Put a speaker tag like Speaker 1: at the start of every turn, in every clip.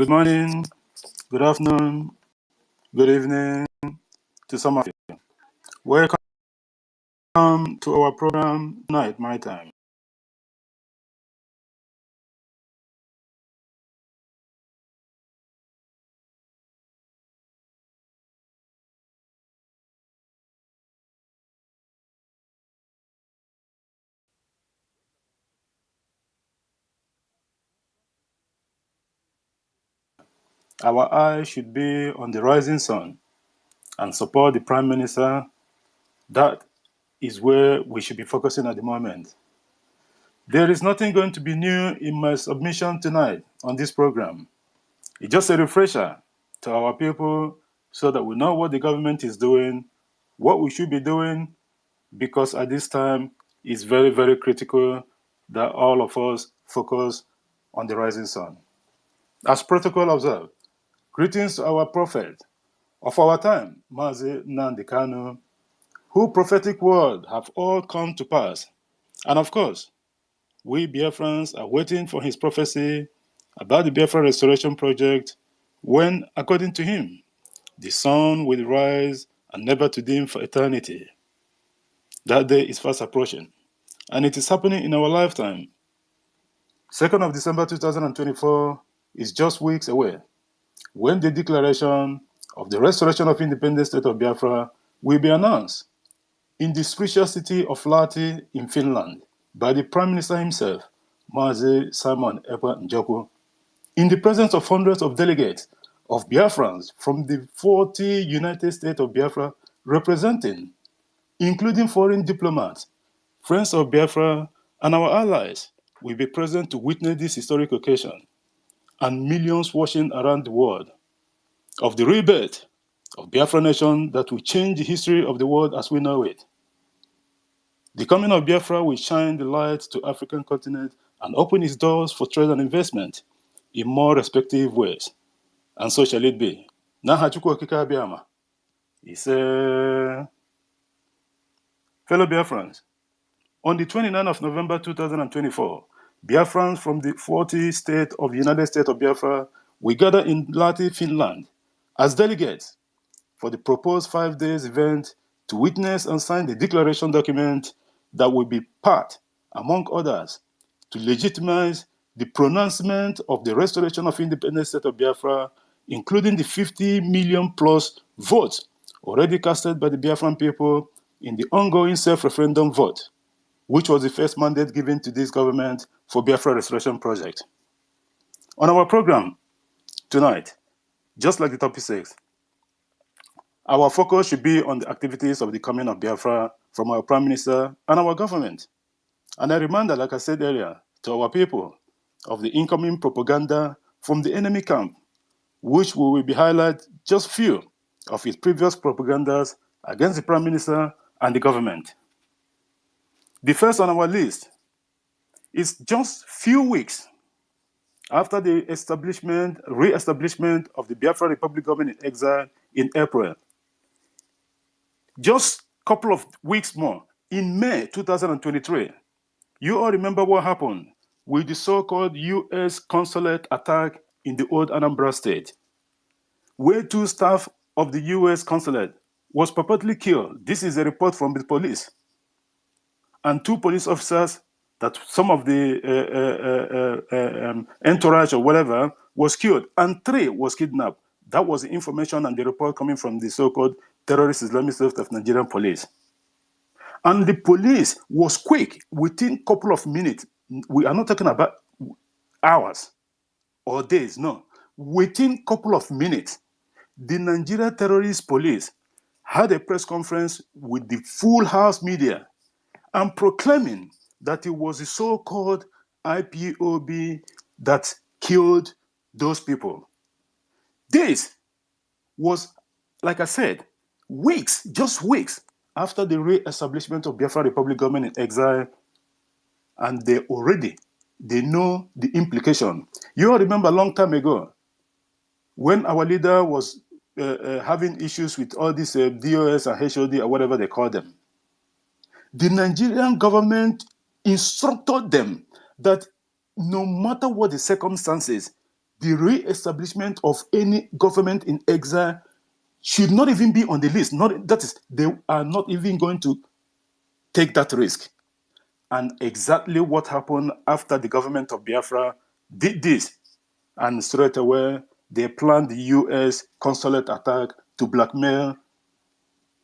Speaker 1: Good morning, good afternoon, good evening to some of you. Welcome to our program tonight, my time. Our eyes should be on the rising sun and support the Prime Minister. That is where we should be focusing at the moment. There is nothing going to be new in my submission tonight on this program. It's just a refresher to our people so that we know what the government is doing, what we should be doing, because at this time it's very, very critical that all of us focus on the rising sun. As protocol observed, greetings to our prophet of our time, Mazi Nnamdi Kanu, whose prophetic word have all come to pass. And of course, we Biafrans are waiting for his prophecy about the Biafra Restoration Project when, according to him, the sun will rise and never to dim for eternity. That day is fast approaching, and it is happening in our lifetime. 2nd of December 2024 is just weeks away, when the declaration of the restoration of independent state of Biafra will be announced in the spiritual city of Lahti in Finland by the Prime Minister himself, Mazi Simon Ekpa Njoku, in the presence of hundreds of delegates of Biafrans from the 40 United States of Biafra representing, including foreign diplomats, friends of Biafra, and our allies will be present to witness this historic occasion, and millions watching around the world, of the rebirth of Biafra nation that will change the history of the world as we know it. The coming of Biafra will shine the light to African continent and open its doors for trade and investment in more respective ways. And so shall it be. N'aha Chukwu Okike Abiama. Ise. Fellow Biafrans, on the 29th of November 2024, Biafrans from the 40 states of the United States of Biafra will gather in Lahti, Finland, as delegates for the proposed 5 days event to witness and sign the declaration document that will be part, among others, to legitimize the pronouncement of the restoration of independent state of Biafra, including the 50 million plus votes already casted by the Biafran people in the ongoing self-referendum vote, which was the first mandate given to this government for Biafra Restoration Project. On our program tonight, just like the topic says, our focus should be on the activities of the coming of Biafra from our Prime Minister and our government. And a reminder, like I said earlier, to our people of the incoming propaganda from the enemy camp, which we will be highlighting just few of his previous propagandas against the Prime Minister and the government. The first on our list is just few weeks after the re-establishment of the Biafra Republic government in exile in April. Just a couple of weeks more, in May 2023, you all remember what happened with the so-called U.S. consulate attack in the old Anambra state, where 2 staff of the U.S. consulate was purportedly killed. This is a report from the police. And 2 police officers that some of the entourage or whatever was killed, and 3 was kidnapped. That was the information and the report coming from the so-called terrorist Islamic State of Nigerian police. And the police was quick within a couple of minutes. We are not talking about hours or days, no. Within a couple of minutes, the Nigeria terrorist police had a press conference with the full house media and proclaiming that it was the so-called IPOB that killed those people. This was, like I said, weeks, just weeks after the re-establishment of Biafra Republic government in exile, and they know the implication. You all remember a long time ago when our leader was having issues with all these DOS and HOD or whatever they call them. The Nigerian government instructed them that no matter what the circumstances, the re-establishment of any government in exile should not even be on the list. That is, they are not even going to take that risk. And exactly what happened after the government of Biafra did this. And straight away, they planned the US consulate attack to blackmail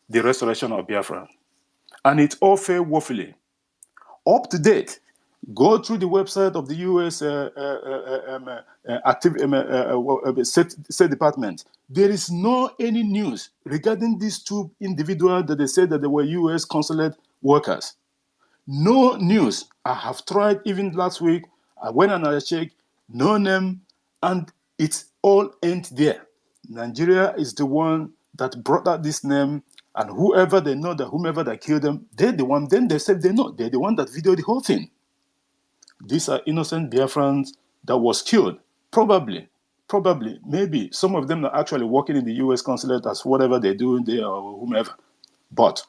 Speaker 1: the restoration of Biafra. And it all failed woefully. Up to date, go through the website of the US State Department. There is no any news regarding these two individuals that they said that they were US consulate workers. No news. I have tried even last week. I went and I checked, no name, and it's all ends there. Nigeria is the one that brought out this name, and whoever they know, that whomever that killed them, they're the one. Then they said they know they're the one that videoed the whole thing. These are innocent Biafrans that was killed. Probably, maybe some of them are actually working in the U.S. consulate as whatever they're doing there or whomever, but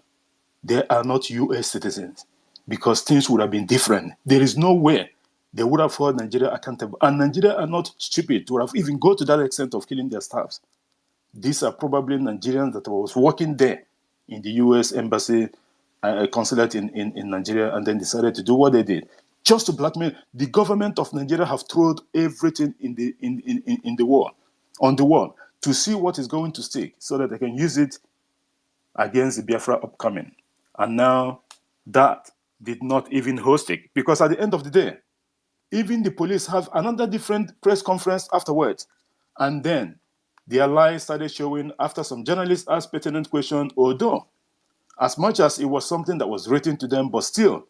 Speaker 1: they are not U.S. citizens, because things would have been different. There is no way they would have held Nigeria accountable. And Nigeria are not stupid to have even go to that extent of killing their staffs. These are probably Nigerians that was working there in the U.S. embassy, consulate in Nigeria, and then decided to do what they did, just to blackmail. The government of Nigeria have thrown everything in the wall, on the wall, to see what is going to stick, so that they can use it against the Biafra upcoming. And now that did not even host it, because at the end of the day, even the police have another different press conference afterwards. And then their lies started showing after some journalists asked pertinent questions, although as much as it was something that was written to them, but still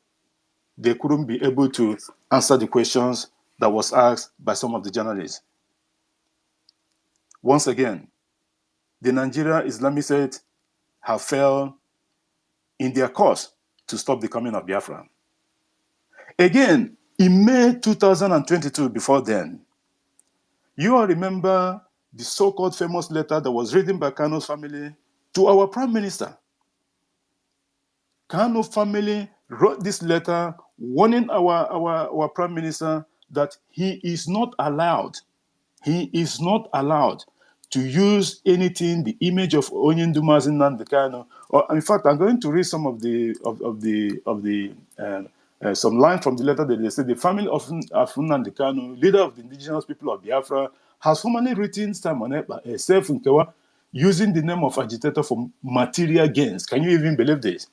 Speaker 1: they couldn't be able to answer the questions that was asked by some of the journalists. Once again, the Nigeria Islamists have failed in their cause to stop the coming of Biafra. Again, in May 2022, before then, you all remember the so-called famous letter that was written by Kano's family to our Prime Minister. Kano family wrote this letter warning our Prime Minister that he is not allowed to use anything, the image of Onyenduma Nnamdi Kanu. Or in fact, I'm going to read some of some lines from the letter that they said. The family of Nnamdi Kanu, leader of the indigenous people of Biafra, has formally written Simon Ekpa, self Nkewa, using the name of agitator for material gains. Can you even believe this?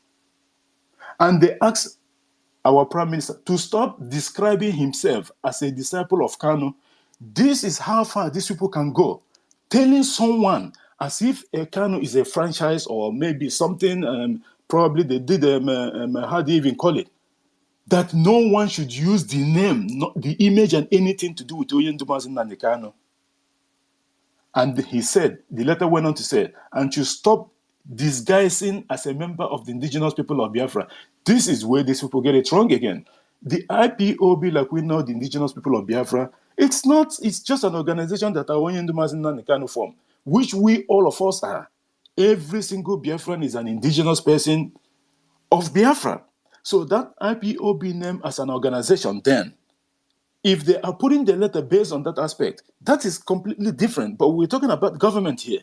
Speaker 1: And they asked our Prime Minister to stop describing himself as a disciple of Kanu. This is how far these people can go. Telling someone as if a Kanu is a franchise or maybe something, probably they did, how do you even call it? That no one should use the name, not the image and anything to do with Oyenduma Nnamdi Kanu. And he said, the letter went on to say, and to stop disguising as a member of the indigenous people of Biafra. This is where these people get it wrong again. The IPOB, like we know, the indigenous people of Biafra, it's just an organization that Oyenduma Nnamdi Kanu formed, which we, all of us are. Every single Biafran is an indigenous person of Biafra. So that IPOB name as an organization then, if they are putting the letter based on that aspect, that is completely different. But we're talking about government here.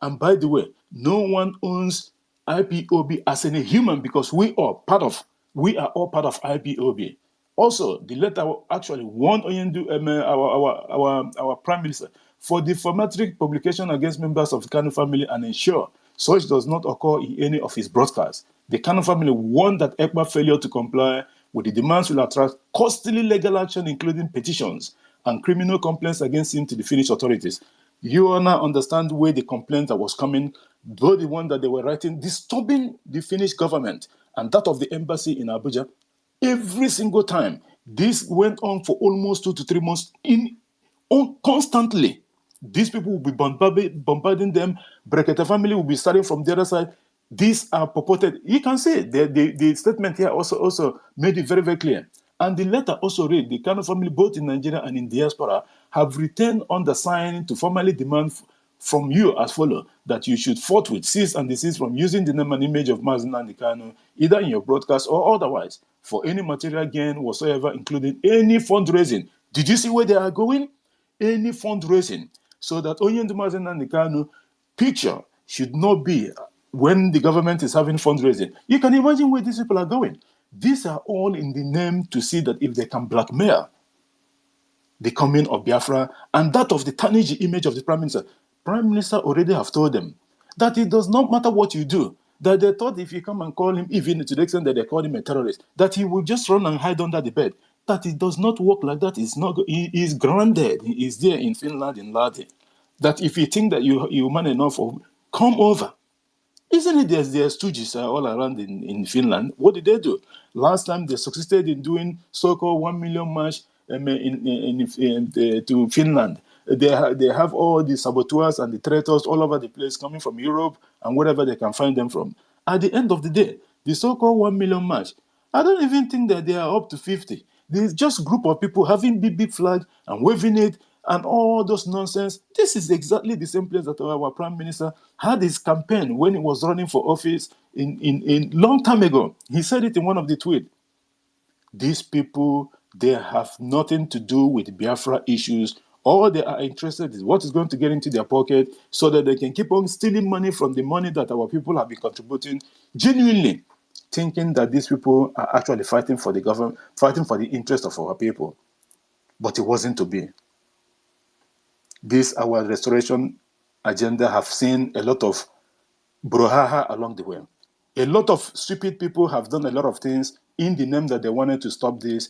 Speaker 1: And by the way, no one owns IPOB as a human, because we are all part of IPOB. Also, the letter actually warned our Prime Minister for defamatory publication against members of the Kanu family and ensure such does not occur in any of his broadcasts. The Kanu family warned that Ekpa failure to comply with the demands will attract costly legal action, including petitions and criminal complaints against him to the Finnish authorities. You all now understand where the complaint that was coming, though the one that they were writing, disturbing the Finnish government and that of the embassy in Abuja. Every single time, this went on for almost 2 to 3 months constantly. These people will be bombarding them. Brekete family will be starting from the other side. These are purported. You can see the statement here also made it very, very clear. And the letter also read, the Kanu family, both in Nigeria and in diaspora, have returned on the sign to formally demand from you as follows, that you should forthwith cease and desist from using the name and image of Mazi Nnamdi Kanu, either in your broadcast or otherwise, for any material gain whatsoever, including any fundraising. Did you see where they are going? any fundraising, so that Onyendu Mazi Nnamdi Kanu picture should not be when the government is having fundraising. You can imagine where these people are going. These are all in the name to see that if they can blackmail the coming of Biafra and that of the tarnished image of the Prime Minister. Prime Minister already have told them that it does not matter what you do, that they thought if you come and call him, even to the extent that they call him a terrorist, that he will just run and hide under the bed. That it does not work like that. It's not. He is grounded. He is there in Finland, in Ladi. That if you think that you man enough, come over. Isn't it their stooges all around in Finland? What did they do? Last time they succeeded in doing so-called 1 million march to Finland. They have all the saboteurs and the traitors all over the place coming from Europe and wherever they can find them from. At the end of the day, the so-called 1 million march, I don't even think that they are up to 50. There's just a group of people having big flag and waving it and all those nonsense. This is exactly the same place that our Prime Minister had his campaign when he was running for office in long time ago. He said it in one of the tweets. These people, they have nothing to do with Biafra issues. All they are interested in is what is going to get into their pocket so that they can keep on stealing money from the money that our people have been contributing, genuinely thinking that these people are actually fighting for the government, fighting for the interest of our people. But it wasn't to be. This, our restoration agenda, have seen a lot of brouhaha along the way. A lot of stupid people have done a lot of things in the name that they wanted to stop this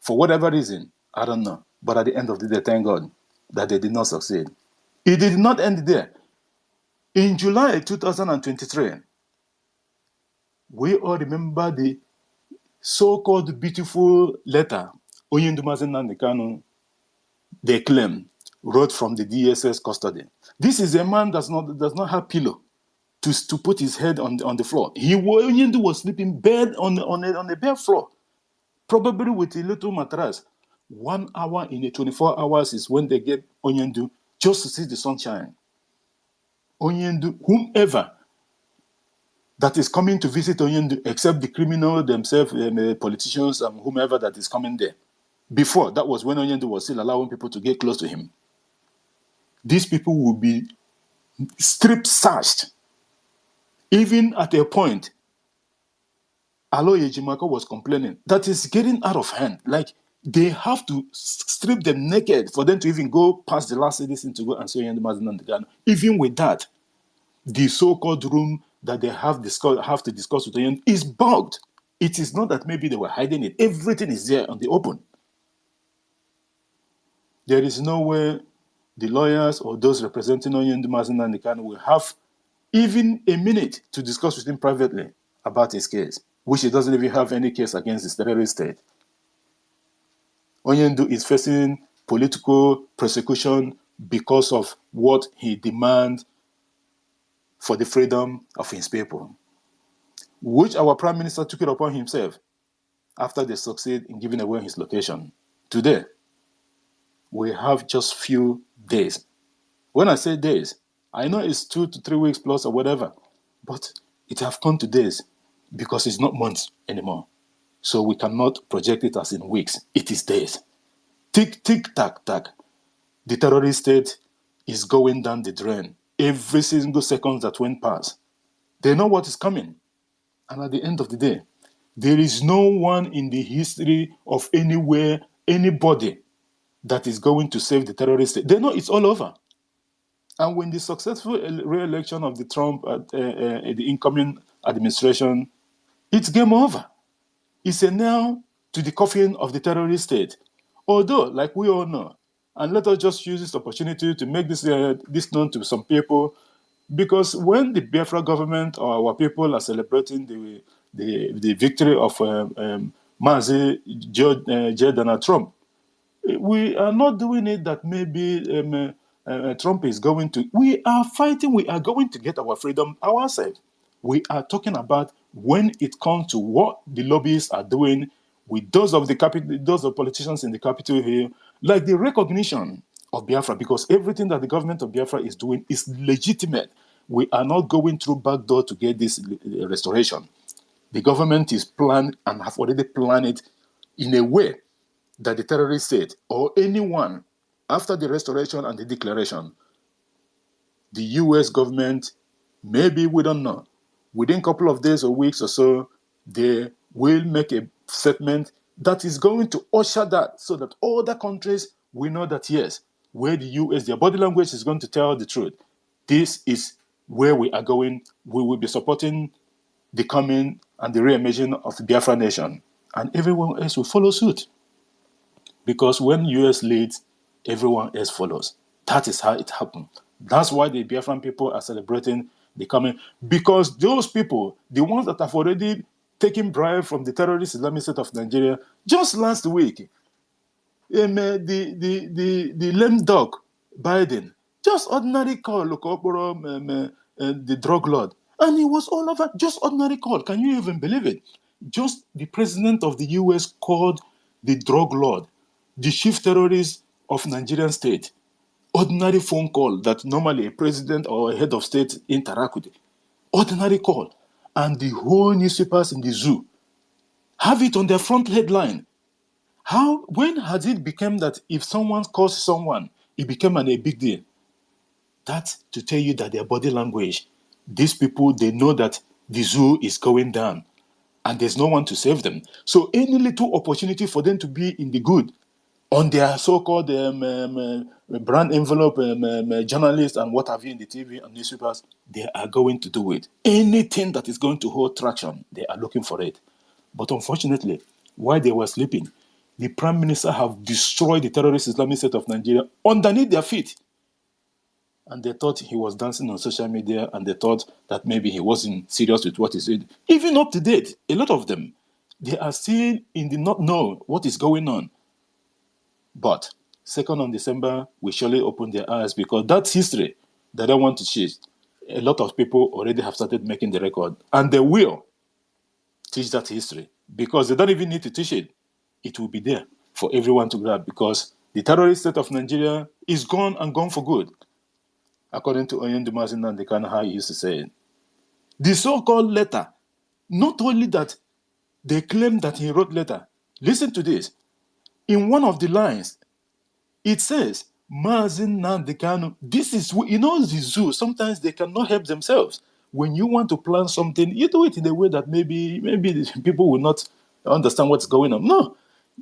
Speaker 1: for whatever reason. I don't know. But at the end of the day, thank God that they did not succeed. It did not end there. In July 2023, we all remember the so-called beautiful letter Onyendu Mazi Nnamdi Kanu, they claim, wrote from the DSS custody. This is a man that does not have pillow to put his head on the floor. Onyendu was sleeping bed on a bare floor, probably with a little mattress. 1 hour in a 24 hours is when they get Onyendu just to see the sunshine. Onyendu, whomever that is coming to visit Onyendu, except the criminal themselves, politicians, and whomever that is coming there. Before, that was when Onyendu was still allowing people to get close to him. These people will be strip searched. Even at a point, Aloye Jimako was complaining that it's getting out of hand. Like, they have to strip them naked for them to even go past the last citizen to go and see Onyendu Mazi Nnamdi Kanu. Even with that, the so-called room that they have to discuss with Onyendu is bugged. It is not that maybe they were hiding it. Everything is there on the open. There is no way the lawyers or those representing Onyendu Mazi Nnamdi Kanu will have even a minute to discuss with him privately about his case, which he doesn't even have any case against the terrorist state. Onyendu is facing political persecution because of what he demands for the freedom of his people, which our Prime Minister took it upon himself after they succeed in giving away his location. Today, we have just few days. When I say days, I know it's 2 to 3 weeks plus or whatever, but it have come to days because it's not months anymore. So we cannot project it as in weeks. It is days. Tick, tick, tack, tack. The terrorist state is going down the drain. Every single second that went past, they know what is coming. And at the end of the day, there is no one in the history of anywhere, anybody that is going to save the terrorist state. They know it's all over. And when the successful re-election of the Trump, the incoming administration, it's game over. It's a nail to the coffin of the terrorist state. Although, like we all know, and let us just use this opportunity to make this known to some people, because when the Biafra government or our people are celebrating the victory of Mazi J. Donald Trump, we are not doing it that maybe Trump is going to. We are fighting. We are going to get our freedom ourselves. We are talking about when it comes to what the lobbyists are doing with those of politicians in the Capitol Hill, like the recognition of Biafra, because everything that the government of Biafra is doing is legitimate. We are not going through backdoor to get this restoration. The government is planned and have already planned it in a way that the terrorist state or anyone after the restoration and the declaration, the US government, maybe we don't know, within a couple of days or weeks or so, they will make a statement that is going to usher that so that other countries will know that yes, where the US, their body language is going to tell the truth. This is where we are going. We will be supporting the coming and the re-emerging of the Biafra nation. And everyone else will follow suit. Because when US leads, everyone else follows. That is how it happened. That's why the Biafran people are celebrating the coming. Because those people, the ones that have already taken bribe from the terrorist Islamic State of Nigeria, just last week, the lame dog Biden, just ordinary call, the drug lord, and he was all over. Just ordinary call. Can you even believe it? Just the president of the U.S. called the drug lord, the chief terrorist of Nigerian state. Ordinary phone call that normally a president or a head of state interact with. Ordinary call, and the whole newspapers in the zoo have it on their front headline. When has it become that if someone calls someone, it became a big deal? That's to tell you that their body language, these people, they know that the zoo is going down and there's no one to save them. So any little opportunity for them to be in the good on their so-called brand envelope, journalists and what have you in the TV and newspapers, they are going to do it. Anything that is going to hold traction, they are looking for it. But unfortunately, while they were sleeping, the prime minister have destroyed the terrorist Islamic State of Nigeria underneath their feet. And they thought he was dancing on social media, and they thought that maybe he wasn't serious with what he said. Even up to date, a lot of them, they are still in the not know what is going on. But 2nd of December, we surely open their eyes because that's history. They don't want to change. A lot of people already have started making the record, and they will teach that history because they don't even need to teach it. It will be there for everyone to grab because the terrorist state of Nigeria is gone and gone for good, according to Oyendumazin and the kind of how he used to say it. The so-called letter, not only that they claim that he wrote letter. Listen to this. In one of the lines, it says, Mazin Nandekano, this is, the zoo, sometimes they cannot help themselves. When you want to plan something, you do it in a way that maybe people will not understand what's going on. No,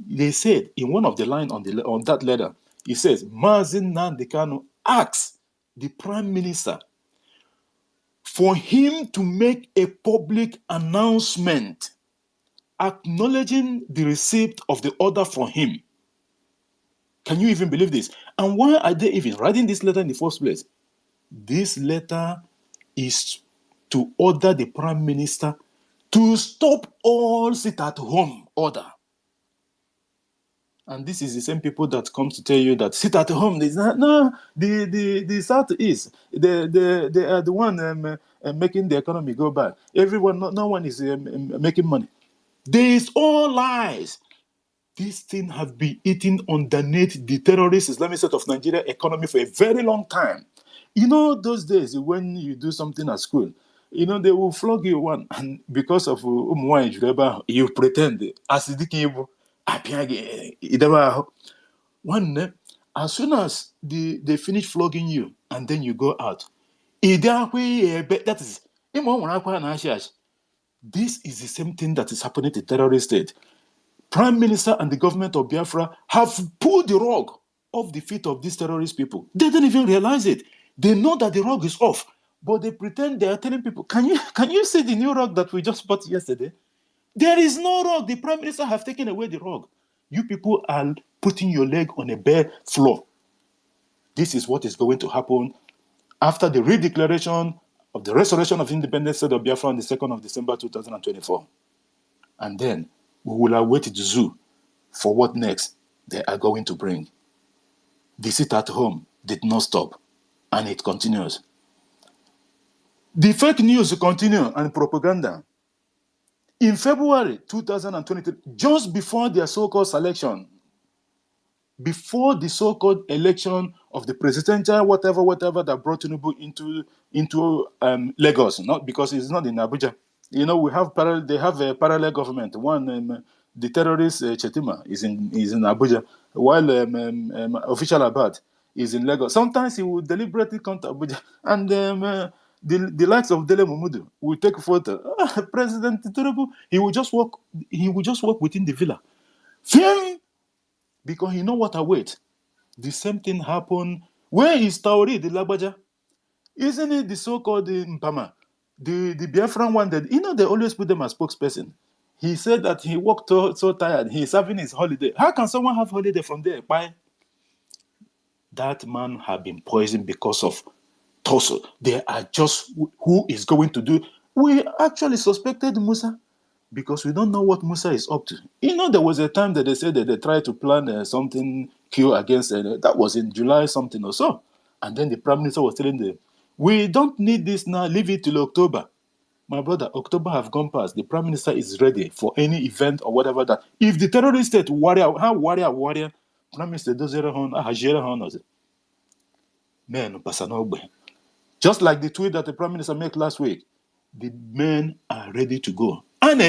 Speaker 1: they said in one of the lines on that letter, it says, Mazin Nandekano asks the prime minister for him to make a public announcement acknowledging the receipt of the order from him. Can you even believe this? And why are they even writing this letter in the first place? This letter is to order the prime minister to stop all sit-at-home order. And this is the same people that come to tell you that sit at home. The Southeast, they are the one making the economy go back. Everyone, no one is making money. These all lies. This thing has been eating underneath the terrorist Islamic State of Nigeria economy for a very long time. You know those days when you do something at school, they will flog you one, and because of you pretend as one, as soon as they finish flogging you and then you go out, that is this is the same thing that is happening to terrorist state. Prime Minister and the government of Biafra have pulled the rug off the feet of these terrorist people. They don't even realize it. They know that the rug is off, but they pretend they are telling people, can you see the new rug that we just bought yesterday? There is no rug. The Prime Minister have taken away the rug. You people are putting your leg on a bare floor. This is what is going to happen after the redeclaration of the restoration of independence state of Biafra on the 2nd of December 2024. And then we will await the zoo for what next they are going to bring. The sit at home did not stop, and it continues. The fake news continue and propaganda. In February 2023, just before their so-called selection, before the so-called election of the presidential whatever that brought Tinubu into Lagos, not because it's not in Abuja. We have they have a parallel government. One the terrorist Chetima is in Abuja, while official Abad is in Lagos. Sometimes he will deliberately come to Abuja, and the likes of Dele Mumudu will take a photo. President Tinubu, he will just walk. He will just walk within the villa, fearing, because he know what awaits. The same thing happened. Where is Taori, the Lagbaja? Isn't it the so-called Mpama? The Biafran one that, they always put them as spokesperson. He said that he worked so tired, he's having his holiday. How can someone have holiday from there? Why? That man had been poisoned because of Toso. They are just who is going to do. We actually suspected Musa because we don't know what Musa is up to. There was a time that they said that they tried to plan something cure against, that was in July something or so. And then the Prime Minister was telling them, we don't need this now, leave it till October. My brother, October have gone past. The Prime Minister is ready for any event or whatever that. If the terrorist state warrior, Prime Minister does it on, men, just like the tweet that the Prime Minister made last week, the men are ready to go. And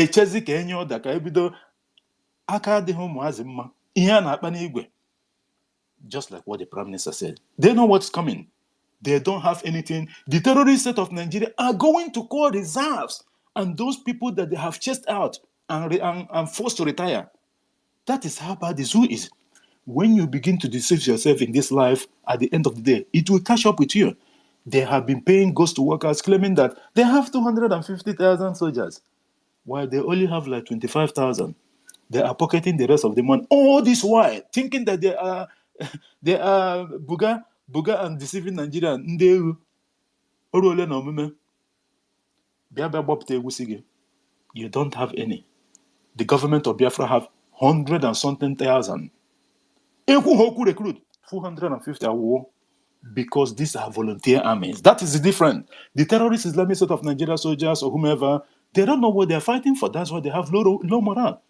Speaker 1: just like what the Prime Minister said. They know what's coming. They don't have anything. The terrorist state of Nigeria are going to call reserves, and those people that they have chased out and forced to retire. That is how bad the zoo is. When you begin to deceive yourself in this life, at the end of the day, it will catch up with you. They have been paying ghost workers, claiming that they have 250,000 soldiers, while they only have like 25,000. They are pocketing the rest of the money. All this while, thinking that they are buga and deceiving Nigeria. You don't have any. The government of Biafra have 100 and something thousand. Recruit 450 because these are volunteer armies. That is different. The terrorist Islamic State of Nigeria soldiers or whomever, they don't know what they're fighting for. That's why they have low morale.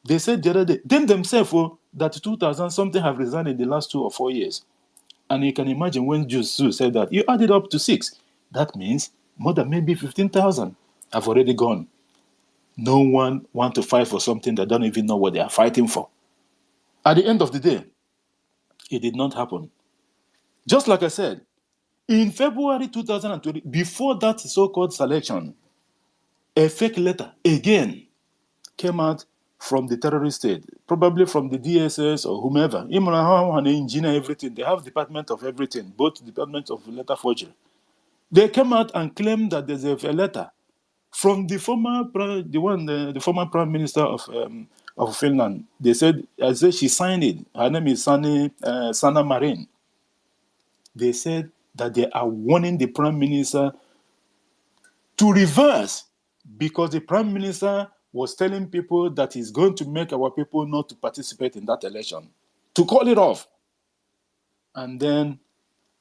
Speaker 1: They said the other day, them themselves, that 2,000 something have resigned in the last 2 or 4 years. And you can imagine when Jusu said that, you added up to 6. That means more than maybe 15,000 have already gone. No one want to fight for something that don't even know what they are fighting for. At the end of the day, it did not happen. Just like I said, in February 2020, before that so-called selection, a fake letter again came out from the terrorist state, probably from the DSS or whomever. Engineer everything. They have department of everything, both departments of letter forgery. They came out and claimed that there's a letter from the former prime minister of Finland. They said, she signed it. Her name is Sanna Marin. They said that they are warning the prime minister to reverse, because the prime minister was telling people that he's going to make our people not to participate in that election, to call it off. And then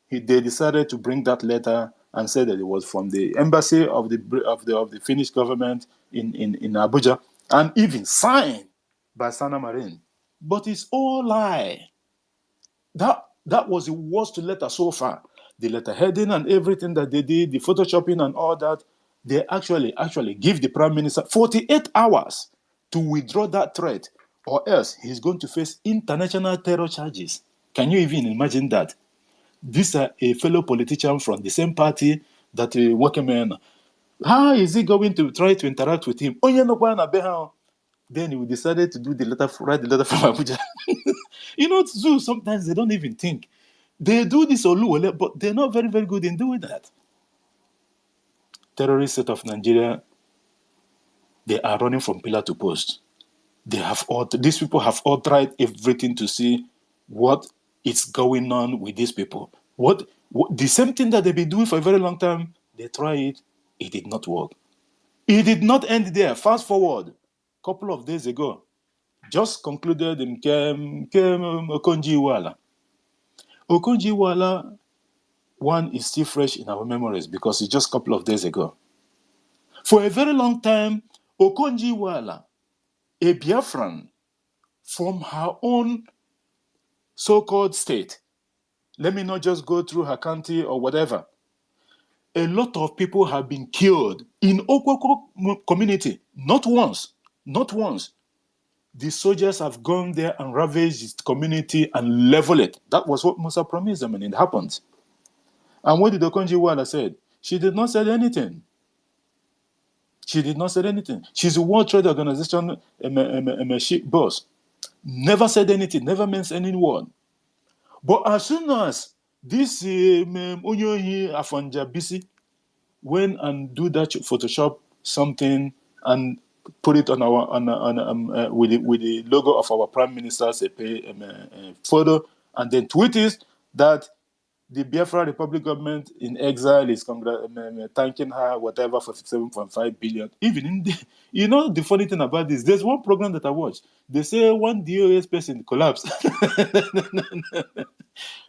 Speaker 1: they decided to bring that letter and said that it was from the embassy of the Finnish government in Abuja, and even signed by Sanna Marin. But it's all lie. That was the worst letter so far. The letter heading and everything that they did, the photoshopping and all that, they actually give the prime minister 48 hours to withdraw that threat, or else he's going to face international terror charges. Can you even imagine that? This is a fellow politician from the same party that Wakeman. How is he going to try to interact with him? Then he decided to write the letter from Abuja. Zoo, sometimes they don't even think. They do this Oluwole, but they're not very, very good in doing that. Terrorist state of Nigeria, they are running from pillar to post. These people have all tried everything to see what is going on with these people. The same thing that they've been doing for a very long time, they tried it did not work. It did not end there. Fast forward, a couple of days ago, just concluded in Okonjo-Iweala. Okonjo-Iweala, one is still fresh in our memories because it's just a couple of days ago. For a very long time, Okonjo-Iweala, a Biafran from her own so-called state, let me not just go through her county or whatever, a lot of people have been killed in Okwoko community, not once. The soldiers have gone there and ravaged his community and level it. That was what Musa promised them, and it happened. And what did Okonjo-Iweala said? She did not say anything. She did not say anything. She's a World Trade Organization ship boss. Never said anything, never mentioned any word. But as soon as this Onyohi Afanja Bisi went and do that Photoshop something and put it on our with the logo of our Prime Minister's photo, and then tweet is that the Biafra Republic government in exile is thanking her whatever for 7.5 billion. Even in the funny thing about this, there's one program that I watched. They say one DOS person collapsed.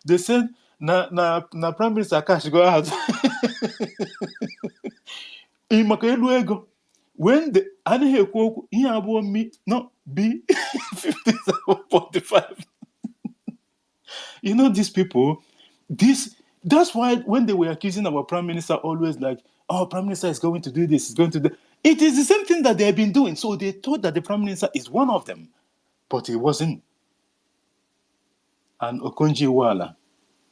Speaker 1: They said na Prime Minister cash go out. In Makaelu ego. When the anaghị ekwu okwu ihe abụọ no B 57.45. These people, that's why when they were accusing our Prime Minister, always like, oh, Prime Minister is going to do this, is going to do. It is the same thing that they have been doing. So they thought that the Prime Minister is one of them, but he wasn't. And Okonjo-Iweala,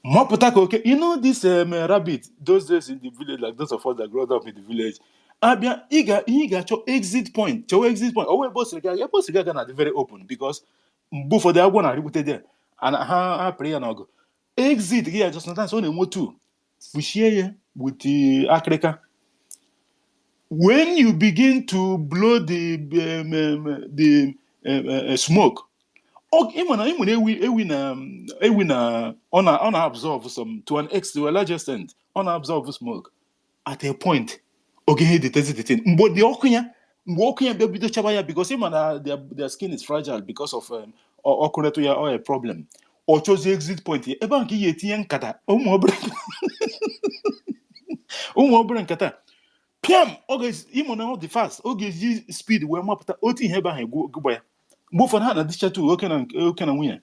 Speaker 1: okay, this rabbit, those days in the village, like those of us that grew up in the village, Abia, he got your exit point. Your exit point. Oh, boss, your boss is gonna be very open because before they are gonna repeat there. And I pray and go. Exit here, just sometimes only more two. We share with the Africa. When you begin to blow the smoke, on absorb some to an to a large extent, on absorb smoke. At a point, okay, the thing. But the okunya baby do chabaya because their skin is fragile because of or a problem. Or chose the exit point here. Ebanki yeti kata. Kata. Piam, okay, now the fast. Okay, speed where mapta oti heba go by. Move on hand this too. Okay, win.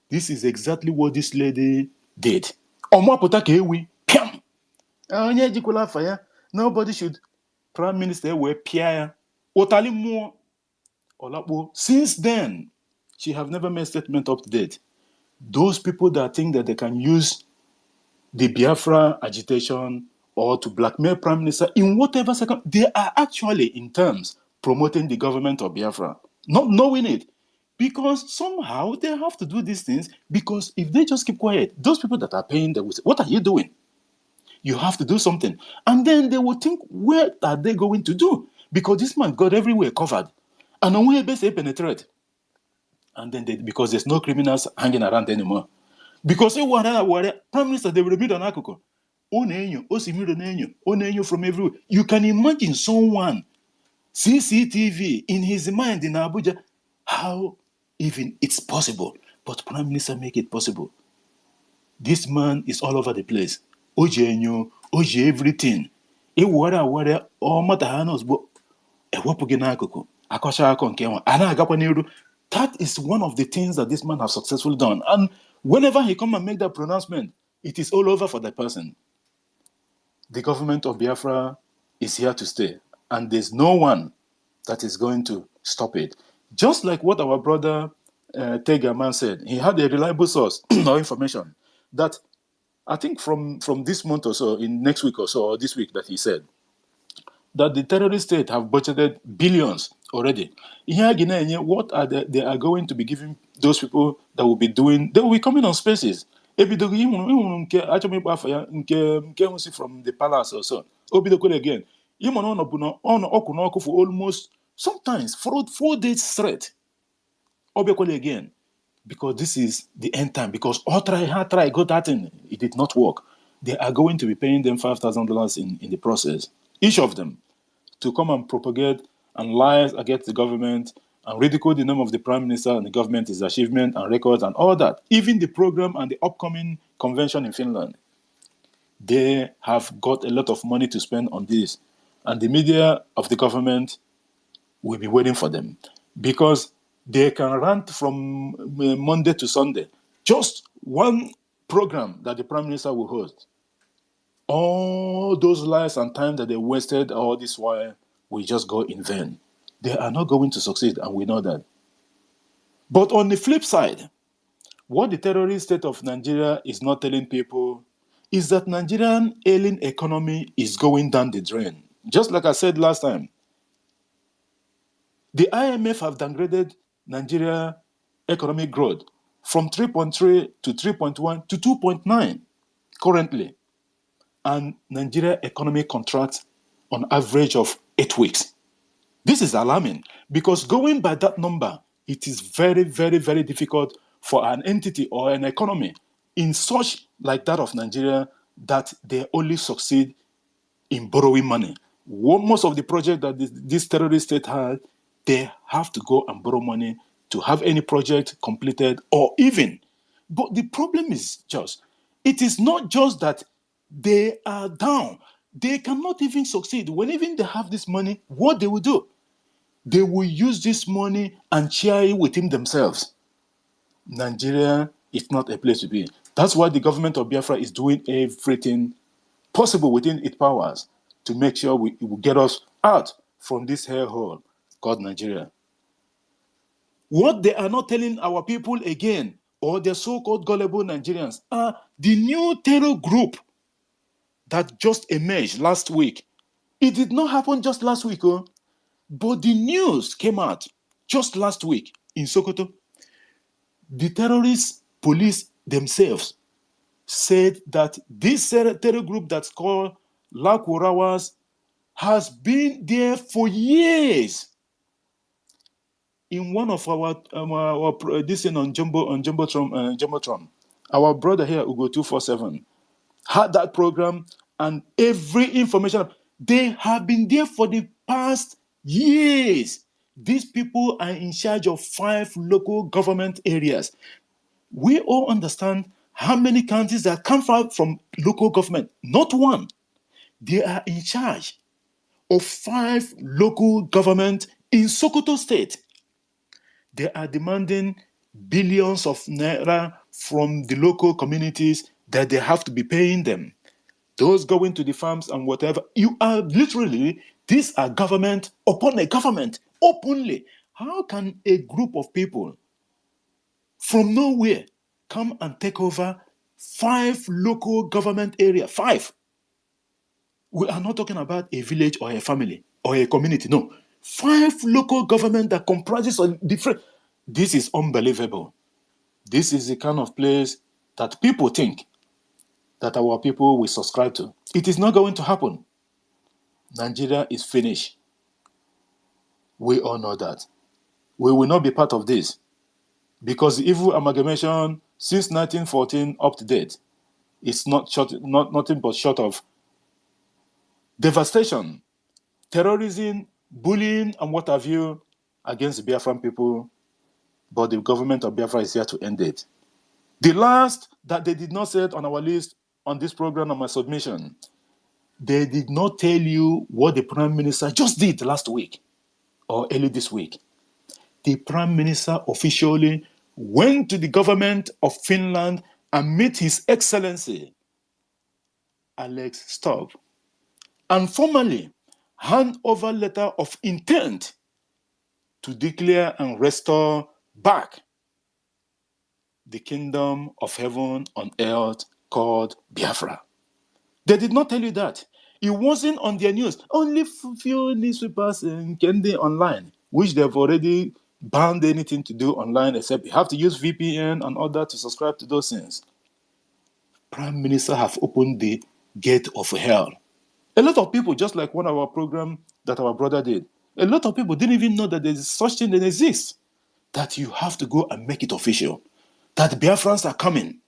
Speaker 1: This is exactly what this lady did. Omapota kewi. Piam. Nobody should. Prime Minister were Pierre Otali more Olapo. Since then, she have never made statement up to date. Those people that think that they can use the Biafra agitation or to blackmail Prime Minister in whatever second, they are actually in terms promoting the government of Biafra, not knowing it. Because somehow they have to do these things, because if they just keep quiet, those people that are paying, they will say, what are you doing? You have to do something. And then they will think, what are they going to do? Because this man got everywhere covered. And on where they penetrate. And then because there's no criminals hanging around anymore. Because Prime Minister, they will be on Akoko. From everywhere. You can imagine someone, CCTV, in his mind in Abuja, how even it's possible. But Prime Minister make it possible. This man is all over the place. Oje everything. That is one of the things that this man has successfully done. And whenever he come and make that pronouncement, it is all over for that person. The government of Biafra is here to stay. And there's no one that is going to stop it. Just like what our brother Tegaman said, he had a reliable source of information that I think from this month or so, in next week or so, or this week that he said, that the terrorist state have budgeted billions already. What are they are going to be giving those people that will be doing, they will be coming on spaces. From the palace or so. Again. For almost sometimes 4 days straight. Again. Because this is the end time. Because got that in, it did not work. They are going to be paying them $5,000 in the process, each of them, to come and propagate and lie against the government and ridicule the name of the Prime Minister and the government, his achievement and records and all that. Even the program and the upcoming convention in Finland, they have got a lot of money to spend on this. And the media of the government will be waiting for them. Because they can rant from Monday to Sunday. Just one program that the Prime Minister will host. All those lies and time that they wasted all this while will just go in vain. They are not going to succeed, and we know that. But on the flip side, what the terrorist state of Nigeria is not telling people is that Nigerian ailing economy is going down the drain. Just like I said last time, the IMF have downgraded Nigeria economic growth from 3.3 to 3.1 to 2.9 currently. And Nigeria economy contracts on average of 8 weeks. This is alarming because going by that number, it is very, very, very difficult for an entity or an economy in such like that of Nigeria that they only succeed in borrowing money. Most of the projects that this terrorist state had, they have to go and borrow money to have any project completed or even. But the problem is just, it is not just that they are down. They cannot even succeed. When even they have this money, what they will do? They will use this money and share it within themselves. Nigeria is not a place to be. That's why the government of Biafra is doing everything possible within its powers to make sure it will get us out from this hellhole called Nigeria. What they are not telling our people again, or the so-called gullible Nigerians, are the new terror group that just emerged last week. It did not happen just last week, but the news came out just last week in Sokoto. The terrorist police themselves said that this terror group that's called Lakurawas has been there for years. In one of our this thing on Jumbotron, our brother here Ugo 247 had that program, and every information, they have been there for the past years. These people are in charge of 5 local government areas. We all understand how many counties that come from local government. Not one. They are in charge of 5 local government in Sokoto State. They are demanding billions of naira from the local communities that they have to be paying them. Those going to the farms and whatever. You are literally, these are government upon a government, openly. How can a group of people from nowhere come and take over 5 local government areas? 5. We are not talking about a village or a family or a community. No. 5 local government that comprises of different. This is unbelievable. This is the kind of place that people think that our people will subscribe to. It is not going to happen. Nigeria is finished. We all know that. We will not be part of this because the evil amalgamation since 1914 up to date is nothing but short of devastation, terrorism, bullying, and what have you against the Biafran people. But the government of Biafra is here to end it. The last that they did not say it on our list on this program on my submission, they did not tell you what the Prime Minister just did last week or early this week. The Prime Minister officially went to the government of Finland and met His Excellency Alex Stubb and formally hand over letter of intent to declare and restore back the kingdom of heaven on earth called Biafra. They did not tell you that. It wasn't on their news. Only few newspapers in Kendi online, which they've already banned anything to do online except you have to use VPN and all that to subscribe to those things. Prime Minister have opened the gate of hell. A lot of people, just like one of our program that our brother did, a lot of people didn't even know that there's such thing that exists, that you have to go and make it official, that Biafrans are coming.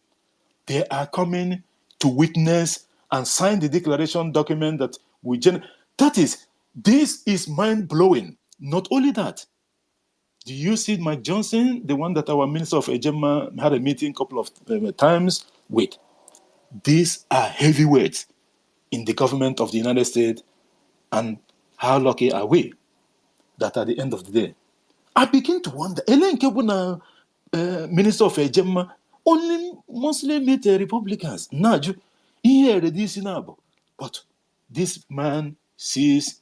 Speaker 1: They are coming to witness and sign the declaration document that we this is mind-blowing. Not only that, do you see Mike Johnson, the one that our Minister of Ejema had a meeting a couple of times with? These are heavyweights in the government of the United States, and how lucky are we that at the end of the day, I begin to wonder, Ellen Kebuna, Minister of Ejema, only mostly meet Republicans. Naju, here this now, but this man sees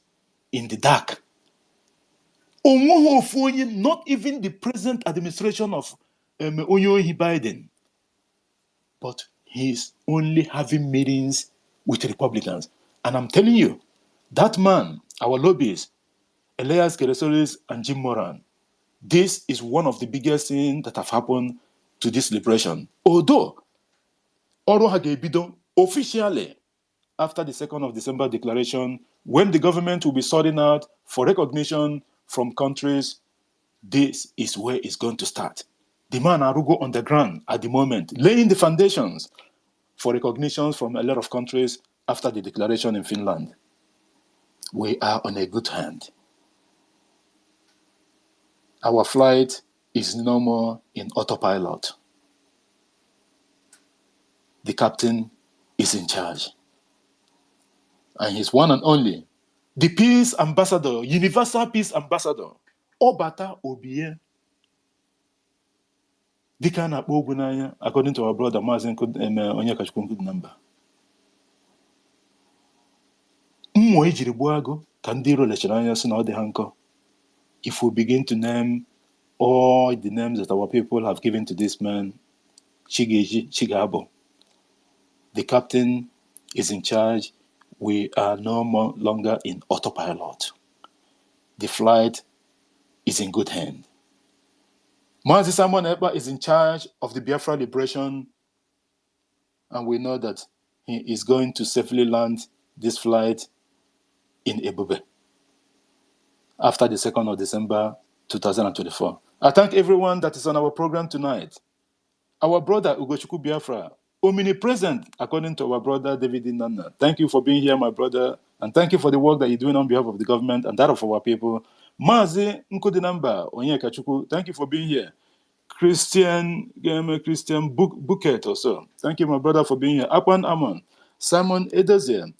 Speaker 1: in the dark. Not even the present administration of Onyohi Biden, but he's only having meetings with Republicans. And I'm telling you, that man, our lobbyists, Elias Keresolis and Jim Moran, this is one of the biggest things that have happened to this liberation. Although, Oro Hagebido officially, after the 2nd of December declaration, when the government will be sorting out for recognition from countries, this is where it's going to start. The man Arugo on the ground at the moment, laying the foundations for recognitions from a lot of countries after the declaration in Finland. We are on a good hand. Our flight is no more in autopilot. The captain is in charge. And he's one and only, the peace ambassador, universal peace ambassador, Obata Obie. Dika na akpọ ogwu n'anya, according to our brother Mazi Onyekachukwu Nkudinamba. Mmụọ ejiri gbuo agụ ka ndị iro lechara anya sị na ọ dị ha nkọ. If we begin to name all the names that our people have given to this man, Chigeji, Chigabo, the captain is in charge. We are no more longer in autopilot. The flight is in good hand. Mazi Simon Ekpa is in charge of the Biafra liberation, and we know that he is going to safely land this flight in Ebube after the 2nd of December 2024. I thank everyone that is on our program tonight. Our brother Ugochukwu Biafra, omnipresent, according to our brother David Inanna. Thank you for being here, my brother, and thank you for the work that you're doing on behalf of the government and that of our people. Mazi Nkudinamba Onyekachukwu, thank you for being here. Christian Buket also. Thank you, my brother, for being here. Akwan Amon, Simon Edozie,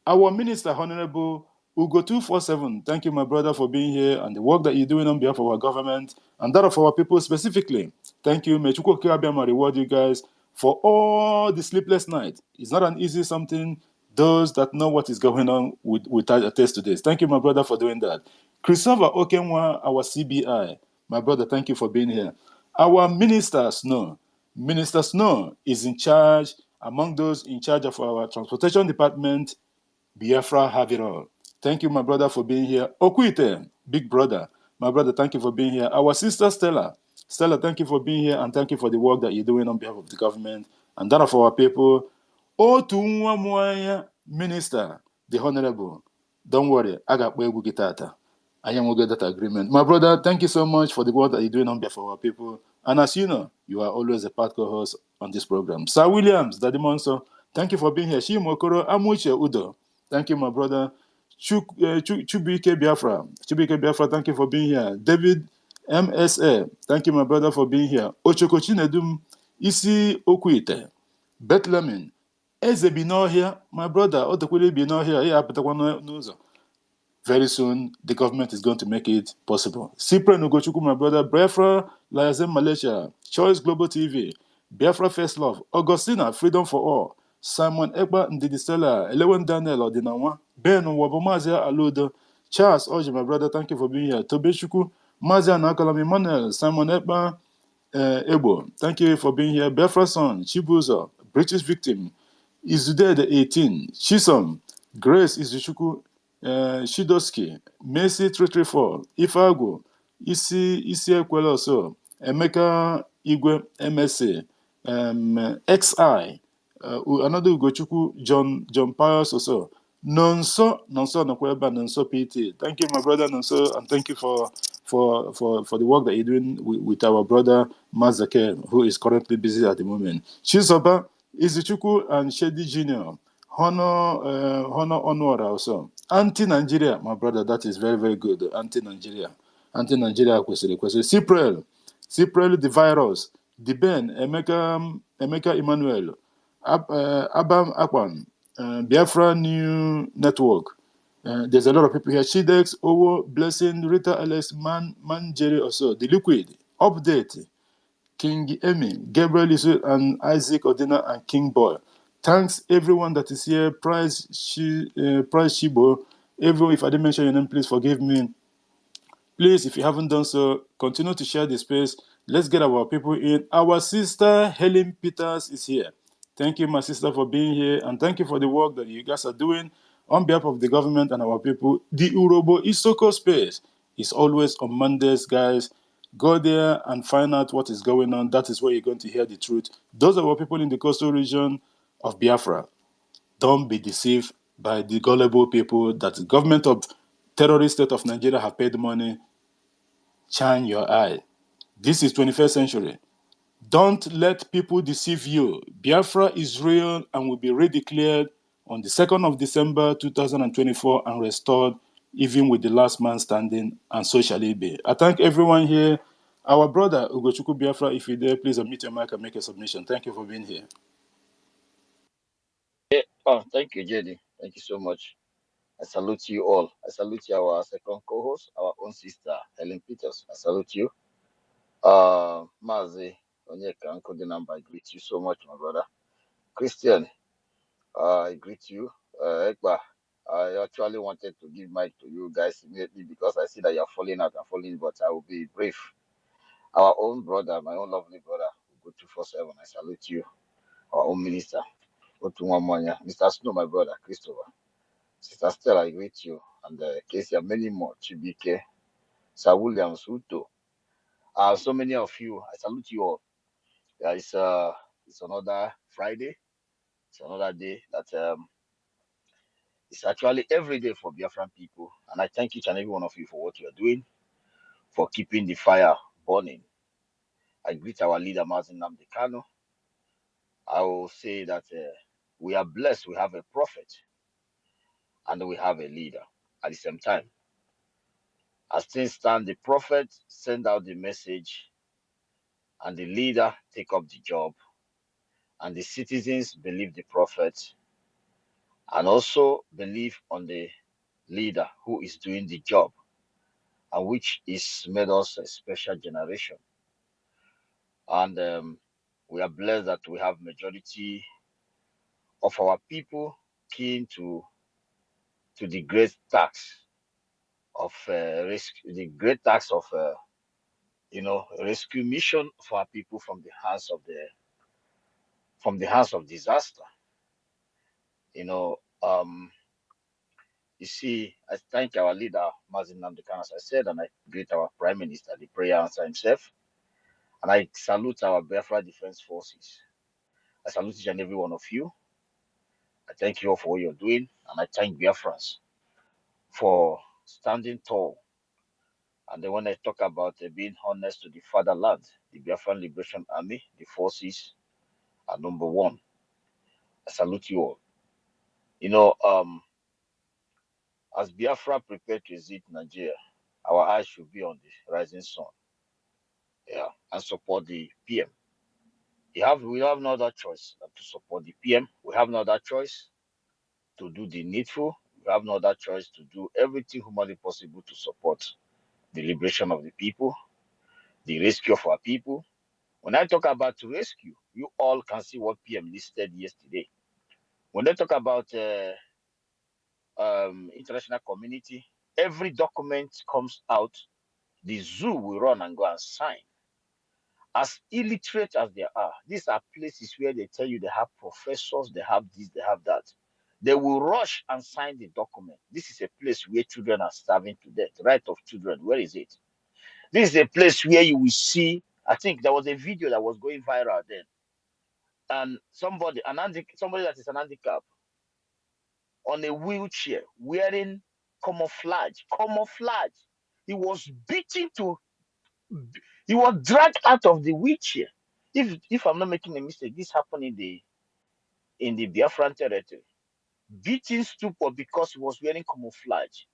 Speaker 1: our minister, Honorable Ugo 247. Thank you, my brother, for being here and the work that you're doing on behalf of our government and that of our people specifically. Thank you. May Chukwu Kiabiama reward you guys for all the sleepless nights. It's not an easy something. Those that know what is going on will attest to this. Thank you, my brother, for doing that. Christopher Okenwa, our CBI. My brother, thank you for being here. Our Minister Snow is in charge, among those in charge of our transportation department. Biafra have it all. Thank you, my brother, for being here. Okuite, big brother, my brother, thank you for being here. Our sister Stella, thank you for being here, and thank you for the work that you're doing on behalf of the government and that of our people. Otunwa Minister, the Honorable, don't worry, I got Webu Gitata. I am going to get that agreement. My brother, thank you so much for the work that you're doing on behalf of our people. And as you know, you are always a part co-host on this program. Sir Williams, Daddy Monso, thank you for being here. Shimokoro Amuche Udo, thank you, my brother. Chubike Biafra, thank you for being here. David MSA, thank you, my brother, for being here. Ochoko Chinedum, Isi Okuite, Bethlehem, Eze Binohia, my brother, Otokwili Binohia, here, very soon, the government is going to make it possible. Cyprian Ugochukwu, my brother, Biafra, Liazem Malaysia, Choice Global TV, Biafra First Love, Augustina, Freedom for All, Simon Ekpa Ndidistela, Elewen Daniel Odinawa, Ben Wabomazia Aludo, Charles Oji, my brother, thank you for being here. Tobeshuku, Mazia Nakalam Emmanuel, Simon Ekpa Ebo, thank you for being here. Biafra Son, Chibuzo, British Victim, Izude the 18, Chisom, Grace Izuchuku, Shidoski, Messi 334, Ifago, Isi Ekwela also, Emeka Igwe MSA, XI, another Ugochukwu, John Pius also, Nonso Nokweba, Nonso PT. Thank you, my brother Nonso, and thank you for the work that you're doing with our brother Mazake, who is currently busy at the moment. Chizoba, Izuchukwu, and Shedi Jr. Honor Onwara also. Anti-Nigeria, my brother, that is very, very good. Anti-Nigeria kwesịrị. Cyprel the virus. The Ben, Emeka Emmanuel, Abam Akwan, Biafra New Network. There's a lot of people here. Chidex, Owo, Blessing, Rita Alex, Manjeri also. The Liquid, Update, King Emmy, Gabriel Isu, and Isaac Odina, and King Boy. Thanks everyone that is here. Price Shibo. Everyone, if I didn't mention your name, please forgive me. Please, if you haven't done so, continue to share the space. Let's get our people in. Our sister Helen Peters is here. Thank you, my sister, for being here, and thank you for the work that you guys are doing on behalf of the government and our people. The Urobo Isoko space is always on Mondays, guys. Go there and find out what is going on. That is where you're going to hear the truth. Those are our people in the coastal region of Biafra. Don't be deceived by the gullible people that the government of terrorist state of Nigeria have paid money. Shine your eye. This is 21st century. Don't let people deceive you. Biafra is real and will be redeclared on the 2nd of December 2024 and restored even with the last man standing, and so shall it be. I thank everyone here. Our brother Ugochukwu Biafra, if you're there, please unmute your mic and make a submission. Thank you for being here.
Speaker 2: Yeah. Oh, thank you, JD. Thank you so much. I salute you all. I salute our second co-host, our own sister, Helen Peters. I salute you. Mazi Onyeka Uncle Dinamba, I greet you so much, my brother. Christian, I greet you. Ekba, I actually wanted to give mic to you guys immediately because I see that you're falling out and falling, but I will be brief. Our own brother, my own lovely brother, go 247. I salute you. Our own minister, Otumwamanya, Mr. Snow, my brother, Christopher. Sister Stella, I greet you. And Casey, and many more. Chibike, Sir Williams, Uto. So many of you, I salute you all. Yeah, it's another Friday. It's another day that it's actually every day for Biafran people. And I thank each and every one of you for what you are doing, for keeping the fire burning. I greet our leader, Mazin Namdekano. I will say that we are blessed. We have a prophet and we have a leader at the same time. As things stand, the prophet send out the message and the leader take up the job, and the citizens believe the prophet and also believe on the leader who is doing the job, and which is made us a special generation. And we are blessed that we have majority of our people keen to the great tax of the great tax of rescue mission for our people from the hands of disaster. You know, you see, I thank our leader, Mazin Namdekan, as I said, and I greet our Prime Minister, the prayer answer himself. And I salute our Biafra Defense Forces. I salute each and every one of you. I thank you all for what you're doing. And I thank Biafrans for standing tall. And then when I talk about being honest to the fatherland, the Biafran Liberation Army, the forces are number one. I salute you all. You know, as Biafra prepare to exit Nigeria, our eyes should be on the rising sun. Yeah, and support the PM. We have no other choice than to support the PM. We have no other choice to do the needful. We have no other choice to do everything humanly possible to support the liberation of the people, the rescue of our people. When I talk about to rescue, you all can see what PM listed yesterday. When they talk about international community, every document comes out, the zoo will run and go and sign. As illiterate as they are, these are places where they tell you they have professors, they have this, they have that. They will rush and sign the document. This is a place where children are starving to death. Right of children, where is it? This is a place where you will see, I think there was a video that was going viral then. And somebody that is an handicap on a wheelchair wearing camouflage. He was beaten to, he was dragged out of the wheelchair. If I'm not making a mistake, this happened in the Biafran territory. Beaten stupor because he was wearing camouflage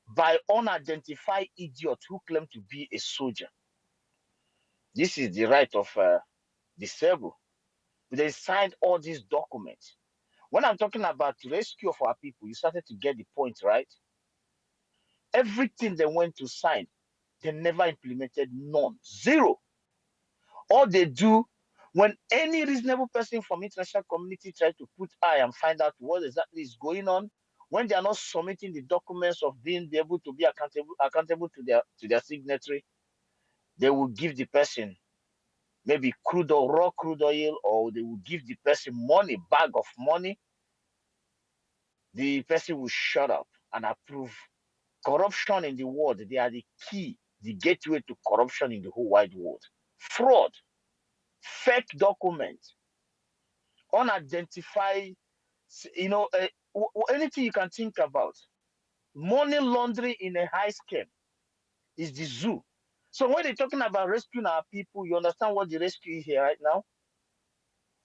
Speaker 2: by unidentified idiot who claimed to be a soldier. This is the right of disabled. They signed all these documents. When I'm talking about rescue of our people, you started to get the point, right? Everything they went to sign, they never implemented, none, zero. All they do, when any reasonable person from international community try to put eye and find out what exactly is going on, When they are not submitting the documents of being able to be accountable to their signatory, they will give the person maybe crude or raw crude oil, or they will give the person money, bag of money. The person will shut up and approve. Corruption in the world, they are the key, the gateway to corruption in the whole wide world. Fraud, fake documents, unidentified, anything you can think about. Money laundering in a high scale is the zoo. So when they're talking about rescuing our people, you understand what the rescue is here right now?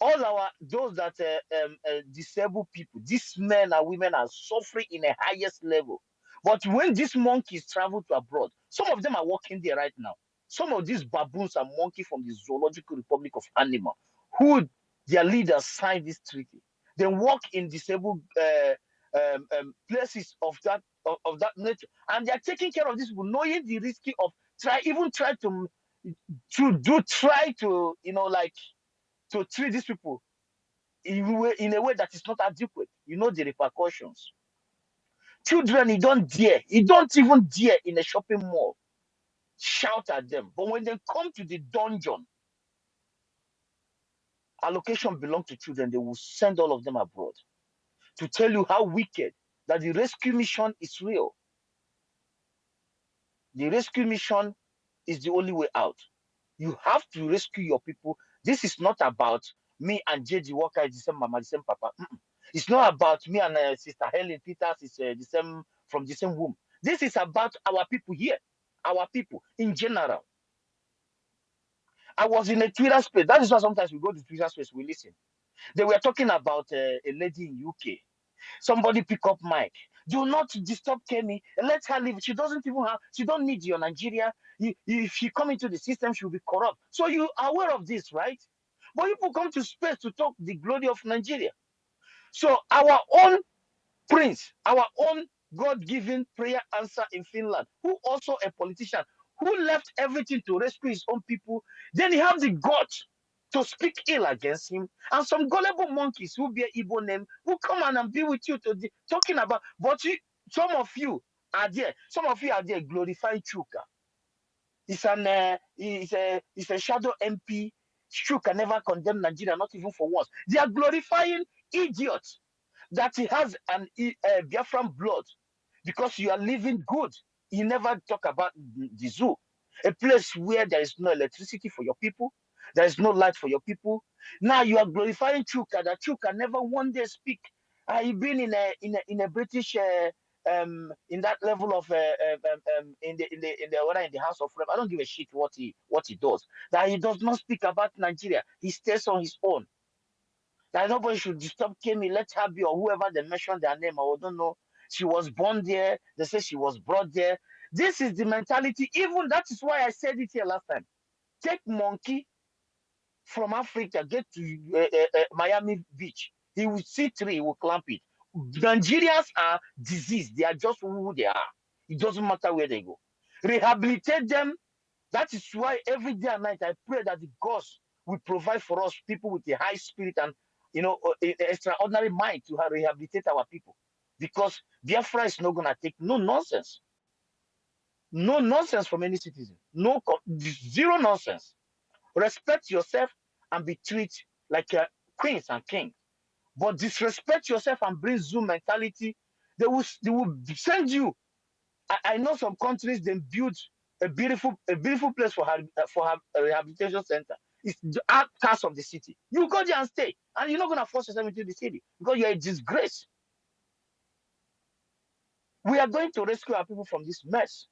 Speaker 2: All those that disabled people, these men and women are suffering in a highest level. But when these monkeys travel to abroad, some of them are working there right now. Some of these baboons are monkeys from the Zoological Republic of Animal, who their leaders signed this treaty. They work in disabled places of that nature, and they are taking care of these people, knowing the risk of try to like to treat these people in a way that is not adequate. You know the repercussions. Children, you don't even dare in a shopping mall shout at them. But when they come to the dungeon, allocation belongs to children. They will send all of them abroad to tell you how wicked that the rescue mission is real. The rescue mission is the only way out. You have to rescue your people. This is not about me and JG Walker is the same mama, the same papa. It's not about me and Sister Helen Peters is the same from the same womb. This is about our people here, our people in general. I was in a Twitter space. That is why sometimes we go to Twitter space, we listen. They were talking about a lady in UK. Somebody pick up mic. Do not disturb Kemi. Let her live. She don't need your Nigeria. If she come into the system, she'll be corrupt. So you are aware of this, right? But people come to space to talk the glory of Nigeria. So our own prince, our own God-given prayer answer in Finland, who also a politician, who left everything to rescue his own people, then he have the guts to speak ill against him, and some gullible monkeys who bear Igbo name will come and be with you talking about. But some of you are there glorifying Chuka. It's a shadow MP. Chuka never condemned Nigeria, not even for once. They are glorifying idiots that he has an Biafran blood because you are living good. You never talk about the zoo, a place where there is no electricity for your people, there is no light for your people. Now you are glorifying Chuka, that Chuka never one day speak. He been in a British in that level of in the House of Rep. I don't give a shit what he does. That he does not speak about Nigeria. He stays on his own. That nobody should disturb Kemi, let her be, or whoever they mentioned their name. I don't know. She was born there. They say she was brought there. This is the mentality. Even that is why I said it here last time. Take monkey from Africa, get to Miami Beach. He will see tree, he will clamp it. Nigerians are diseased. They are just who they are. It doesn't matter where they go. Rehabilitate them. That is why every day and night I pray that the gods will provide for us people with a high spirit and extraordinary mind to rehabilitate our people. Because Biafra is not gonna take no nonsense. No nonsense from any citizen. Zero nonsense. Respect yourself and be treated like queens and kings. But disrespect yourself and bring Zoom mentality, they will send you. I know some countries they build a beautiful place for a rehabilitation center. It's the outcast of the city. You go there and stay, and you're not gonna force yourself into the city because you're a disgrace. We are going to rescue our people from this mess.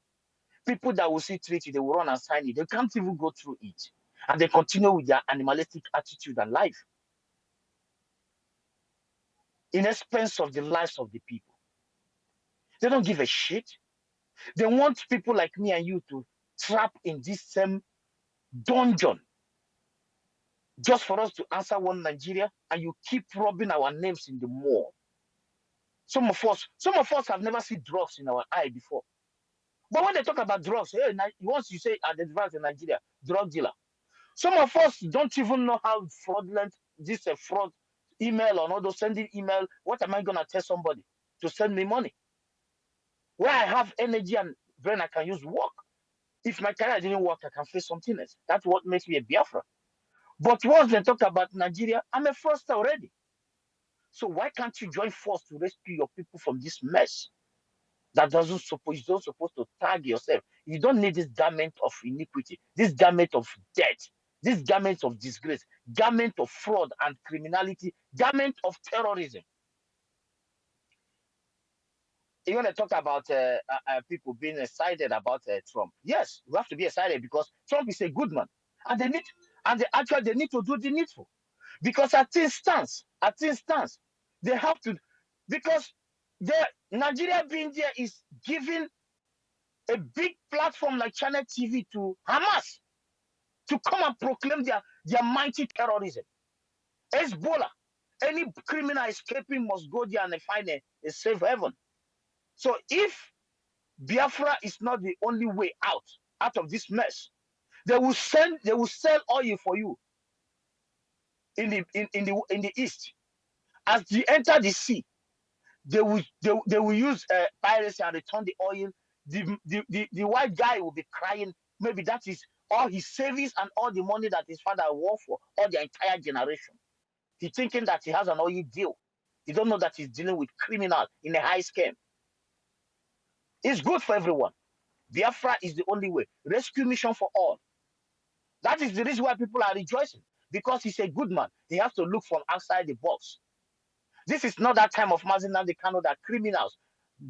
Speaker 2: People that will see treaty, they will run and sign it. They can't even go through it, and they continue with their animalistic attitude and life in expense of the lives of the people. They don't give a shit. They want people like me and you to trap in this same dungeon just for us to answer one Nigeria, and you keep rubbing our names in the mall. Some of us have never seen drugs in our eye before. But when they talk about drugs, hey, once you say identify as a Nigeria, drug dealer. Some of us don't even know how fraudulent this fraud email or not, sending email. What am I gonna tell somebody?
Speaker 3: to send me money. Where I have energy and brain, I can use work. If my career didn't work, I can face something else. That's what makes me a Biafra. But once they talk about Nigeria, I'm a fraudster already. So why can't you join force to rescue your people from this mess? That doesn't suppose you don't supposed to tag yourself. You don't need this garment of iniquity, this garment of death, this garment of disgrace, garment of fraud and criminality, garment of terrorism. You want to talk about people being excited about Trump? Yes, we have to be excited because Trump is a good man, and they need to do the needful. Because at instance, they have to, because the Nigeria being there is giving a big platform like Channel TV to Hamas to come and proclaim their mighty terrorism. Hezbollah, any criminal escaping must go there and find a safe haven. So if Biafra is not the only way out of this mess, they will sell oil for you in the east. As you enter the sea, they will use piracy and return the oil. The white guy will be crying. Maybe that is all his savings and all the money that his father worked for, all the entire generation. He's thinking that he has an oil deal. He don't know that he's dealing with criminals in a high scam. It's good for everyone. Biafra is the only way. Rescue mission for all. That is the reason why people are rejoicing. Because he's a good man. He has to look from outside the box. This is not that time of Mazi Nnamdi Kanu that criminals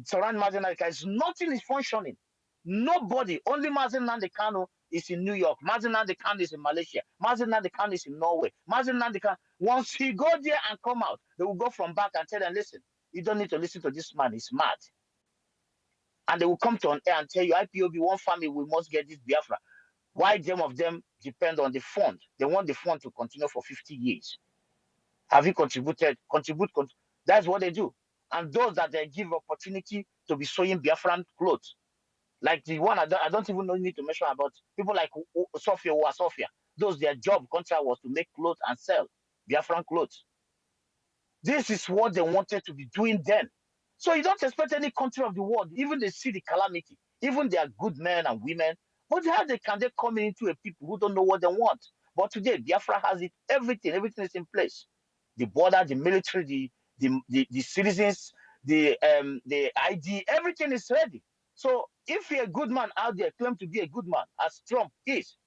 Speaker 3: surround Mazi Nnamdi Kanu. Nothing is functioning. Nobody. Only Mazi Nnamdi Kanu is in New York. Mazi Nnamdi Kanu is in Malaysia. Mazi Nnamdi Kanu is in Norway. Mazi Nnamdi Kanu, once he go there and come out, they will go from back and tell them, listen, you don't need to listen to this man. He's mad. And they will come to on air and tell you, IPOB, one family, we must get this Biafra. Why some of them depend on the fund? They want the fund to continue for 50 years. Have you contributed? That's what they do. And those that they give opportunity to be sewing Biafran clothes, like the one I don't even need to mention about people like Sophia or Sophia. Those their job contract was to make clothes and sell Biafran clothes. This is what they wanted to be doing then. So you don't expect any country of the world, even they see the calamity, even they are good men and women, but how can they come into a people who don't know what they want? But today, Biafra has it, everything is in place. The border, the military, the citizens, the ID, everything is ready. So if you're a good man out there, claim to be a good man, as Trump is,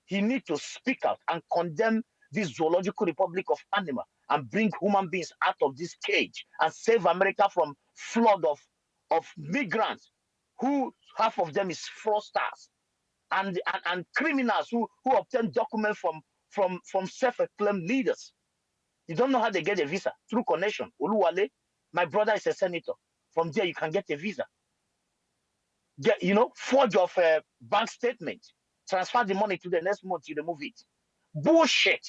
Speaker 3: he needs to speak out and condemn this zoological republic of animals and bring human beings out of this cage and save America from flood of migrants who half of them is fraudsters and criminals who obtain documents from self-acclaimed leaders. You don't know how they get a visa through connection. Oluwale, my brother is a senator. From there, you can get a visa. Forge of a bank statement, transfer the money to the next month, you remove it. Bullshit.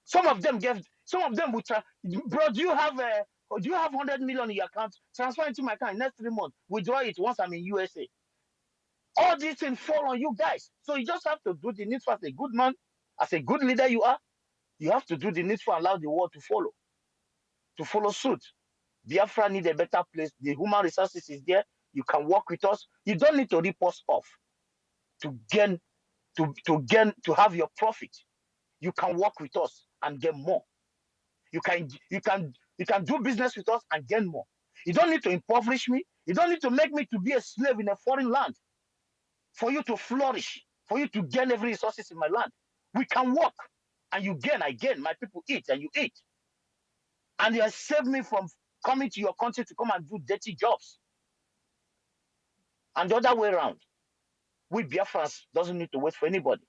Speaker 3: Some of them will try. Bro, do you have 100 million in your account? Transfer into my account in next 3 months. Withdraw it once I'm in USA. All these things fall on you guys. So you just have to do the needful as a good man, as a good leader you are. You have to do the needful and allow the world to follow suit. Biafra need a better place. The human resources is there. You can work with us. You don't need to rip us off to have your profit. You can work with us and get more. You can do business with us and gain more. You don't need to impoverish me. You don't need to make me to be a slave in a foreign land for you to flourish, for you to gain every resources in my land. We can work and you gain, I gain. My people eat and you eat. And you have saved me from coming to your country to come and do dirty jobs. And the other way around, we Biafrans doesn't need to wait for anybody.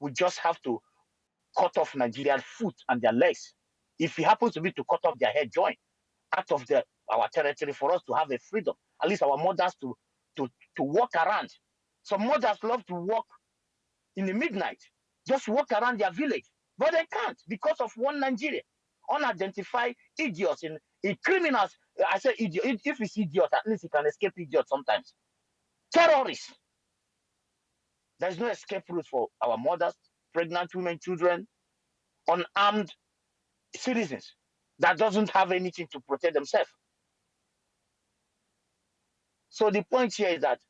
Speaker 3: We just have to cut off Nigerian foot and their legs. If it happens to be to cut off their head joint out of our territory for us to have a freedom, at least our mothers to walk around. Some mothers love to walk in the midnight, just walk around their village, but they can't because of one Nigeria. Unidentified idiots in criminals. I say idiot. If it's idiot, at least he can escape idiot sometimes. Terrorists. There's no escape route for our mothers, pregnant women, children, unarmed citizens that doesn't have anything to protect themselves. So the point here is that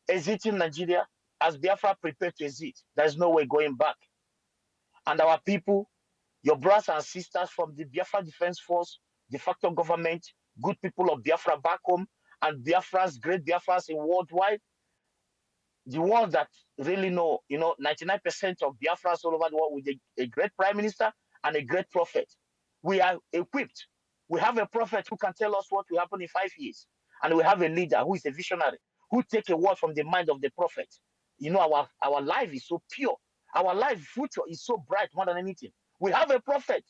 Speaker 3: exiting Nigeria, as Biafra prepared to exit, there's no way going back. And our people, your brothers and sisters from the Biafra Defense Force, de facto government, good people of Biafra back home, and Biafrans, great Biafrans in worldwide, the ones that really know, 99% of Biafrans all over the world with a great prime minister and a great prophet. We are equipped. We have a prophet who can tell us what will happen in 5 years. And we have a leader who is a visionary, who take a word from the mind of the prophet. Our life is so pure. Our life future is so bright more than anything. We have a prophet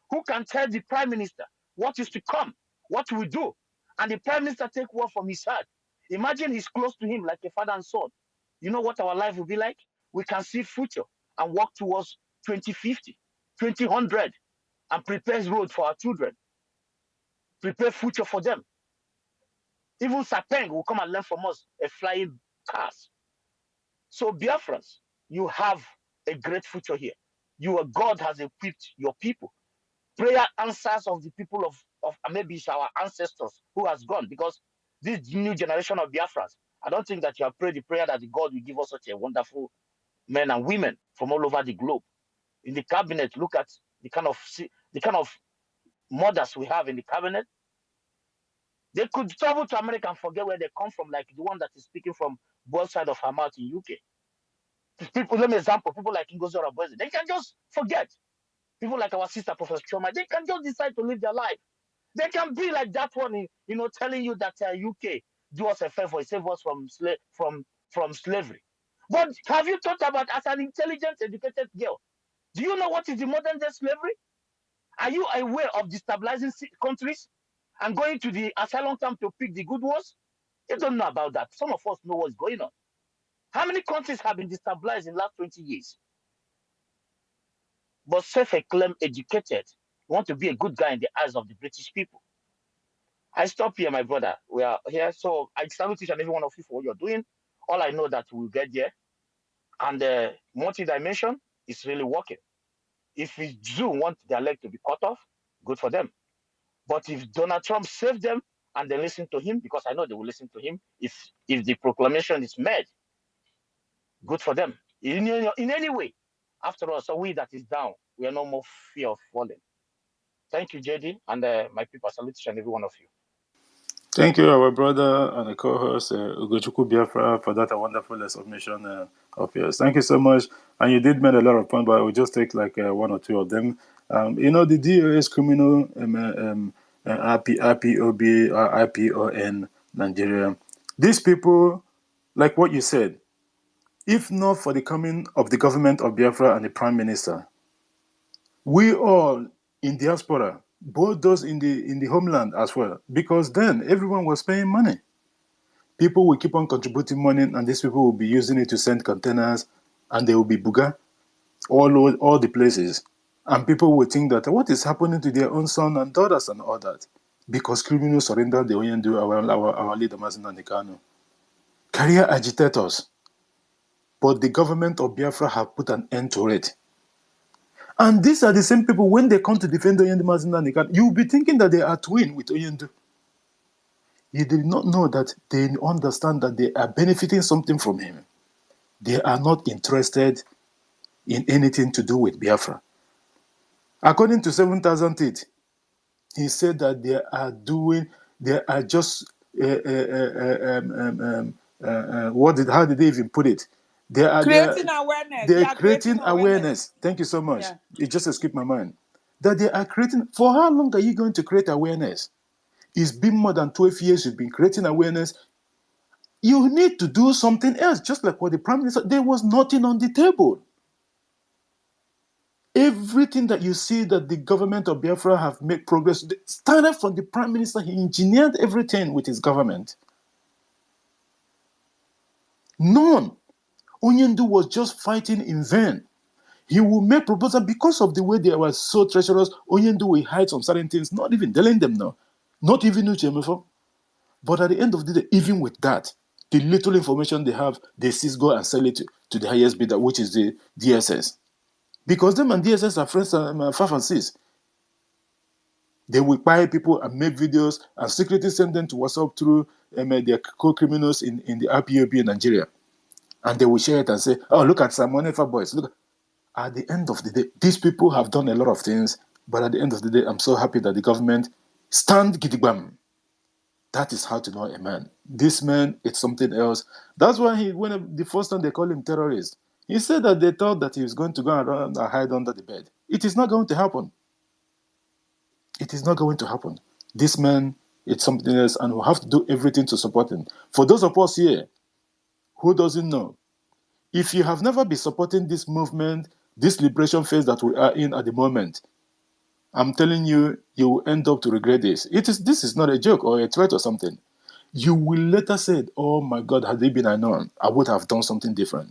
Speaker 3: who can tell the prime minister what is to come, what we do. And the prime minister take word from his heart. Imagine he's close to him like a father and son. You know what our life will be like? We can see future and walk towards 2050, 2000, and prepare road for our children. Prepare future for them. Even Sapeng will come and learn from us a flying cars. So Biafrans, you have a great future here. God has equipped your people. Prayer answers of the people of maybe it's our ancestors who has gone, because this new generation of Biafrans, I don't think that you have prayed the prayer that God will give us such a wonderful men and women from all over the globe. In the cabinet, look at the kind of mothers we have in the cabinet. They could travel to America and forget where they come from, like the one that is speaking from both sides of her mouth in UK. People, let me example, people like Ngozi Oraboze, they can just forget. People like our sister, Professor Choma, they can just decide to live their life. They can be like that one, telling you that UK do us a favor, save us from slavery. But have you thought about, as an intelligent, educated girl, do you know what is the modern day slavery? Are you aware of destabilizing countries and going to the asylum camp to pick the good ones? You don't know about that. Some of us know what's going on. How many countries have been destabilized in the last 20 years? But self-acclaimed educated want to be a good guy in the eyes of the British people. I stop here, my brother. We are here. So I salute each and every one of you for what you're doing. All I know that we'll get there. And the multi-dimension is really working. If the Jew want their leg to be cut off, good for them. But if Donald Trump saved them and they listen to him, because I know they will listen to him, if the proclamation is made, good for them. In any way, after all, so we that is down, we are no more fear of falling. Thank you, JD, and my people. Salute each and every one of you.
Speaker 1: Thank you, our brother and the co-host, Ugochukwu Biafra, for that wonderful submission of yours. Thank you so much. And you did make a lot of points, but I will just take like one or two of them. The DOS criminal IPOB or IPON Nigeria. These people, like what you said, if not for the coming of the government of Biafra and the Prime Minister, we all in diaspora, both those in the homeland as well, because then everyone was paying money. People will keep on contributing money, and these people will be using it to send containers, and they will be buga all the places. And people will think that what is happening to their own son and daughters and all that, because criminals surrender the Oyendu, our leader Mazen Kanu. Career agitators. But the government of Biafra have put an end to it. And these are the same people, when they come to defend Oyendu Mazen Kanu, you'll be thinking that they are twin with Oyendu. You did not know that they understand that they are benefiting something from him. They are not interested in anything to do with Biafra. According to 7,000 Teeth, he said that how did they even put it?
Speaker 4: Creating awareness.
Speaker 1: They're creating awareness. Thank you so much.
Speaker 4: Yeah.
Speaker 1: It just escaped my mind. That they are creating, for how long are you going to create awareness? It's been more than 12 years you've been creating awareness. You need to do something else, just like what the Prime Minister, there was nothing on the table. Everything that you see that the government of Biafra have made progress, started from the Prime Minister. He engineered everything with his government. None. Onyendu was just fighting in vain. He will make proposals because of the way they were so treacherous. Onyendu will hide some certain things, not even telling them now. Not even Uchemefo. But at the end of the day, even with that, the little information they have, they just go and sell it to the highest bidder, which is the DSS. Because them and DSS are friends, 5 and 6. They will buy people and make videos and secretly send them to WhatsApp through their co-criminals in the RPOB in Nigeria. And they will share it and say, oh, look at Simon Efa boys. Look. At the end of the day, these people have done a lot of things, but at the end of the day, I'm so happy that the government stand gidigbam. That is how to know a man. This man, it's something else. That's why when the first time they call him terrorist, he said that they thought that he was going to go around and hide under the bed. It is not going to happen. It is not going to happen. This man, it's something else, and we have to do everything to support him. For those of us here who doesn't know, if you have never been supporting this movement, this liberation phase that we are in at the moment, I'm telling you, you will end up to regret this. This is not a joke or a threat or something. You will later say, oh my God, had they been known, I would have done something different.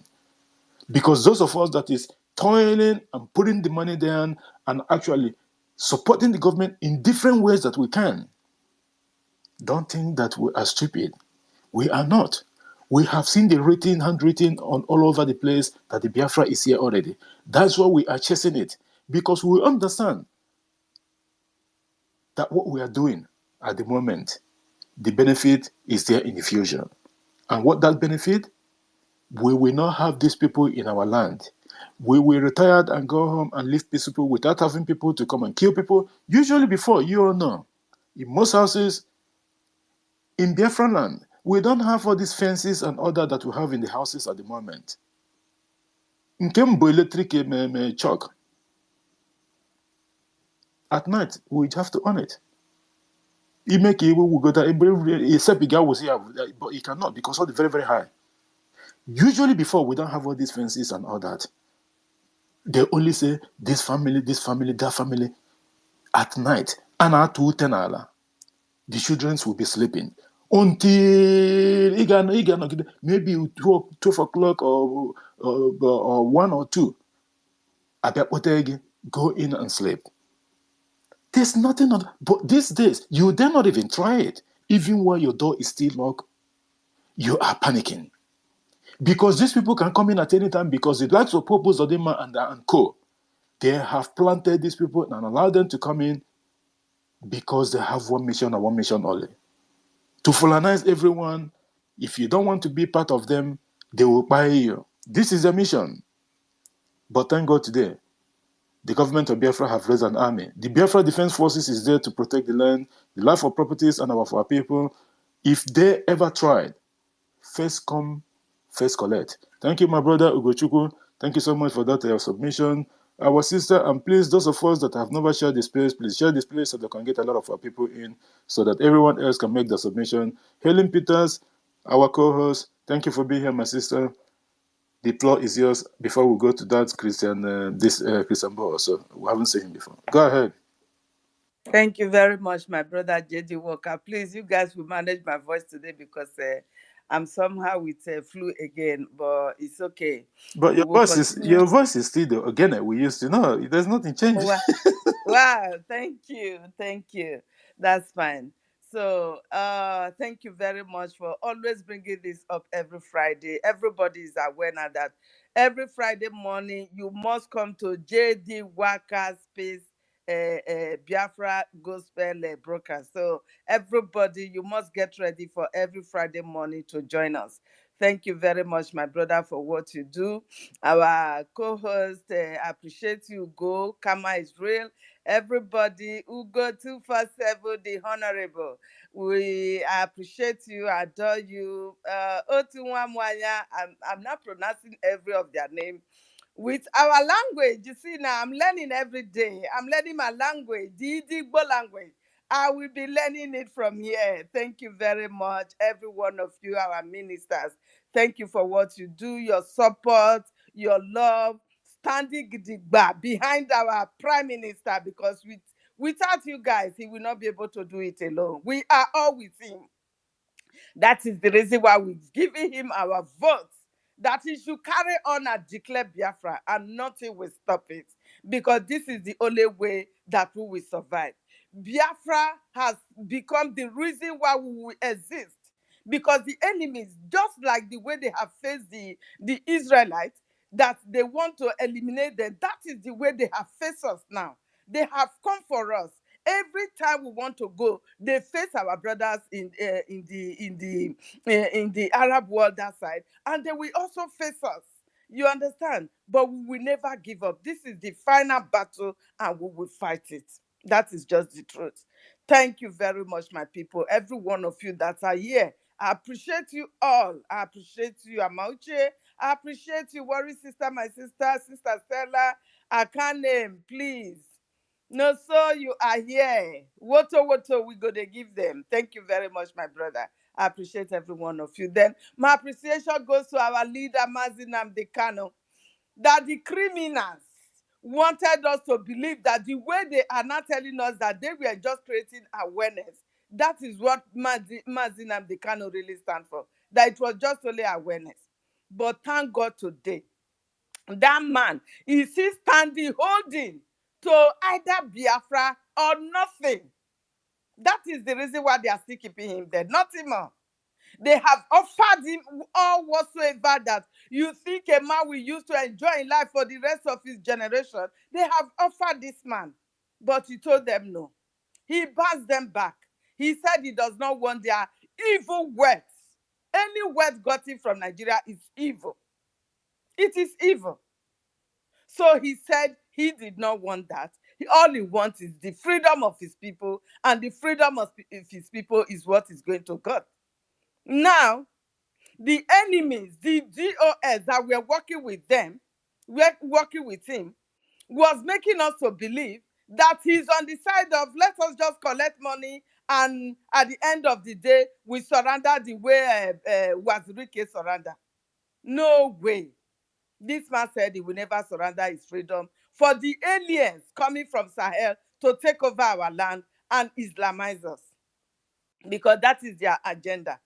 Speaker 1: Because those of us that is toiling and putting the money down and actually supporting the government in different ways that we can, don't think that we are stupid. We are not. We have seen the handwritten on all over the place that the Biafra is here already. That's why we are chasing it. Because we understand that what we are doing at the moment, the benefit is there in the future. And what that benefit? We will not have these people in our land. We will retire and go home and live peaceful without having people to come and kill people. Usually before, you all know, in most houses in Biafran land, we don't have all these fences and all that we have in the houses at the moment. Nke mbụ electric chalk. At night, we have to on it. You make it, we will go there, except the guy was here, but he cannot because all the very, very high. Usually before, we don't have all these fences and all that. They only say this family, that family at night. And at 2:10, the children will be sleeping until maybe 12 o'clock or 1 or 2. Go in and sleep. There's nothing on. But these days, you dare not even try it. Even while your door is still locked, you are panicking. Because these people can come in at any time because the likes of Popos, Odema, and co. They have planted these people and allowed them to come in because they have one mission and one mission only. To colonize everyone. If you don't want to be part of them, they will buy you. This is a mission. But thank God today, the government of Biafra have raised an army. The Biafra Defense Forces is there to protect the land, the life of properties, and our people. If they ever tried, first come, first collect. Thank you, my brother Ugochukwu. Thank you so much for that submission. Our sister, and please, those of us that have never shared this place, please share this place so they can get a lot of our people in, so that everyone else can make the submission. Helen Peters, our co-host, thank you for being here, my sister. The floor is yours. Before we go to that Christian Bo also, we haven't seen him before. Go ahead.
Speaker 4: Thank you very much, my brother JD Walker. Please, you guys will manage my voice today because I'm somehow with flu again, but it's okay.
Speaker 1: But
Speaker 4: We will continue.
Speaker 1: your voice is still the again we used to know. There's nothing changed.
Speaker 4: Wow, thank you. Thank you. That's fine. So, thank you very much for always bringing this up every Friday. Everybody is aware now that every Friday morning you must come to JD Walker Space Biafra Gospel Broker. So, everybody, you must get ready for every Friday morning to join us. Thank you very much, my brother, for what you do. Our co-host, appreciate you. Go, Karma is real. Everybody who go 247, the honorable. We appreciate you, adore you. Otunwamwanya, I'm not pronouncing every of their name. With our language, you see now, I'm learning every day. I'm learning my language, the Igbo language. I will be learning it from here. Thank you very much, every one of you, our ministers. Thank you for what you do, your support, your love, standing gidigba behind our prime minister, because without you guys, he will not be able to do it alone. We are all with him. That is the reason why we're giving him our votes, that he should carry on and declare Biafra and nothing will stop it. Because this is the only way that we will survive. Biafra has become the reason why we will exist. Because the enemies, just like the way they have faced the Israelites, that they want to eliminate them, that is the way they have faced us now. They have come for us. Every time we want to go, they face our brothers in the Arab world that side, and they will also face us. You understand? But we will never give up. This is the final battle, and we will fight it. That is just the truth. Thank you very much, my people. Every one of you that are here, I appreciate you all. I appreciate you, Amauche. I appreciate you, Worry Sister, my sister, Sister Stella. I can't name, please. No, so you are here. Woto, we go to give them. Thank you very much, my brother. I appreciate every one of you. Then my appreciation goes to our leader, Mazinam Dekano, that the criminals wanted us to believe that the way they are now telling us that they were just creating awareness. That is what Mazinam Dekano really stand for. That it was just only awareness. But thank God today, that man is still standing holding to either Biafra or nothing. That is the reason why they are still keeping him there. Nothing more. They have offered him all whatsoever that you think a man will use to enjoy in life for the rest of his generation. They have offered this man, but he told them no. He bounced them back. He said he does not want their evil words. Any word gotten from Nigeria is evil. It is evil. So he said he did not want that. All he wants is the freedom of his people, and the freedom of his people is what is going to God. Now, the enemies, the DOS that were working with them, were working with him, was making us to believe that he's on the side of let us just collect money, and at the end of the day, we surrender the way Wazirike surrender. No way. This man said he will never surrender his freedom for the aliens coming from Sahel to take over our land and Islamize us, because that is their agenda.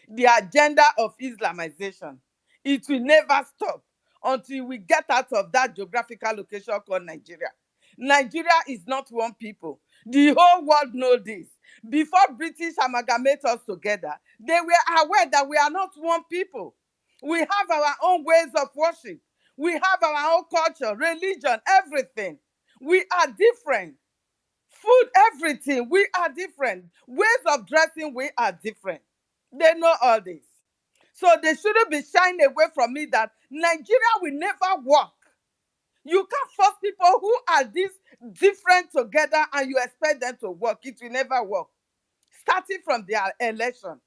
Speaker 4: The agenda of Islamization. It will never stop until we get out of that geographical location called Nigeria. Nigeria is not one people. The whole world knows this. Before British amalgamate us together, they were aware that we are not one people. We have our own ways of worship. We have our own culture, religion, everything. We are different. Food, everything. We are different. Ways of dressing, we are different. They know all this. So they shouldn't be shying away from me that Nigeria will never work. You can't force people who are this different together and you expect them to work. It will never work. Starting from their election.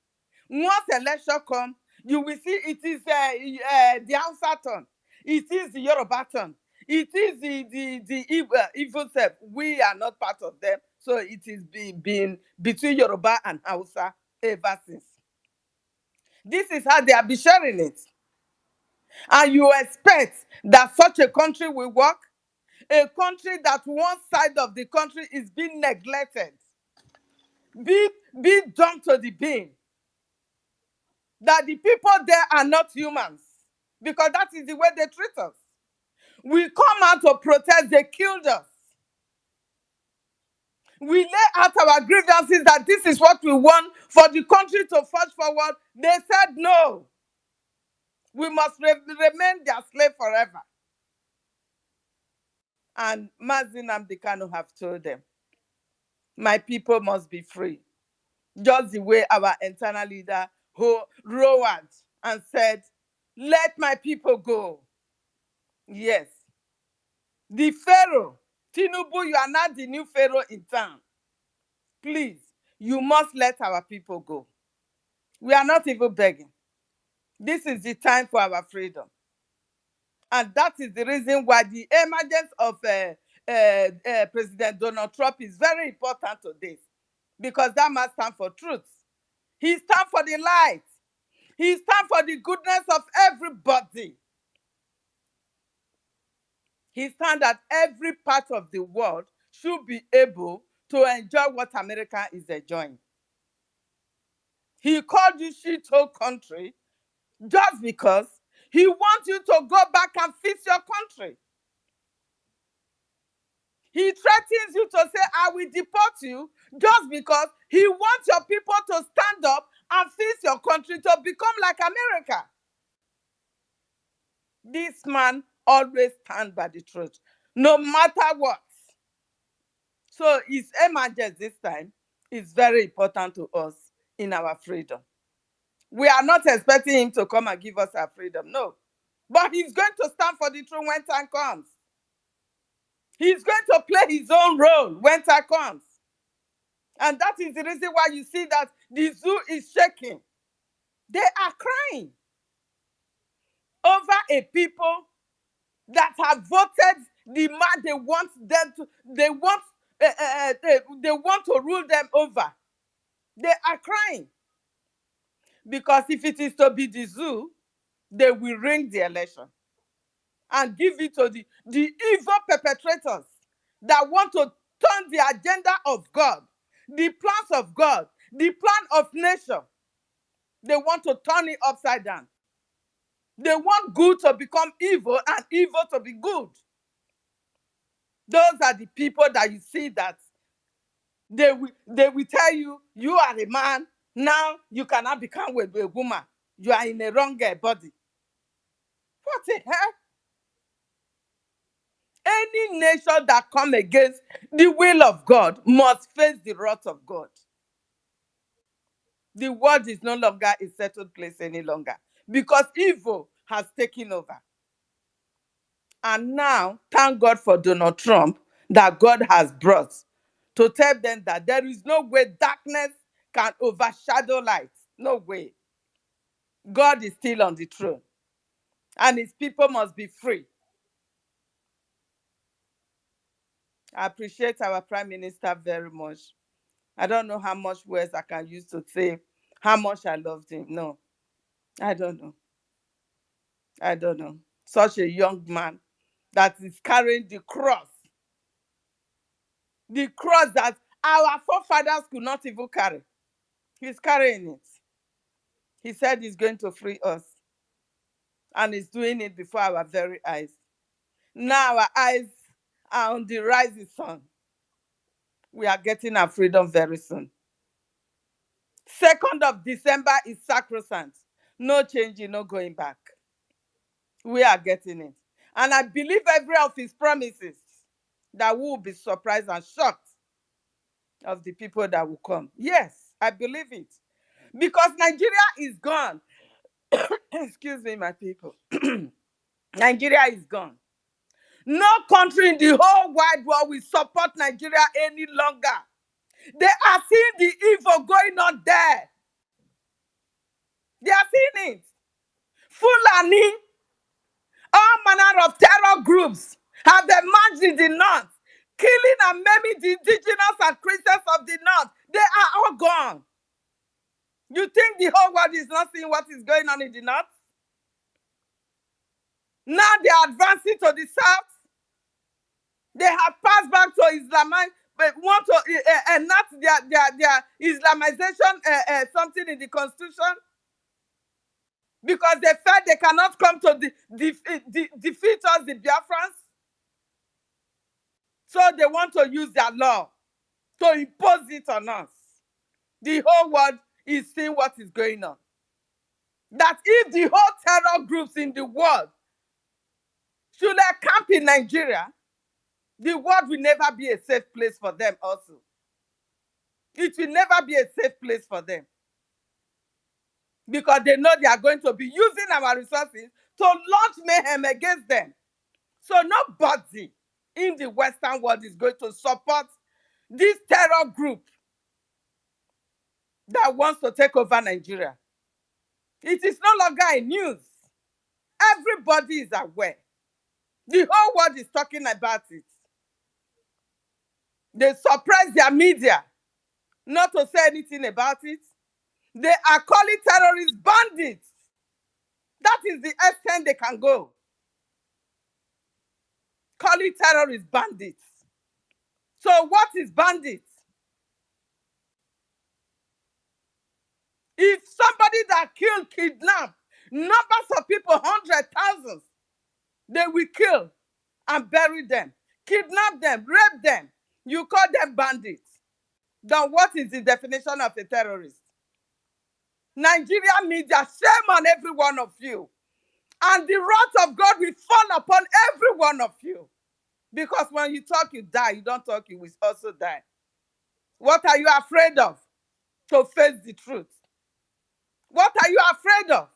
Speaker 4: Once election comes, you will see it is the Hausa turn. It is the Yoruba turn. It is the evil self. We are not part of them. So it is been between Yoruba and Hausa ever since. This is how they are be sharing it. And you expect that such a country will work? A country that one side of the country is being neglected, be dumped to the bin, that the people there are not humans, because that is the way they treat us. We come out to protest, they killed us. We lay out our grievances that this is what we want for the country to forge forward. They said no. We must remain their slave forever. And Mazin Amdekano have told them, my people must be free. Just the way our internal leader who roared and said, let my people go. Yes. The Pharaoh, Tinubu, you are not the new Pharaoh in town. Please, you must let our people go. We are not even begging. This is the time for our freedom. And that is the reason why the emergence of President Donald Trump is very important to this. Because that man stands for truth. He stands for the light. He stands for the goodness of everybody. He stands that every part of the world should be able to enjoy what America is enjoying. He called you shithole country just because he wants you to go back and fix your country. He threatens you to say, I will deport you, just because he wants your people to stand up and fix your country to become like America. This man always stands by the truth, no matter what. So his emergence this time is very important to us in our freedom. We are not expecting him to come and give us our freedom, no. But he's going to stand for the truth when time comes. He's going to play his own role when time comes. And that is the reason why you see that the zoo is shaking. They are crying over a people that have voted the man they want them to, they want to rule them over. They are crying. Because if it is to be the zoo, they will ring the election and give it to the evil perpetrators that want to turn the agenda of God, the plans of God, the plan of nation. They want to turn it upside down. They want good to become evil and evil to be good. Those are the people that you see that they will tell you, you are a man, now you cannot become a woman. You are in a wrong body. What the hell? Any nation that come against the will of God must face the wrath of God. The world is no longer a settled place any longer because evil has taken over. And now, thank God for Donald Trump that God has brought to tell them that there is no way darkness can overshadow light. No way. God is still on the throne. And his people must be free. I appreciate our Prime Minister very much. I don't know how much words I can use to say how much I loved him. No, I don't know. I don't know. Such a young man that is carrying the cross that our forefathers could not even carry. He's carrying it. He said he's going to free us. And he's doing it before our very eyes. Now our eyes are on the rising sun. We are getting our freedom very soon. 2nd of December is sacrosanct. No changing, no going back. We are getting it. And I believe every of his promises that we will be surprised and shocked of the people that will come. Yes, I believe it. Because Nigeria is gone. Excuse me, my people. Nigeria is gone. No country in the whole wide world will support Nigeria any longer. They are seeing the evil going on there. They are seeing it. Fulani, all manner of terror groups have emerged in the north, killing and maiming the indigenous and Christians of the north. They are all gone. You think the whole world is not seeing what is going on in the north? Now they are advancing to the south. They have passed back to Islam, but want to enact their Islamization something in the constitution because they felt they cannot come to defeat us, the Biafrans. So they want to use their law to impose it on us. The whole world is seeing what is going on. That if the whole terror groups in the world should camp in Nigeria, the world will never be a safe place for them also. It will never be a safe place for them. Because they know they are going to be using our resources to launch mayhem against them. So nobody in the Western world is going to support this terror group that wants to take over Nigeria. It is no longer a news. Everybody is aware. The whole world is talking about it. They suppress their media not to say anything about it. They are calling terrorists bandits. That is the extent they can go. Calling terrorists bandits. So what is bandits? If somebody that killed, kidnapped, numbers of people, 100,000, they will kill and bury them, kidnap them, rape them. You call them bandits. Then what is the definition of a terrorist? Nigeria media, shame on every one of you. And the wrath of God will fall upon every one of you. Because when you talk, you die. You don't talk, you will also die. What are you afraid of? To face the truth. What are you afraid of?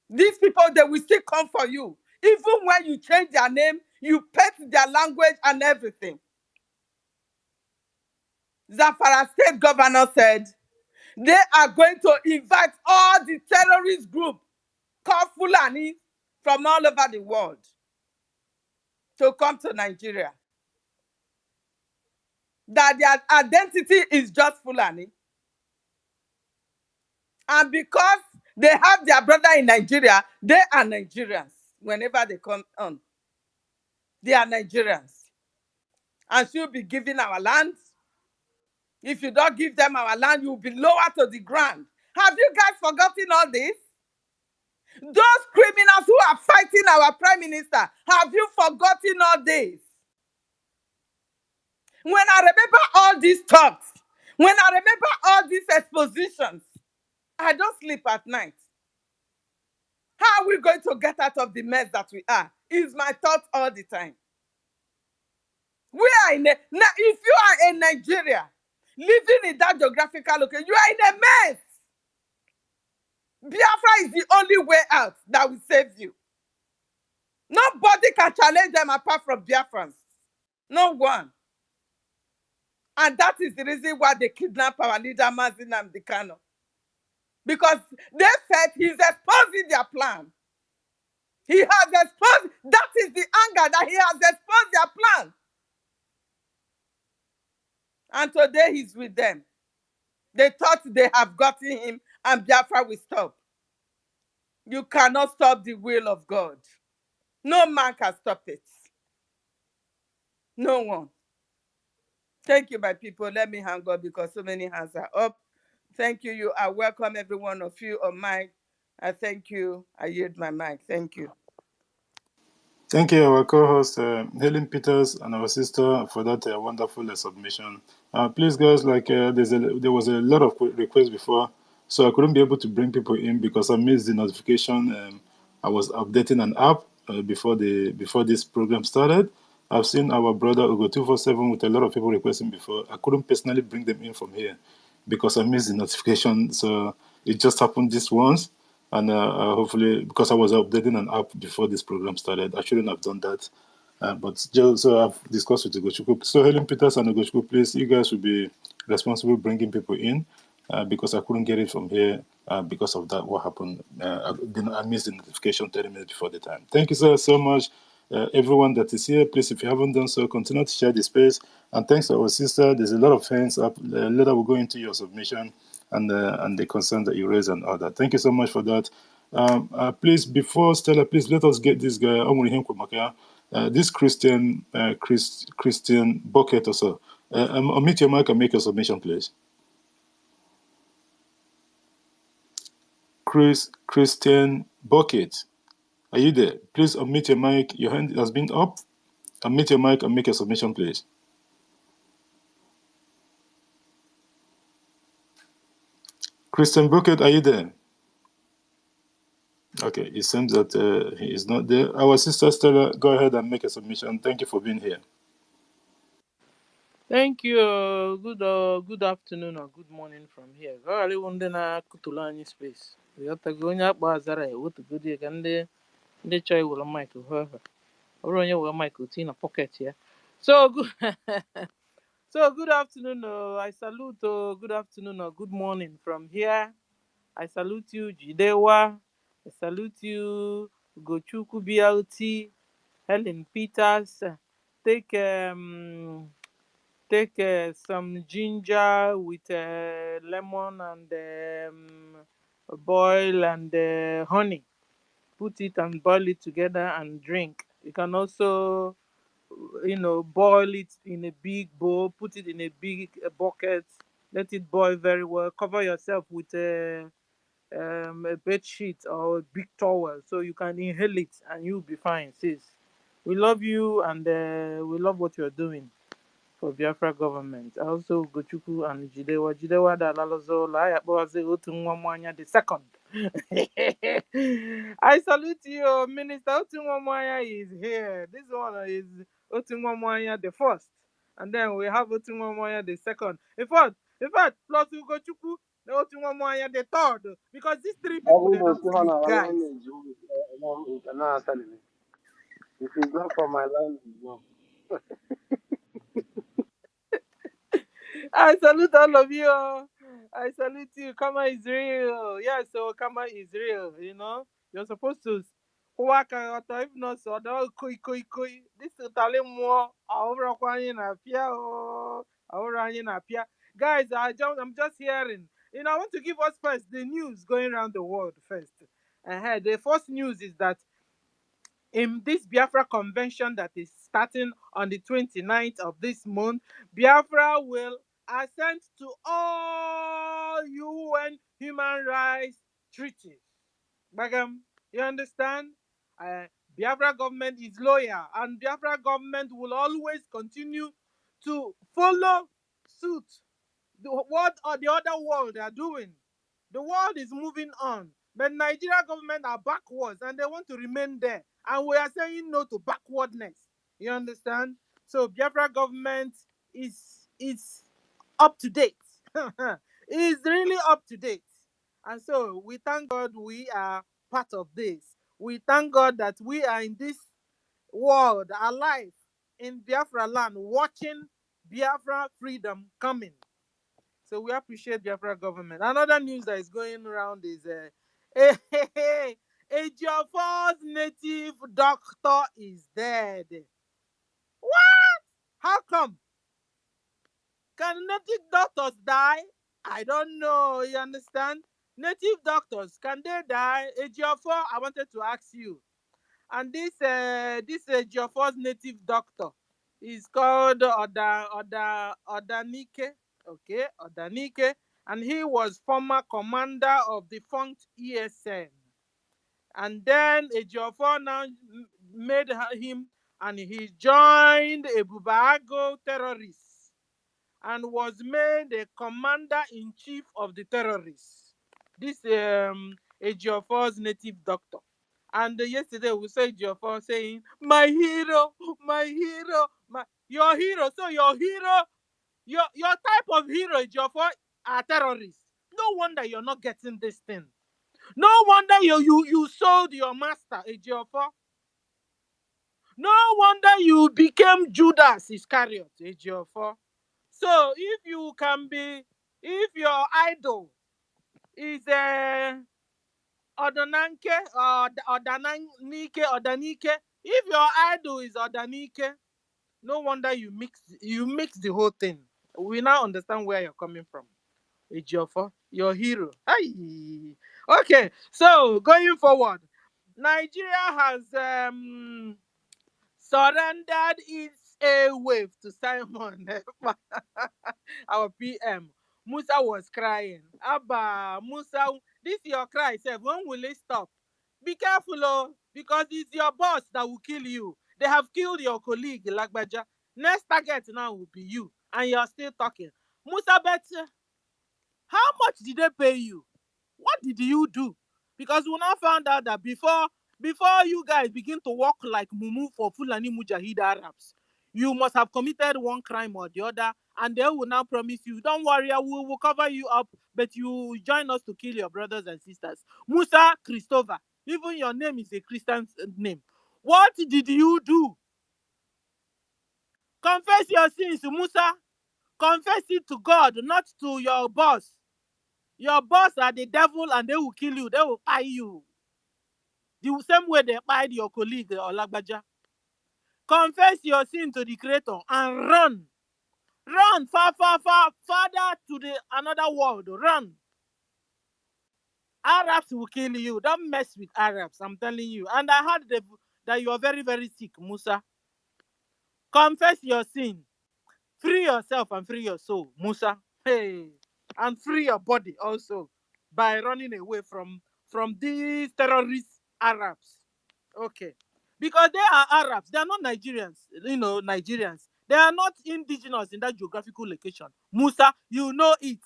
Speaker 4: These people, they will still come for you. Even when you change their name, you pet their language and everything. Zamfara state governor said they are going to invite all the terrorist group called Fulani from all over the world to come to Nigeria. That their identity is just Fulani. And because they have their brother in Nigeria, they are Nigerians. Whenever they come on, they are Nigerians. And she'll be giving our land. If you don't give them our land, you'll be lower to the ground. Have you guys forgotten all this? Those criminals who are fighting our prime minister, have you forgotten all this? When I remember all these talks, when I remember all these expositions, I don't sleep at night. How are we going to get out of the mess that we are? Is my thought all the time. We are in a, now, if you are in Nigeria, living in that geographical location, you are in a mess. Biafra is the only way out that will save you. Nobody can challenge them apart from Biafrans. No one. And that is the reason why they kidnap our leader, Mazi Nnamdi Kanu. Because they said he's exposing their plan. He has exposed, that is the anger that he has exposed their plan. And today he's with them. They thought they have gotten him and Biafra will stop. You cannot stop the will of God. No man can stop it. No one. Thank you, my people. Let me hang up because so many hands are up. Thank you. You are welcome, every one of you on mic. I thank you. I yield my mic. Thank you.
Speaker 1: Thank you, our co-host Helen Peters and our sister for that wonderful submission. Please, guys, there was a lot of requests before, so I couldn't be able to bring people in because I missed the notification. I was updating an app before this program started. I've seen our brother Ugo 247 with a lot of people requesting before. I couldn't personally bring them in from here because I missed the notification. So it just happened this once. And hopefully, because I was updating an app before this program started, I shouldn't have done that. But just, so I've discussed with Ugochukwu. So Helen Peters and Ugochukwu, please, you guys will be responsible bringing people in because I couldn't get it from here because of that. What happened? I missed the notification 30 minutes before the time. Thank you, sir, so much. Everyone that is here, please, if you haven't done so, continue to share the space. And thanks to our sister. There's a lot of hands up. Later we'll go into your submission and the concern that you raised and all that. Thank you so much for that. Please, before Stella, please let us get this guy, this Christian bucket or so. Unmute your mic and make your submission, please. Christian Bucket, are you there? Please unmute your mic. Your hand has been up. Unmute your mic and make your submission, please. Christian Bucket, are you there? Okay, it seems that he is not there. Our sister Stella, go ahead and make a submission. Thank you for being here.
Speaker 5: Thank you. Good afternoon or good morning from here. Gari wonde na kutulani space. Yota gonya ba zara e wotu gudi ga ndị chọọ iwere mic whoever. Or onye were mic in a pocket here. So good. So good afternoon. I salute. Good afternoon or good morning from here. I salute you, Jidewa. I salute you, Gochuku BLT, Helen Peters. Take some ginger with lemon and boil and honey. Put it and boil it together and drink. You can also, boil it in a big bowl, put it in a big bucket, let it boil very well. Cover yourself with a bed sheet or a big towel so you can inhale it and you'll be fine, sis. We love you and we love what you're doing for Biafra government. Also Gochuku and Jidewa. Jidewa da Lalozo La Yakboaze Otu Mwanya the second. I salute you, Minister Otunwamwanya is here. This one is Otunwamwanya the first, and then we have Otunwamwanya the second. In fact, plus Ugochukwu, the Otunwamwanya the third, because these three people
Speaker 6: Even
Speaker 5: they
Speaker 6: though
Speaker 5: don't
Speaker 6: still on
Speaker 5: sleep,
Speaker 6: our
Speaker 5: guys.
Speaker 6: lineage, we cannot answer me. If it's not for my lineage, no.
Speaker 5: I salute all of you. I salute you. Karma is real. Yeah, so karma is real. You're supposed to work out. If not, so don't koi. This is telling more. Over na pia. Over na pia. Guys, I'm just hearing. I want to give us first the news going around the world first. The first news is that in this Biafra convention that is starting on the 29th of this month, Biafra will assent to all UN human rights treaties. Bagam, you understand? Uh, Biafra government is loyal, and Biafra government will always continue to follow suit what are the other world are doing. The world is moving on, but Nigeria government are backwards and they want to remain there. And we are saying no to backwardness. You understand? So Biafra government is up to date. Is really up to date. And so we thank God we are part of this. We thank God that we are in this world alive in Biafra land watching Biafra freedom coming. So we appreciate Biafra government. Another news that is going around is a Jaffa's native doctor is dead. What? How come? Can native doctors die? I don't know. You understand? Native doctors, can they die? A Jaffa, I wanted to ask you. And this Jaffa's native doctor is called Odanike. Okay, Odanike, and he was former commander of the defunct ESN. And then Ejiofor now made him, and he joined a Bubago terrorists and was made a commander in chief of the terrorists. This Ejiofor's native doctor. And yesterday we saw Ejiofor saying, "My hero, my hero, your hero." So your type of hero, Ejiofor, are terrorists. No wonder you're not getting this thing. No wonder you sold your master, Ejiofor. No wonder you became Judas Iscariot, Ejiofor. So if your idol is Odananke or Odanike, if your idol is Odanike, no wonder you mix the whole thing. We now understand where you're coming from. Ejiofor, your hero. Hey. Okay, so going forward, Nigeria has surrendered its airwave to Simon, our PM. Musa was crying. Abba, Musa, this your cry, sef. When will it stop? Be careful, oh, because it's your boss that will kill you. They have killed your colleague, Lagbaja. Next target now will be you, and you're still talking. Musa, bet, how much did they pay you? What did you do? Because we now found out that before you guys begin to walk like Mumu for Fulani Mujahid Arabs, you must have committed one crime or the other, and they will now promise you, don't worry, we will cover you up, but you join us to kill your brothers and sisters. Musa Christopher, even your name is a Christian name. What did you do? Confess your sins, Musa. Confess it to God, not to your boss. Your boss are the devil and they will kill you. They will buy you. The same way they buyed your colleague Olagbaja. Confess your sin to the Creator and run. Run far, farther to the another world. Run. Arabs will kill you. Don't mess with Arabs. I'm telling you. And I heard that you are very, very sick, Musa. Confess your sin. Free yourself and free your soul, Musa. Hey, and free your body also by running away from these terrorist Arabs. Okay, because they are Arabs, they are not Nigerians. Nigerians. They are not indigenous in that geographical location. Musa, you know it.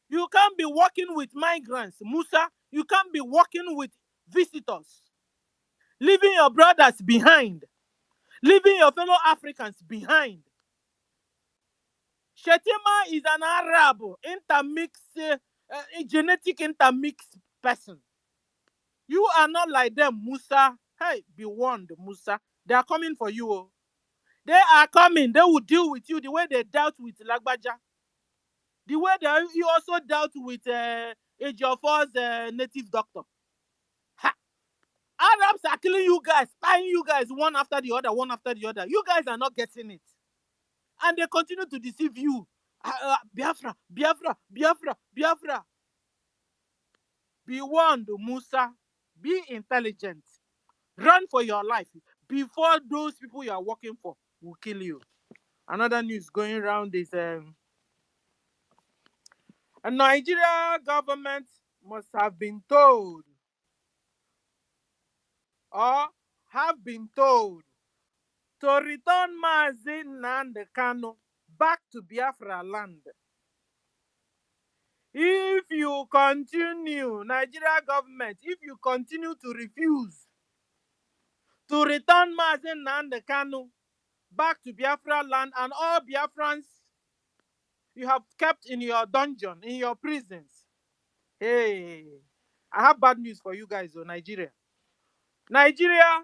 Speaker 5: You can't be working with migrants, Musa. You can't be working with visitors. Leaving your brothers behind. Leaving your fellow Africans behind. Shetima is an Arab, genetic intermixed person. You are not like them, Musa. Hey, be warned, Musa. They are coming for you. Oh. They are coming. They will deal with you the way they dealt with Lagbaja. The way you also dealt with Ejiofor's native doctor. Ha! Arabs are killing you guys, spying you guys one after the other, one after the other. You guys are not getting it. And they continue to deceive you. Biafra, Biafra, Biafra, Biafra. Be warned, Musa. Be intelligent. Run for your life before those people you are working for will kill you. Another news going around is a Nigeria government must have been told or have been told to return Mazi Nnamdi Kanu back to Biafra land. If you continue, Nigeria government, if you continue to refuse to return Mazi Nnamdi Kanu back to Biafra land and all Biafrans you have kept in your dungeon, in your prisons, hey, I have bad news for you guys, Nigeria. Nigeria,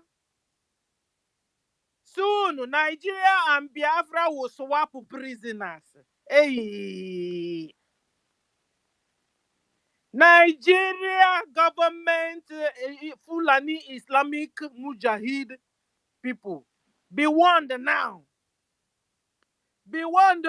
Speaker 5: soon, Nigeria and Biafra will swap prisoners. Hey, Nigeria government, Fulani Islamic Mujahid people, be warned now. Be warned,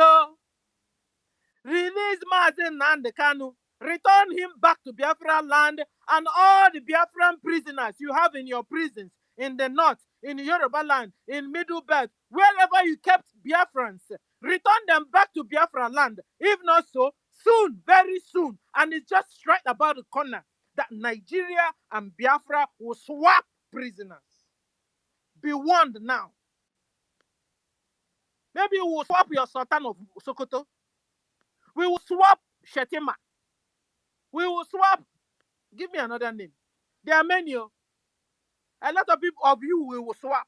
Speaker 5: release Mazi Nnamdi Kanu. Return him back to Biafra land and all the Biafran prisoners you have in your prisons in the north, in Yoruba land, in Middle Belt, wherever you kept Biafrans, return them back to Biafra land. If not so, soon, very soon, and it's just right about the corner that Nigeria and Biafra will swap prisoners. Be warned now. Maybe we'll swap your Sultan of Sokoto. We will swap Shetima. We will swap. Give me another name. There are many. A lot of people of you we will swap.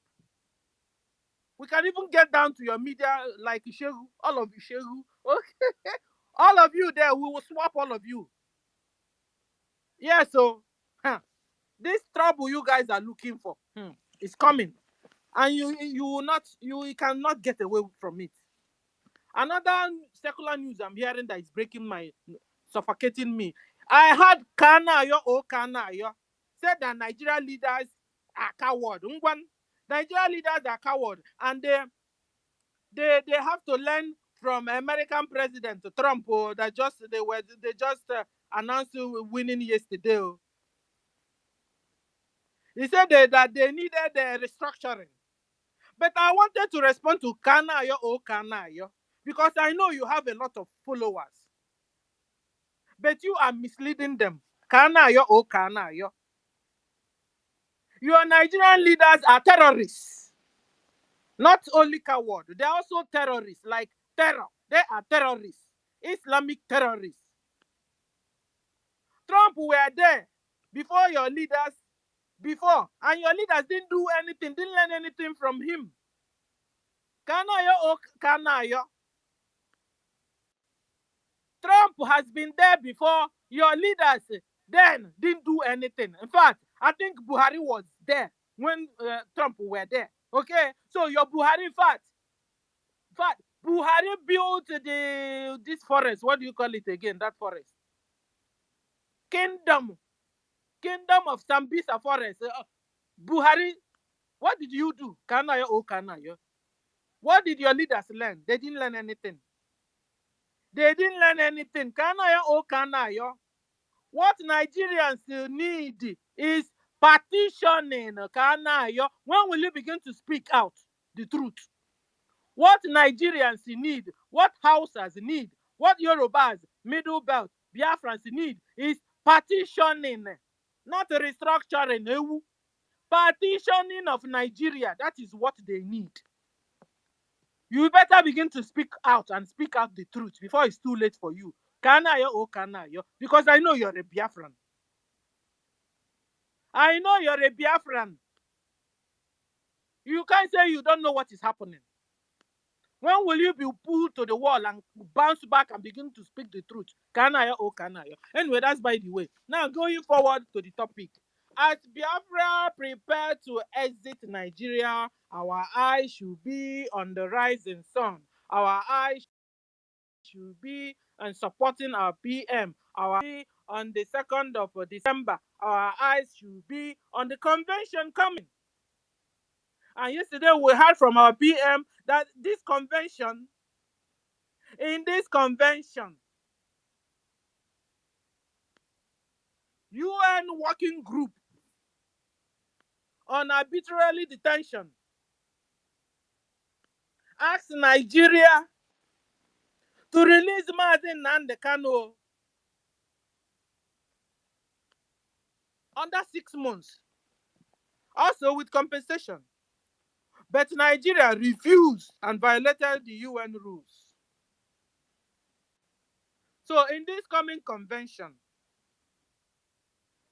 Speaker 5: We can even get down to your media like Ishegu, all of Ishegu. Okay. All of you there, we will swap all of you. Yeah, so this trouble you guys are looking for is coming. And you will not, you cannot get away from it. Another secular news I'm hearing that is breaking my, suffocating me. I heard Kanayo said that Nigerian leaders are coward. Nigerian leaders are coward, and they have to learn from American President Trump. That they just announced winning yesterday. He said that they needed restructuring. But I wanted to respond to Kanayo because I know you have a lot of followers. But you are misleading them. Kanayo. Your Nigerian leaders are terrorists. Not only coward, they are also terrorists, like terror. They are terrorists. Islamic terrorists. Trump were there before your leaders, and your leaders didn't do anything, didn't learn anything from him. Kanayo. Trump has been there before. Your leaders then didn't do anything. In fact, I think Buhari was there when Trump were there. Okay, so your Buhari, in fact, Buhari built this forest. What do you call it again? That forest, kingdom of Sambisa forest. Buhari, what did you do? Kanayo. What did your leaders learn? They didn't learn anything. Kanayo. What Nigerians need is partitioning. When will you begin to speak out the truth? What Nigerians need, what Hausas need, what Yorubas, Middle Belt, Biafrans need is partitioning, not restructuring. Partitioning of Nigeria, that is what they need. You better begin to speak out and speak out the truth before it's too late for you. Kanayo, oh Kanayo, because I know you're a Biafran. I know you're a Biafran. You can't say you don't know what is happening. When will you be pulled to the wall and bounce back and begin to speak the truth? Kanayo, oh Kanayo. Anyway, that's by the way. Now going forward to the topic. As Biafra prepare to exit Nigeria, our eyes should be on the rising sun. Our eyes should be on supporting our PM. Our eyes on the 2nd of December. Our eyes should be on the convention coming. And yesterday we heard from our PM that in this convention, UN working group on arbitrary detention asked Nigeria to release Mazen Nnamdi Kanu under 6 months, also with compensation. But Nigeria refused and violated the UN rules. So in this coming convention,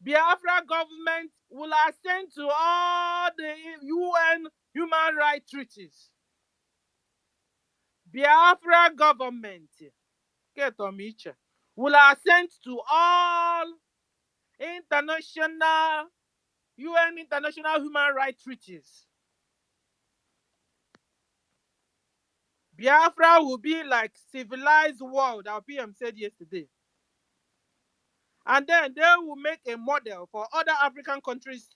Speaker 5: Biafra government will assent to all the UN human rights treaties. Biafra government will assent to all international UN international human rights treaties. Biafra will be like civilized world, our PM said yesterday. And then they will make a model for other African countries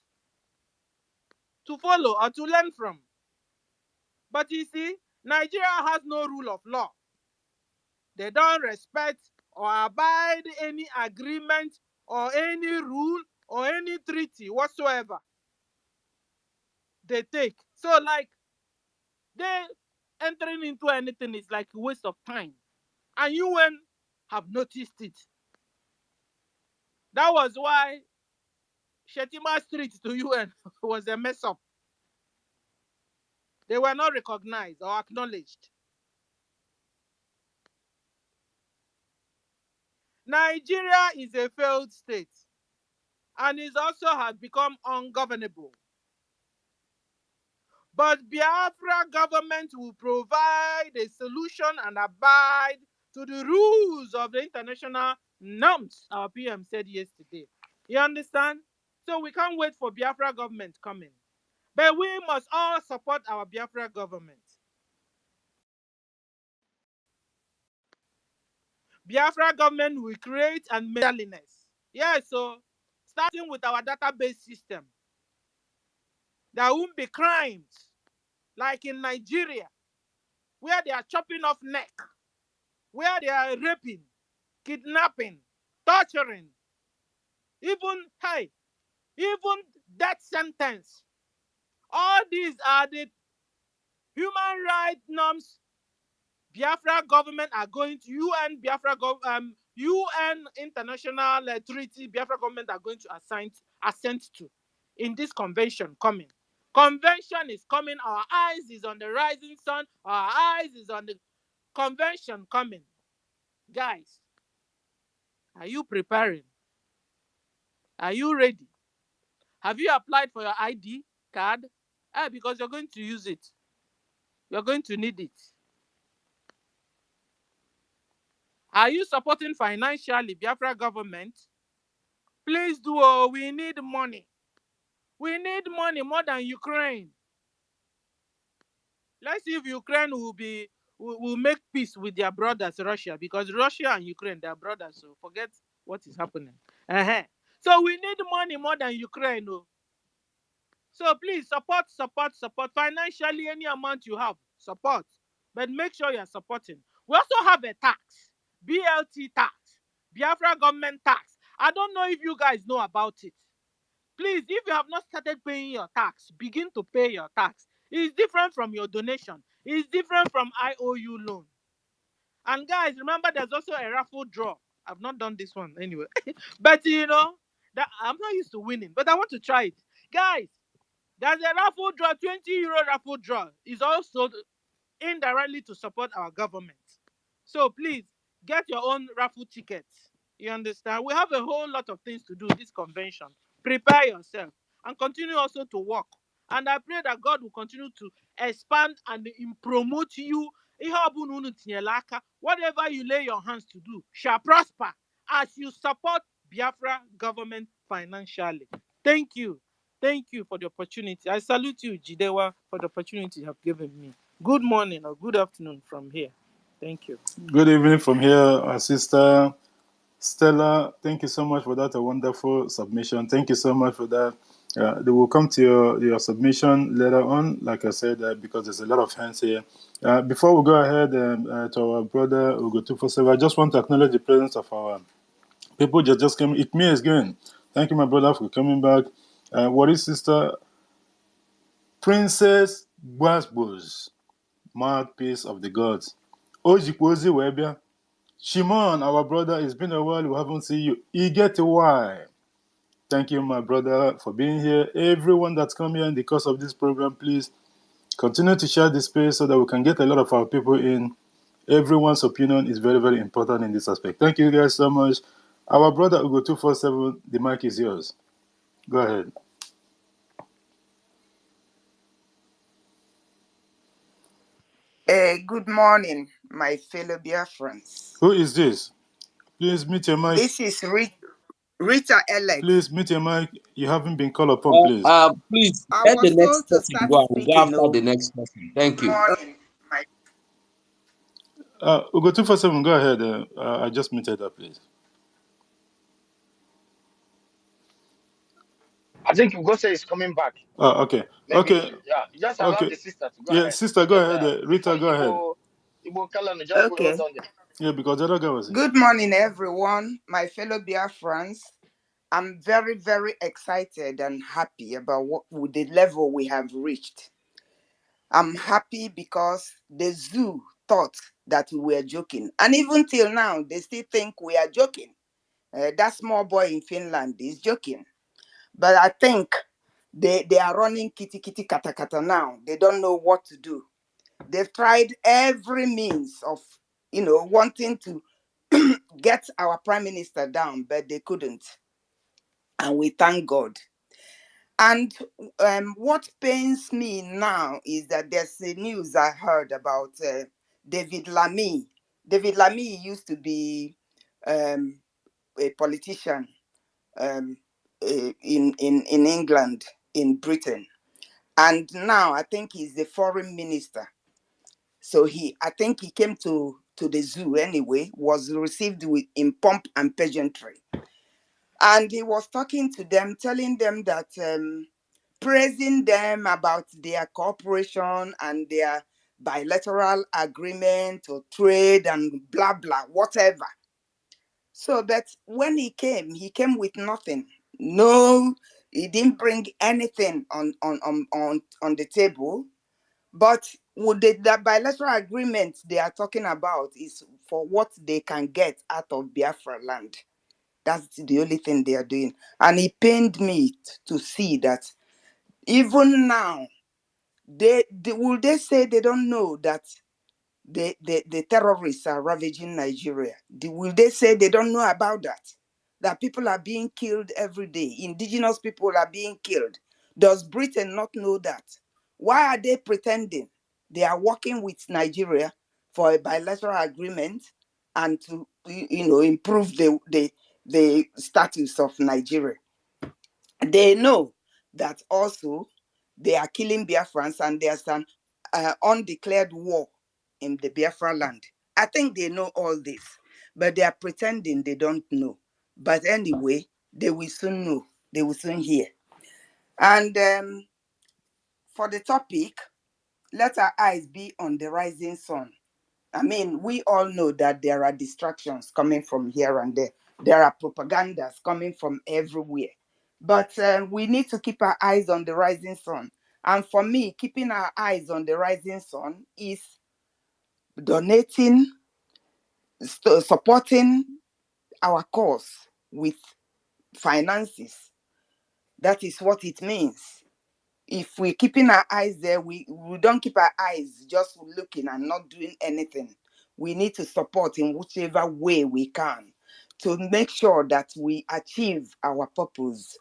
Speaker 5: to follow or to learn from. But you see, Nigeria has no rule of law. They don't respect or abide any agreement or any rule or any treaty whatsoever they take. So like they entering into anything is like a waste of time. And UN have noticed it. That was why Shetima Street to UN was a mess up. They were not recognized or acknowledged. Nigeria is a failed state and it also has become ungovernable. But Biafra government will provide a solution and abide to the rules of the international norms, our PM said yesterday. You understand? So we can't wait for Biafra government coming. But we must all support our Biafra government. Biafra government will create and make orderliness. Yes, so starting with our database system, there won't be crimes like in Nigeria, where they are chopping off neck, where they are raping, kidnapping, torturing, even death sentence. All these are the human rights norms Biafra government are going to UN international treaty Biafra government are going to assent to in this convention coming. Convention is coming. Our eyes is on the rising sun. Our eyes is on the convention coming. Guys, are you preparing? Are you ready? Have you applied for your ID card? Because you're going to use it. You're going to need it. Are you supporting financially Biafra government? Please do. Oh, we need money. We need money more than Ukraine. Let's see if Ukraine will make peace with their brothers, Russia, because Russia and Ukraine, they are brothers. So forget what is happening. So we need money more than Ukraine. Oh. So please support financially any amount you have. Support. But make sure you're supporting. We also have a tax. BLT tax. Biafra government tax. I don't know if you guys know about it. Please, if you have not started paying your tax, begin to pay your tax. It's different from your donation. It's different from IOU loan. And guys, remember there's also a raffle draw. I've not done this one anyway. But you know, that I'm not used to winning, but I want to try it. Guys, there's a raffle draw, 20 euro raffle draw. Is also indirectly to support our government. So please, Get your own raffle tickets. You understand? We have a whole lot of things to do this convention. Prepare yourself and continue also to work. And I pray that God will continue to expand and promote you. Whatever you lay your hands to do shall prosper as you support Biafra government financially. Thank you. Thank you for the opportunity. I salute you, Jidewa, for the opportunity you have given me. Good morning or good afternoon from here. Thank you.
Speaker 1: Good evening from here, our sister Stella. Thank you so much for that, a wonderful submission. Thank you so much for that. They will come to your submission later on, like I said, because there's a lot of hands here. Before we go ahead to our brother Ugo 247, I just want to acknowledge the presence of our people just came. It me again. Thank you, my brother, for coming back. What is sister Princess Basbos, mouthpiece of the gods? Ojikwozi Webia. Shimon, our brother, it's been a while. We haven't seen you. You get why. Thank you, my brother, for being here. Everyone that's come here in the course of this program, please continue to share the space so that we can get a lot of our people in. Everyone's opinion is very, very important in this aspect. Thank you guys so much. Our brother Ugo 247, the mic is yours. Go ahead.
Speaker 7: Good morning, my fellow Biafrans.
Speaker 1: Who is this? Please mute your mic.
Speaker 7: This is Rita Elect.
Speaker 1: Please mute your mic. You haven't been called upon, please.
Speaker 8: Please
Speaker 7: I
Speaker 8: let the
Speaker 7: was
Speaker 8: next
Speaker 7: told to
Speaker 8: person
Speaker 7: start
Speaker 8: go. I will go
Speaker 7: speaking.
Speaker 8: after the next person. Thank
Speaker 7: Good
Speaker 8: you.
Speaker 7: morning.
Speaker 1: Ugo 247, go ahead. I just muted her, please.
Speaker 3: I think Ugo say is coming back.
Speaker 1: Oh, okay.
Speaker 3: Maybe,
Speaker 1: Okay.
Speaker 3: yeah. Just allow
Speaker 1: Okay.
Speaker 3: the sister to go
Speaker 1: Yeah,
Speaker 3: ahead.
Speaker 1: sister, go
Speaker 3: Just
Speaker 1: ahead.
Speaker 3: before
Speaker 1: Rita, go ahead.
Speaker 3: Igbo Kalana, just hold
Speaker 7: Okay.
Speaker 3: on there.
Speaker 1: Yeah, because the other guy was here.
Speaker 7: Good morning, everyone, my fellow Biafrans. I'm very, very excited and happy about with the level we have reached. I'm happy because the zoo thought that we were joking. And even till now, they still think we are joking. That small boy in Finland is joking. But I think they are running kitty kitty kata kata now. They don't know what to do. They've tried every means of, wanting to get our prime minister down, but they couldn't. And we thank God. And what pains me now is that there's a news I heard about David Lammy. David Lammy used to be a politician in England, in Britain. And now I think he's the foreign minister. So I think he came to the zoo anyway, was received in pomp and pageantry. And he was talking to them, telling them that, praising them about their cooperation and their bilateral agreement or trade and blah, blah, whatever. So that when he came with nothing. No, he didn't bring anything on the table. But would the bilateral agreement they are talking about is for what they can get out of Biafra land. That's the only thing they are doing. And it pained me to see that even now, will they say they don't know that the terrorists are ravaging Nigeria? Will they say they don't know about that? That people are being killed every day. Indigenous people are being killed. Does Britain not know that? Why are they pretending they are working with Nigeria for a bilateral agreement and to improve the status of Nigeria? They know that also they are killing Biafrans and there's an undeclared war in the Biafra land. I think they know all this, but they are pretending they don't know. But anyway, they will soon know. They will soon hear. And for the topic, let our eyes be on the rising sun. I mean, we all know that there are distractions coming from here and there. There are propagandas coming from everywhere. But we need to keep our eyes on the rising sun. And for me, keeping our eyes on the rising sun is donating, supporting our cause with finances. That is what it means. If we're keeping our eyes there, we don't keep our eyes just looking and not doing anything. we need to support in whichever way we can to make sure that we achieve our purpose.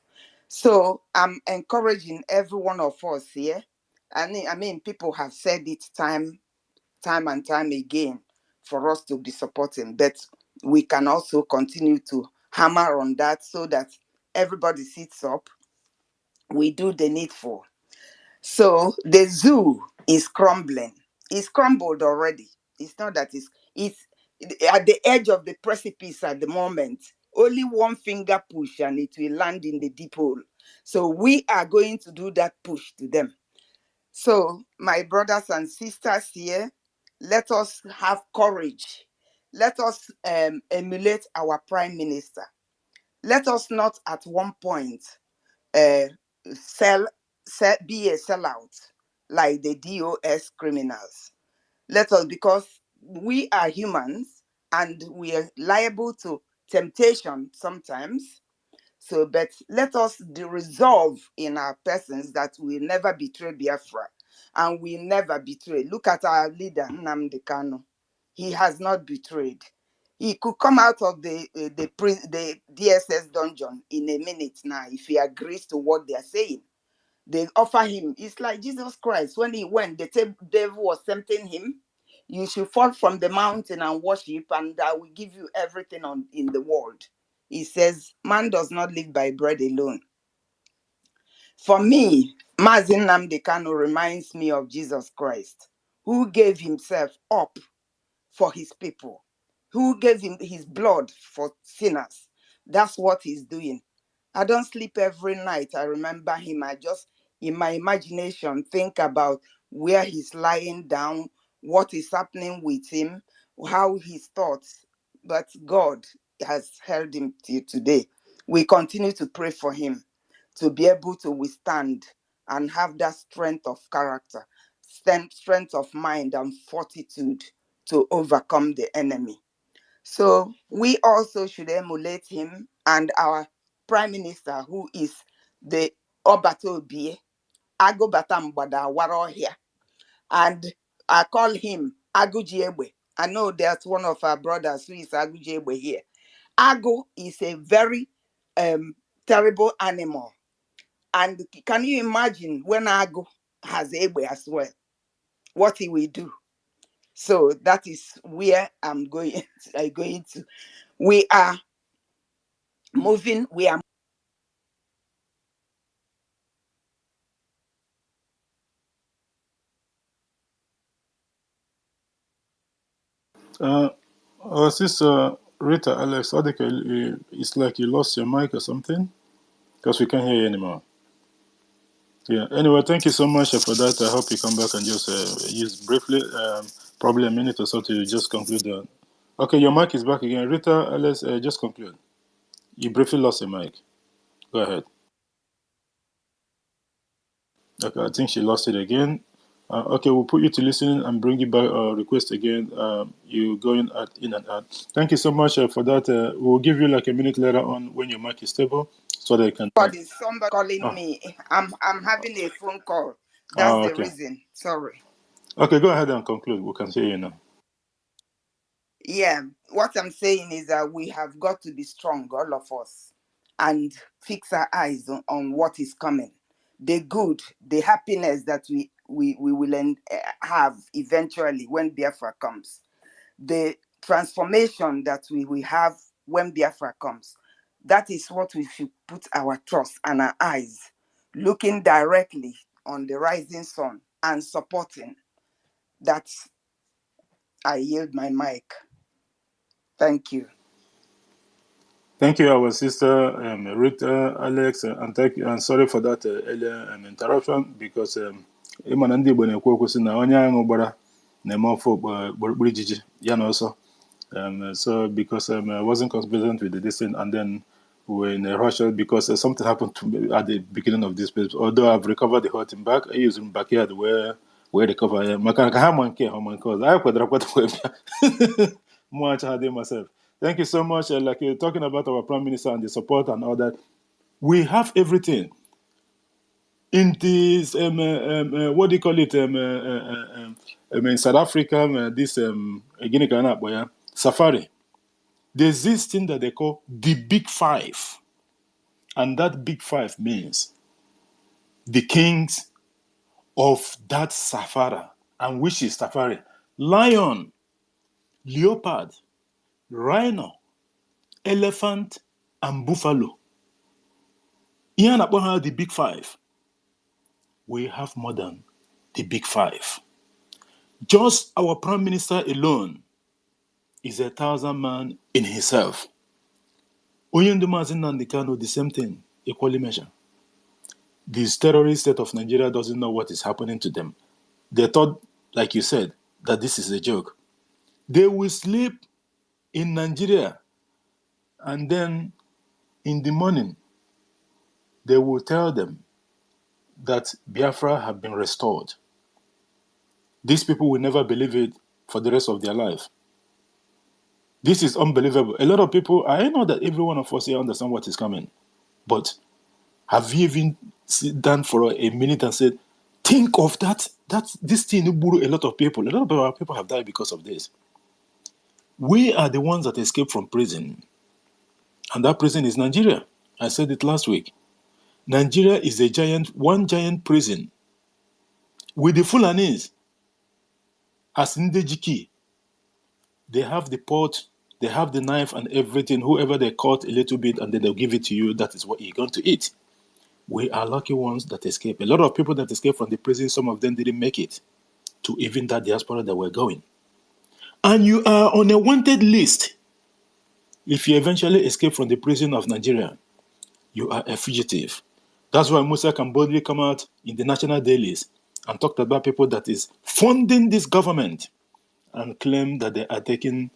Speaker 7: So I'm encouraging every one of us here. I mean, people have said it time and time again for us to be supporting, but we can also continue to hammer on that so that everybody sits up. We do the needful. So the zoo is crumbling. It's crumbled already. It's not that it's at the edge of the precipice at the moment. Only one finger push and it will land in the deep hole. So we are going to do that push to them. So my brothers and sisters here, let us have courage. Let us emulate our prime minister. Let us not at one point uh, be a sellout like the DOS criminals. Let us, because we are humans and we are liable to temptation sometimes. So, but let us resolve in our persons that we never betray Biafra and we never betray. Look at our leader, Nnamdi Kanu. He has not betrayed. He could come out of the DSS dungeon in a minute now if he agrees to what they are saying. They offer him. It's like Jesus Christ. When he went, the devil was tempting him. You should fall from the mountain and worship, and I will give you everything in the world. He says, man does not live by bread alone. For me, Mazin Nnamdi Kanu reminds me of Jesus Christ, who gave himself up for his people, who gave him his blood for sinners. That's what he's doing. I don't sleep every night. I remember him. I just, in my imagination, think about where he's lying down, what is happening with him, how his thoughts. But God has held him till today. We continue to pray for him to be able to withstand and have that strength of character, strength of mind, and fortitude to overcome the enemy. So we also should emulate him and our prime minister, who is the Obatobie, Agobata Mbada Warohia. And I call him Agujiegbe. I know there's one of our brothers who is Agujiegbe here. Agu is a very terrible animal. And can you imagine when Agu has Egbe as well, what he will do? So that is where I'm going. Going to. We are moving. We are.
Speaker 1: Our sister Rita Alex, I think it's like you lost your mic or something because we can't hear you anymore. Yeah. Anyway, thank you so much for that. I hope you come back and just use briefly, probably a minute or so to just conclude. Okay, your mic is back again. Rita Alex, just conclude. You briefly lost your mic. Go ahead. Okay, I think she lost it again. Okay, we'll put you to listening and bring you back request again. You going in and out. Thank you so much for that. We'll give you like a minute later on when your mic is stable so that you can talk.
Speaker 7: Somebody calling
Speaker 1: Oh,
Speaker 7: me. I'm having a phone call. That's the
Speaker 1: okay.
Speaker 7: reason. Sorry.
Speaker 1: Okay, go ahead and conclude. We can hear you now.
Speaker 7: Yeah, what I'm saying is that we have got to be strong, all of us, and fix our eyes on what is coming. The good, the happiness that we will have eventually when Biafra comes. The transformation that we will have when Biafra comes. That is what we should put our trust and our eyes, looking directly on the rising sun and supporting. That's, I yield my mic. Thank you.
Speaker 1: Thank you, our sister Rita, Alex, and thank you. And sorry for that earlier interruption because ịma na ndị Igbo na-ekwu okwu sị na onye aṅụ gbara na-eme ọfụ gburugburu ijiji ya na ọsọ. So because I wasn't consistent with the distance, and then we were in a rush because something happened to me at the beginning of this place. Although I've recovered the whole thing back, I use them backyard where the cover. Maka ha manke ha manke. I kwadra kwata much had myself. Thank you so much. Like you're talking about our prime minister and the support and all that. We have everything. In this, what do you call it? In South Africa, this Guinea Ghana, safari. There's this thing that they call the Big Five, and that Big Five means the kings of that safari. And which is safari? Lion, leopard, rhino, elephant, and buffalo. Here in the Big Five, we have more than the Big Five. Just our Prime Minister alone is 1,000 man in himself. Oyenduma and Nandikano, the same thing, equally measure. This terrorist state of Nigeria doesn't know what is happening to them. They thought, like you said, that this is a joke. They will sleep in Nigeria, and then in the morning, they will tell them that Biafra have been restored. These people will never believe it for the rest of their life. This is unbelievable. A lot of people, I know that every one of us here understand what is coming, but have you even sit down for a minute and said, think of that, this thing will borrow a lot of people. A lot of our people have died because of this. We are the ones that escaped from prison, and that prison is Nigeria. I said it last week. Nigeria is one giant prison with the Fulanis as Ndejiki. They have the pot, they have the knife and everything. Whoever they caught a little bit and then they'll give it to you, that is what you're going to eat. We are lucky ones that escape. A lot of people that escaped from the prison, some of them didn't make it to even that diaspora that we're going. And you are on a wanted list. If you eventually escape from the prison of Nigeria, you are a fugitive. That's why Musa can boldly come out in the national dailies and talk about people that is funding this government and claim that they are taking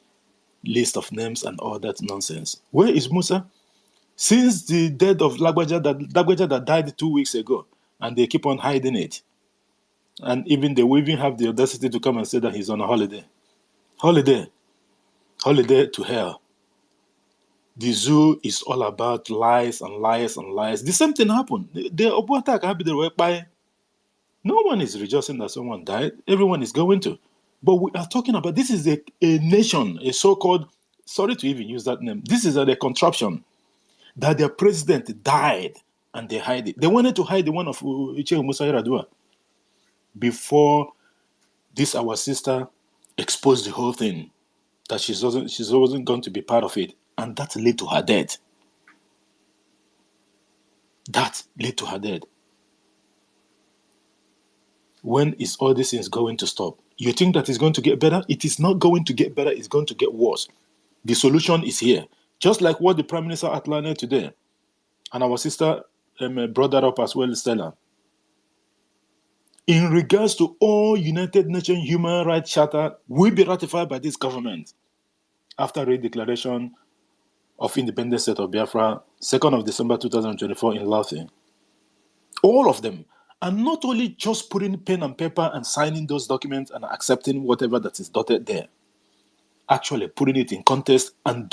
Speaker 1: list of names and all that nonsense. Where is Musa? Since the death of Lagbaja that died 2 weeks ago, and they keep on hiding it. And even they will even have the audacity to come and say that he's on a holiday. Holiday to hell. The zoo is all about lies and lies and lies. The same thing happened. The Obu attack happened the way by. No one is rejoicing that someone died. Everyone is going to. But we are talking about, this is a nation, a so-called, sorry to even use that name, this is a contraption that their president died and they hide it. They wanted to hide the one of Iche Musa Yar'Adua before this our sister exposed the whole thing, that she wasn't going to be part of it. And that led to her death. That led to her death. When is all these things going to stop? You think that it's going to get better? It is not going to get better. It's going to get worse. The solution is here. Just like what the Prime Minister outlined today. And our sister brought that up as well, Stella. In regards to all United Nations Human Rights Charter will be ratified by this government after the declaration of independent state of Biafra, 2nd of December 2024 in Lathi. All of them. And not only just putting pen and paper and signing those documents and accepting whatever that is dotted there. Actually putting it in context and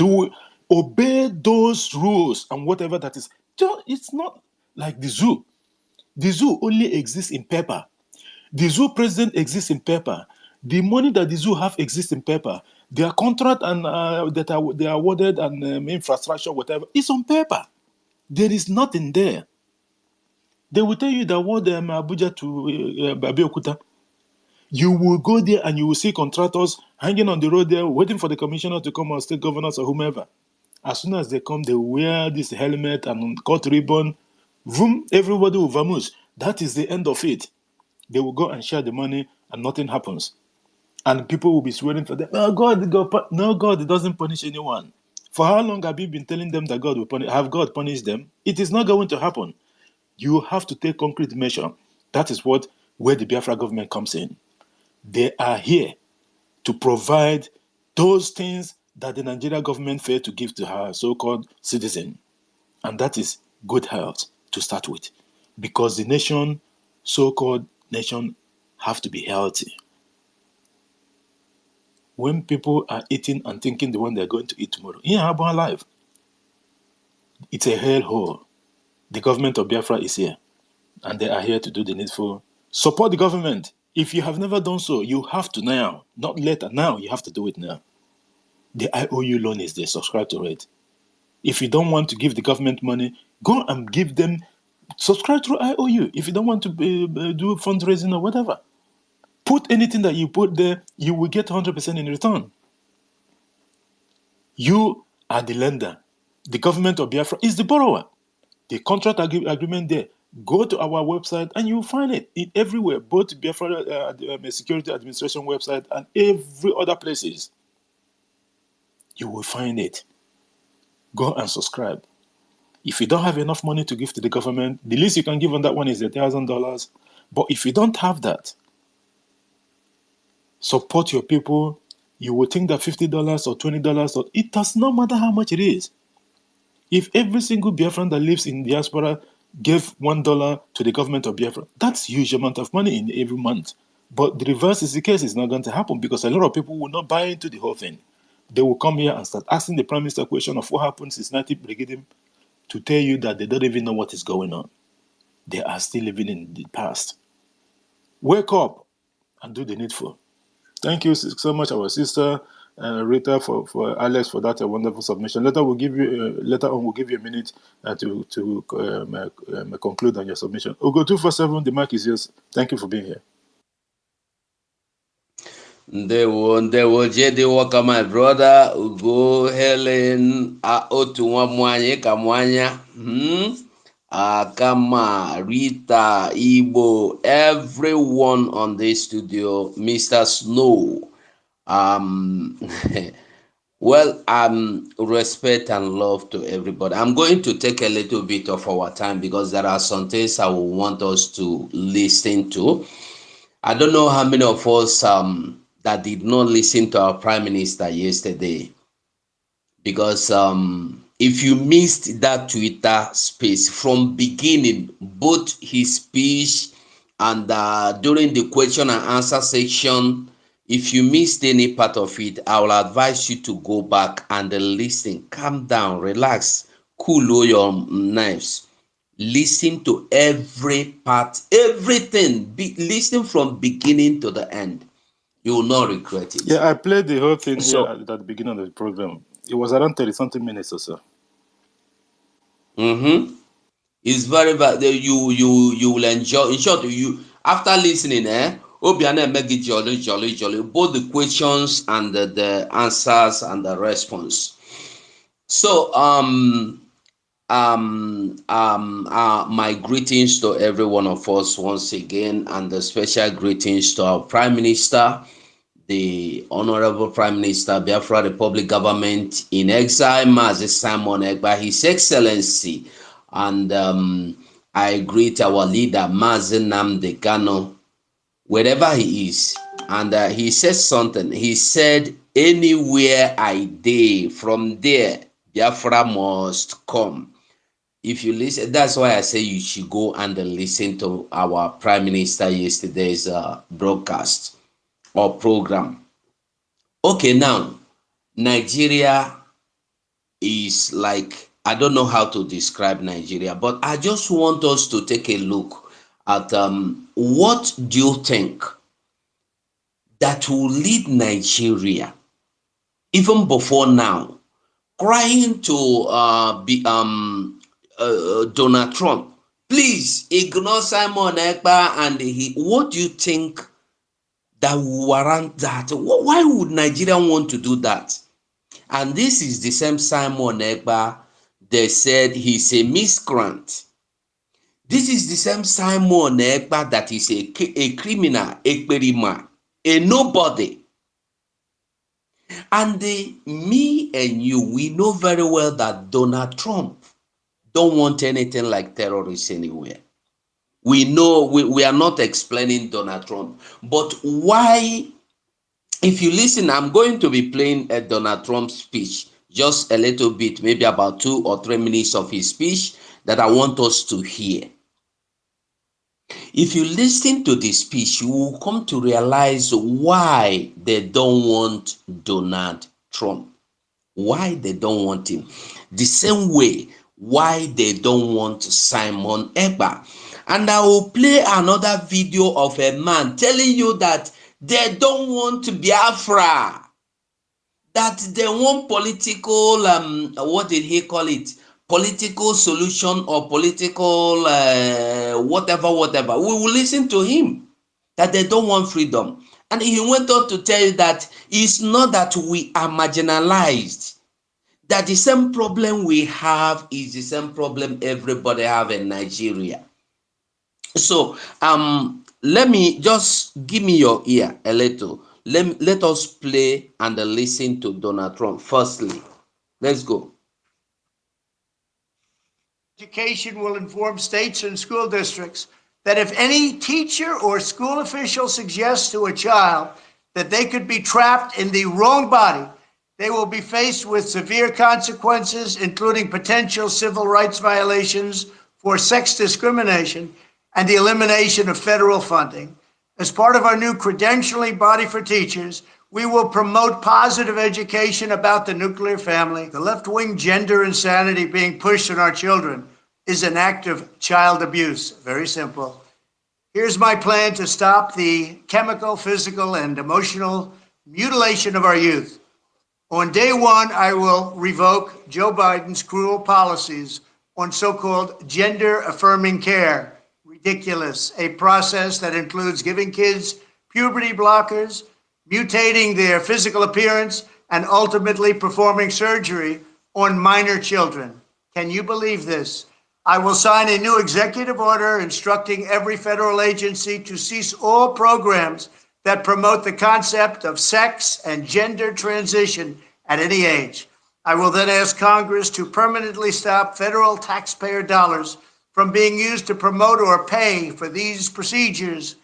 Speaker 1: obey those rules and whatever that is. It's not like the zoo. The zoo only exists in paper. The zoo president exists in paper. The money that the zoo have exists in paper. Their contract and they are awarded and infrastructure, whatever, is on paper. There is nothing there. They will tell you that what Abuja to Abeokuta. You will go there and you will see contractors hanging on the road there, waiting for the commissioner to come or state governors or whomever. As soon as they come, they wear this helmet and cut ribbon. Vroom, everybody will vamoose. That is the end of it. They will go and share the money and nothing happens. And people will be swearing for them. Oh, no, God doesn't punish anyone. For how long have you been telling them that God will punish? Have God punished them? It is not going to happen. You have to take concrete measure. That is where the Biafra government comes in. They are here to provide those things that the Nigeria government failed to give to her so-called citizen. And that is good health to start with. Because the nation, so-called nation, have to be healthy. When people are eating and thinking the one they're going to eat tomorrow, alive. It's a hellhole. The government of Biafra is here. and they are here to do the needful. Support the government. If you have never done so, you have to now, not later. Now, you have to do it now. The IOU loan is there, subscribe to it. If you don't want to give the government money, go and give them, subscribe through IOU. If you don't want to do fundraising or whatever, put anything that you put there, you will get 100% in return. You are the lender. The government of Biafra is the borrower. The contract agreement there, go to our website and you'll find it everywhere, both Biafra Security Administration website and every other places. You will find it. Go and subscribe. If you don't have enough money to give to the government, the least you can give on that one is $1,000. But if you don't have that, support your people. You will think that $50 or $20, or it does not matter how much it is. If every single Biafran that lives in diaspora gave $1 to the government of Biafra, that's a huge amount of money in every month. But the reverse is the case. It's not going to happen because a lot of people will not buy into the whole thing. They will come here and start asking the Prime Minister question of what happened since 19 Brigade to tell you that they don't even know what is going on. They are still living in the past. Wake up and do the needful. Thank you so much, our sister Rita, for Alex, for that wonderful submission. Later on, we'll give you a minute to conclude on your submission. Ugo 247, the mic is yours. Thank you for being here.
Speaker 8: Ndewo Jede Waka, my brother. Ugo Helen otu nwa mwanye ka mwanya. Kama Rita Igbo, everyone on this studio, Mr. Snow. Well, respect and love to everybody. I'm going to take a little bit of our time because there are some things I will want us to listen to. I don't know how many of us that did not listen to our Prime Minister yesterday, because if you missed that Twitter space from beginning, both his speech and during the question and answer section, if you missed any part of it, I will advise you to go back and listen. Calm down, relax, cool your nerves. Listen to every part, everything. Listen from beginning to the end. You will not regret it.
Speaker 1: Yeah, I played the whole thing here at the beginning of the program. It was around 30-something minutes or so.
Speaker 8: It's very bad. You will enjoy. In short, you after listening, Obiana make it jolly. Both the questions and the answers and the response. So my greetings to every one of us once again, and the special greetings to our Prime Minister, the Honorable Prime Minister, Biafra Republic Government in Exile, Mazi Simon Egba, His Excellency, and I greet our leader, Mazi Nnamdi Kanu, wherever he is. And he says something. He said, anywhere I dey, from there, Biafra must come. If you listen, that's why I say you should go and listen to our Prime Minister yesterday's broadcast or program. Okay, now, Nigeria is like, I don't know how to describe Nigeria, but I just want us to take a look at what do you think that will lead Nigeria, even before now, crying to Donald Trump. Please ignore Simon Ekpa and what do you think that will warrant that? Why would Nigeria want to do that? And this is the same Simon Ekpa. They said he's a miscreant. This is the same Simon Ekpa that is a criminal, a nobody. And me and you, we know very well that Donald Trump don't want anything like terrorists anywhere. We know, we are not explaining Donald Trump. But why, if you listen, I'm going to be playing a Donald Trump speech, just a little bit, maybe about 2 or 3 minutes of his speech that I want us to hear. If you listen to the speech, you will come to realize why they don't want Donald Trump. Why they don't want him. The same way why they don't want Simon Ekpa. And I will play another video of a man telling you that they don't want Biafra, that they want political, what did he call it? Political solution or political whatever. We will listen to him, that they don't want freedom. And he went on to tell you that it's not that we are marginalized, that the same problem we have is the same problem everybody have in Nigeria. So let me just give me your ear a little. Let us play and listen to Donald Trump. Firstly, let's go.
Speaker 9: Education will inform states and school districts that if any teacher or school official suggests to a child that they could be trapped in the wrong body, they will be faced with severe consequences, including potential civil rights violations for sex discrimination and the elimination of federal funding. As part of our new credentialing body for teachers, we will promote positive education about the nuclear family. The left-wing gender insanity being pushed on our children is an act of child abuse. Very simple. Here's my plan to stop the chemical, physical, and emotional mutilation of our youth. On day one, I will revoke Joe Biden's cruel policies on so-called gender-affirming care. Ridiculous. A process that includes giving kids puberty blockers, mutating their physical appearance, and ultimately performing surgery on minor children. Can you believe this? I will sign a new executive order instructing every federal agency to cease all programs that promote the concept of sex and gender transition at any age. I will then ask Congress to permanently stop federal taxpayer dollars from being used to promote or pay for these procedures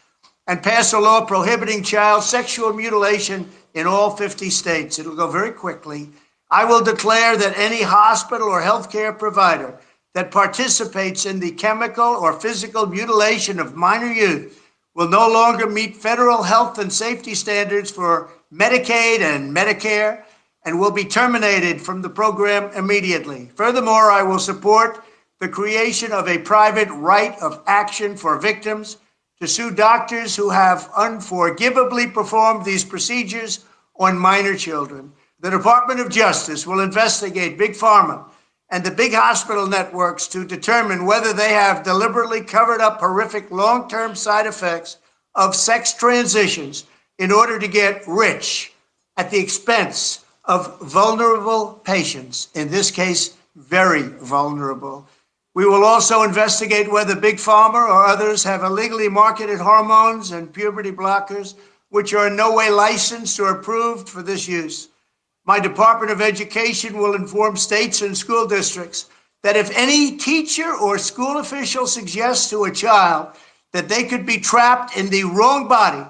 Speaker 9: and pass a law prohibiting child sexual mutilation in all 50 states. It'll go very quickly. I will declare that any hospital or healthcare provider that participates in the chemical or physical mutilation of minor youth will no longer meet federal health and safety standards for Medicaid and Medicare and will be terminated from the program immediately. Furthermore, I will support the creation of a private right of action for victims to sue doctors who have unforgivably performed these procedures on minor children. The Department of Justice will investigate Big Pharma and the big hospital networks to determine whether they have deliberately covered up horrific long-term side effects of sex transitions in order to get rich at the expense of vulnerable patients, in this case, very vulnerable. We will also investigate whether Big Pharma or others have illegally marketed hormones and puberty blockers, which are in no way licensed or approved for this use. My Department of Education will inform states and school districts that if any teacher or school official suggests to a child that they could be trapped in the wrong body,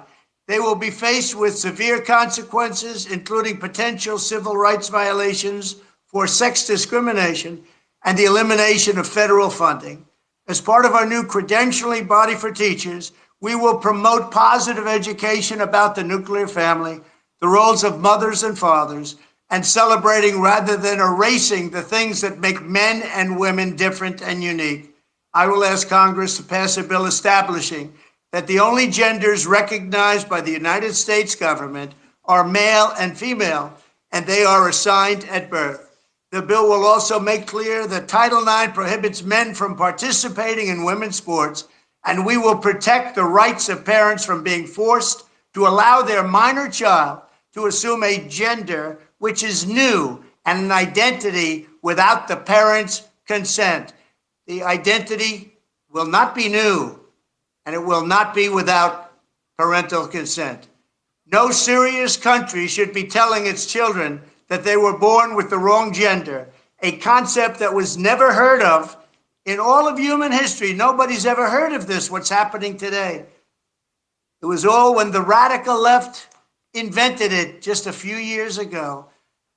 Speaker 9: they will be faced with severe consequences, including potential civil rights violations for sex discrimination and the elimination of federal funding. As part of our new credentialing body for teachers, we will promote positive education about the nuclear family, the roles of mothers and fathers, and celebrating rather than erasing the things that make men and women different and unique. I will ask Congress to pass a bill establishing that the only genders recognized by the United States government are male and female, and they are assigned at birth. The bill will also make clear that Title IX prohibits men from participating in women's sports, and we will protect the rights of parents from being forced to allow their minor child to assume a gender which is new and an identity without the parents' consent. The identity will not be new, and it will not be without parental consent. No serious country should be telling its children that they were born with the wrong gender, a concept that was never heard of in all of human history. Nobody's ever heard of this, what's happening today. It was all when the radical left invented it just a few years ago.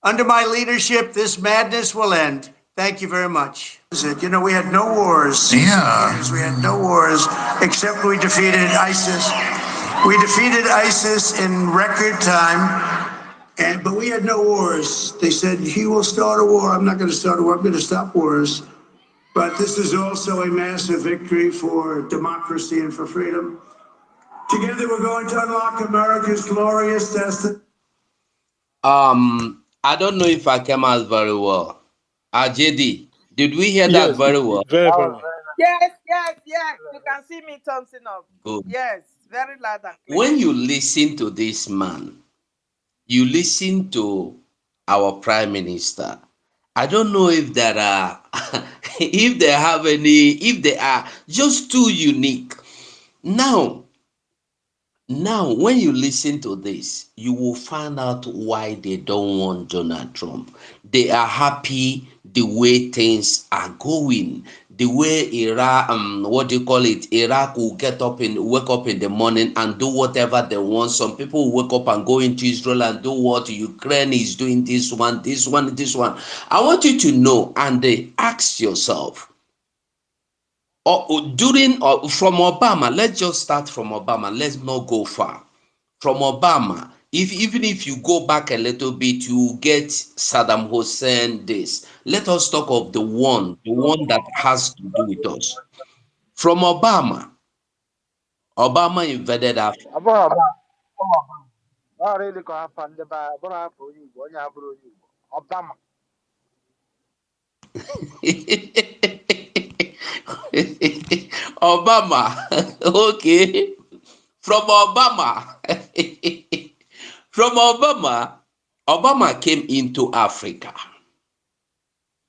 Speaker 9: Under my leadership, this madness will end. Thank you very much. You know, we had no wars. Yeah. We had no wars, except we defeated ISIS. We defeated ISIS in record time, but we had no wars. They said, he will start a war. I'm not going to start a war. I'm going to stop wars. but this is also a massive victory for democracy and for freedom. Together, we're going to unlock America's glorious destiny.
Speaker 8: I don't know if I came out very well. JD, did we hear that
Speaker 1: Yes,
Speaker 8: very well?
Speaker 1: very,
Speaker 6: That
Speaker 1: very
Speaker 6: was
Speaker 1: well.
Speaker 6: very nice.
Speaker 4: Yes, yes, yes. You can see me thumbsing up.
Speaker 8: Good.
Speaker 4: Yes, very loud and clear.
Speaker 8: When you listen to this man, you listen to our prime minister. I don't know if there are, if they have any, if they are just too unique. Now, Now, when you listen to this, you will find out why they don't want Donald Trump. They are happy the way things are going. The way Iraq, what do you call it? Iraq will wake up in the morning and do whatever they want. Some people will wake up and go into Israel and do what Ukraine is doing. This one, this one, this one. I want you to know and they ask yourself, from Obama, let's just start from Obama. Let's not go far. From Obama, even if you go back a little bit, you get Saddam Hussein this. Let us talk of the one that has to do with us. From Obama invaded Africa.
Speaker 6: Abụrụ ọba ọba ọ really ka afọ ndị be anyị bụrụ afọ onye Igbo onye abụrụ onye Igbo Obama.
Speaker 8: Obama, okay. From Obama, from Obama came into Africa.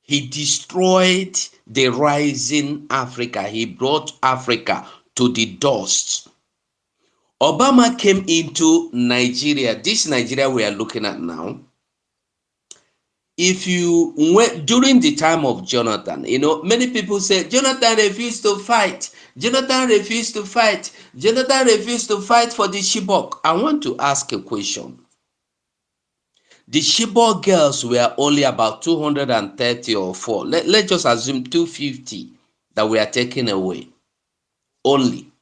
Speaker 8: He destroyed the rising Africa. He brought Africa to the dust. Obama came into Nigeria. This Nigeria we are looking at now. If you went during the time of Jonathan, many people say Jonathan refused to fight. Jonathan refused to fight. Jonathan refused to fight for the Chibok. I want to ask a question. The Chibok girls were only about 230 or 4. Let's just assume 250 that we are taking away only.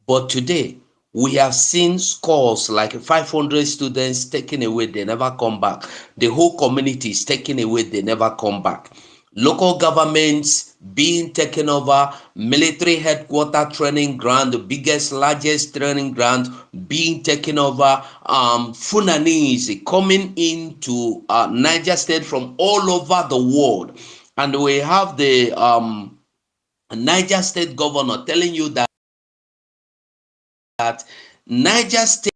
Speaker 8: But today, we have seen scores like 500 students taken away, they never come back. The whole community is taken away, they never come back. Local governments being taken over, military headquarter training ground, the biggest, largest training ground being taken over. Funanis coming into Niger State from all over the world. And we have the Niger State governor telling you that Niger State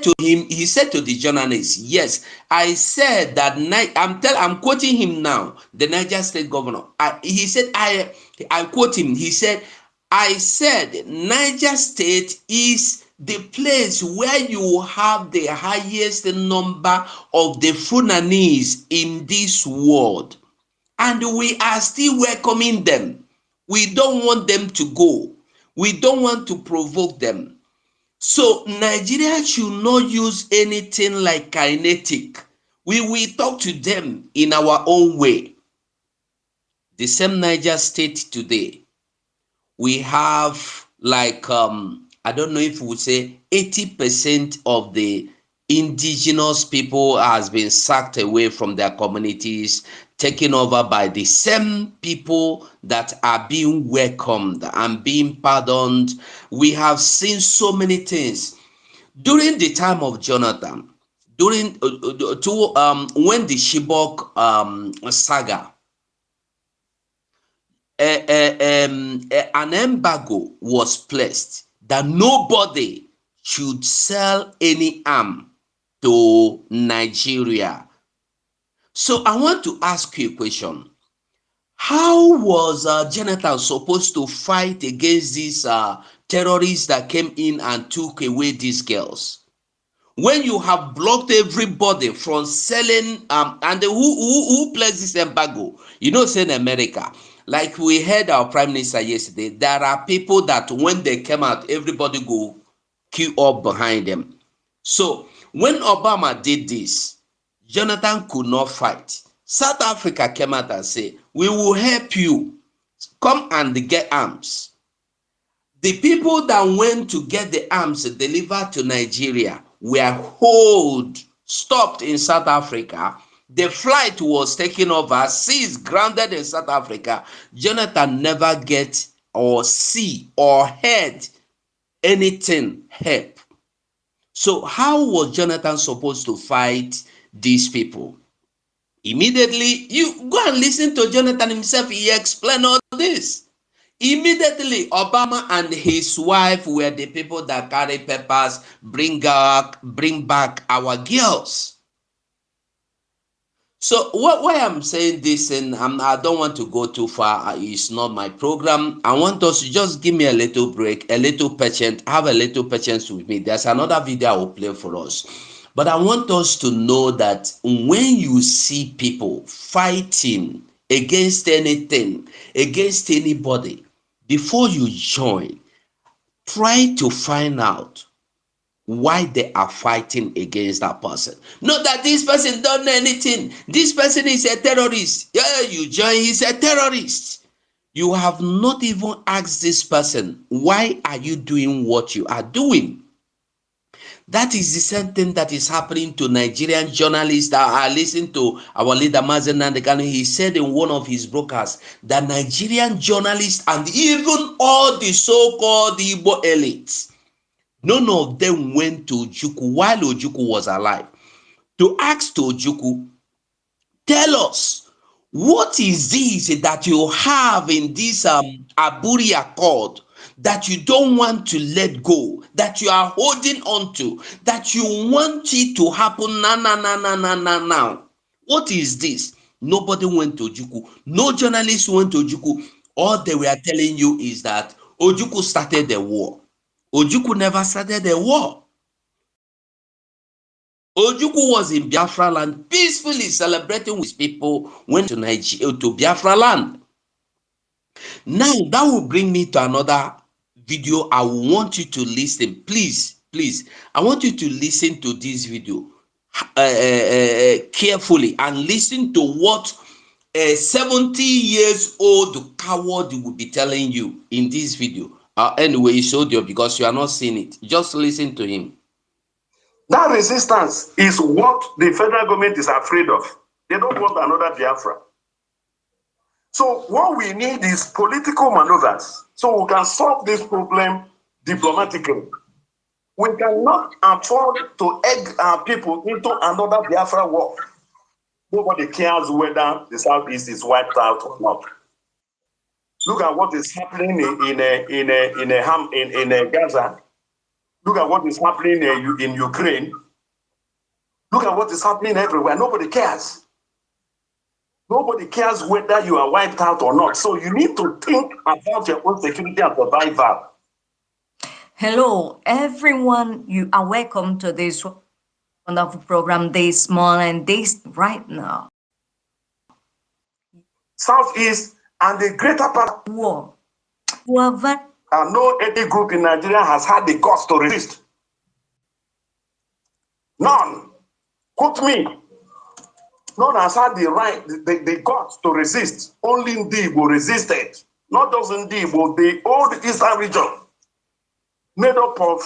Speaker 8: to him, he said to the journalist, yes, I said that I'm quoting him now, the Niger State governor. He said, I quote him, he said, I said Niger State is the place where you have the highest number of the Fulanese in this world. And we are still welcoming them. We don't want them to go. We don't want to provoke them. So Nigeria should not use anything like kinetic. We talk to them in our own way. The same Niger State today, we have like I don't know if we would say 80% of the indigenous people has been sacked away from their communities, taken over by the same people that are being welcomed and being pardoned. We have seen so many things during the time of Jonathan, during when the Shibok saga, an embargo was placed that nobody should sell any arm to Nigeria. So I want to ask you a question. How was Jonathan supposed to fight against these terrorists that came in and took away these girls? When you have blocked everybody from selling, and who placed this embargo? You know, say in America, like we heard our prime minister yesterday, there are people that when they came out, everybody go queue up behind them. So when Obama did this, Jonathan could not fight. South Africa came out and said, we will help you. Come and get arms. The people that went to get the arms delivered to Nigeria were stopped in South Africa. The flight was taken over, seized, grounded in South Africa. Jonathan never get or see or heard anything help. So how was Jonathan supposed to fight these people? Immediately, you go and listen to Jonathan himself. He explained all this. Immediately, Obama and his wife were the people that carry papers, bring back our girls. So why I'm saying this, and I don't want to go too far, it's not my program. I want us to just give me a little break, a little patience, have a little patience with me. There's another video I will play for us. But I want us to know that when you see people fighting against anything, against anybody, before you join, try to find out why they are fighting against that person. Not that this person don't know anything. This person is a terrorist. Yeah, you join, he's a terrorist. You have not even asked this person, why are you doing what you are doing? That is the same thing that is happening to Nigerian journalists that are listening to our leader Mazen Nandekano. He said in one of his broadcasts that Nigerian journalists and even all the so-called Igbo elites, none of them went to Ojukwu while Ojukwu was alive to ask to Ojukwu, tell us, what is this that you have in this Aburi Accord that you don't want to let go, that you are holding on to, that you want it to happen now? What is this? Nobody went to Ojukwu. No journalist went to Ojukwu. All they were telling you is that Ojukwu started the war. Ojukwu never started the war. Ojukwu was in Biafra land, peacefully celebrating with people, went to Nigeria, to Biafra land. Now, that will bring me to another video. I want you to listen. Please, I want you to listen to this video carefully and listen to what a 70 years old coward will be telling you in this video. Anyway, it's audio because you are not seeing it. Just listen to him.
Speaker 10: That resistance is what the federal government is afraid of. They don't want another Biafra. So what we need is political maneuvers so we can solve this problem diplomatically. We cannot afford to egg our people into another Biafra war. Nobody cares whether the Southeast is wiped out or not. Look at what is happening in Gaza. Look at what is happening in Ukraine. Look at what is happening everywhere. Nobody cares. Nobody cares whether you are wiped out or not. So you need to think about your own security and survival.
Speaker 11: Hello, everyone. You are welcome to this wonderful program this morning, this right now.
Speaker 10: Southeast and the greater part of
Speaker 11: War. Whoever
Speaker 10: no ethnic group in Nigeria has had the guts to resist. None. Quote me. None has had the guts to resist. Only Ndibo resisted. Not just Ndibo, the old eastern region, made up of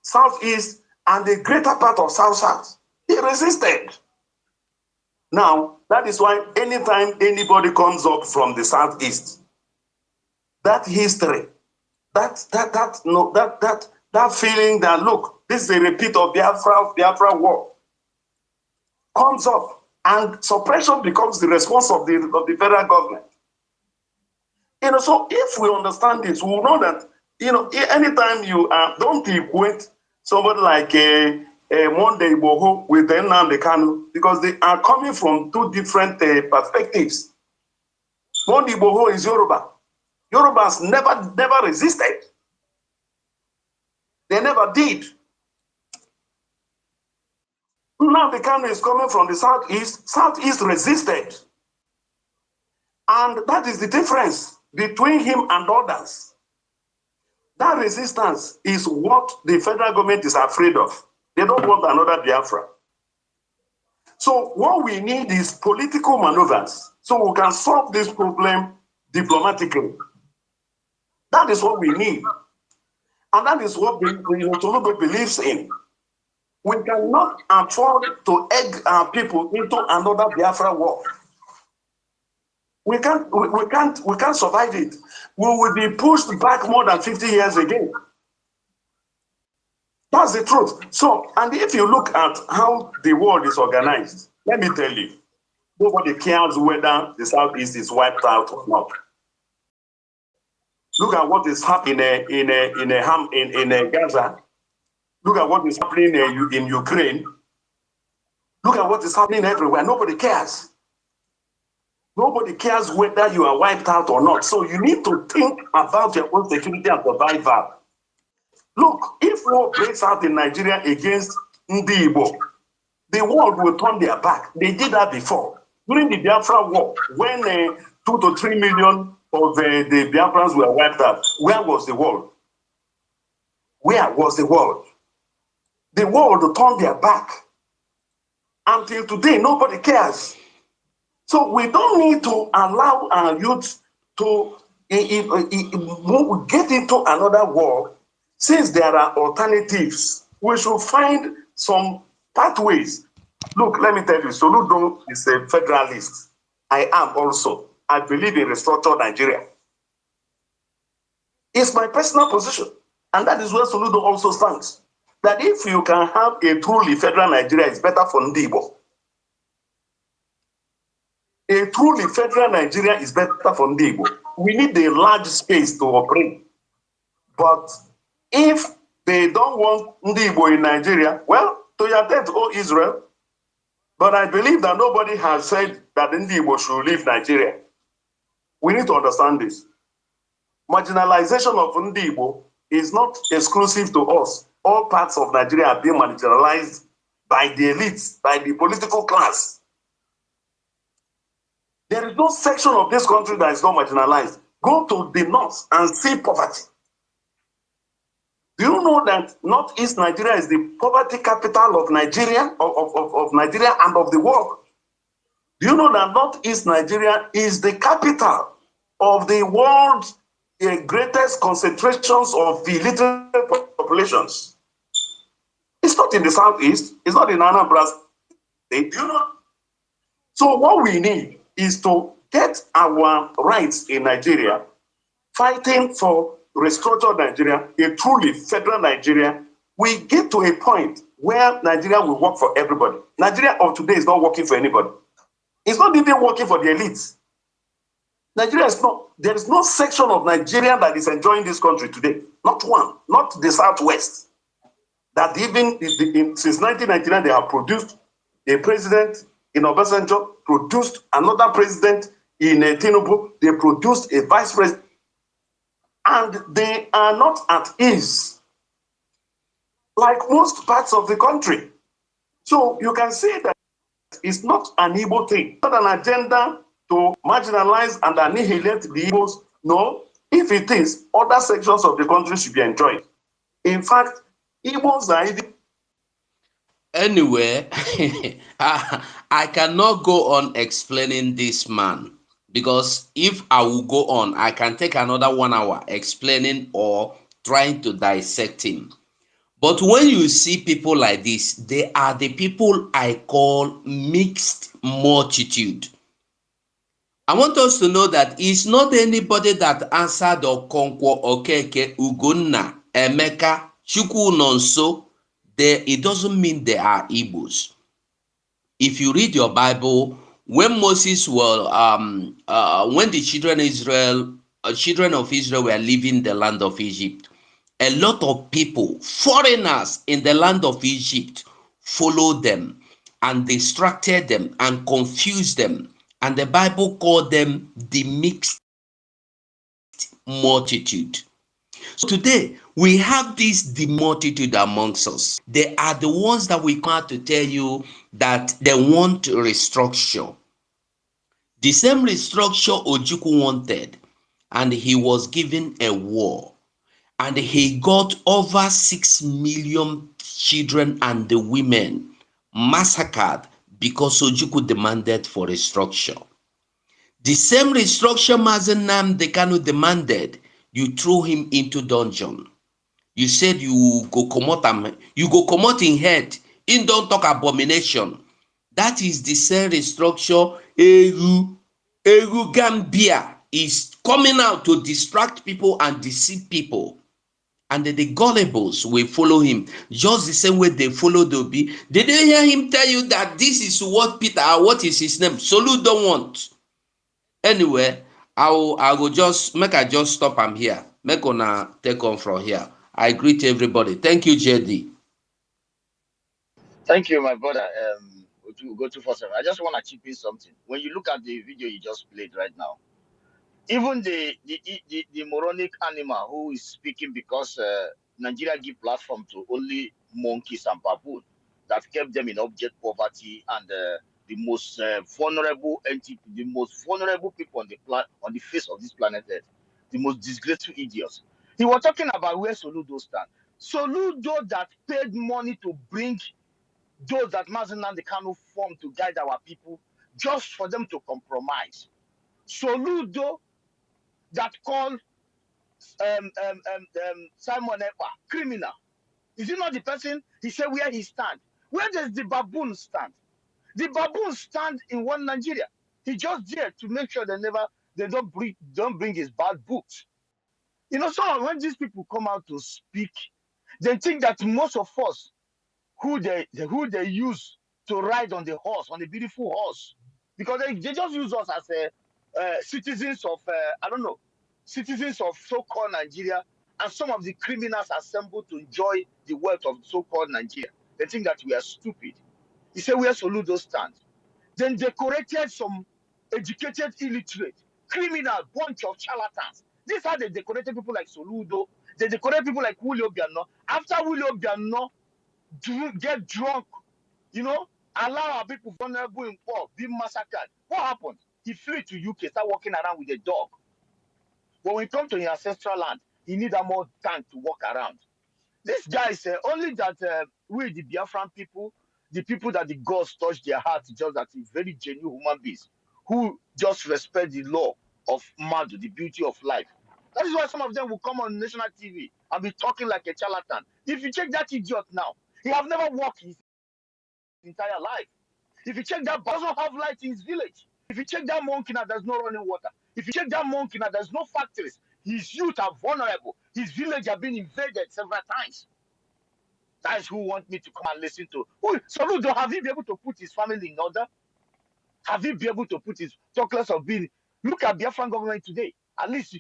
Speaker 10: southeast and the greater part of south-south. He resisted. Now, that is why anytime anybody comes up from the southeast, that history, that feeling that, look, this is a repeat of Biafra war, comes up, and suppression becomes the response of the federal government. So if we understand this, we will know that, anytime you don't equate somebody like Monday Boho with the Nnamdi Kanu, because they are coming from two different perspectives. Monday Boho is Yoruba. Yorubas never resisted. They never did. Nnamdi Kanu is coming from the southeast. Southeast resisted. And that is the difference between him and others. That resistance is what the federal government is afraid of. They don't want another Biafra. So what we need is political maneuvers so we can solve this problem diplomatically. That is what we need. And that is what Toludo believes in. We cannot afford to egg our people into another Biafra war. We can't survive it. We will be pushed back more than 50 years again. That's the truth. So, and if you look at how the world is organized, let me tell you, nobody cares whether the Southeast is wiped out or not. Look at what is happening in Gaza. Look at what is happening in Ukraine. Look at what is happening everywhere. Nobody cares. Nobody cares whether you are wiped out or not. So you need to think about your own security and survival. Look, if war breaks out in Nigeria against Ndibo, the world will turn their back. They did that before. During the Biafra war, when 2 to 3 million of the Biafrans were wiped out, where was the world? Where was the world? The world turned their back. Until today, nobody cares. So we don't need to allow our youth to get into another war. Since there are alternatives, we should find some pathways. Look, let me tell you, Soludo is a federalist. I am also. I believe in restructured Nigeria. It's my personal position. And that is where Soludo also stands. That if you can have a truly federal Nigeria, it's better for Ndibo. A truly federal Nigeria is better for Ndibo. We need a large space to operate. But if they don't want Ndibo in Nigeria, well, to your death, oh Israel. But I believe that nobody has said that Ndibo should leave Nigeria. We need to understand this. Marginalization of Ndibo is not exclusive to us. All parts of Nigeria are being marginalized by the elites, by the political class. There is no section of this country that is not marginalized. Go to the north and see poverty. Do you know that Northeast Nigeria is the poverty capital of Nigeria, of Nigeria and of the world? Do you know that Northeast Nigeria is the capital of the world's greatest concentrations of illiterate populations? It's not in the Southeast. It's not in Anambra State. Do you know? So what we need is to get our rights in Nigeria, fighting for restructured Nigeria, a truly federal Nigeria. We get to a point where Nigeria will work for everybody. Nigeria of today is not working for anybody. It's not even working for the elites. Nigeria is not, there is no section of Nigeria that is enjoying this country today. Not one, not the Southwest. that even since 1999 they have produced a president in Obasanjo, produced another president in Tinubu, they produced a vice president, and they are not at ease like most parts of the country. So you can see that it's not an Igbo thing, not an agenda to marginalize and annihilate the Igbos. No, if it is, other sections of the country should be enjoyed. In fact, Igbos are even...
Speaker 8: Anyway, I cannot go on explaining this man, because if I will go on, I can take another 1 hour explaining or trying to dissect him. But when you see people like this, they are the people I call mixed multitude. I want us to know that it's not anybody that answered Okonkwo, Okeke, Ugonna, Emeka, Chukwu Nonso. It doesn't mean they are Igbos. If you read your Bible, when Moses were, when the children of Israel were leaving the land of Egypt, a lot of people, foreigners in the land of Egypt, followed them and distracted them and confused them. And the Bible called them the mixed multitude. So today, we have this the multitude amongst us. They are the ones that we come out to tell you that they want to restructure. The same restructure Ojukwu wanted, and he was given a war. And he got over 6 million children and the women massacred because Ojukwu demanded for restructure. The same restructure Mazen Nnamdi Kanu demanded, you threw him into dungeon. You said you go comot in head. In don't talk abomination. That is the same restructure Eru Gambia is coming out to distract people and deceive people. And the gullibles will follow him just the same way they followed Obi. Did they hear him tell you that this is what Peter, what is his name? Solu don't want. Anyway, I will just stop. I'm here. Make una take on from here. I greet everybody. Thank you, JD.
Speaker 3: Thank you, my brother. Go to first. I just want to chip in something. When you look at the video you just played right now, even the moronic animal who is speaking because Nigeria give platform to only monkeys and baboon that kept them in object poverty and the most vulnerable entity, the most vulnerable people on the face of this planet Earth, the most disgraceful idiots. He was talking about where Soludo stand. Soludo that paid money to bring those that Mazen Nnamdi Kanu formed to guide our people, just for them to compromise. Soludo that called Simon Ekpa criminal. Is he not the person? He said where he stand. Where does the baboon stand? The baboon stand in one Nigeria. He just there to make sure they don't bring his bad books. You know, so when these people come out to speak, they think that most of us who they use to ride on the horse, on the beautiful horse, because they just use us as citizens of I don't know, citizens of so-called Nigeria, and some of the criminals assembled to enjoy the wealth of so-called Nigeria. They think that we are stupid. He said where Soludo stands. Then decorated some educated illiterate, criminal bunch of charlatans. These are the decorated people like Soludo. They decorate people like Julio Biano. After Julio Biano get drunk, you know, allow our people vulnerable in war, be massacred. What happened? He flew to UK, start walking around with a dog. But when he come to his ancestral land, he need a more time to walk around. This guy said only that we, the Biafran people, the people that the gods touch their hearts, just that he's very genuine human beings who just respect the law of Madu, the beauty of life. That is why some of them will come on national TV and be talking like a charlatan. If you check that idiot now, he have never walked his entire life. If you check that, doesn't have light in his village. If you check that monkey now, there's no running water. If you check that monkey now, there's no factories. His youth are vulnerable. His village have been invaded several times. That is who want me to come and listen to. Soludo, have he been able to put his family in order? Have he been able to put his chocolates of being? Look at Biafran government today. At least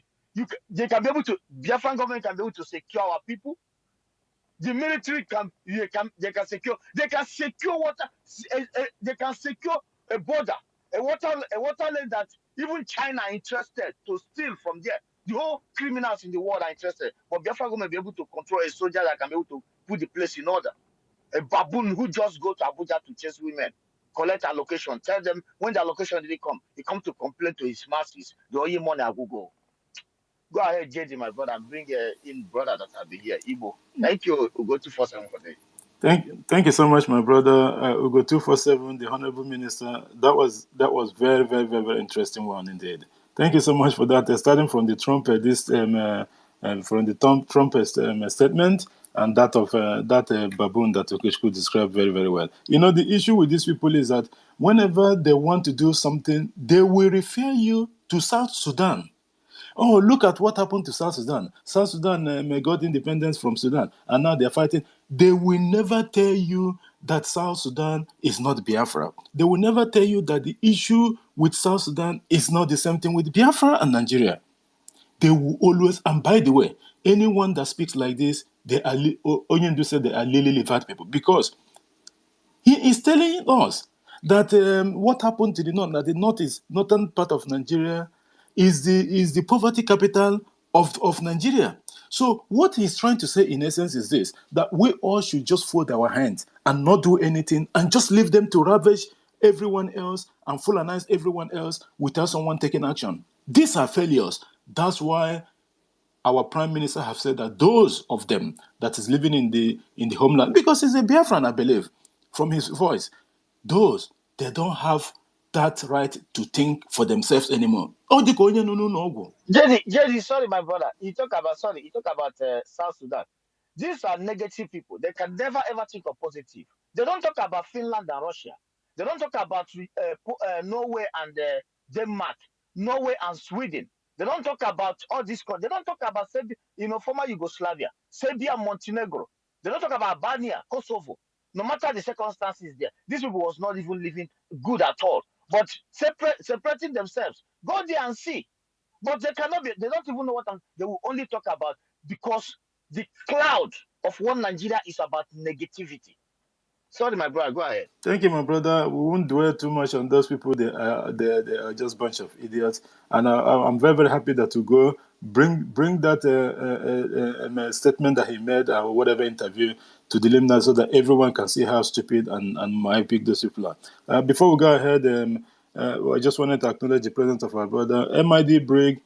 Speaker 3: they can be able to. Biafran government can be able to secure our people. The military they can secure water. They can secure a border, a water lane that even China are interested to steal from there. The whole criminals in the world are interested, but Biafra government be able to control a soldier that can be able to put the place in order. A baboon who just go to Abuja to chase women, collect allocation, tell them when the allocation didn't come, he come to complain to his masters. The only money I will go. Go ahead, JD, my brother, and bring in brother that have been here, Igbo. Thank you, Ugo 247 for this.
Speaker 1: Thank you so much, my brother Ugo 247, the Honorable Minister. That was very, very, very, very interesting one indeed. Thank you so much for that. Starting from the trumpet, from the trumpet statement, and that of that baboon that Okechukwu described very, very well. You know, the issue with these people is that whenever they want to do something, they will refer you to South Sudan. Oh, look at what happened to South Sudan. South Sudan got independence from Sudan, and now they're fighting. They will never tell you that South Sudan is not Biafra. They will never tell you that the issue with South Sudan is not the same thing with Biafra and Nigeria. They will always, and by the way, anyone that speaks like this, they are Onyendu said they are Lily Livat people, because he is telling us that what happened to the north, that the northern part of Nigeria is the poverty capital of Nigeria. So what he's trying to say in essence is this, that we all should just fold our hands and not do anything and just leave them to ravage everyone else and colonize everyone else without someone taking action. These are failures. That's why our prime minister have said that those of them that is living in the homeland, because he's a Biafran, I believe, from his voice, those they don't have that right to think for themselves anymore. Oh, the Korean no.
Speaker 3: JD, sorry, my brother. You talk about South Sudan. These are negative people. They can never ever think of positive. They don't talk about Finland and Russia. They don't talk about Norway and Denmark, Norway and Sweden. They don't talk about all these countries. They don't talk about former Yugoslavia, Serbia, Montenegro. They don't talk about Albania, Kosovo. No matter the circumstances there, these people was not even living good at all. But separating themselves, go there and see. But they cannot be, they don't even know they will only talk about, because the cloud of one Nigeria is about negativity. Sorry, my brother, go ahead.
Speaker 1: Thank you, my brother. We won't dwell too much on those people. They are just a bunch of idiots. And I'm very, very happy that you go bring that statement that he made or whatever interview to the limit so that everyone can see how stupid and myopic those people are. Before we go ahead, I just wanted to acknowledge the presence of our brother MID Brig.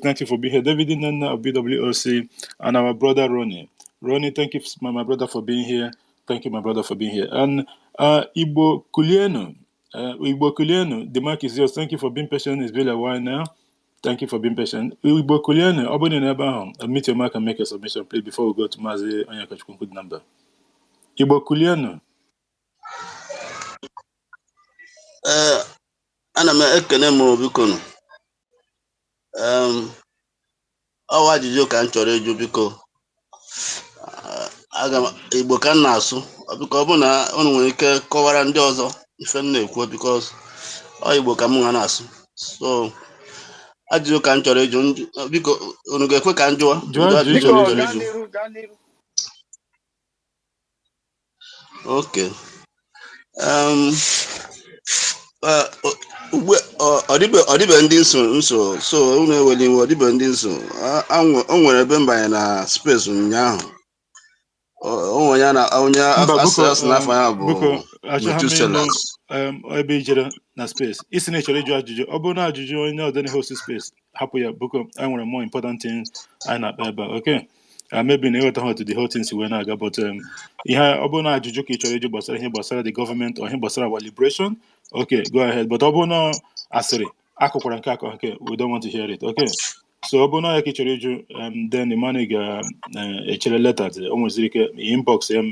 Speaker 1: Thank you for being here. David Nana of BWOC and our brother Ronnie. Ronnie, thank you, my brother, for being here. Thank you, my brother, for being here. And Igbo Kulieno, the mic is yours. Thank you for being patient. It's been a while now. Thank you for being patient. Igbo Kulieno, open your neighbor, admit your mic and make a submission, please, before we go to Mazi Onyakachukwu number. Igbo Kulieno.
Speaker 12: Ana m ekene m biko nụ. Ọwa ajụjụ ka m chọrọ ịjụ biko. Aga m Igbo ka m na-asụ biko, ọ bụ na unu nwere ike kọwara ndị ọzọ ife m na-ekwu, because ọ Igbo ka m na-asụ. So ajụjụ ka m chọrọ ịjụ biko, unu ga-ekwe ka m jụọ ndị ajụjụ m chọrọ ịjụ. Okay. Ugbu ọ dịbe ndị nso so unu eweli iwe, ọ dịbe ndị nso. O nwere ebe mbanye na space ụnyaahụ. Onye asị n'afọ ya bụ Metuselas.
Speaker 1: Ebe ijere na space isi na-echọrọ ịjụ ajụjụ, ọ bụrụ na ajụjụ onye ọdị na host space hapụ ya bụko, enwere more important things anyị na-akpa ebe a. Okay, maybe na ịghọta ha to the whole thing si wee na-aga, but ihe ọ bụrụ na ajụjụ ka ị chọrọ ịjụ gbasara ihe gbasara the government or ihe gbasara our liberation, okay, go ahead. But ọ bụrụ na asịrị akụkwara nke akọ nke, we don't want to hear it. Okay, so ọ bụrụ na ya ka ị chọrọ ịjụ, then the money ga-echere leta o nweziri ike inbox ya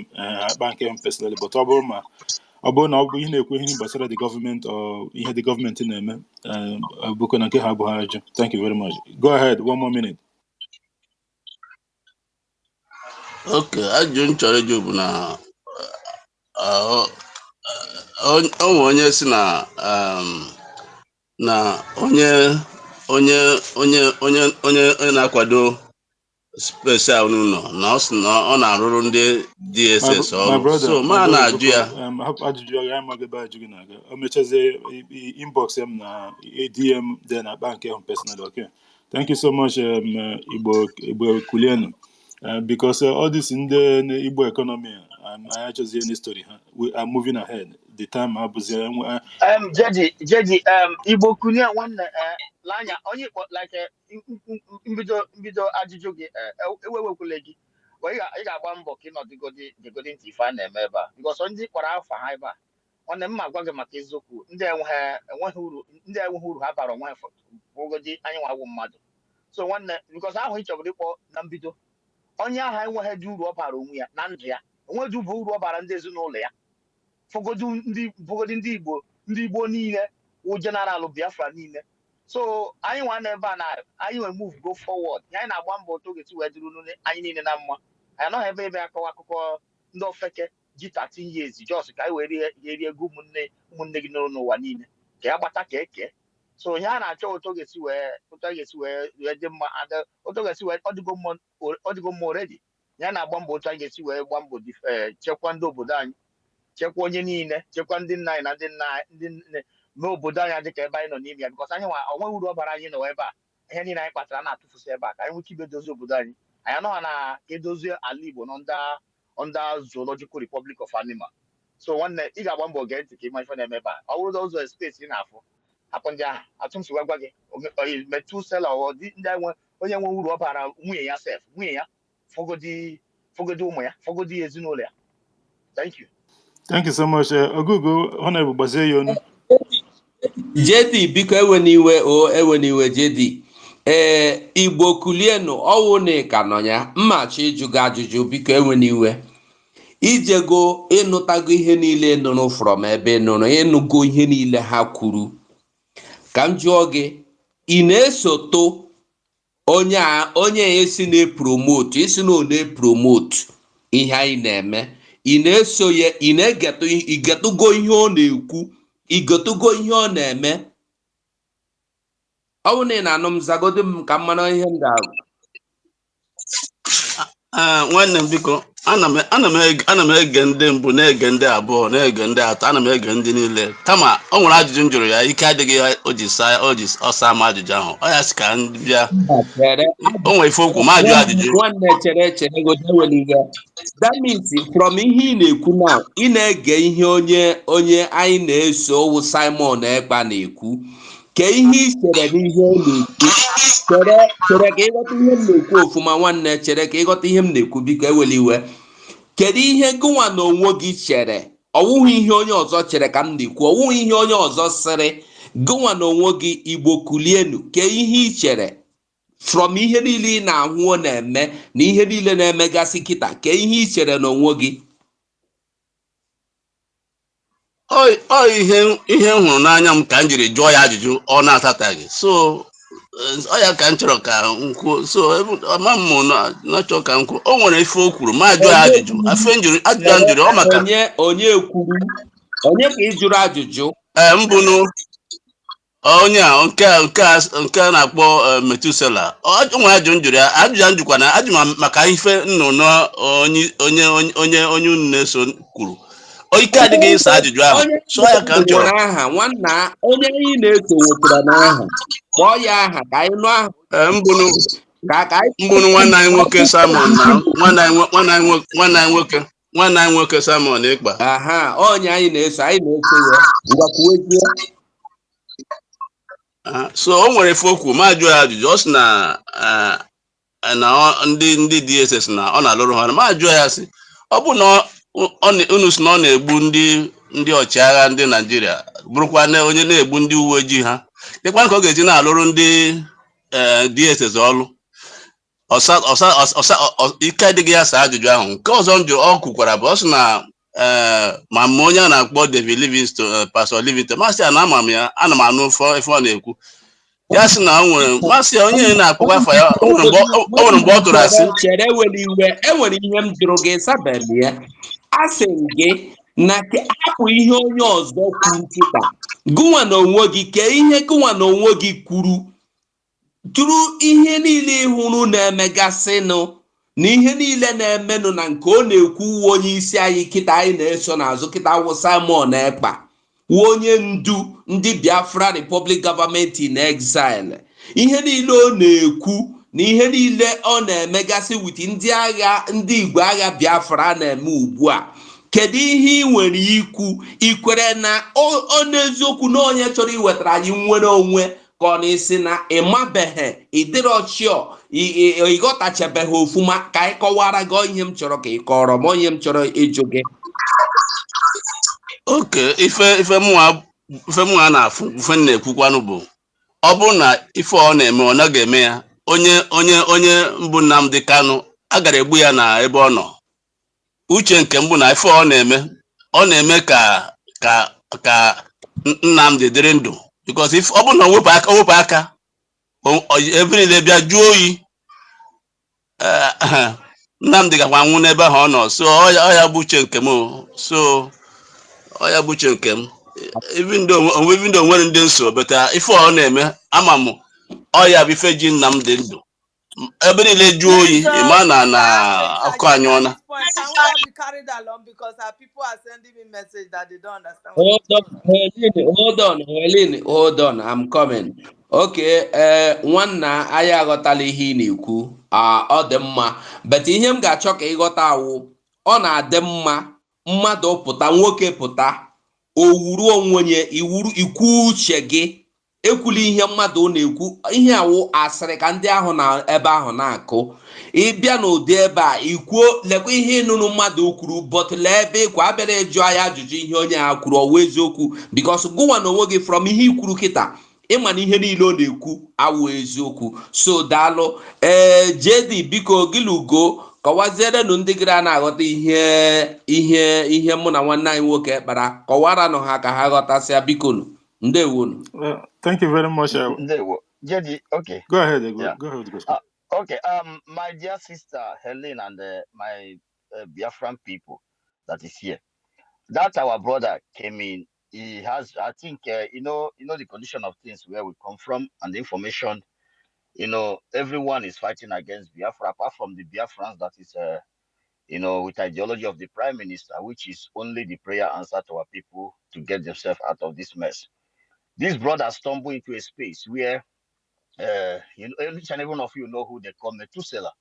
Speaker 1: akpa nke m personally. But ọ bụrụ na ọ bụ ihe na-ekwu ihe gbasara the government or ihe the government na-eme, bụkwa na nke ha abụghị ajụ. Thank you very much. Go ahead, one more minute.
Speaker 12: Okay, ajụjụ m chọrọ ịjụ bụ na o nwere onye si na onye na-akwado space a unu nọ na ọ sị na ọ na-arụrụ ndị DSS
Speaker 1: My
Speaker 12: ọrụ
Speaker 1: brother,
Speaker 12: so ma na-ajụ
Speaker 1: Boko,
Speaker 12: ya
Speaker 1: hapụ ajụjụ ya amaghị ebe ajụ gị na-aga. O mechazie inbox m na DM dị na akpa nke ahụ personal. Okay. Thank you so much, Igbo Kulienu. Because all this in the Igbo economy, I actually any story. We are moving ahead. The time I was
Speaker 3: Jeji, Igbo kunie one lanya onye like mbido ajụjụ gị ewewekwule gị ị ga-agba mbọ ka ị nọdụgodi ntị ife a na-eme ebe a because ndị kpọrọ afa ha ebe a nwanne m ma gwa gị maka eziokwu ndị enweghị uru ha bara onwe bụgodi anyị nwawo mmadụ so nwanne because ahụ ị chọbụrụ ịkpọ na mbido onye ahụ enweghị dị uru ọ bara onwe ya na ndụ ya onweghị bụ uru ọ bara ndị ezinụlọ ya fọgodi ndị Igbo niile wụ general Biafra niile so anyị nwa n'ebe a na anyị wee move go forward anyị na-agba mbọ otu ga-esi wee dịrị anyị niile na mma anyị anọghị ebe akọwa akụkọ ndị ofeke ji 13 years jos ka anyị wee rie ego ụmụnne gị nọrọ n'ụwa niile ka ya gbata ka eke so ihe a na-achọ otu ga-esi wee dị mma otu ga-esi wee ọ dịgo mma already ya na-agba mbọ otu anyị ga-esi wee gba mbọ chekwa ndị obodo anyị chekwa onye niile chekwa ndị nna anyị na ndị nne mee obodo anyị dị ka ebe anyị nọ n'ime ya bikọs anyị nwa onweghị uru ọ bara anyị nọ ebe a ihe niile anyị kpatara na-atụfusi ebe a ka anyị nwee ike ibedozi obodo anyị anọghị na ka edozie ala Igbo nọ under Zoological Republic of Animal so nwanne ị ga-agba mbọ gee ntị ka ịma ife na-eme ebe a ọ bụrụ ụzọ steeti ị na-afụ hapụ ndị ahụ atụmsi gwa gị metụ sela ndị onye nwe uru ọ bara nwunye ya sef nwunye ya fọgodi ụmụ ya fọgodi ezinụlọ ya
Speaker 1: Thank you so much. Ogugo, Honorable Bazeyonu.
Speaker 8: JD, biko eweniwe JD. Igbo Kulienu, ọwụ na ka nọ ya, mmachi ịjụga ajụjụ biko eweniwe. Ijego ịnụtago ihe niile nụrụ from ebe nụrụ ịnụgo ihe niile ha kwuru. Ka m jụọ gị, ị na-esoto onye esi na-epromote, isi na ọ na-epromote ihe anyị na-eme. Ị na-eso ya, ị na-egetụgo ihe ọ na-ekwu, igotugo ihe ọ na-eme. Ọ bụ na ị na-anụ m zagodo m ka mmanụ ihe m ga-agụ.
Speaker 12: nwanne m biko ana m ege ndị mbụ na-ege ndị abụọ na-ege ndị atọ ana m ege ndị niile kama ọ nwere ajụjụ m jụrụ ya ike adịghị o ji ọsa m ajụjụ ahụ ọ ya sị ka ndị bịa o nwere ife okwu ma ajụ ajụjụ
Speaker 8: nwanne chere godeweliga. That means from ihe ị na-ekwu now ị na-ege ihe onye anyị na-eso wụ Simon Ekpa na-ekwu ka ihe ị chere n'ihe ọ na-ekwu chere ka ịghọta ihe m na-ekwu ofụma nwanne chere ka ịghọta ihe m na-ekwu biko eweliwe. Kedu ihe gụnwa na onwe gị chere ọwụghị ihe onye ọzọ chere ka m na-ekwu ọwụghị ihe onye ọzọ sịrị gụnwa na onwe gị Igbo Kulienu ka ihe ị chere from ihe niile ị na-ahụ ọ na-eme na ihe niile na-emegasị kịta ka ihe ị chere n'onwe gị.
Speaker 12: ọ ihe m hụrụ n'anya m ka m jiri jụọ ya ajụjụ ọ na-atataghị so ọ ya ka m chọrọ ka m kwuo so ama m na-achọ ka m kwuo o nwere ife o kwuru ma jụọ ya ajụjụ ajụjụ a njụrụ ọ maka
Speaker 8: onye ka ị jụrụ ajụjụ
Speaker 12: mbụnụ onye a nke a na-akpọ Metusela ọ nwere ajụjụ njụrụ ya ajụjụ a njụkwa na ajụ maka ife nnụnụ onye unu na-eso kwuru ike adịghị ịsa ajụjụ ahụ so ya ka m chọrọ
Speaker 8: aha nwanna onye anyị na-eso wetara n'aha kpọọ ya aha ka anyị nụ aha
Speaker 12: mbụnụ nwanne anyị nwoke Simon na nwanne anyị nwoke Simon Ekpa
Speaker 8: aha onye anyị na-eso ya ngwakwuwezie.
Speaker 12: So o nwere ife okwu ma jụọ ya ajụjụ ọ sị na ndị DSS na ọ na-alụrụ ha ma jụọ ya sị ọ bụ na unu si na ọ na-egbu ndị ọchịagha ndị Naịjirịa bụrụkwa na onye na-egbu ndị uwe ojii ha dịkwa ka ọ ga-eji na-alụrụ ndị DSS ọlụ ike adịghị ya sa ajụjụ ahụ. Nke ọzọ m jụrụ ọ kwukwara bụ ọ sị na ma onye a na-akpọ David Livingstone Pastor Livingstone masị ya na ama m ya ana m anụ ife ọ na-ekwu ya sị na o nwere masị ya onye na-akpọkwa afa ya o nwere mgbe ọ tụrụ asị
Speaker 8: chere ewere iwe enwere ihe m jụrụ gị sabeli ya asị m gị na hapụ ihe onye ọzọ kwuru kịta gụnwa na onwe gị kee ihe gụnwa na onwe gị kwuru tụrụ ihe niile hụrụ na-emegasịnụ na ihe niile na-emenụ na nke ọ na-ekwu onye isi anyị kịta anyị na-eso n'azụ kịta wụ Simon Ekpa onye ndu ndị Biafra Republic Government in Exile. Ihe niile ọ na-ekwu na ihe niile ọ na-emegasị wit ndị agha ndị Igbo agha Biafra na-eme ugbu a, kedu ihe ị nwere ikwu ikwere na ọ n'eziokwu na onye chọrọ iwetara anyị nnwere onwe ka ọ na-esi na ịmabeghị ịdịrọchio ịghọtachabeghị ofuma ka anyị kọwara gị ihe m chọrọ ka ị kọrọ m onye m chọrọ ịjụ gị.
Speaker 12: oke ife mụnwa na-afụ ife m na-ekwukwanụ bụ ọ bụrụ na ife ọ na-eme ọ naghị eme ya onye mbụ Nnamdi Kanu a gara egbu ya na ebe ọ nọ. Uche nke mbụ na ife ọ na-eme ka Nnamdi dịrị ndụ, because if ọ bụrụ na o wepụ aka ebe niile bịa jụọ oyi, Nnamdi gakwa nwụ n'ebe ahụ ọ nọ. So ọ ya bụ uche nke m. So ọ ya bụ uche nke m. Even though nwere ndị nso, but ife ọ na-eme ama m ọ ya bụ ife ji Nnamdi ndụ. Ebe niile jụọ oyi ịma na ọkụ anyụọla.
Speaker 4: Can we all be carried along because our people are sending me message that they don't understand what
Speaker 8: Hold on, I'm coming. Okay, nwanna anyị aghọtala ihe ị na-ekwu, ọ dị mma, but ihe m ga-achọ ka ịghọta awụ ọ na-adị mma mmadụ pụta, nwoke pụta, o wuru onwenye ikwu uche gị, ekwula ihe mmadụ na-ekwu, ihe awụ asịrị ka ndị ahụ na ebe ahụ na-akụ. Ịbịa n'ụdị ebe a ikwuo lekwa ihe ịnụnụ mmadụ kwuru, but lee ebe ịkwa abịara ịjụ anyị ajụjụ ihe onye ha kwuru ọwụ eziokwu, because gụnwa na onwe gị from ihe ikwuru kịta ịma na ihe niile ọ na-ekwu awụ eziokwu. So daalụ. JD biko gilugo kọwazierenụ ndị gara na-aghọta ihe mụ na nwanne anyị nwoke kpara, kọwaranụ ha ka ha ghọtasịa bikonu. Ndewonu.
Speaker 1: Thank you very much.
Speaker 3: JD, okay.
Speaker 1: Go ahead.
Speaker 3: Yeah.
Speaker 1: Go ahead.
Speaker 3: Okay. My dear sister Helen and my Biafran people that is here. That our brother came in. He has, I think, you know the condition of things where we come from and the information. Everyone is fighting against Biafra, apart from the Biafrans that is, with ideology of the prime minister, which is only the prayer answer to our people to get themselves out of this mess. This brother stumbled into a space where, each and every one of you know who they call Methuselah,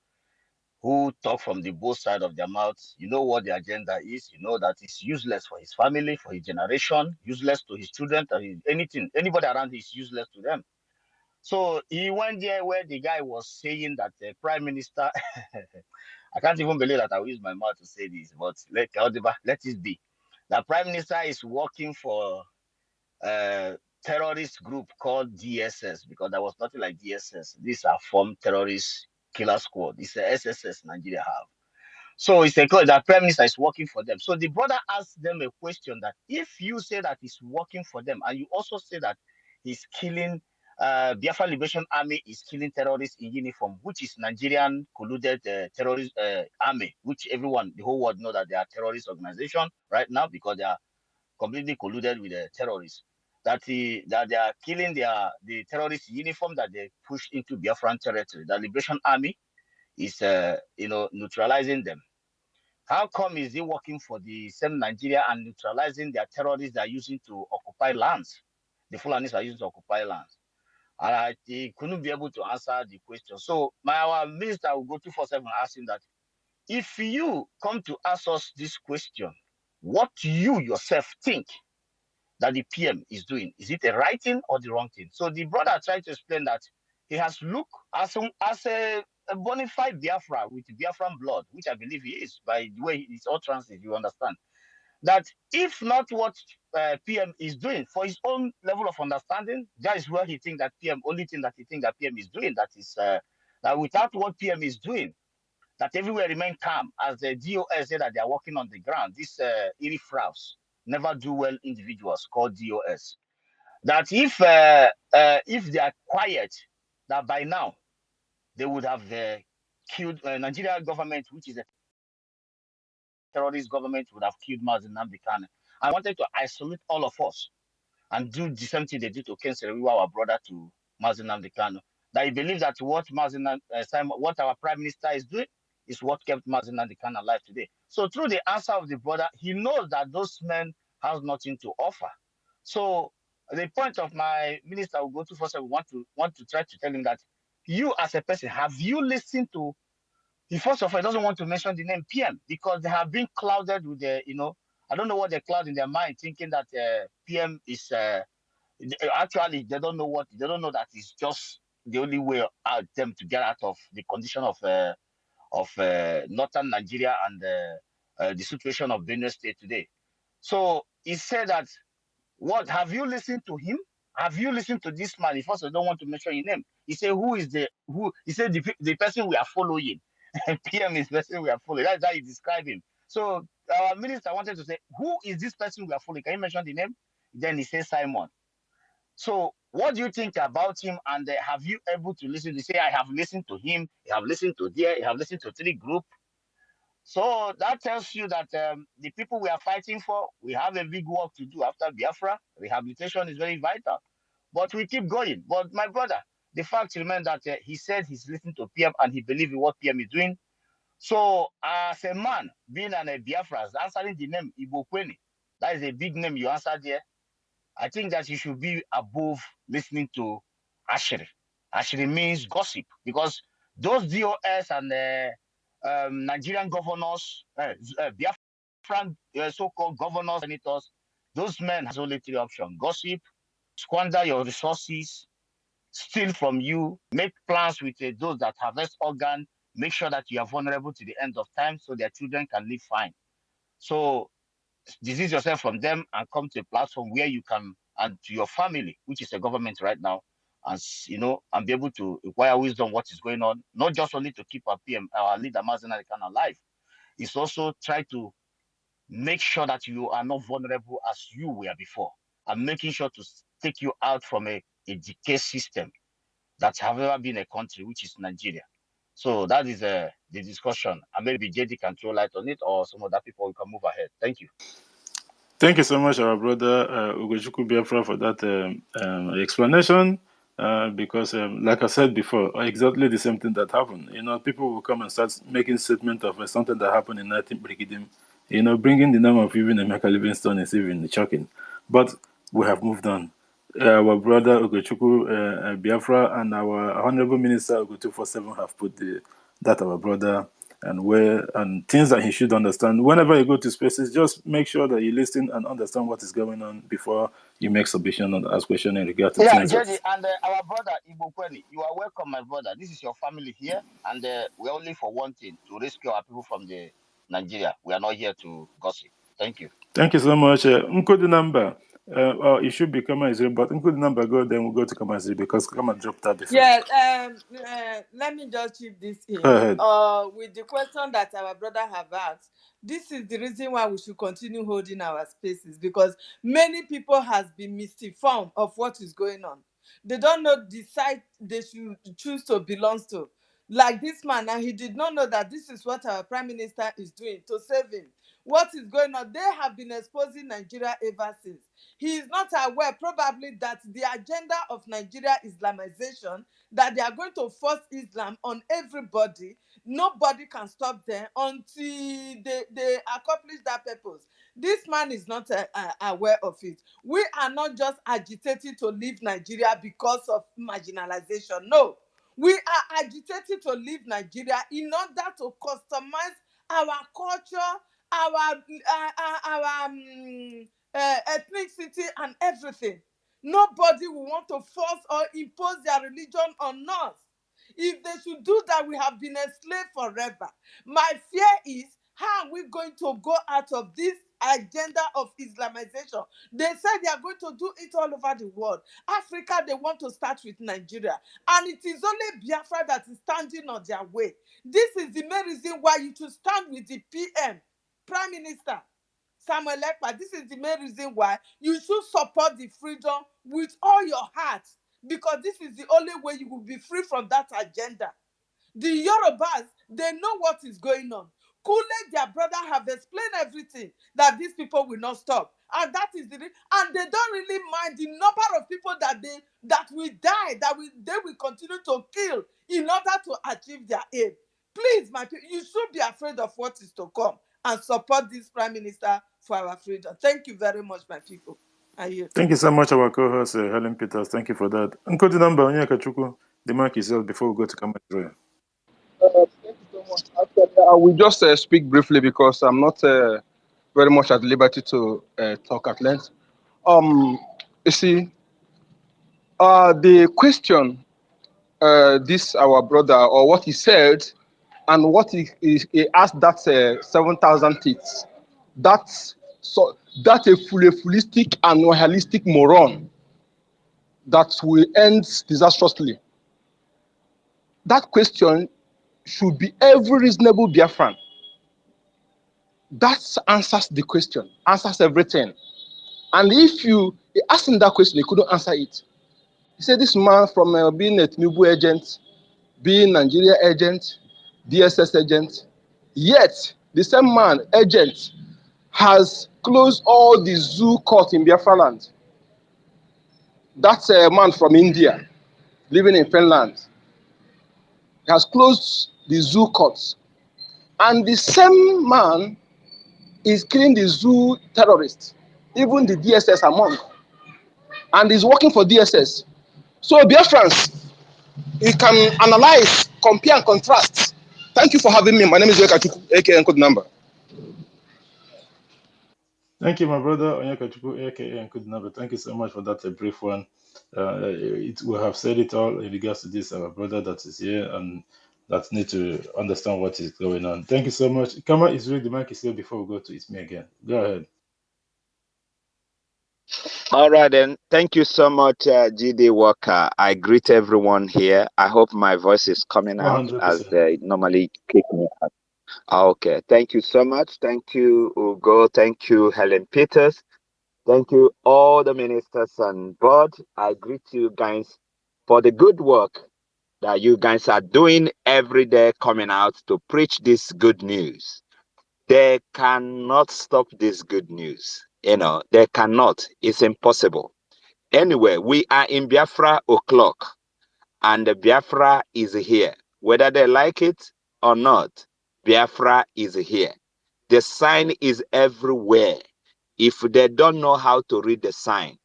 Speaker 3: who talk from the both side of their mouths. You know what the agenda is. You know that it's useless for his family, for his generation, useless to his children, anything. Anybody around is useless to them. So he went there where the guy was saying that the prime minister, I can't even believe that I will use my mouth to say this, but let it be. The prime minister is working for terrorist group called DSS, because there was nothing like DSS. These are formed terrorist killer squad. It's a SSS Nigeria have. So it's a call that prime minister is working for them. So the brother asked them a question that if you say that he's working for them, and you also say that he's killing Biafra Liberation Army is killing terrorists in uniform, which is Nigerian colluded terrorist army, which everyone, the whole world know that they are terrorist organization right now because they are completely colluded with the terrorists. That they are killing the terrorist uniform that they pushed into Biafran territory. The Liberation Army is neutralizing them. How come is he working for the same Nigeria and neutralizing their terrorists they are using to occupy lands? The Fulanis are using to occupy lands. And he couldn't be able to answer the question. So our minister will go 247 and ask him that if you come to ask us this question, what you yourself think that the PM is doing, is it the right thing or the wrong thing? So the brother tried to explain that he has looked as a bona fide Biafra with Biafran blood, which I believe he is by the way he's all translated, you understand. That if not what PM is doing for his own level of understanding, that is where he thinks that only thing that he thinks that PM is doing, that is that without what PM is doing, that everywhere remain calm, as the DOS said that they are working on the ground. These eerie fraus, never do well individuals called DOS. That if they are quiet, that by now they would have killed Nigeria government, which is a terrorist government, would have killed Mazi Nnamdi Kanu. I wanted to isolate all of us and do the same thing they did to Ken Sere-Wiwa, our brother, to Mazi Nnamdi Kanu. That he believes that what our prime minister is doing is what kept Mazi Nnamdi Kanu alive today. So through the answer of the brother, he knows that those men has nothing to offer. So the point of my minister will go to first, we want to try to tell him that you as a person, have you listened to, he first of all doesn't want to mention the name PM because they have been clouded with the, I don't know what they cloud in their mind, thinking that PM is actually they don't know that it's just the only way out them to get out of the condition of northern Nigeria and the situation of Benue State today. So he said that, what have you listened to him? Have you listened to this man? He first I don't want to mention his name. He said, who is who? He said the person we are following. PM is the person we are following. That's how he described him. So our minister wanted to say, who is this person we are following? Can you mention the name? Then he says Simon. So what do you think about him? And have you able to listen? They say, I have listened to him. I have listened to there. I have listened to 3 group. So that tells you that the people we are fighting for, we have a big work to do after Biafra. Rehabilitation is very vital. But we keep going. But my brother, the fact remains that he said he's listening to PM and he believes in what PM is doing. So as a man, being a Biafra, answering the name Igbo Kweni, that is a big name you answered there. I think that you should be above listening to Asheri. Asheri means gossip because those DOS and Nigerian governors, Biafran so-called governors, senators, those men has only 3 options: gossip, squander your resources, steal from you, make plans with those that harvest organ, make sure that you are vulnerable to the end of time so their children can live fine. So disease yourself from them and come to a platform where you can, and to your family, which is a government right now, and and be able to acquire wisdom what is going on, not just only to keep our PM, our leader Mazi Nnamdi Kanu alive. It's also try to make sure that you are not vulnerable as you were before, and making sure to take you out from a decay system that have ever been a country, which is Nigeria. So that is the discussion, and maybe JD can throw light on it, or some other people can move ahead. Thank you.
Speaker 1: Thank you so much, our brother Ugochukwu Biafra, for that explanation. Because, like I said before, exactly the same thing that happened. People will come and start making statement of something that happened in 19 Brigidim. Bringing the name of even Emeka Livingstone is even shocking. But we have moved on. Our brother Ugochukwu Biafra and our Honorable Minister Ugo247 have put that our brother and things that he should understand. Whenever you go to spaces, just make sure that you listen and understand what is going on before you make submission and ask question in regard to
Speaker 3: Yeah,
Speaker 1: things that.
Speaker 3: JD, and our brother Igbo Kweli, you are welcome, my brother. This is your family here, and we're only for one thing: to rescue our people from the Nigeria. We are not here to gossip. Thank you.
Speaker 1: Thank you so much. Nkodu number. It should be Kama Zero, but Nkodu number go, then we'll go to Kama Zero because Kama dropped that before.
Speaker 4: Yeah, let me just chip this
Speaker 1: Go
Speaker 4: in.
Speaker 1: ahead.
Speaker 4: With the question that our brother have asked, this is the reason why we should continue holding our spaces, because many people has been misinformed of what is going on. They don't know the side they should choose to belong to. Like this man, and he did not know that this is what our prime minister is doing to save him. What is going on? They have been exposing Nigeria ever since. He is not aware probably that the agenda of Nigeria Islamization, that they are going to force Islam on everybody. Nobody can stop them until they accomplish that purpose. This man is not aware of it. We are not just agitating to leave Nigeria because of marginalization. No, we are agitating to leave Nigeria in order to customize our culture, our ethnicity and everything. Nobody will want to force or impose their religion on us. If they should do that, we have been enslaved forever. My fear is, how are we going to go out of this agenda of Islamization? They said they are going to do it all over the world. Africa, they want to start with Nigeria. And it is only Biafra that is standing on their way. This is the main reason why you should stand with the PM, Prime Minister Samuel Ekpa. This is the main reason why you should support the freedom with all your heart, because this is the only way you will be free from that agenda. The Yorubas, they know what is going on. Kule, their brother, have explained everything, that these people will not stop. And that is and they don't really mind the number of people that that will die, they will continue to kill in order to achieve their aim. Please, my people, you should be afraid of what is to come and support this Prime Minister for our freedom. Thank you very much, my people.
Speaker 1: Thank you so much, our co-host, Helen Peters. Thank you for that. Nkodi number, Onyeka, the mic is yours before we go to Kama Israel.
Speaker 13: Thank you so much. Actually, I will just speak briefly because I'm not very much at liberty to talk at length. You see, the question this our brother or what he said and what he asked that 7,000 teeth. That's a holistic and nihilistic moron that will end disastrously. That question should be every reasonable Biafran. That answers the question, answers everything. And if you ask him that question, he couldn't answer it. He said this man from being a Tinubu agent, being Nigeria agent, DSS agent, yet the same man, agent, has closed all the zoo court in Biafra land. That's a man from India, living in Finland. He has closed the zoo courts. And the same man is killing the zoo terrorists, even the DSS among, and is working for DSS. So Biafrans, you can analyze, compare and contrast. Thank you for having me. My name is Wekachuku, aka Code Number.
Speaker 1: Thank you, my brother Onyeka, aka Nkodi number. Thank you so much for that brief one. We have said it all in regards to this, our brother that is here and that need to understand what is going on. Thank you so much. Kama is read the mic is here before we go to It's Me Again. Go ahead.
Speaker 14: All right, then. Thank you so much, GD Walker. I greet everyone here. I hope my voice is coming out as
Speaker 1: 100%.
Speaker 14: they normally kick me out. Okay. Thank you so much. Thank you, Ugo. Thank you, Helen Peters. Thank you, all the ministers on board. I greet you guys for the good work that you guys are doing every day, coming out to preach this good news. They cannot stop this good news. They cannot. It's impossible. Anyway, we are in Biafra o'clock, and the Biafra is here. Whether they like it or not, Biafra is here. The sign is everywhere. If they don't know how to read the sign,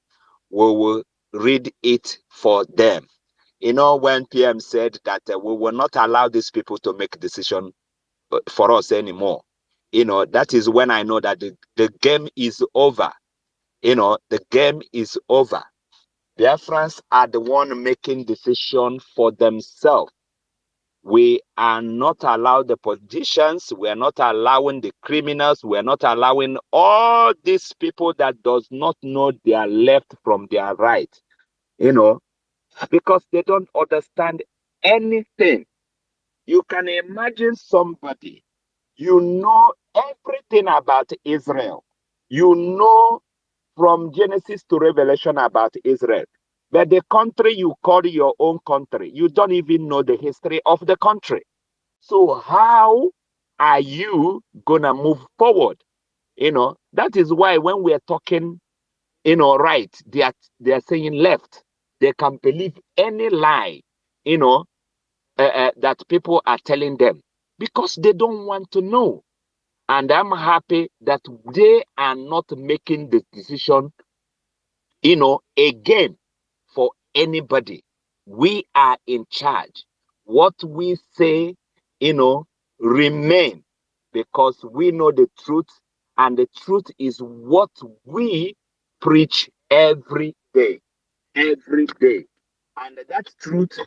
Speaker 14: we will read it for them. When PM said that we will not allow these people to make a decision for us anymore, that is when I know that the game is over. The game is over. Biafrans are the one making decision for themselves. We are not allowing the politicians, we are not allowing the criminals, we are not allowing all these people that does not know their left from their right, because they don't understand anything. You can imagine somebody, you know everything about Israel. You know from Genesis to Revelation about Israel. But the country you call your own country, you don't even know the history of the country. So how are you going to move forward? That is why when we are talking, right, they are saying left. They can believe any lie, that people are telling them because they don't want to know. And I'm happy that they are not making the decision, again for anybody. We are in charge. What we say, remain, because we know the truth, and the truth is what we preach every day. Every day. And that truth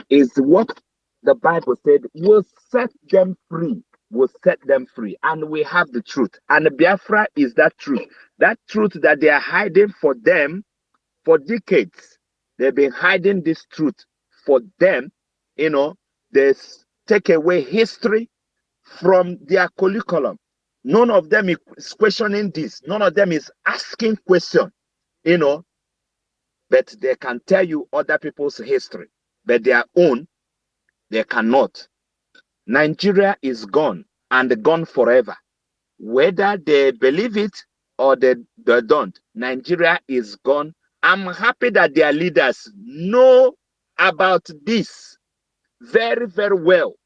Speaker 14: is what the Bible said will set them free. Will set them free. And we have the truth. And Biafra is that truth. That truth that they are hiding for them for decades. They've been hiding this truth for them. They take away history from their curriculum. None of them is questioning this. None of them is asking questions, but they can tell you other people's history. But their own, they cannot. Nigeria is gone, and gone forever. Whether they believe it or they don't, Nigeria is gone I'm happy that their leaders know about this very, very well.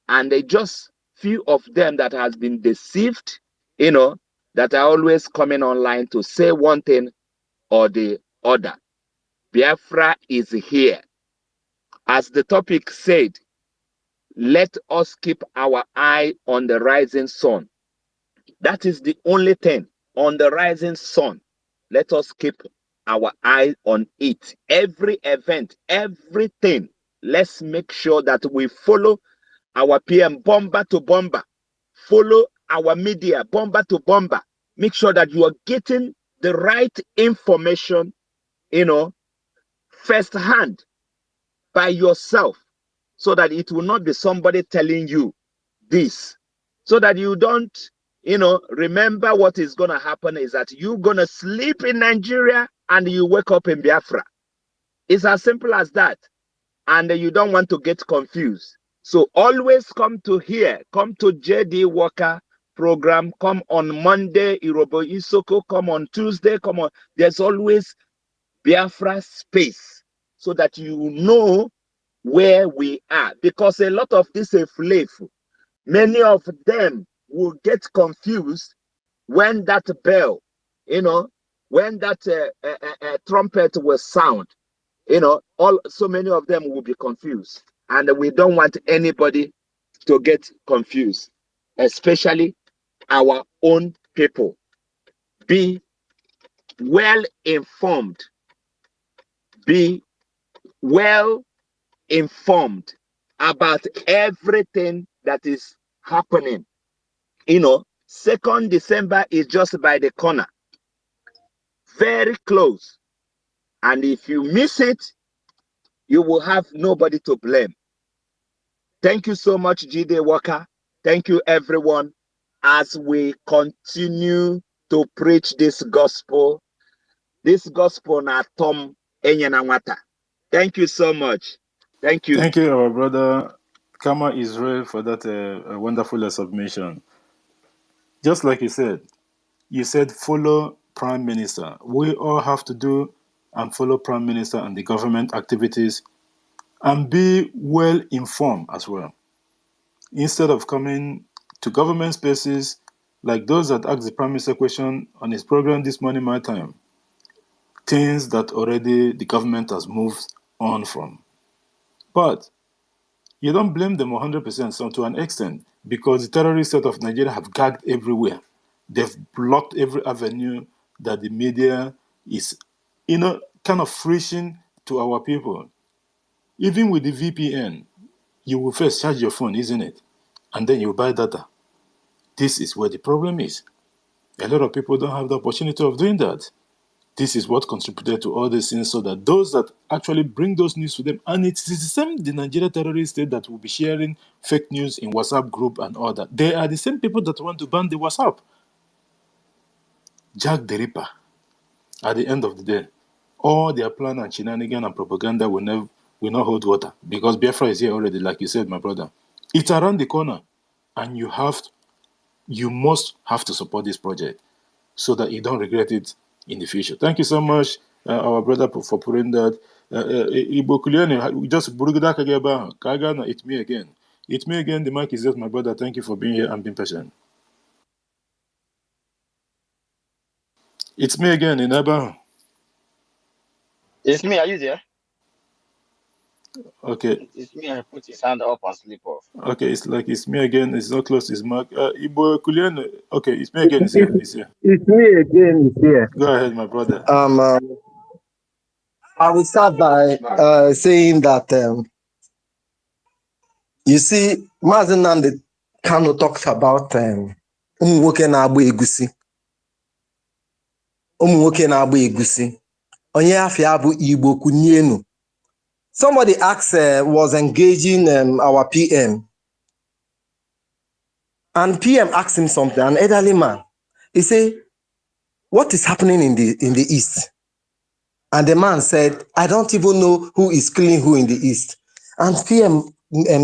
Speaker 14: And they just few of them that has been deceived, that are always coming online to say one thing or the other. Biafra is here. As the topic said, let us keep our eye on the rising sun. That is the only thing, on the rising sun. Let us keep our eye on it. Every event, everything, let's make sure that we follow our PM bomber to bomber. Follow our media bomber to bomber. Make sure that you are getting the right information, firsthand by yourself, so that it will not be somebody telling you this, so that you don't, remember what is going to happen is that you're going to sleep in Nigeria and you wake up in Biafra. It's as simple as that. And you don't want to get confused. So always come to here, come to JD Walker program, come on Monday, Irobo Isoko, come on Tuesday, come on. There's always Biafra space so that you know where we are. Because a lot of this flave, many of them will get confused when that bell, when that trumpet will sound. So many of them will be confused. And we don't want anybody to get confused, especially our own people. Be well informed. Be well informed about everything that is happening. 2nd December is just by the corner. Very close. And if you miss it, you will have nobody to blame. Thank you so much, Jide Walker. Thank you, everyone, as we continue to preach this gospel. This gospel na Tom Enyenawata. Thank you so much. Thank you.
Speaker 1: Thank you, our brother Kama Israel, for that wonderful submission. Just like you said follow Prime Minister. We all have to do and follow Prime Minister and the government activities and be well informed as well. Instead of coming to government spaces like those that asked the Prime Minister question on his program this morning, my time, things that already the government has moved on from. But you don't blame them 100%, so to an extent, because the terrorist state of Nigeria have gagged everywhere. They've blocked every avenue that the media is, kind of freezing to our people. Even with the VPN, you will first charge your phone, isn't it? And then you buy data. This is where the problem is. A lot of people don't have the opportunity of doing that. This is what contributed to all these things, so that those that actually bring those news to them, and it is the same the Nigeria terrorist state that will be sharing fake news in WhatsApp group and all that. They are the same people that want to ban the WhatsApp. Jack the Ripper. At the end of the day, all their plan and shenanigan and propaganda will not hold water, because Biafra is here already, like you said, my brother. It's around the corner, and you must have to support this project so that you don't regret it in the future. Thank you so much, our brother, for putting that. Igbo Kuliani, just Burugada Kageba, Kagana, it's me again. It's me again. The mic is just my brother. Thank you for being here and being patient. It's me again, Inaba.
Speaker 3: It's me. Are you there?
Speaker 1: Okay.
Speaker 3: It's me. I put his hand up and sleep off.
Speaker 1: Okay, it's like it's me again. It's not close to his mic. Igbo Kuliani. Okay, it's me again. It's here. It's here.
Speaker 15: It's me again. It's here.
Speaker 1: Go ahead, my brother.
Speaker 15: I will start by saying that you see, Mazen Nandi Kano talks about Umuwoke na-agba egusi. Umuwoke na-agba egusi. Onye afia bụ Igbo Kunienu. Somebody asked, was engaging our PM. And PM asked him something, an elderly man. He said, what is happening in the East? And the man said, I don't even know who is killing who in the East. And PM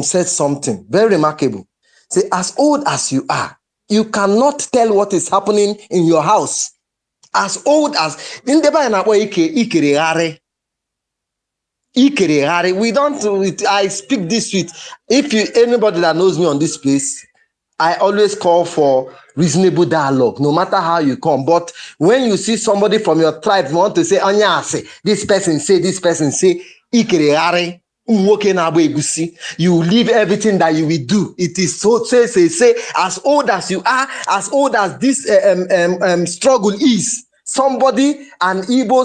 Speaker 15: said something very remarkable. Say, as old as you are, you cannot tell what is happening in your house. As old as ndị be anyị na-akpọ ikeregharị. We don't, I speak this with, if you anybody that knows me on this space, I always call for reasonable dialogue, no matter how you come. But when you see somebody from your tribe want to say, Anyase, this person say, Ikeregharị, nwoke na-agba egusi, you leave everything that you will do. It is so say, as old as you are, as old as this struggle is, somebody, an Igbo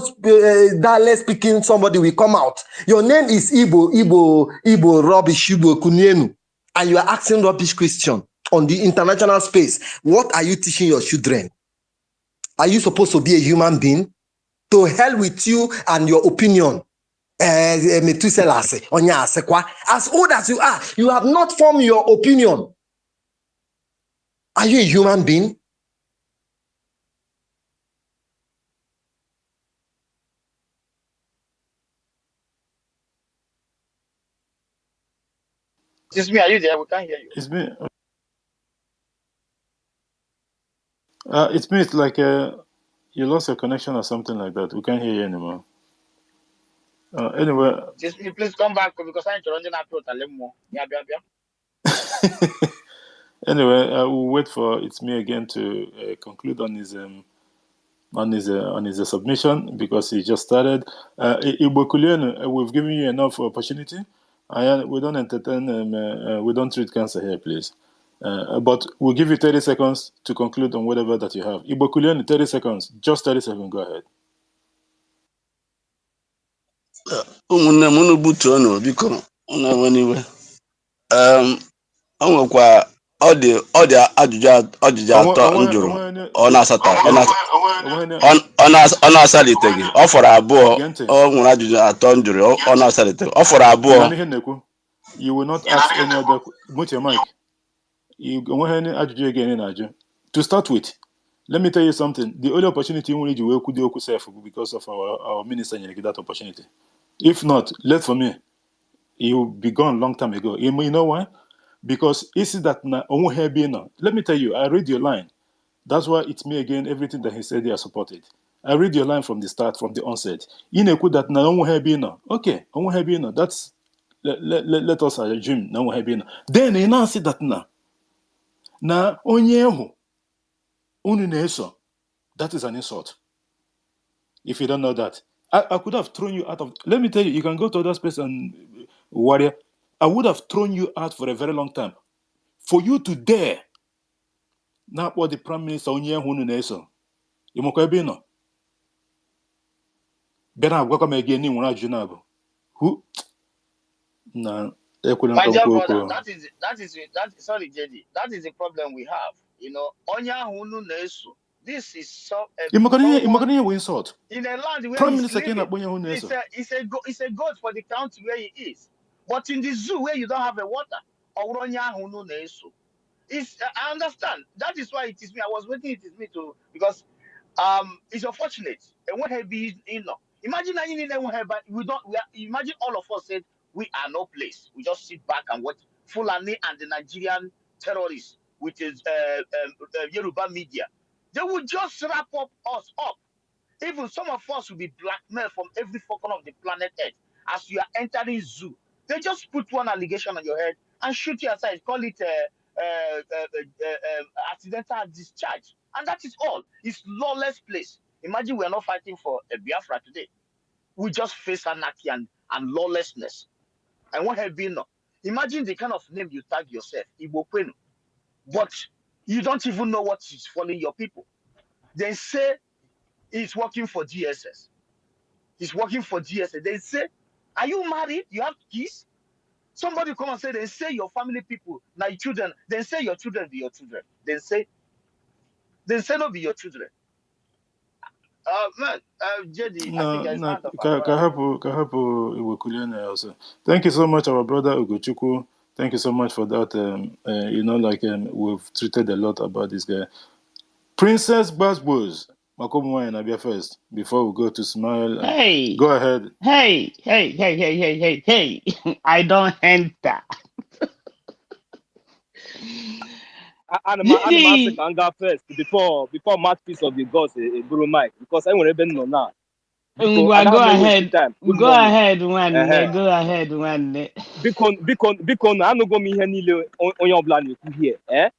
Speaker 15: dialect speaking somebody will come out. Your name is Igbo rubbish, Igbo Kunienu, and you are asking rubbish question on the international space. What are you teaching your children? Are you supposed to be a human being? To hell with you and your opinion. As old as you have not formed your opinion. Are you a human being?
Speaker 3: Excuse me, are you there? We can't hear you.
Speaker 1: It's me. It's like you lost your connection or something like that. We can't hear you anymore. Anyway.
Speaker 3: Excuse me, please come back because I'm trying to more. Yeah.
Speaker 1: Anyway, we'll wait for It's Me again to conclude on his submission because he just started. Igbo Kulienu, we've given you enough opportunity. We don't entertain, we don't treat cancer here, please. But we'll give you 30 seconds to conclude on whatever that you have. Igbo Kulienu, 30 seconds. Just 30 seconds. Go ahead.
Speaker 12: ụmụnne m unu butuo nụ biko unu ewe n'iwe. O nwekwa ọ dị ajụjụ atọ m jụrụ ọ na-asatọ ọ na-asalite gị ọ fọrọ abụọ ọ nwere ajụjụ atọ m jụrụ ọ na-asalite ọ fọrọ abụọ.
Speaker 1: You will not ask any other. Mute your mic. You any ajụjụ again na-ajụ. To start with, let me tell you something. The only opportunity you need to do because of our minister and that opportunity. If not, let for me, he will be gone long time ago. You know why? Because it's that let me tell you, I read your line. That's why It's Me again. Everything that he said, they are supported. I read your line from the start, from the onset. In a that na okay, that's let us assume na then you now see that na onye unu na-eso. That is an insult. If you don't know that, I could have thrown you out of. Let me tell you, you can go to other space and warrior. I would have thrown you out for a very long time. For you to dare, now what the Prime Minister onye hunu na-eso. Imoko ebe no. Bena agwakwa m again ni nwere ajụ na abụ. Who? Na
Speaker 3: My dear brother, that is sorry, JD. That is the problem we have. You know, onya hunu na-eso. This is so.
Speaker 1: Imokaniye we insult.
Speaker 3: In a land where
Speaker 1: Prime
Speaker 3: he's
Speaker 1: Minister
Speaker 3: living, it's a goat for the country where he is. But in the zoo where you don't have a water, I understand. That is why it is me. I was waiting. It is me too because it's unfortunate. And when he be imagine imagine all of us said we are no place. We just sit back and watch Fulani and the Nigerian terrorists with his Yoruba media. They would just wrap us up. Even some of us will be blackmailed from every corner of the planet Earth. As you are entering zoo, they just put one allegation on your head and shoot you aside. Call it accidental discharge, and that is all. It's lawless place. Imagine we are not fighting for a Biafra today. We just face anarchy and lawlessness. And what have been? Imagine the kind of name you tag yourself, Igbo Kwenu, but you don't even know what is following your people. They say he's working for GSS. He's working for GSS. They say, are you married? You have kids? Somebody come and say, they say your family people, now your children, they say your children be your children. They say no be your children. Man, JD, I think it's part of
Speaker 1: our also. Thank you so much, our brother Ugochukwu. Thank you so much for that. We've treated a lot about this guy. Princess Buzzwords. Makomo and Abia first before we go to Smile.
Speaker 16: Hey,
Speaker 1: go ahead.
Speaker 16: Hey. I don't enter. Anam can go first before mouthpiece of the gods buru mic because I want to know now. Because I
Speaker 17: Go
Speaker 16: don't have wasting
Speaker 17: ahead.
Speaker 16: time. Good
Speaker 17: Go
Speaker 16: morning.
Speaker 17: ahead, one.
Speaker 16: Uh-huh.
Speaker 17: Go ahead, one.
Speaker 16: Biko na anugo m ihe niile onye ọbụla na-ekwu here.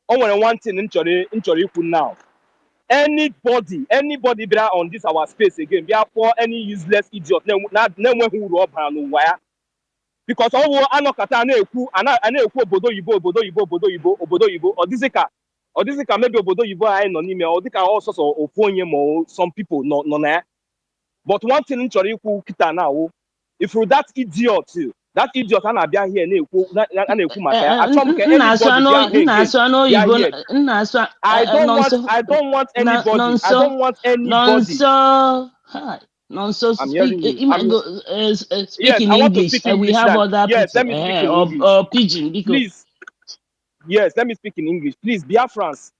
Speaker 16: O nwere one thing m chọrọ ikwu now. Anybody bịara on this our space again bịa kpọọ any useless idiot na-enweghị uru ọ bara n'ụwa ya. Because ọ bụ anọkọta na-ekwu obodo oyibo ọ dịzị ka maybe obodo oyibo anyị nọ n'ime ọ dịka ọsọsọ ofu onye ma some people nọ na ya. But one thing m chọrọ ikwu kịta na awụ if that idiot a na-abịa here na-ekwu maka ya achọ m ka anybody bịa here again bịa here. I don't want anybody. I don't want anybody.
Speaker 17: Nonso,
Speaker 16: I'm
Speaker 17: speak.
Speaker 16: hearing you.
Speaker 17: Speak
Speaker 16: Yes,
Speaker 17: in
Speaker 16: I want to
Speaker 17: English.
Speaker 16: speak English
Speaker 17: We have
Speaker 16: now.
Speaker 17: other
Speaker 16: Yes,
Speaker 17: people
Speaker 16: let me speak in English.
Speaker 17: or pidgin. Because
Speaker 16: please, yes, let me speak in English. Please, Biafrans,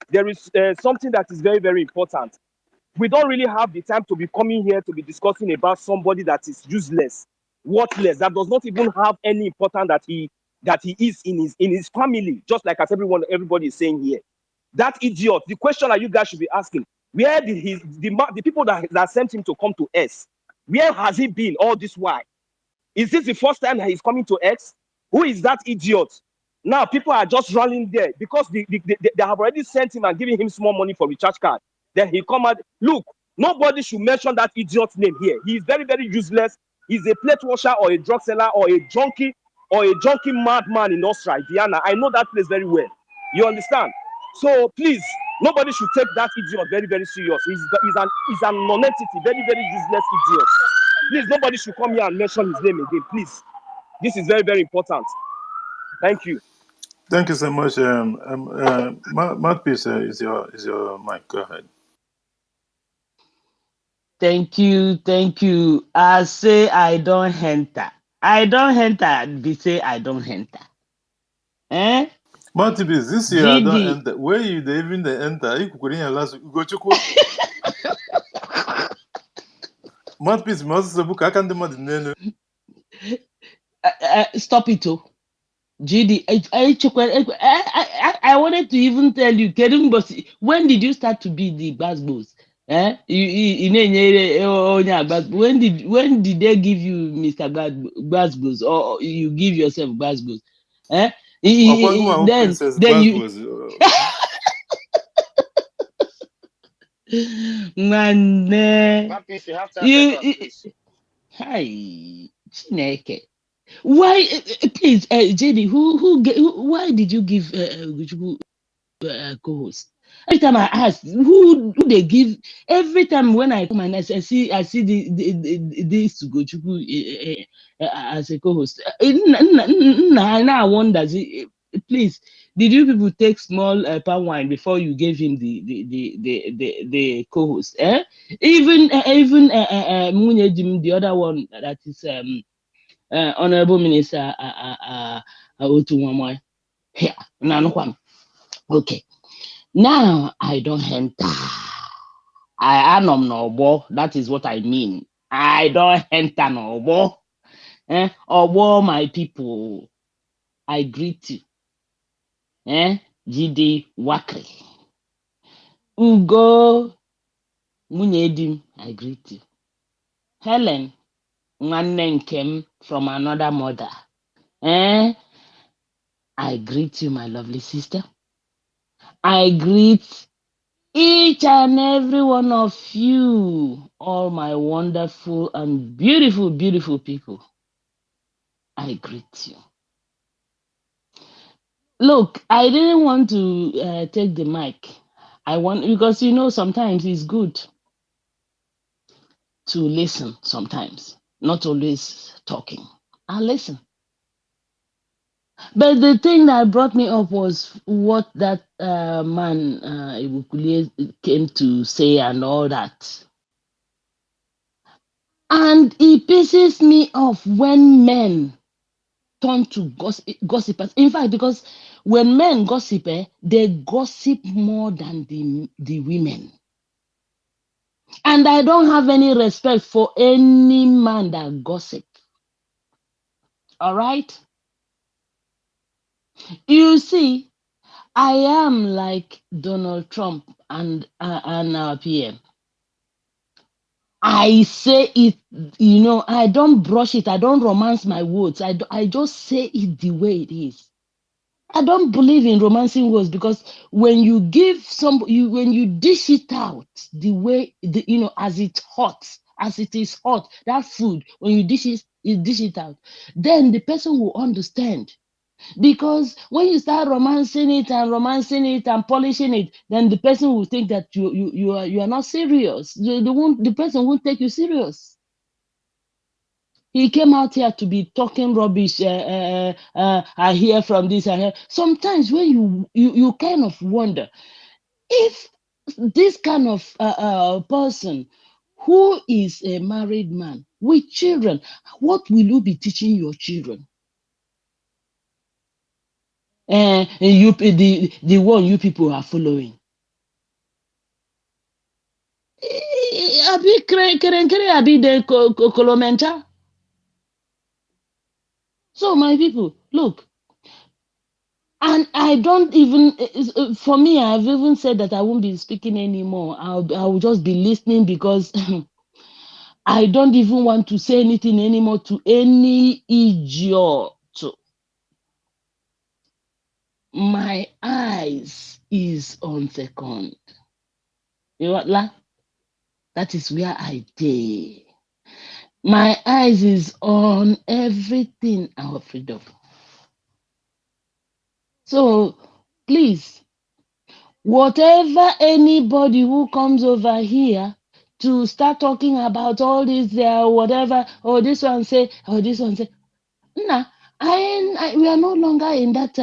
Speaker 16: there is something that is very, very important. We don't really have the time to be coming here to be discussing about somebody that is useless, worthless, that does not even have any importance that he is in his family, just like as everybody is saying here. That idiot. The question that you guys should be asking: where did the people that sent him to come to X? Where has he been all this while? Is this the first time that he's coming to X? Who is that idiot? Now people are just running there because they have already sent him and giving him small money for recharge card. Then he come out. Look, nobody should mention that idiot's name here. He is very, very useless. He's a plate washer or a drug seller or a junkie madman in Austria, Diana. I know that place very well. You understand? So please, nobody should take that idiot very, very serious. He's an non-entity, very, very useless idiot. Please, nobody should come here and mention his name again. Please, this is very, very important. Thank you.
Speaker 1: Thank you so much. Mouthpiece is your mic. Go ahead.
Speaker 17: Thank you. I say I don't enter. They say I don't enter.
Speaker 1: Mouthpiece, this year I don't enter. Where you even enter? You could last go to Mouthpiece, I can't do
Speaker 17: stop it, oh. GD, I wanted to even tell you, but when did you start to be the bass boss? When did they give you Mr. Bass boss or you give yourself bass boss? Then you man,
Speaker 3: you have to
Speaker 17: hi, Chineke. Why, please, JD, why did you give co-host? Every time I ask, who they give? Every time when I come and I see this to go as a co-host. Now I wonder, please, did you people take small palm wine before you gave him the co-host? Even Munye Jim, the other one that is Honorable Minister Otunwamoi. Here, okay. Now I don't enter. I am no bo. That is what I mean. I don't enter no bo. Obo, my people, I greet you. Jide Wakri. Ugo Munyedim, I greet you. Helen Nwanenkem from another mother. I greet you, my lovely sister. I greet each and every one of you, all my wonderful and beautiful, beautiful people. I greet you. Look, I didn't want to take the mic. Because sometimes it's good to listen sometimes, not always talking. I listen. But the thing that brought me up was what that man Ibukulie came to say and all that. And it pisses me off when men turn to gossipers. In fact, because when men gossip, they gossip more than the women. And I don't have any respect for any man that gossip. All right? You see, I am like Donald Trump and our PM. I say it, I don't brush it. I don't romance my words. I just say it the way it is. I don't believe in romancing words because when you give when you dish it out the way, as it hot, as it is hot, that food, when you dish it out, then the person will understand. Because when you start romancing it and polishing it, then the person will think that you are not serious. The person won't take you serious. He came out here to be talking rubbish. I hear from this. I hear. Sometimes when you kind of wonder if this kind of person who is a married man with children, what will you be teaching your children? The one you people are following. Abi kerenkere abi de kolomenta. So my people, look, and I don't even. For me, I've even said that I won't be speaking anymore. I will just be listening because I don't even want to say anything anymore to any idiot. My eyes is on second. You know what, la? That is where I did. My eyes is on everything our freedom. So please, whatever anybody who comes over here to start talking about all this, whatever, or this one say, or this one say, nah, we are no longer in that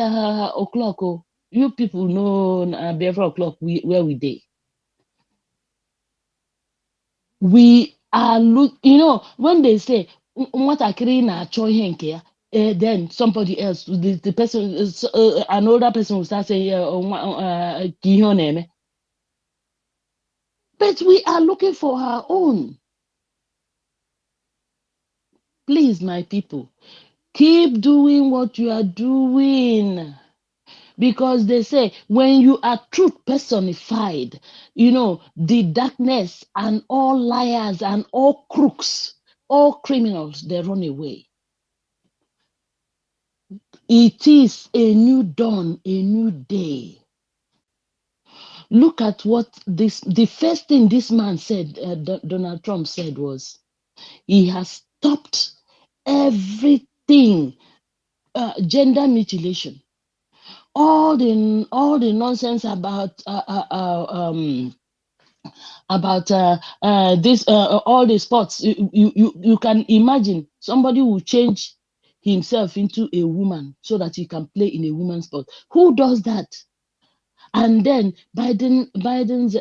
Speaker 17: o'clock. Oh, you people know Biafra o'clock where we dey. We are when they say nwatakịrị na-achọ ihe nke ya, then somebody else, the person, an older person will start saying, ka ihe ọ na-eme. But we are looking for our own. Please, my people, keep doing what you are doing. Because they say when you are truth personified, the darkness and all liars and all crooks, all criminals, they run away. It is a new dawn, a new day. Look at what the first thing this man said, Donald Trump said, was he has stopped everything, gender mutilation, all the nonsense about this, all the sports. You can imagine somebody will change himself into a woman so that he can play in a woman's sport. Who does that? And then Biden's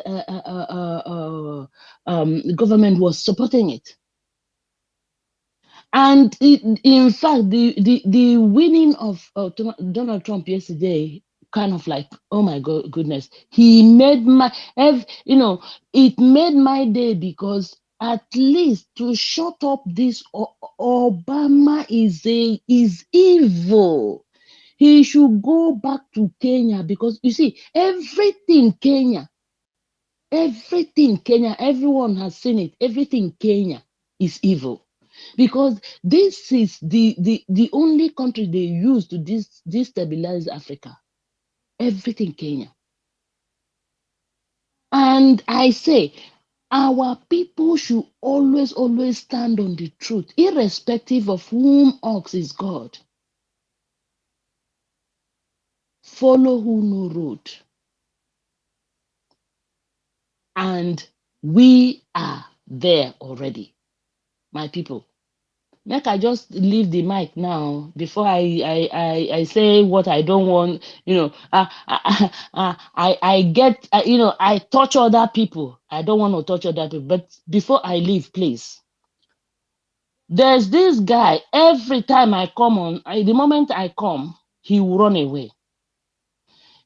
Speaker 17: government was supporting it. And in fact, the winning of Donald Trump yesterday, kind of like, oh my goodness, he made it made my day, because at least to shut up this Obama is evil. He should go back to Kenya, because you see, everything Kenya, everyone has seen it. Everything Kenya is evil, because this is the only country they use to destabilize Africa. Everything Kenya. And I say, our people should always stand on the truth, irrespective of whom ox is God. Follow who no road. And we are there already, my people. Make I just leave the mic now before I say what I don't want. I get, I touch other people. I don't want to touch other people. But before I leave, please. There's this guy, every time I come on, the moment I come, he will run away.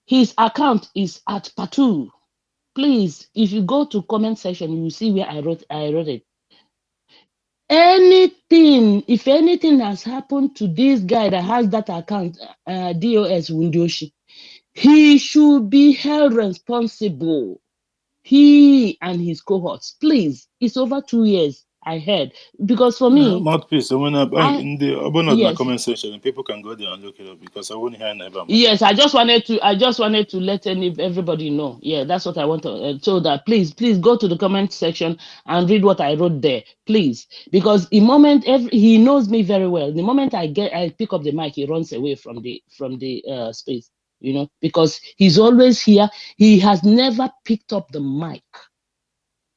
Speaker 17: His account is at Patu. Please, if you go to comment section, you will see where I wrote it. If anything has happened to this guy that has that account, DOS Wundoshi, He should be held responsible. He and his cohorts, please. It's over 2 years, I heard. Because for me,
Speaker 1: Mouthpiece. So when in the abundant na
Speaker 17: yes,
Speaker 1: comment section, and people can go there and look it up because I won't hear never.
Speaker 17: yes, I just wanted to let everybody know. Yeah, that's what I want to, so that please go to the comment section and read what I wrote there, please. Because the moment he knows me very well. The moment I pick up the mic, he runs away from the space. Because he's always here. He has never picked up the mic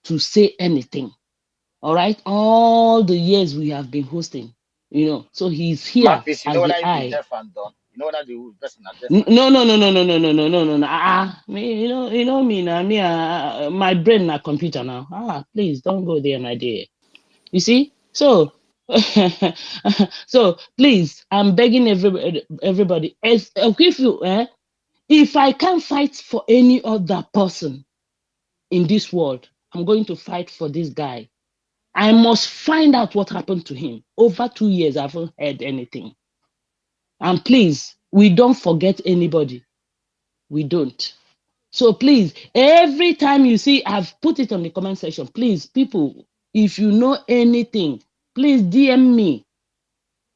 Speaker 17: to say anything. All right, all the years we have been hosting, so he's here
Speaker 3: Marcus, you know
Speaker 17: as
Speaker 3: what
Speaker 17: the
Speaker 3: I be
Speaker 17: eye.
Speaker 3: deaf and dumb. You know what I do? Person are deaf and
Speaker 17: No,
Speaker 3: dumb.
Speaker 17: no, no, no, no, no, no, no, no, no, no. Me, me now. Me, my brain na computer now. Please don't go there, my dear. You see, so, so please, I'm begging everybody. If I can't fight for any other person in this world, I'm going to fight for this guy. I must find out what happened to him. Over 2 years, I haven't heard anything. And please, we don't forget anybody. We don't. So please, every time you see, I've put it on the comment section. Please, people, if you know anything, please DM me.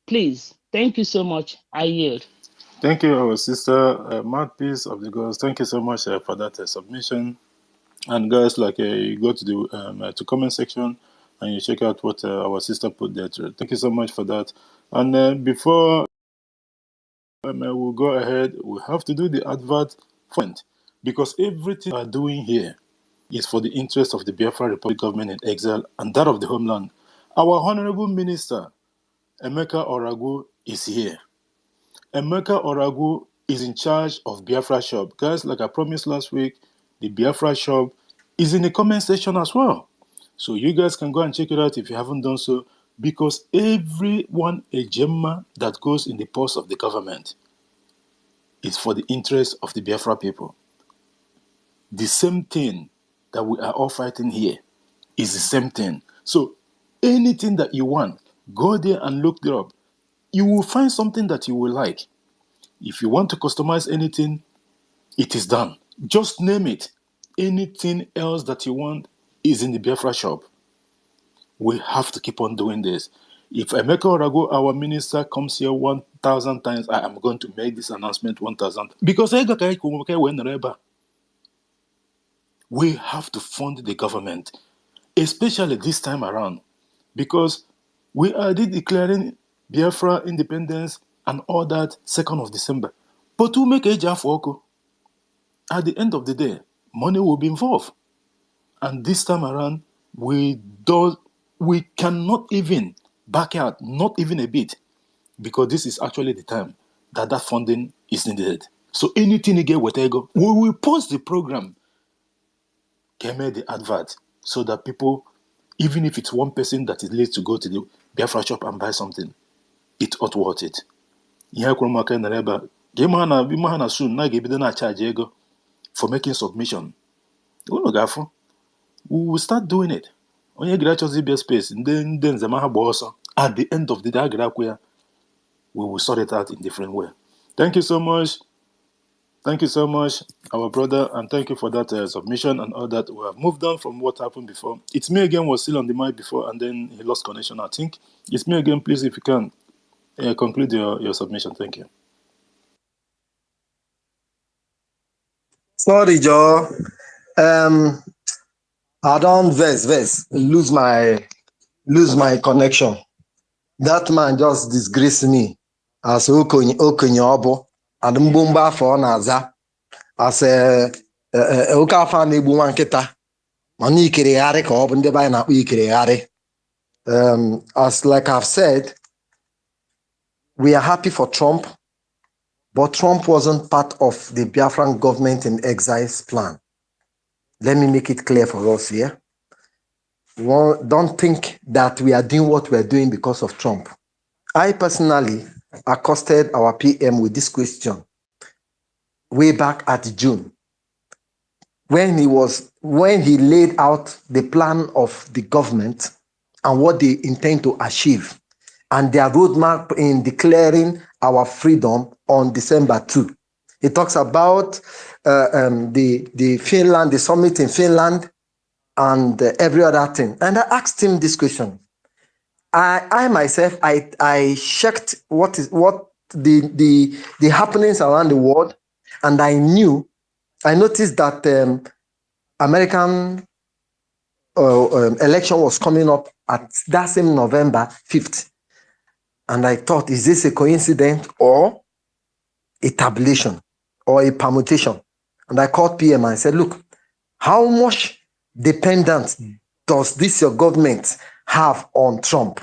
Speaker 17: Please. Thank you so much. I yield.
Speaker 1: Thank you, our sister, Mouthpiece of the Gods. Thank you so much for that submission. And guys, you go to the to comment section and you check out what our sister put there. Thank you so much for that. And before we'll go ahead, we have to do the advert fund because everything we are doing here is for the interest of the Biafra Republic government in exile and that of the homeland. Our Honorable Minister, Emeka Oragu, is here. Emeka Oragu is in charge of Biafra Shop. Guys, like I promised last week, the Biafra Shop is in the comment section as well. So you guys can go and check it out if you haven't done so, because everyone, a gemma that goes in the purse of the government is for the interest of the Biafra people. The same thing that we are all fighting here is the same thing. So anything that you want, go there and look it up. You will find something that you will like. If you want to customize anything, it is done. Just name it. Anything else that you want is in the Biafra Shop. We have to keep on doing this. If Emeka Orago, our minister, comes here 1,000 times, I am going to make this announcement 1,000. Because we have to fund the government, especially this time around, because we are declaring Biafra independence and all that 2nd of December. But to make a Jafoko, at the end of the day, money will be involved. And this time around, we cannot even back out, not even a bit, because this is actually the time that funding is needed. So anything you get with Ego, we will post the program, came the advert, so that people, even if it's one person that is late to go to the Biafra shop and buy something, it's not worth it. Ihe kwuru maka na ebe ga na soon na ga-ebido na charge ego for making submission. Unu ga-afụ, we will start doing it. Onye gara achọzi bịa space ndị nzema ha gba ọsọ. At the end of the day, a gara akwụ ya, we will sort it out in different way. Thank you so much. Thank you so much, our brother, and thank you for that submission and all that. We have moved on from what happened before. It's me again, was still on the mic before, and then he lost connection, I think. It's me again, please, if you can conclude your submission. Thank you.
Speaker 15: Sorry, Joe. I don't lose my connection. That man just disgraced me as okenye obu and mgbomgba afọ ọ na-aza as oke afọ na-egbu nwa nkịta mana ikeregharị ka ọ bụ ndị be anyị na-akpọ ikeregharị. As like I've said, we are happy for Trump, but Trump wasn't part of the Biafran government in exile's plan. Let me make it clear for us here. Don't think that we are doing what we're doing because of Trump. I personally accosted our PM with this question way back at June, when he laid out the plan of the government and what they intend to achieve and their roadmap in declaring our freedom on December 2. It talks about the Finland, the summit in Finland, and every other thing. And I asked him this question. I myself, I checked what the happenings around the world, and I noticed that American election was coming up at that same November 5th. And I thought, is this a coincidence or a tabulation or a permutation? And I called PM and I said, look, how much dependence does this your government have on Trump?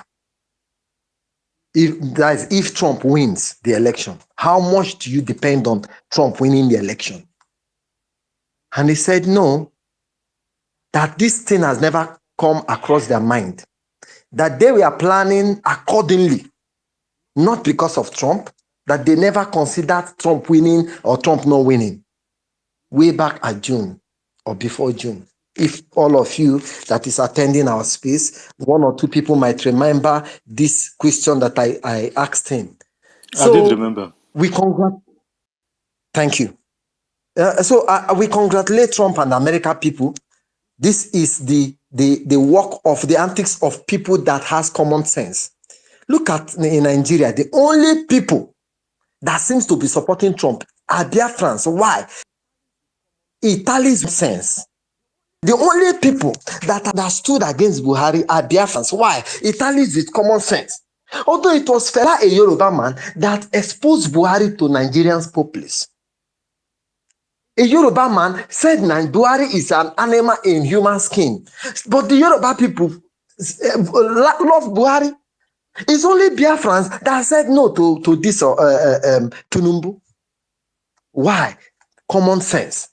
Speaker 15: If Trump wins the election, how much do you depend on Trump winning the election? And he said, no, that this thing has never come across their mind, that they were planning accordingly, not because of Trump, that they never considered Trump winning or Trump not winning, way back at June or before June. If all of you that is attending our space, one or two people might remember this question that I asked him.
Speaker 1: I did remember.
Speaker 15: Thank you. So we congratulate Trump and America people. This is the work of the antics of people that has common sense. Look at in Nigeria, the only people that seems to be supporting Trump are Biafrans. Why? Italy's sense. The only people that stood against Buhari are Biafrans. Why? Italy's with common sense. Although it was Fela, a Yoruba man, that exposed Buhari to Nigerians' populace. A Yoruba man said Buhari is an animal in human skin. But the Yoruba people love Buhari. It's only Biafrans that said no to this Tunumbu. Why? Common sense.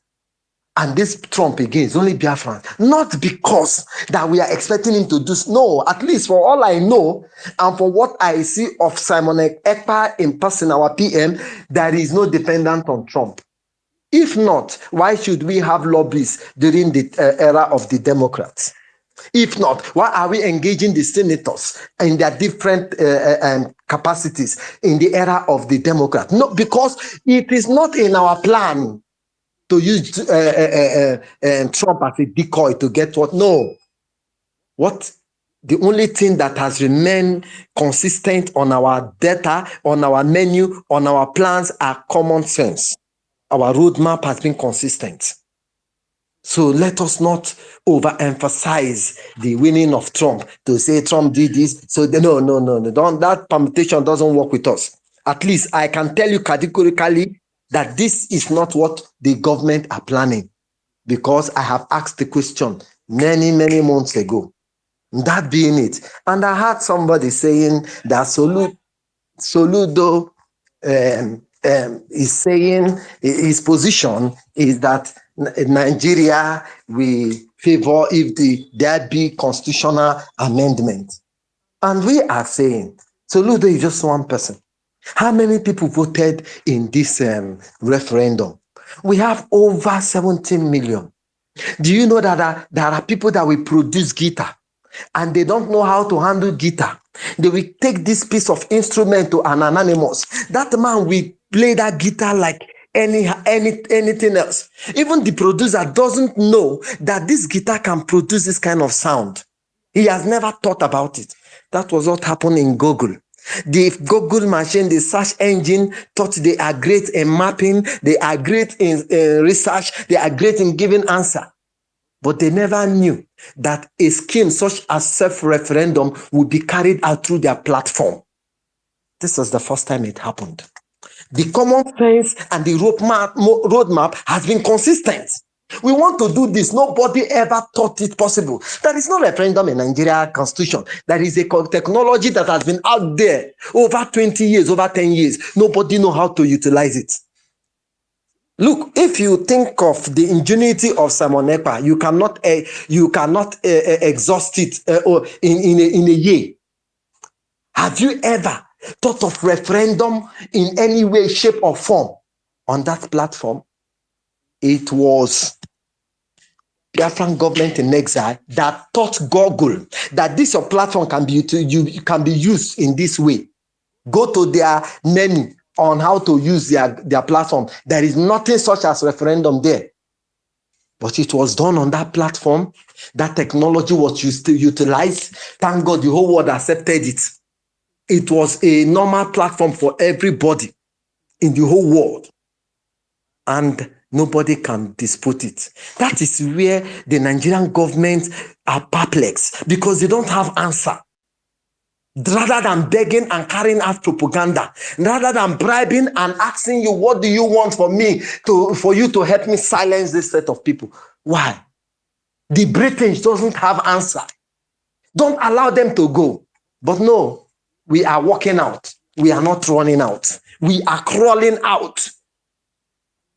Speaker 15: And this Trump again is only Biafrans. Not because that we are expecting him to do. No, at least for all I know, and for what I see of Simon Ekpa in person, our PM, there is no dependent on Trump. If not, why should we have lobbies during the era of the Democrats? If not, why are we engaging the senators in their different capacities in the era of the Democrats? No, because it is not in our plan to use Trump as a decoy to get what? No. What? The only thing that has remained consistent on our data, on our menu, on our plans are common sense. Our roadmap has been consistent. So let us not overemphasize the winning of Trump to say Trump did this. So no. That permutation doesn't work with us. At least I can tell you categorically that this is not what the government are planning, because I have asked the question many months ago. That being it. And I heard somebody saying that Soludo is saying his position is that Nigeria will favor if there be constitutional amendment. And we are saying, Soludo is just one person. How many people voted in this referendum? We have over 17 million. Do you know that there are people that will produce guitar and they don't know how to handle guitar? They will take this piece of instrument to an anonymous. That man will play that guitar like anything else. Even the producer doesn't know that this guitar can produce this kind of sound. He has never thought about it. That was what happened in Google. The Google machine, the search engine, thought they are great in mapping, they are great in research, they are great in giving answer. But they never knew that a scheme such as self-referendum would be carried out through their platform. This was the first time it happened. The common sense and the roadmap has been consistent. We want to do this. Nobody ever thought it possible. There is no referendum in Nigeria constitution. There is a technology that has been out there over 20 years, over 10 years. Nobody knows how to utilize it. Look, if you think of the ingenuity of Simon Ekpa, you cannot exhaust it in a year. Have you ever thought of referendum in any way, shape, or form on that platform? It was Biafran government in exile that taught Google that this platform can be used in this way. Go to their menu on how to use their platform. There is nothing such as referendum there. But it was done on that platform. That technology was utilized. Thank God the whole world accepted it. It was a normal platform for everybody in the whole world. And nobody can dispute it. That is where the Nigerian government are perplexed because they don't have answer. Rather than begging and carrying out propaganda, rather than bribing and asking you, what do you want from me for you to help me silence this set of people? Why? The British doesn't have answer. Don't allow them to go. But no, we are walking out. We are not running out. We are crawling out.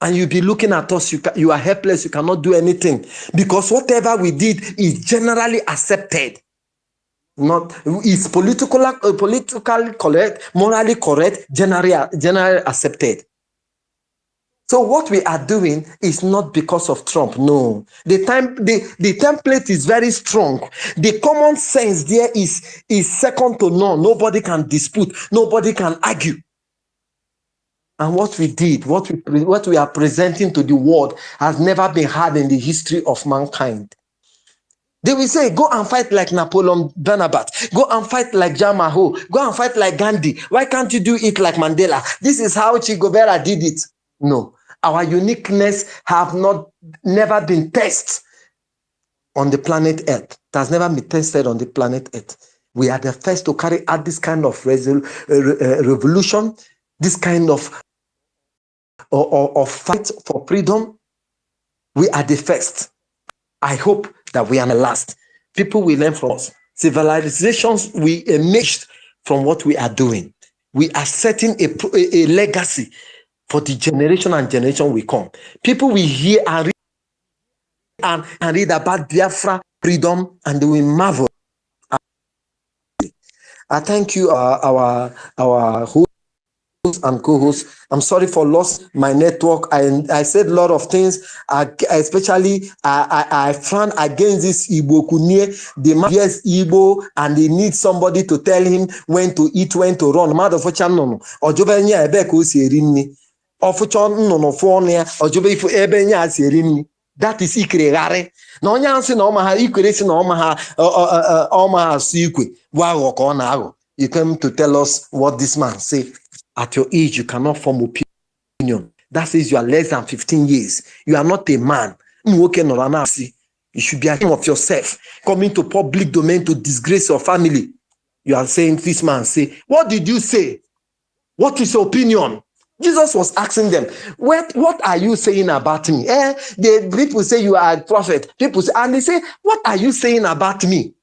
Speaker 15: And you'll be looking at us, you are helpless, you cannot do anything. Because whatever we did is generally accepted. It's politically correct, morally correct, generally accepted. So what we are doing is not because of Trump. No, the template is very strong. The common sense there is second to none. Nobody can dispute. Nobody can argue. And what we did, what we are presenting to the world has never been had in the history of mankind. They will say, go and fight like Napoleon Bonaparte. Go and fight like Jamaho. Go and fight like Gandhi. Why can't you do it like Mandela? This is how Che Guevara did it. No, our uniqueness have never been tested on the planet Earth. It has never been tested on the planet Earth. We are the first to carry out this kind of revolution, this kind of fight for freedom. We are the first. I hope that we are the last. People will learn from us. Civilizations will emerge from what we are doing. We are setting a legacy for the generation and generation will come. People will hear and read about Biafra freedom and they will marvel. I thank you, our host and co-host. I'm sorry for lost my network. I said a lot of things. Especially I frown against this Igbo Kunye. The man hears Igbo and they need somebody to tell him when to eat, when to run. That is ikregharị na onye asị na ọma ha ikwere si na ọma ha asụ ikwe bụ aghọ ka ọ na-aghọ. You came to tell us what this man say. At your age, you cannot form opinion. That says you are less than 15 years. You are not a man. You should be ashamed of yourself. Coming to public domain to disgrace your family. You are saying this man say, what did you say? What is your opinion? Jesus was asking them, what are you saying about me? The people say you are a prophet. People say, and they say, what are you saying about me?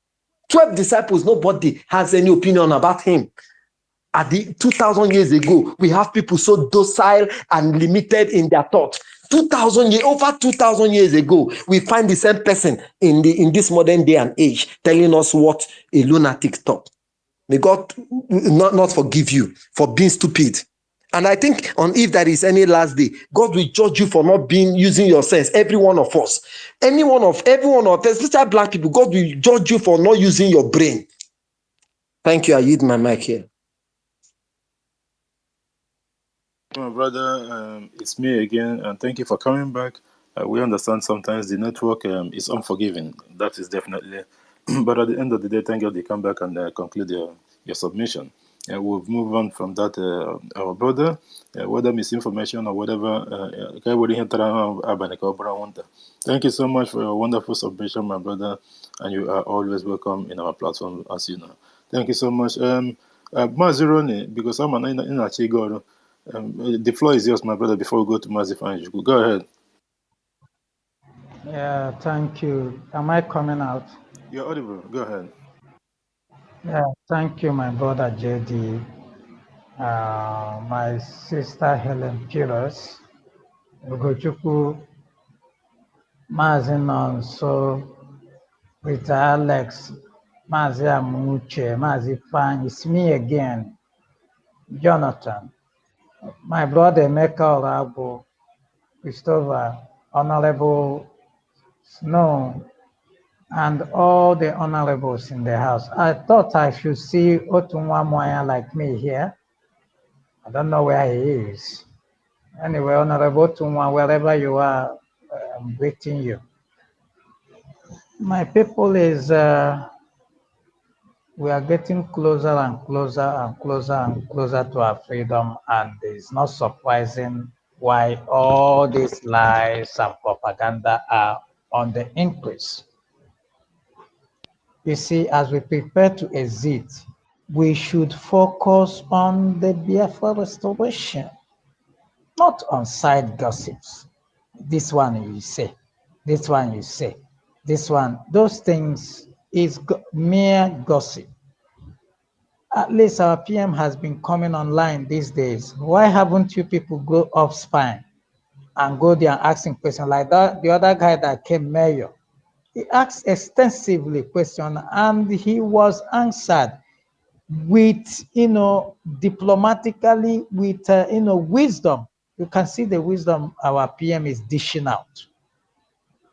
Speaker 15: 12 disciples, nobody has any opinion about him. At the 2,000 years ago, we have people so docile and limited in their thought. Over 2,000 years ago, we find the same person in this modern day and age telling us what a lunatic thought. May God not forgive you for being stupid. And I think if there is any last day, God will judge you for not using your sense. Every one of us, every one of us, especially black people, God will judge you for not using your brain. Thank you. I yield my mic here.
Speaker 1: My brother, it's me again, and thank you for coming back. We understand sometimes the network is unforgiving. That is definitely. But at the end of the day, thank God you come back and conclude your submission. We'll move on from that. Our brother, whether misinformation or whatever, thank you so much for your wonderful submission, my brother, and you are always welcome in our platform, as you know. Thank you so much. Mazironi, because I'm an Achigoro. The floor is yours, my brother, before we go to Mazi Fanjuku. Go ahead.
Speaker 6: Yeah, thank you. Am I coming out?
Speaker 1: You're audible. Go ahead.
Speaker 6: Yeah, thank you, my brother JD, my sister Helen Piros, Ugochukwu, Mazi Nonso, Rita Alex, Mazi Amuche, Mazi Fan, it's me again, Jonathan, my brother Emeka Orago, Christopher, Honorable Snow, and all the honorables in the house. I thought I should see Otunwa Moya like me here. I don't know where he is. Anyway, Honorable Tumwa, wherever you are, I'm greeting you. My people is, we are getting closer and closer and closer and closer to our freedom, and it's not surprising why all these lies and propaganda are on the increase. You see, as we prepare to exit, we should focus on the Biafra restoration, not on side gossips. This one you say, this one you say, this one. Those things is mere gossip. At least our PM has been coming online these days. Why haven't you people go up spine and go there and asking questions like that? The other guy that came mayor, he asked extensively questions and he was answered with, diplomatically, with, wisdom. You can see the wisdom our PM is dishing out.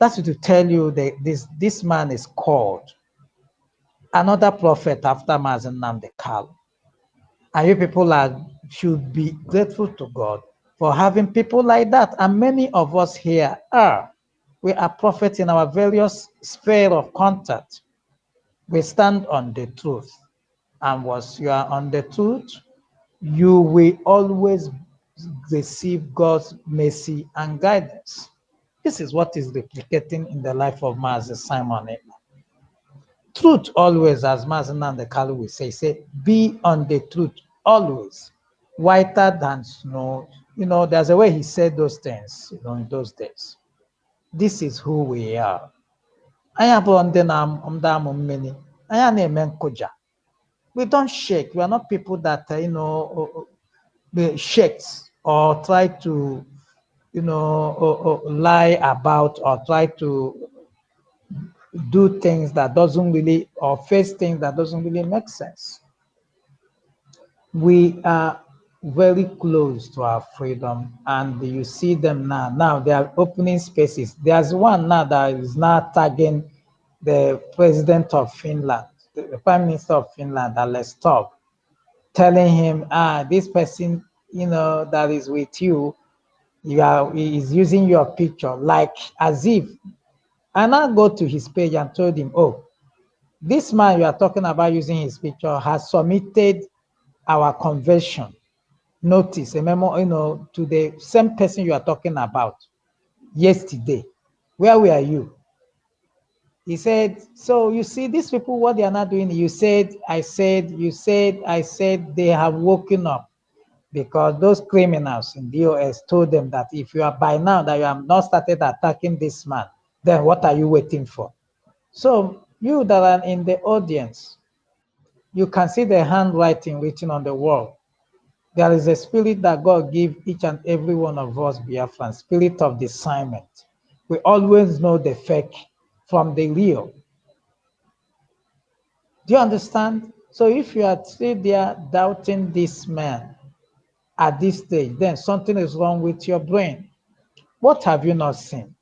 Speaker 6: That's to tell you that this man is called another prophet after Mazen Namdekal. And you people should be grateful to God for having people like that. And many of us here are. We are prophets in our various sphere of contact. We stand on the truth. And once you are on the truth, you will always receive God's mercy and guidance. This is what is replicating in the life of Master Simon. Truth always, as Master Nandekali will say, be on the truth always, whiter than snow. There's a way he said those things, in those days. This is who we are. We don't shake. We are not people that, shakes or try to, lie about or try to do things that doesn't really, or face things that doesn't really make sense. We are very close to our freedom, and you see them now. Now they are opening spaces. There's one now that is now tagging the president of Finland, the prime minister of Finland, Alex Stubb, telling him, this person, that is with you, is using your picture, like as if. And I go to his page and told him, oh, this man you are talking about using his picture has submitted our convention notice, a memo, to the same person you are talking about yesterday. Where were you? He said, so you see, these people, what they are not doing, you said, I said, they have woken up because those criminals in DOS told them that if you are by now that you have not started attacking this man, then what are you waiting for? So you that are in the audience, you can see the handwriting written on the wall. There is a spirit that God gave each and every one of us, Biafran, spirit of discernment. We always know the fake from the real. Do you understand? So if you are still there doubting this man at this stage, then something is wrong with your brain. What have you not seen?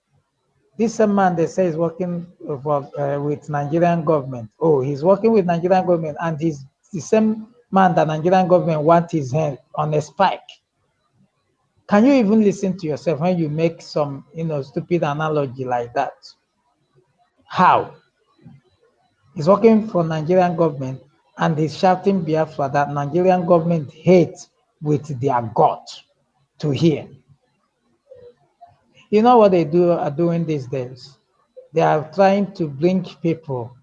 Speaker 6: This man, they say, is working with Nigerian government. Oh, he's working with Nigerian government, and he's the same man that Nigerian government wants his hand on a spike. Can you even listen to yourself when you make some, stupid analogy like that? How? He's working for Nigerian government, and he's shouting Biafra that Nigerian government hates with their God to hear. You know what they are doing these days? They are trying to bring people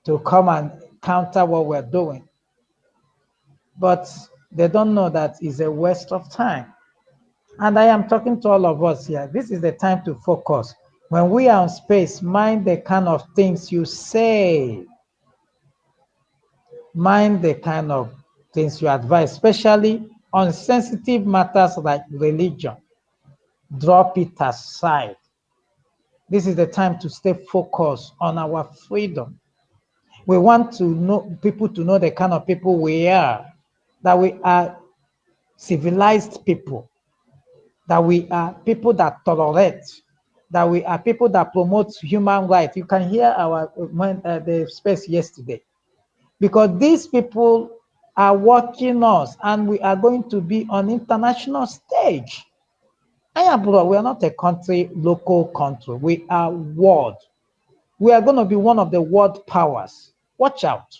Speaker 6: to come and counter what we're doing. But they don't know that it's a waste of time. And I am talking to all of us here. This is the time to focus. When we are on space, mind the kind of things you say. Mind the kind of things you advise, especially on sensitive matters like religion. Drop it aside. This is the time to stay focused on our freedom. We want to know people to know the kind of people we are, that we are civilized people, that we are people that tolerate, that we are people that promote human rights. You can hear the space yesterday, because these people are watching us, and we are going to be on international stage. Bro, we are not a country, local country. We are world. We are going to be one of the world powers. Watch out.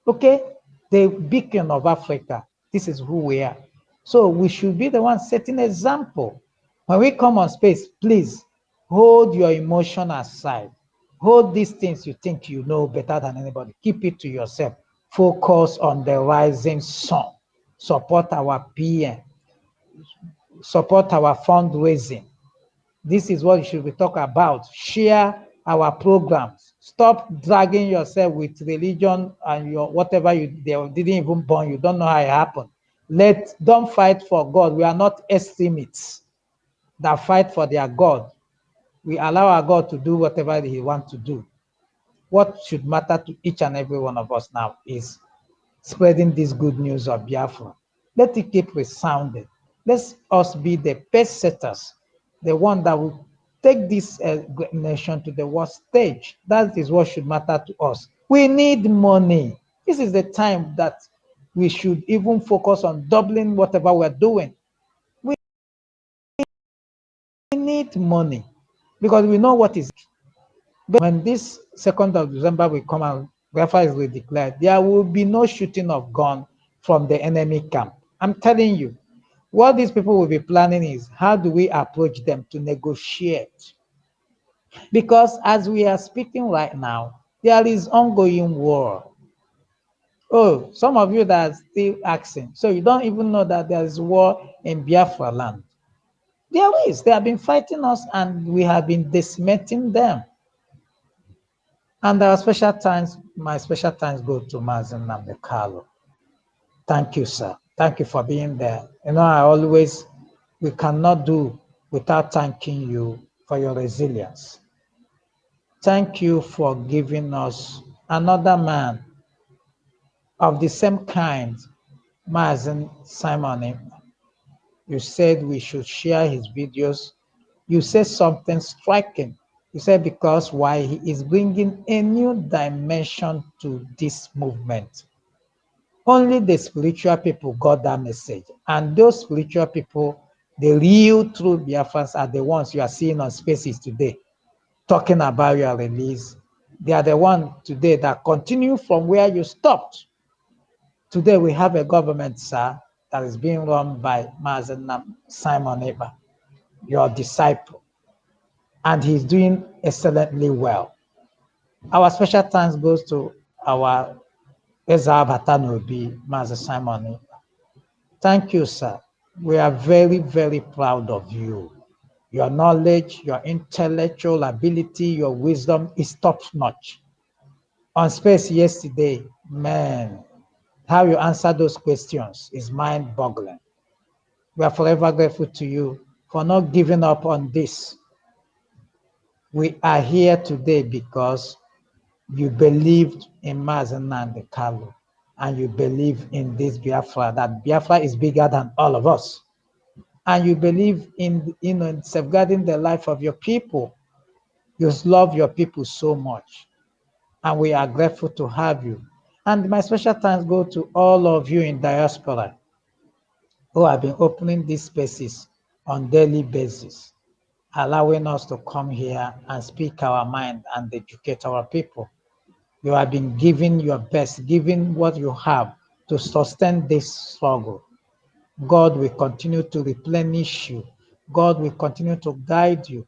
Speaker 6: Okay? The beacon of Africa. This is who we are. So we should be the ones setting example. When we come on space, please hold your emotion aside. Hold these things you think you know better than anybody. Keep it to yourself. Focus on the rising sun. Support our PM. Support our fundraising. This is what you should be talking about. Share our programs. Stop dragging yourself with religion and your whatever they didn't even born. You don't know how it happened. Don't fight for God. We are not extremists that fight for their God. We allow our God to do whatever He wants to do. What should matter to each and every one of us now is spreading this good news of Biafra. Let it keep resounding. Let us be the pace setters, the one that will take this great nation to the world stage. That is what should matter to us. We need money. This is the time that we should even focus on doubling whatever we're doing. We need money because we know what is. But when this 2nd of December will come out, Biafra is declared, there will be no shooting of gun from the enemy camp. I'm telling you, what these people will be planning is how do we approach them to negotiate? Because as we are speaking right now, there is ongoing war. Oh, some of you that are still asking, so you don't even know that there is war in Biafra land. There is. They have been fighting us and we have been decimating them. And our special thanks, my special thanks go to Mazen Namdekalo. Thank you, sir. Thank you for being there. You know, we cannot do without thanking you for your resilience. Thank you for giving us another man of the same kind, Mazen Simon. You said we should share his videos. You said something striking. You said because why he is bringing a new dimension to this movement. Only the spiritual people got that message. And those spiritual people, the real true Biafrans are the ones you are seeing on spaces today, talking about your release. They are the ones today that continue from where you stopped. Today we have a government, sir, that is being run by Mazen Simon Eba, your disciple. And he's doing excellently well. Our special thanks goes to our Ezra Batanobi, Mazen Simon Eba. Thank you, sir. We are very, very proud of you. Your knowledge, your intellectual ability, your wisdom is top notch. On space yesterday, man, how you answer those questions is mind boggling. We are forever grateful to you for not giving up on this. We are here today because you believed in Mazen Nnamdi Kanu and you believe in this Biafra, that Biafra is bigger than all of us. And you believe in safeguarding the life of your people. You love your people so much. And we are grateful to have you. And my special thanks go to all of you in diaspora who have been opening these spaces on daily basis, allowing us to come here and speak our mind and educate our people. You have been giving your best, giving what you have to sustain this struggle. God will continue to replenish you. God will continue to guide you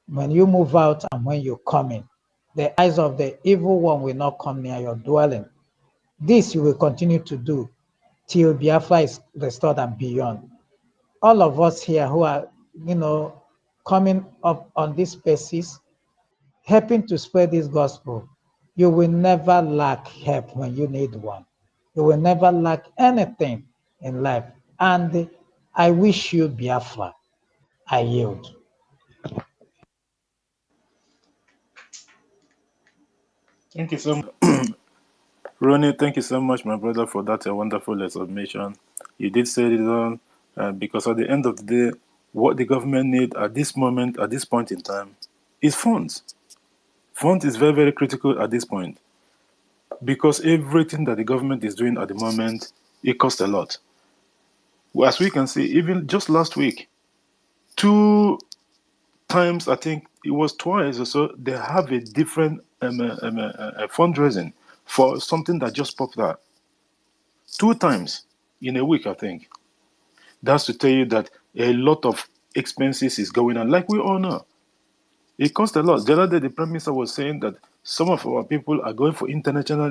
Speaker 6: when you move out and when you come in. The eyes of the evil one will not come near your dwelling. This you will continue to do till Biafra is restored and beyond. All of us here who are, coming up on this basis, helping to spread this gospel, you will never lack help when you need one. You will never lack anything in life. And I wish you Biafra. I yield.
Speaker 1: Thank you so much. Ronnie, thank you so much, my brother, for that wonderful submission. You did say it all, because at the end of the day, what the government need at this moment, at this point in time, is funds. Funds is very, very critical at this point. because everything that the government is doing at the moment, it costs a lot. As we can see, even just last week, 2 times, I think it was twice or so, they have a different fundraising for something that just popped out. 2 times in a week, I think. That's to tell you that a lot of expenses is going on, like we all know. It costs a lot. The other day, the Prime Minister was saying that some of our people are going for international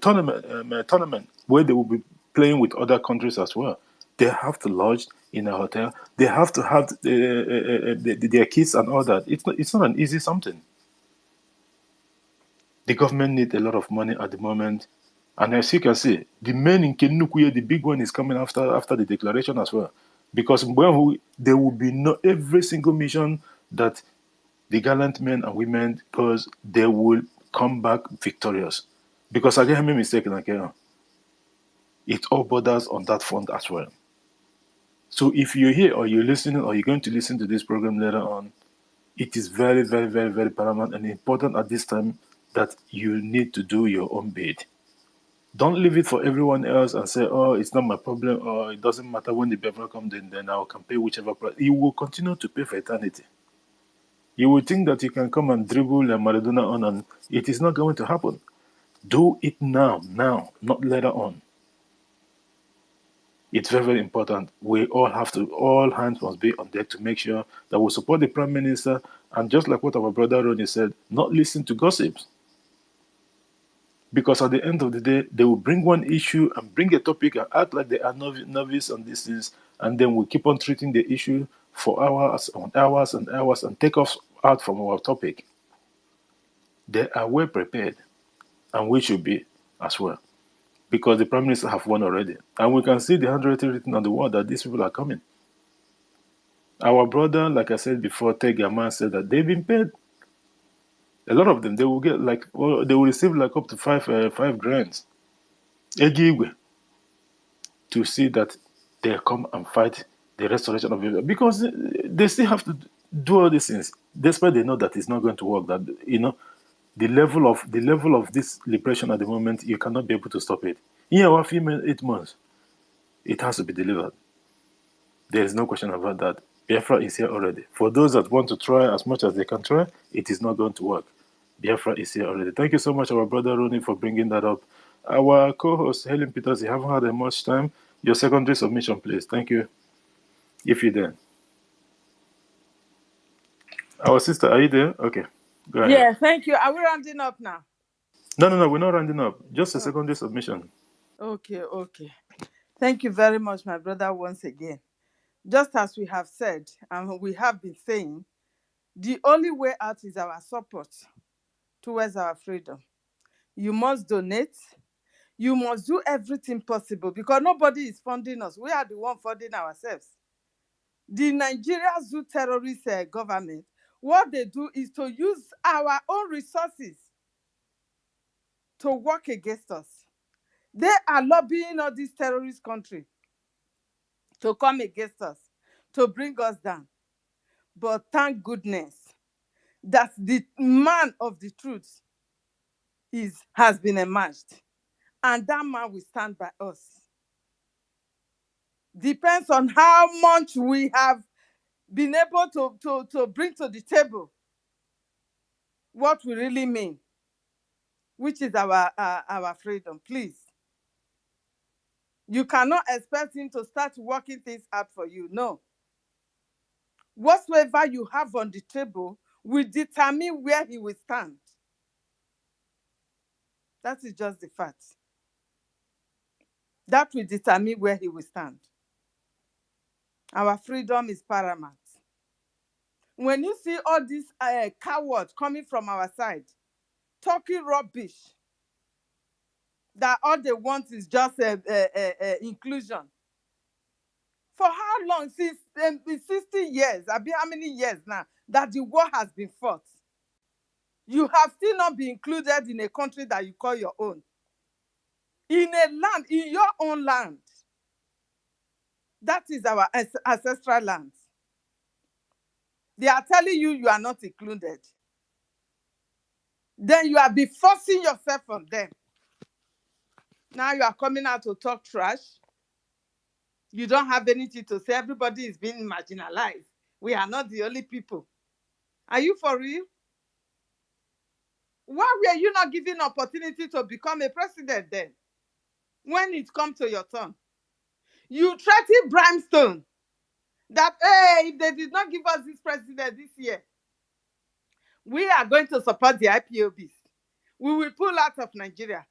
Speaker 1: tournament where they will be playing with other countries as well. They have to lodge in a hotel. They have to have their kids and all that. It's not an easy something. The government needs a lot of money at the moment. And as you can see, the men in Kenukuye, the big one is coming after the declaration as well. Because there will be every single mission that the gallant men and women, because they will come back victorious. Because I get me mistaken, okay? It all borders on that front as well. So if you're here or you're listening or you're going to listen to this program later on, it is very, very, very, very paramount and important at this time that you need to do your own bit. Don't leave it for everyone else and say, oh, it's not my problem, or it doesn't matter when the Biafra comes in, then I can pay whichever price. You will continue to pay for eternity. You will think that you can come and dribble Maradona on, and it is not going to happen. Do it now, not later on. It's very, very important. We all hands must be on deck to make sure that we support the Prime Minister, and just like what our brother Ronnie said, not listen to gossips. Because at the end of the day, they will bring one issue and bring a topic and act like they are novice on these things, and then we keep on treating the issue for hours on hours and hours and take us out from our topic. They are well prepared, and we should be as well, because the Prime Minister have won already. And we can see the handwriting written on the wall that these people are coming. Our brother, like I said before, Tegaman said that they've been paid. A lot of them, they will get they will receive like up to five grand. Egigwe, to see that they come and fight the restoration of Israel, because they still have to do all these things, despite they know that it's not going to work. That the level of this liberation at the moment, you cannot be able to stop it. In our few 8 months, it has to be delivered. There is no question about that. Biafra is here already. For those that want to try as much as they can try, it is not going to work. Biafra is here already. Thank you so much, our brother Ronnie, for bringing that up. Our co-host, Helen Peters, you haven't had much time. Your secondary submission, please. Thank you. If you're there. Our sister, are you there? Okay. Go ahead.
Speaker 4: Yeah, thank you. Are we rounding up now?
Speaker 1: No, we're not rounding up. Just a
Speaker 4: Oh,
Speaker 1: secondary submission.
Speaker 4: okay. Thank you very much, my brother, once again. Just as we have said, and we have been saying, the only way out is our support towards our freedom. You must donate. You must do everything possible, because nobody is funding us. We are the one funding ourselves. The Nigeria Zoo terrorist government, what they do is to use our own resources to work against us. They are lobbying all these terrorist countries to come against us, to bring us down. But thank goodness that the man of the truth has been emerged, and that man will stand by us. Depends on how much we have been able to bring to the table what we really mean, which is our freedom. Please, you cannot expect him to start working things out for you. No. Whatsoever you have on the table will determine where he will stand. That is just the fact. That will determine where he will stand. Our freedom is paramount. When you see all these cowards coming from our side, talking rubbish, that all they want is just inclusion. For how long? Since 60 years, how many years now that the war has been fought? You have still not been included in a country that you call your own. In a land, in your own land. That is our ancestral land. They are telling you you are not included. Then you are be forcing yourself on them. Now you are coming out to talk trash. You don't have anything to say. Everybody is being marginalized. We are not the only people. Are you for real? Why were you not given opportunity to become a president then? When it comes to your turn, you threatened Brimstone that, hey, if they did not give us this president this year, we are going to support the IPOBs. We will pull out of Nigeria.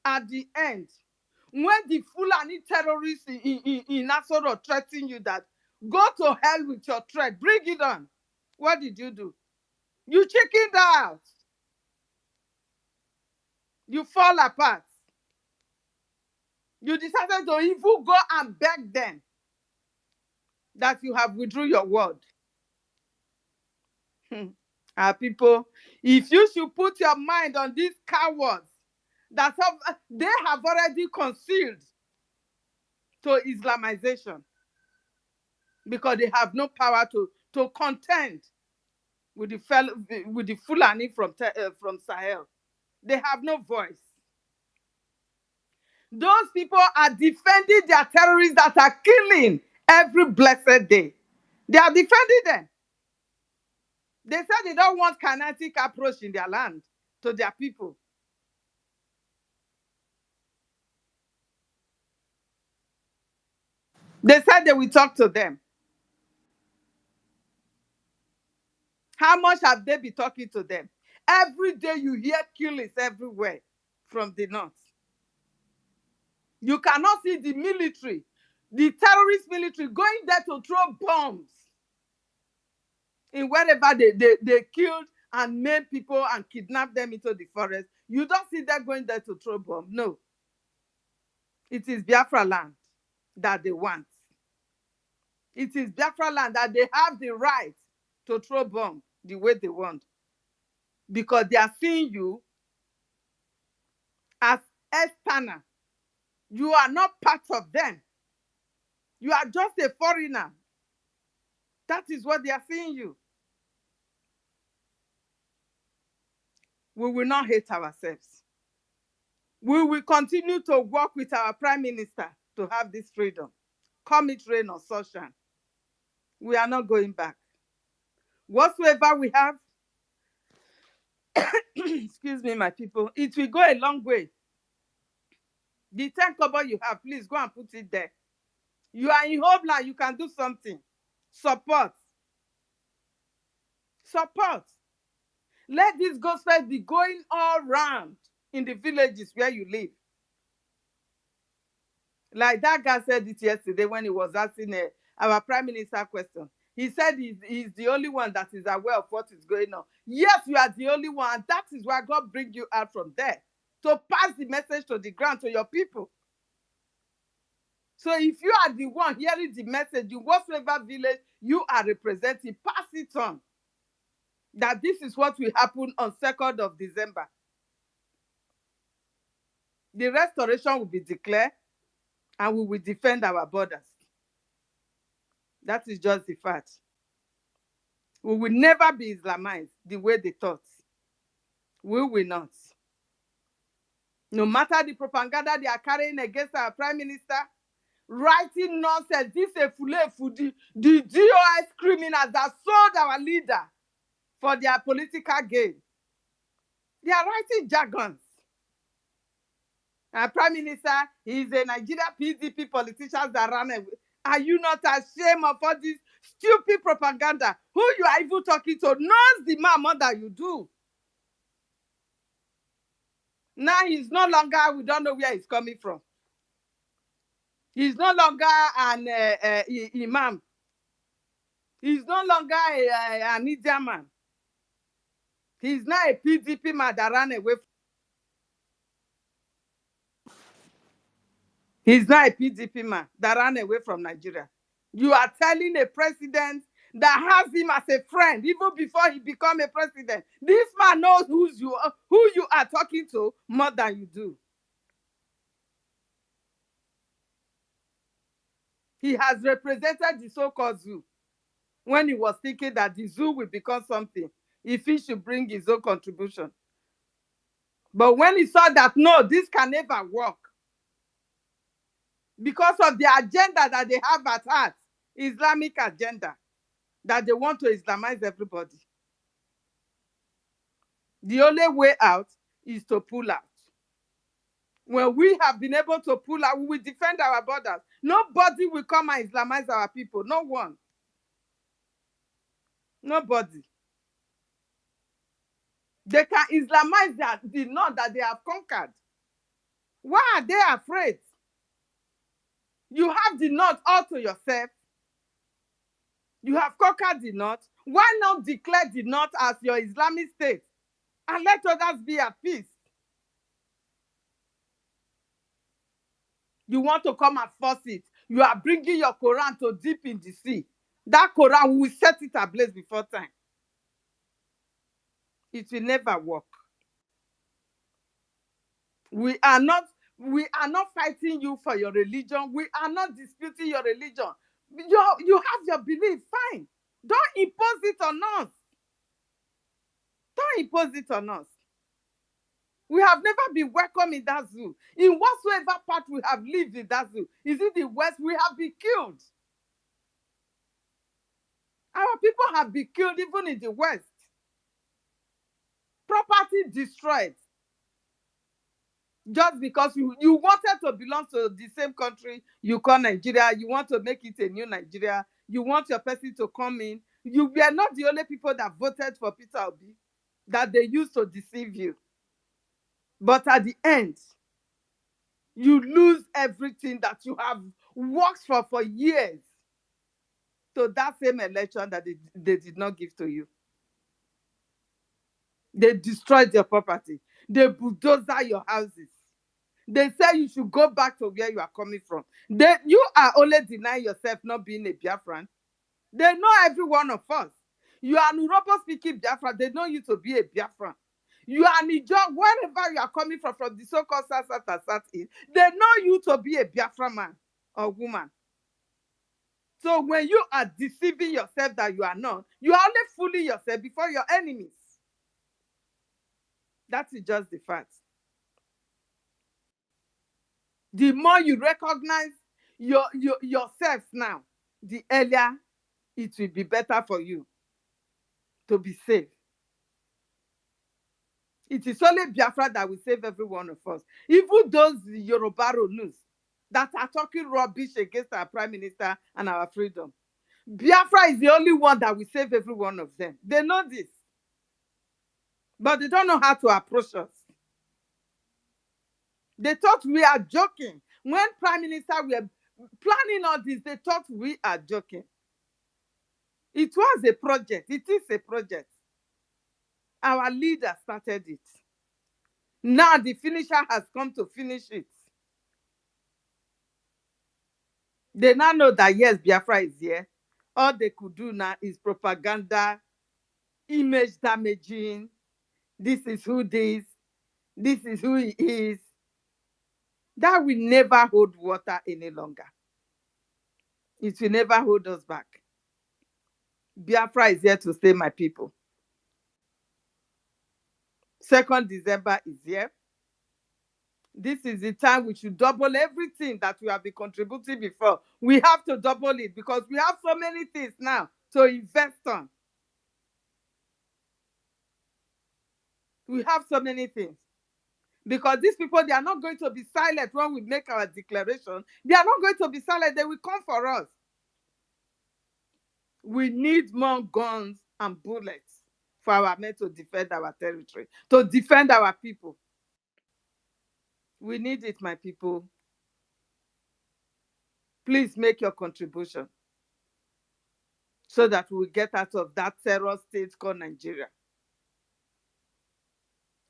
Speaker 4: At the end, when the Fulani terrorists in Asoro threaten you that, go to hell with your threat, bring it on. What did you do? You chickened out. You fall apart. You decided to even go and beg them that you have withdrawn your word. Our people, if you should put your mind on these cowards that they have already concealed to Islamization because they have no power to contend with the Fulani from Sahel. They have no voice. Those people are defending their terrorists that are killing every blessed day. They are defending them. They said they don't want kinetic approach in their land to their people. They said they will talk to them. How much have they been talking to them? Every day you hear killings everywhere from the north. You cannot see the military, the terrorist military going there to throw bombs in wherever they killed and made people and kidnapped them into the forest. You don't see them going there to throw bombs. No. It is Biafra land that they want. It is Biafra land that they have the right to throw bombs the way they want. Because they are seeing you as external. You are not part of them. You are just a foreigner. That is what they are seeing you. We will not hate ourselves. We will continue to work with our Prime Minister to have this freedom. Come it rain or sunshine. We are not going back. Whatsoever we have, excuse me, my people, it will go a long way. The 10 kobo you have, please go and put it there. You are in Homeland, you can do something. Support. Support. Let this gospel be going all around in the villages where you live. Like that guy said it yesterday when he was asking our Prime Minister question. He said he's the only one that is aware of what is going on. Yes, you are the only one. And that is why God brings you out from there. To pass the message to the ground, to your people. So if you are the one hearing the message in whatsoever village you are representing, pass it on. That this is what will happen on 2nd of December. The restoration will be declared and we will defend our borders. That is just the fact. We will never be Islamized the way they thought. We will not. No matter the propaganda they are carrying against our Prime Minister, writing nonsense, this is the DOS criminals that sold our leader for their political gain. They are writing jargons. Our Prime Minister is a Nigeria PDP politician that ran away. Are you not ashamed of all this stupid propaganda? Who you are even talking to knows the man more than you do. Now he's no longer, we don't know where he's coming from. He's no longer an imam. He's no longer an Indian man. He's not a PDP man that ran away. He's not a PDP man that ran away from Nigeria. You are telling a president that has him as a friend even before he become a president. This man knows who you are talking to more than you do. He has represented the so-called zoo when he was thinking that the zoo will become something if he should bring his own contribution. But when he saw that, no, this can never work, because of the agenda that they have at heart, Islamic agenda, that they want to Islamize everybody. The only way out is to pull out. When we have been able to pull out, we will defend our borders. Nobody will come and Islamize our people. No one. Nobody. They can Islamize the north that they have conquered. Why are they afraid? You have the north all to yourself. You have conquered the north. Why not declare the north as your Islamic state and let others be at peace? You want to come and force it. You are bringing your Quran to deep in the sea. That Quran will set it ablaze before time. It will never work. We are not fighting you for your religion. We are not disputing your religion. You have your belief, fine. Don't impose it on us. Don't impose it on us. We have never been welcome in that zoo. In whatsoever part we have lived in that zoo, is it the West? We have been killed. Our people have been killed even in the West. Property destroyed. Just because you wanted to belong to the same country you call Nigeria, you want to make it a new Nigeria, you want your person to come in. You were not the only people that voted for Peter Obi, that they used to deceive you. But at the end, you lose everything that you have worked for years to that same election that they did not give to you. They destroyed your property. They bulldoze your houses. They say you should go back to where you are coming from. You are only denying yourself not being a Biafran. They know every one of us. You are an Urobo speaking Biafran. They know you to be a Biafran. You are Niger, wherever you are coming from the so-called South East, they know you to be a Biafran man or woman. So when you are deceiving yourself that you are not, you are only fooling yourself before your enemies. That is just the fact. The more you recognize yourself now, the earlier it will be better for you to be safe. It is only Biafra that will save every one of us. Even those Yoruba news that are talking rubbish against our Prime Minister and our freedom. Biafra is the only one that will save every one of them. They know this. But they don't know how to approach us. They thought we are joking. When Prime Minister were planning all this, they thought we are joking. It was a project. It is a project. Our leader started it. Now the finisher has come to finish it. They now know that, yes, Biafra is here. All they could do now is propaganda, image damaging. This is who this. This is who he is. That will never hold water any longer. It will never hold us back. Biafra is here to stay, my people. 2nd December is here. This is the time we should double everything that we have been contributing before. We have to double it because we have so many things now to invest on. We have so many things. Because these people, they are not going to be silent when we make our declaration. They are not going to be silent. They will come for us. We need more guns and bullets for our men to defend our territory, to defend our people. We need it, my people. Please make your contribution so that we get out of that terror state called Nigeria.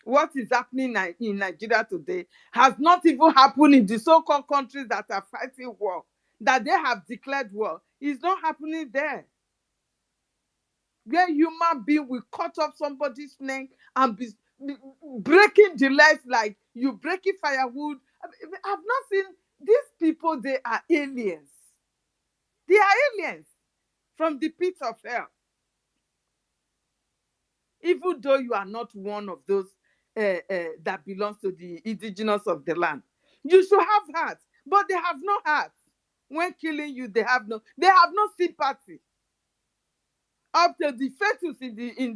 Speaker 4: What is happening in Nigeria today has not even happened in the so-called countries that are fighting war, that they have declared war. It's not happening there. Where human being will cut off somebody's neck and be breaking the legs like you breaking firewood. I've not seen these people. They are aliens. They are aliens from the pit of hell. Even though you are not one of those that belongs to the indigenous of the land, you should have heart. But they have no heart. When killing you, they have no sympathy. Up to the fetus in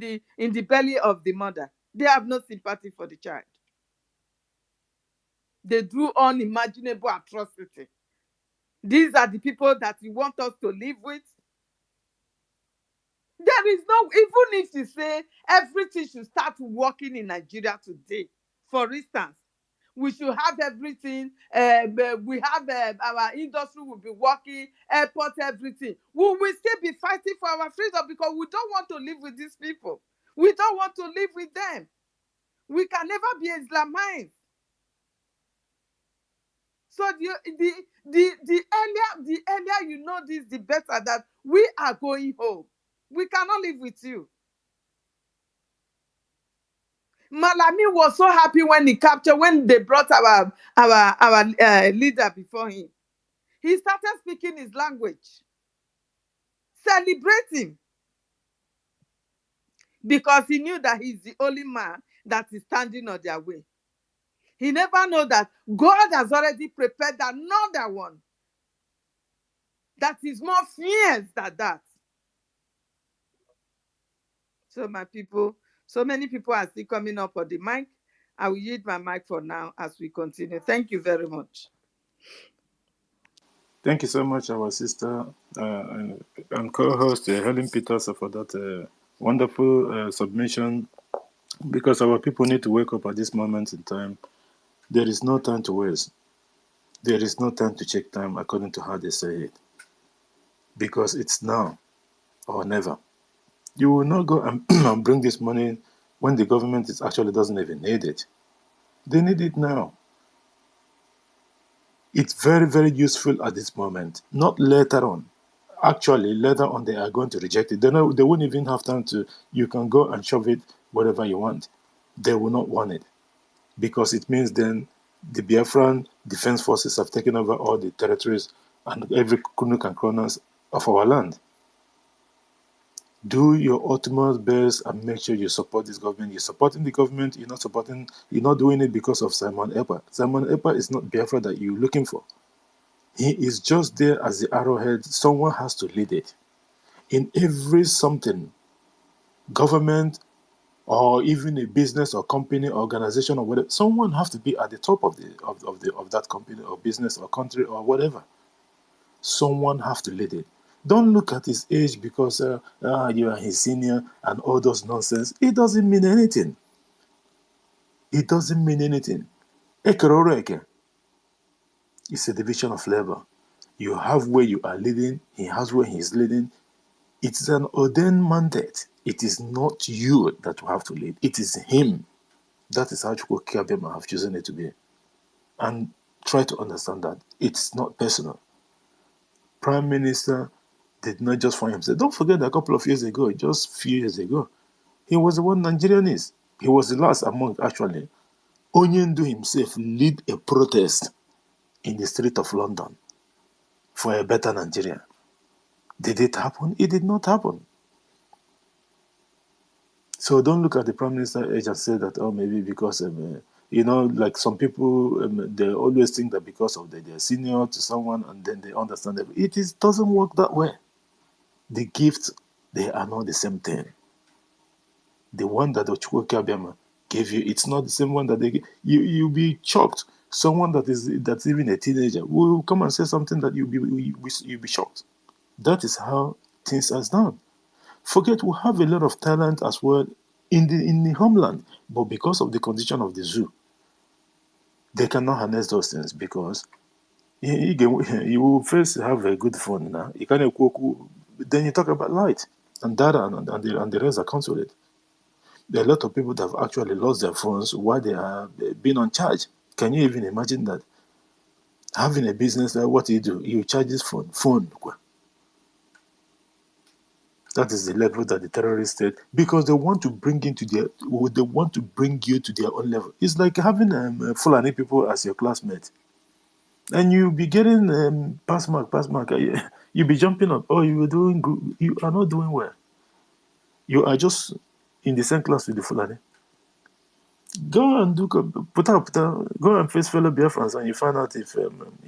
Speaker 4: the belly of the mother, they have no sympathy for the child. They do unimaginable atrocity. These are the people that you want us to live with. There is no, even if you say everything should start working in Nigeria today, for instance, we should have everything. We have our industry will be working, airport, everything. We will still be fighting for our freedom because we don't want to live with these people. We don't want to live with them. We can never be Islamized. So the earlier you know this, the better, that we are going home. We cannot live with you. Malami was so happy when they brought our leader before him. He started speaking his language, celebrating, because he knew that he's the only man that is standing on their way. He never know that God has already prepared another one that is more fierce than that. So my people, so many people are still coming up on the mic. I will yield my mic for now as we continue. Thank you very much.
Speaker 1: Thank you so much, our sister and co-host Helen Peters, for that wonderful submission. Because our people need to wake up at this moment in time. There is no time to waste. There is no time to check time, according to how they say it. Because it's now or never. You will not go and bring this money when the government actually doesn't even need it. They need it now. It's very, very useful at this moment, not later on. Actually, later on, they are going to reject it. They won't even have time to, you can go and shove it wherever you want. They will not want it. Because it means then the Biafran defense forces have taken over all the territories and every nook and corners of our land. Do your utmost best and make sure you support this government. You're supporting the government, you're not doing it because of Simon Epa. Simon Epa is not Biafra that you're looking for. He is just there as the arrowhead. Someone has to lead it. In every something, government or even a business or company, or organization or whatever, someone has to be at the top of that company or business or country or whatever. Someone has to lead it. Don't look at his age because you are his senior and all those nonsense. It doesn't mean anything. It doesn't mean anything. Ekeroreke is a division of labor. You have where you are leading. He has where he is leading. It's an ordained mandate. It is not you that will have to lead. It is him. That is how Chukwuka have chosen it to be. And try to understand that. It's not personal. Prime Minister did not just find himself. Don't forget that a couple of years ago, just a few years ago, he was the one Nigerian is. He was the last among, actually. Onyendu himself lead a protest in the street of London for a better Nigeria. Did it happen? It did not happen. So don't look at the Prime Minister age and say that, oh, maybe because, like some people, they always think that because of they're senior to someone and then they understand that. It doesn't work that way. The gifts, they are not the same thing. The one that Ochukwuka gave you, it's not the same one that they give. You'll be shocked. Someone that's even a teenager will come and say something that you'll be shocked. That is how things are done. Forget, we have a lot of talent as well in the homeland, but because of the condition of the zoo, they cannot harness those things because you will first have a good phone now. You can then you talk about light and data and the rest are consolate. There are a lot of people that have actually lost their phones while they are being on charge. Can you even imagine that? Having a business, what do? You charge this phone. That is the level that the terrorists take because they want to bring you to their own level. It's like having Fulani people as your classmate, and you be getting pass mark. You be jumping up. Oh, you are doing good. You are not doing well. You are just in the same class with the Fulani. Go and go and face fellow Biafrans, and you find out if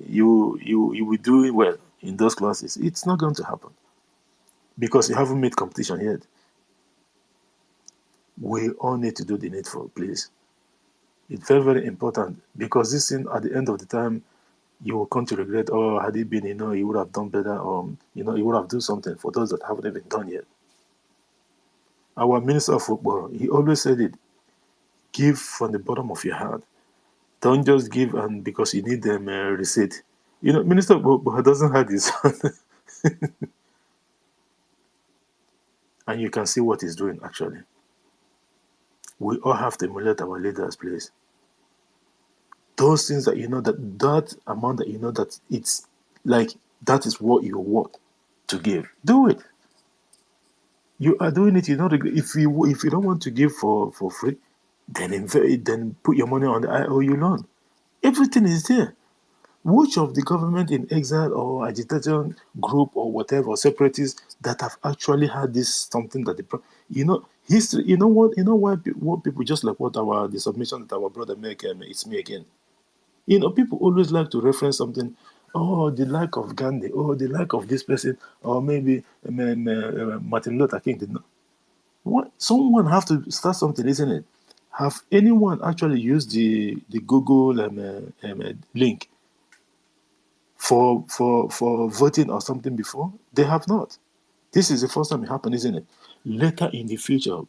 Speaker 1: you will do well in those classes. It's not going to happen because you haven't made competition yet. We all need to do the needful, please. It's very, very important because this thing, at the end of the time, you will come to regret. Oh, had it been, you would have done better, or you would have done something for those that haven't even done yet. Our minister of football, he always said it: give from the bottom of your heart. Don't just give and because you need them receipt. Minister of football doesn't have this, and you can see what he's doing actually. We all have to emulate our leaders, please. Those things that that amount that that it's like that is what you want to give. Do it. You are doing it. You know, if you don't want to give for free, then put your money on the IOU loan. Everything is there. Which of the government in exile or agitation group or whatever separatists that have actually had this something that history. You know what? You know why? What people just like what the submission that our brother make. It's me again. People always like to reference something. Oh, the like of Gandhi. Oh, the like of this person. Or maybe Martin Luther King did not. What? Someone have to start something, isn't it? Have anyone actually used the Google link for voting or something before? They have not. This is the first time it happened, isn't it? Later in the future,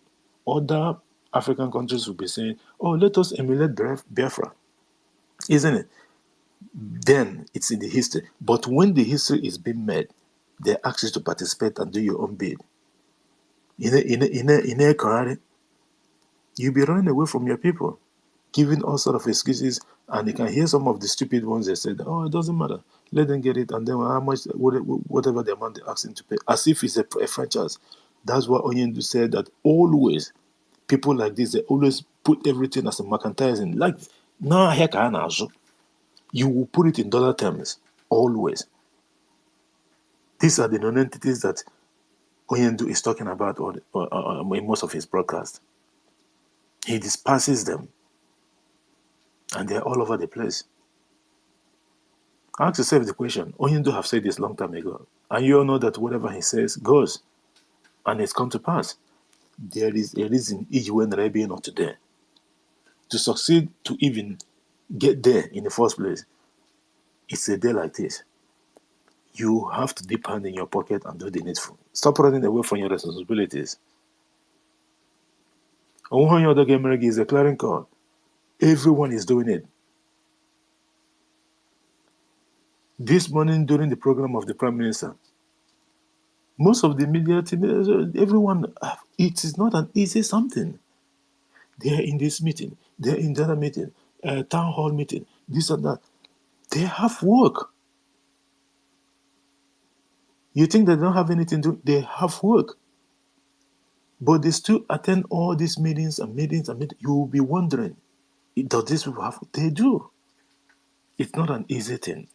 Speaker 1: other African countries will be saying, "Oh, let us emulate Biafra," isn't it? Then it's in the history. But when the history is being made, they ask you to participate and do your own bid. In a Karate, you'll be running away from your people, giving all sort of excuses, and you can hear some of the stupid ones. They said, "Oh, it doesn't matter. Let them get it, and then how much, whatever the amount they ask them to pay, as if it's a franchise." That's what Onyendu said. That always people like this, they always put everything as a mercantilizing. Like now, you will put it in dollar terms always. These are the non-entities that Onyendu is talking about in most of his broadcasts. He disperses them, and they're all over the place. Ask yourself the question. Onyendu have said this long time ago, and you all know that whatever he says goes, and it's come to pass. There is a reason Ijuwen Rebi not today. To succeed, to even get there in the first place, it's a day like this. You have to dip hand in your pocket and do the needful. Stop running away from your responsibilities. Onyoda is a clearing call. Everyone is doing it. This morning during the program of the Prime Minister, most of the media team, everyone, it is not an easy something. They are in this meeting, they are in the other meeting, town hall meeting, this and that. They have work. You think they don't have anything to do? They have work. But they still attend all these meetings and meetings and meetings. You will be wondering, does this people have? They do. It's not an easy thing.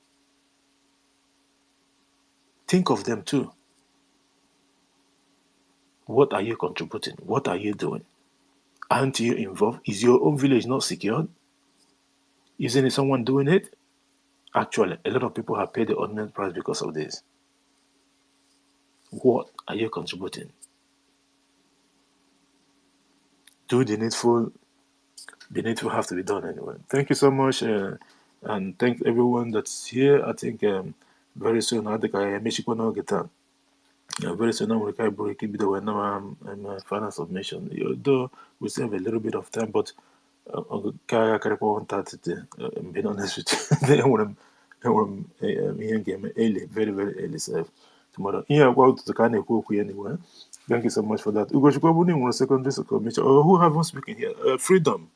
Speaker 1: Think of them too. What are you contributing? What are you doing? Aren't you involved? Is your own village not secured? Isn't it someone doing it? Actually, a lot of people have paid the ordinary price because of this. What are you contributing? Do the needful. The needful have to be done anyway. Thank you so much, and thank everyone that's here. I think very soon I think I may get on. Very soon I'm going to keep the way now. I'm a final submission. Though we still have a little bit of time, but kaya kare po being honest with you. They want to game early, very very early. So tomorrow, yeah, well, to the kind of cook anyway. Thank you so much for that. Ugo Shukobuni, one secondary submission. Oh, who haven't speaking here? Freedom.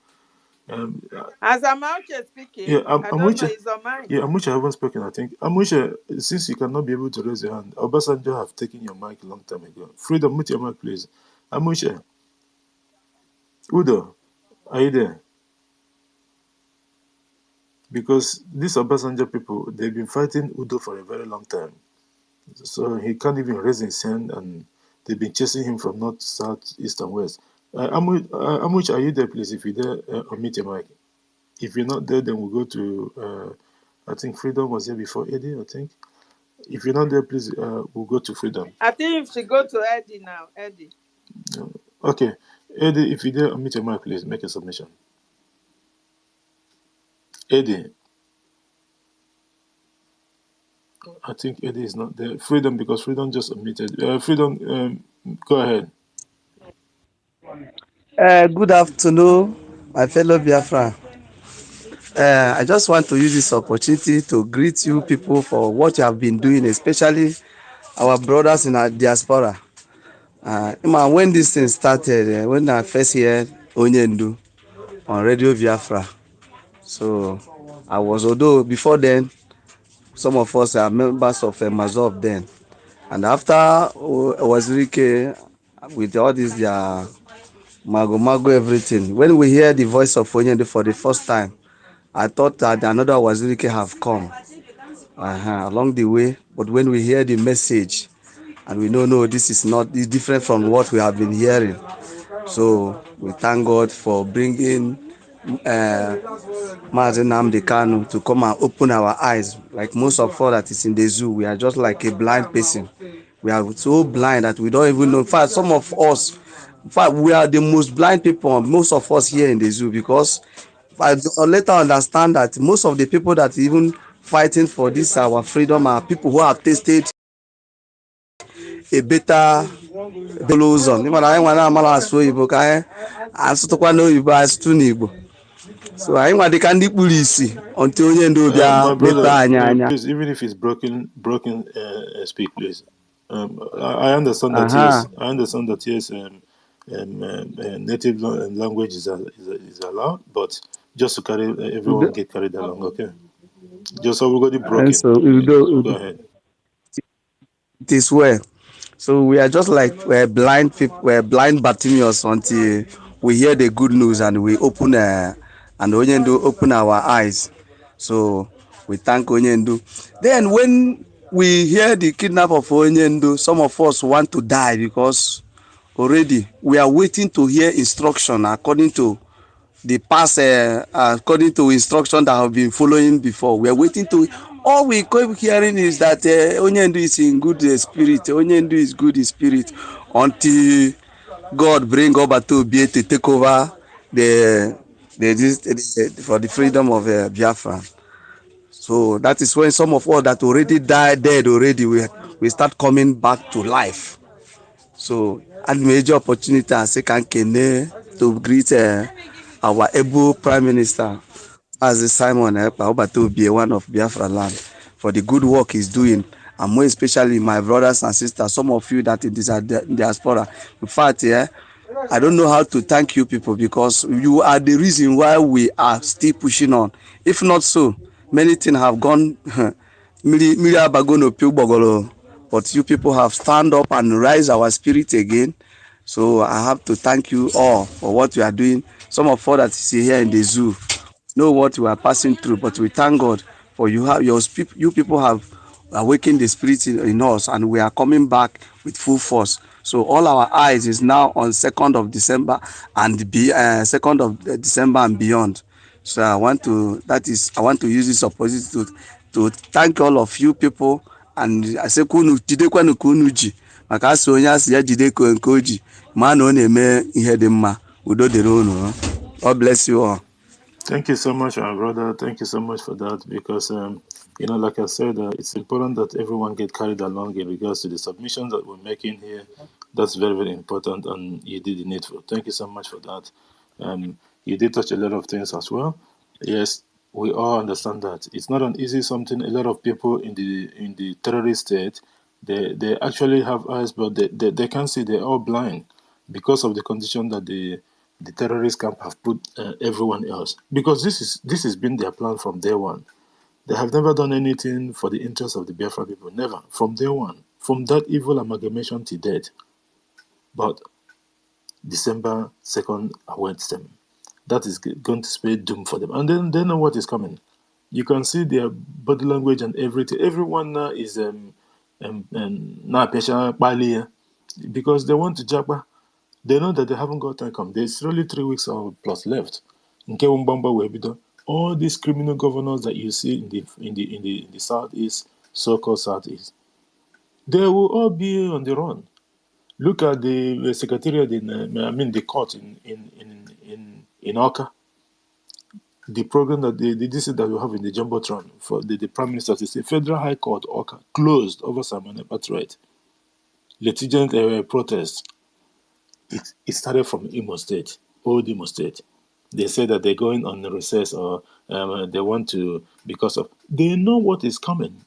Speaker 1: Um,
Speaker 4: As I'm out here
Speaker 1: yeah,
Speaker 4: speaking, I don't know,
Speaker 1: Amuche.
Speaker 4: it's on mine.
Speaker 1: Yeah, Amuche haven't spoken. I think Amuche, since you cannot be able to raise your hand, Obasanjo have taken your mic a long time ago. Freedom, mute your mic, please. Amuche, Udo, are you there? Because these Obasanjo people, they've been fighting Udo for a very long time. So he can't even raise his hand, and they've been chasing him from north, south, east, and west. Amuch, are you there, please? If you're there, unmute your mic. If you're not there, then we'll go to, I think Freedom was here before Eddie, I think. If you're not there, please, we'll go to Freedom.
Speaker 4: I think if she go to Eddie now, Eddie.
Speaker 1: Okay. Eddie, if you're there, unmute your mic, please. Make a submission. Eddie. I think Eddie is not there. Freedom, because Freedom just admitted. Freedom, go ahead.
Speaker 18: Good afternoon, my fellow Biafra. I just want to use this opportunity to greet you people for what you have been doing, especially our brothers in our diaspora. When this thing started, when I first heard Onyendu on Radio Biafra, so I was, although before then, some of us are members of Mazov then. And after Wazirike, with all this, their Mago everything, when we hear the voice of Onyendu for the first time, I thought that another Wazirike have come along the way. But when we hear the message, and we know, no, this is not, it's different from what we have been hearing. So we thank God for bringing Mazen Namde Kanu to come and open our eyes. Like most of us that is in the zoo, we are just like a blind person. We are so blind that we don't even know. In fact, some of us, in fact, we are the most blind people, most of us here in the zoo, because I later understand that most of the people that even fighting for this our freedom are people who have tasted a better ụzọ ịmara anyị nwa na-amara asụ oyibo ka anyị asụtụkwa n'oyibo asụtụ n'Igbo, so anyị nwa dịka ndị kpuru isi until onye ndu bịa
Speaker 1: My
Speaker 18: mepe
Speaker 1: brother,
Speaker 18: anyị anya.
Speaker 1: please, even if it's broken, speak, please. I understand that, yes. I understand that, yes, native language is allowed, but just to carry everyone get carried along, okay? Just everybody
Speaker 18: And
Speaker 1: broken.
Speaker 18: so
Speaker 1: Go ahead.
Speaker 18: it is well. So we are just like we're blind people, we're blind Bartimaeus until we hear the good news and we open and Onyendu open our eyes. So we thank Onyendu. Then when we hear the kidnap of Onyendu, some of us want to die because already we are waiting to hear instruction according to the past, according to instruction that have been following before. We are waiting to, all we keep hearing is that Onyendu is in good spirit, Onyendu is good in spirit, until God bring Obatobi to take over for the freedom of Biafra. So that is when some of us that already died, dead already, we start coming back to life. So, a major opportunity I say can to greet our able Prime Minister as Simon Ekpa to be one of Biafra land for the good work he's doing, and more especially my brothers and sisters, some of you that in this diaspora. In fact, I don't know how to thank you people, because you are the reason why we are still pushing on. If not so, many things have gone but you people have stand up and rise our spirit again. So I have to thank you all for what you are doing. Some of us that is here in the zoo know what we are passing through, but we thank God for you people have awakened the spirit in us, and we are coming back with full force. So all our eyes is now on 2nd of December and 2nd of December and beyond. So I want to use this opportunity to thank all of you people, and I say kunu jidekwanụ ka unu ji, maka asị onye asị ya jide ka nke o ji ma na ọ na-eme ihe dị mma. Udo dịrị unu. God bless you all.
Speaker 1: Thank you so much, my brother. Thank you so much for that, because, like I said, it's important that everyone get carried along in regards to the submissions that we're making here. That's very, very important, and you did the needful. Thank you so much for that. You did touch a lot of things as well. Yes, we all understand that it's not an easy something. A lot of people in the terrorist state, they actually have eyes, but they can't see. They're all blind because of the condition that the terrorist camp have put everyone else, because this has been their plan from day one. They have never done anything for the interest of the Biafra people, never, from day one, from that evil amalgamation to date. But December 2nd awaits them. That is going to spell doom for them, and then they know what is coming. You can see their body language and everything. Everyone now is now because they want to japa. They know that they haven't got time. There's only 3 weeks or plus left. Nke Mbamba Webido. All these criminal governors that you see in the southeast, so-called southeast, they will all be on the run. Look at the secretariat the court in Oka. The program that this is that we have in the Jumbotron for the Prime Minister to say Federal High Court Oka closed over Simon Ebert's right. Litigant protest. It started from Imo State, old Imo State. They say that they're going on recess or they want to, because of, they know what is coming.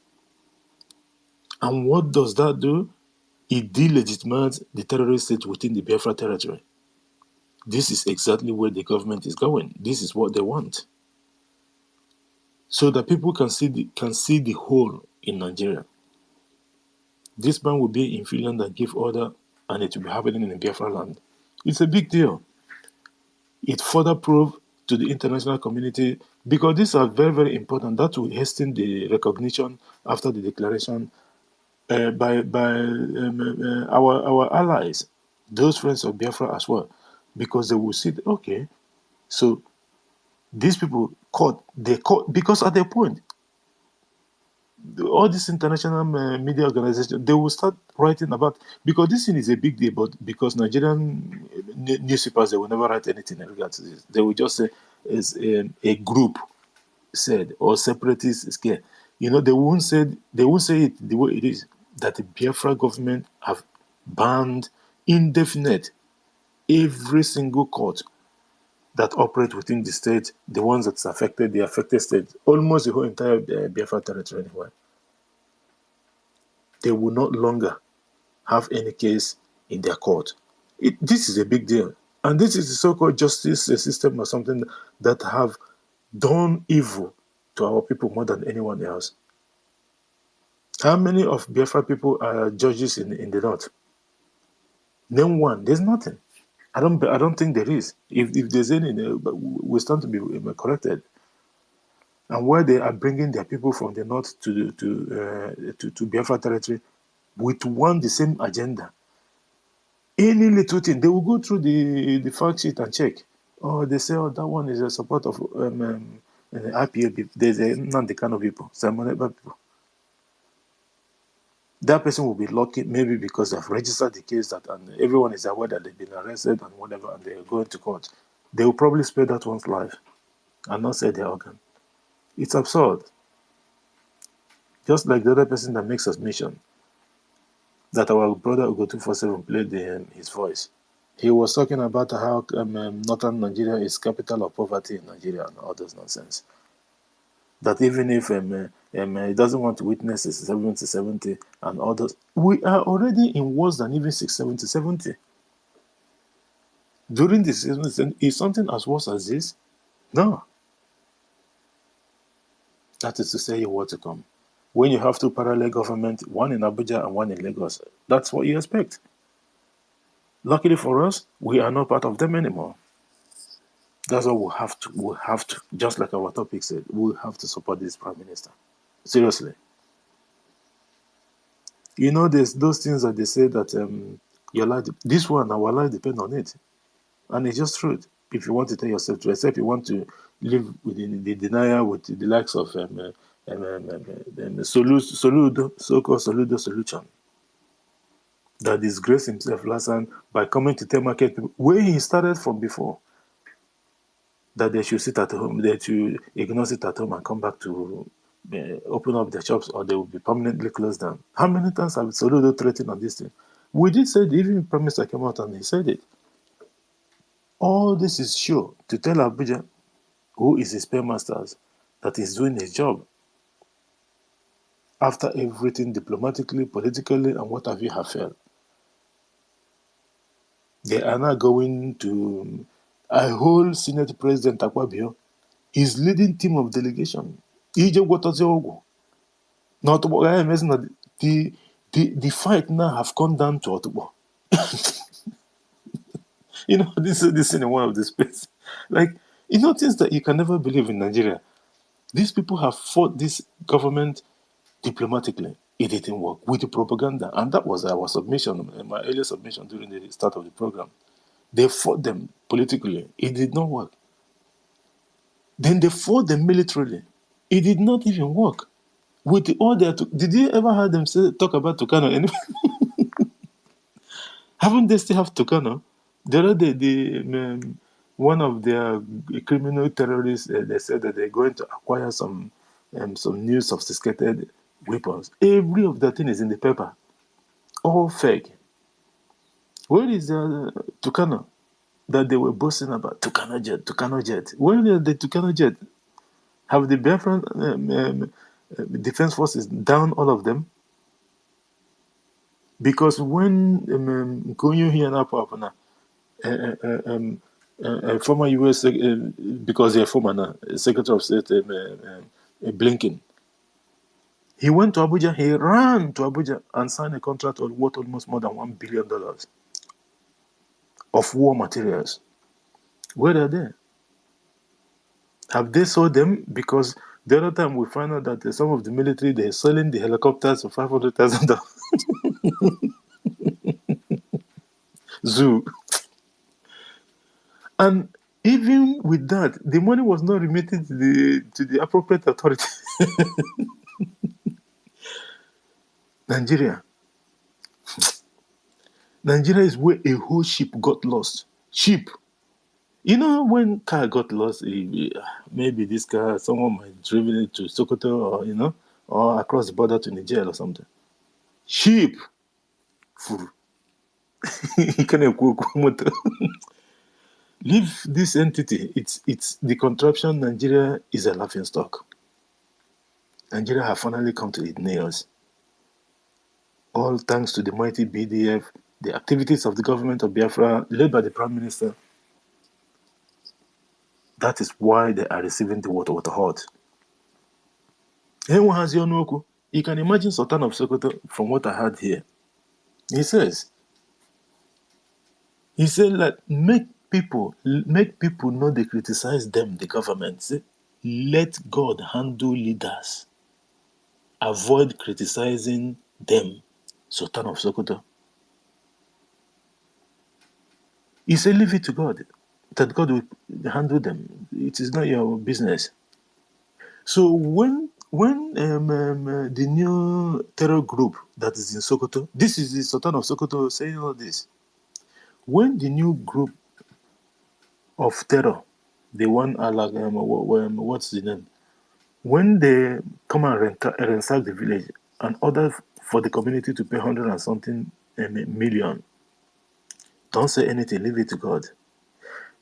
Speaker 1: And what does that do? It delegitimates the terrorist state within the Biafra territory. This is exactly where the government is going. This is what they want. So that people can see the whole in Nigeria. This man will be in Finland and give order, and it will be happening in the Biafra land. It's a big deal. It further proves to the international community, because these are very, very important. That will hasten the recognition after the declaration by our allies, those friends of Biafra as well, because they will see, okay, so these people they caught, because at their point, all these international media organizations, they will start writing about, because this thing is a big deal, but because Nigerian newspapers, they will never write anything in regards to this. They will just say, is a group said, or separatists scared. You know, they won't say it the way it is, that the Biafra government have banned indefinite every single court that operate within the state, the ones that's affected, the affected state, almost the whole entire Biafra territory anyway. They will not longer have any case in their court. This is a big deal. And this is the so-called justice system or something that have done evil to our people more than anyone else. How many of Biafra people are judges in the north? Name one. There's nothing. I don't think there is. If there's any, we stand to be corrected. And where they are bringing their people from the north to Biafra territory with the same agenda. Any little thing, they will go through the fact sheet and check. Oh, they say, oh, that one is a support of IPA. There's not the kind of people, Simon Ekpa people. That person will be lucky, maybe because they've registered the case that, and everyone is aware that they've been arrested and whatever, and they're going to court. They will probably spare that one's life and not sell their organ. It's absurd. Just like the other person that makes us mission, that our brother Ugo247 played his voice. He was talking about how northern Nigeria is capital of poverty in Nigeria and all those nonsense. That even if he doesn't want to witness 70 and all those, we are already in worse than even 670. During this season, is something as worse as this? No. That is to say, you want to come. When you have two parallel governments, one in Abuja and one in Lagos, that's what you expect. Luckily for us, we are not part of them anymore. That's why we have to, just like our topic said, we have to support this Prime Minister. Seriously. You know, there's those things that they say that your life, this one, our life depends on it. And it's just truth. If you want to tell yourself to, except you want to live within the denial with the likes of Soludo, so-called Soludo solution, that disgraced himself last time by coming to tell market people where he started from before, that they should sit at home, they should ignore it at home and come back to open up their shops, or they will be permanently closed down. How many times have Soludo threatened on this thing? We did say, even Prime Minister came out and he said it. All this is sure to tell Abuja, who is his paymasters, that he's doing his job. After everything diplomatically, politically, and what have you have failed. They are now going to a whole Senate President Akwabio, his leading team of delegation. Now, the fight now have come down to Otubo. You know, this in one of the space. Like, you know, things that you can never believe in Nigeria. These people have fought this government diplomatically. It didn't work with the propaganda. And that was our submission, my earlier submission during the start of the program. They fought them politically. It did not work. Then they fought them militarily. It did not even work. With all their, did you ever hear them talk about Tucano? Haven't they still have Tucano? The other day, one of their criminal terrorists, they said that they're going to acquire some new sophisticated weapons. Every of that thing is in the paper. All fake. Where is Tucano that they were boasting about? Tucano jet, Tucano jet. Where is the Tucano jet? Have the Biafran defense forces down all of them? Because when Nkonyo here in Apapana, former U.S. Because they're former now, Secretary of State Blinken, he went to Abuja. He ran to Abuja and signed a contract worth almost more than $1 billion of war materials. Where are they? Have they sold them? Because the other time we find out that some of the military, they're selling the helicopters for $500,000. Zoo. And even with that, the money was not remitted to the appropriate authority. Nigeria is where a whole ship got lost. Ship. You know, when car got lost, maybe this car, someone might driven it to Sokoto or, or across the border to Niger or something. Ship. Leave this entity. It's the contraption. Nigeria is a laughing stock. Nigeria have finally come to its nails. All thanks to the mighty BDF, the activities of the government of Biafra, led by the Prime Minister. That is why they are receiving the water hot. Anyone has your noku? You can imagine Sultan of Sokoto from what I heard here. He said that make people know they criticize them, the government. Say, let God handle leaders. Avoid criticizing them, Sultan of Sokoto. He said, leave it to God, that God will handle them. It is not your business. So when the new terror group that is in Sokoto, this is the Sultan of Sokoto saying all this. When the new group of terror, the one like what's the name? When they come and ransack the village and order for the community to pay 100 and something million, don't say anything. Leave it to God.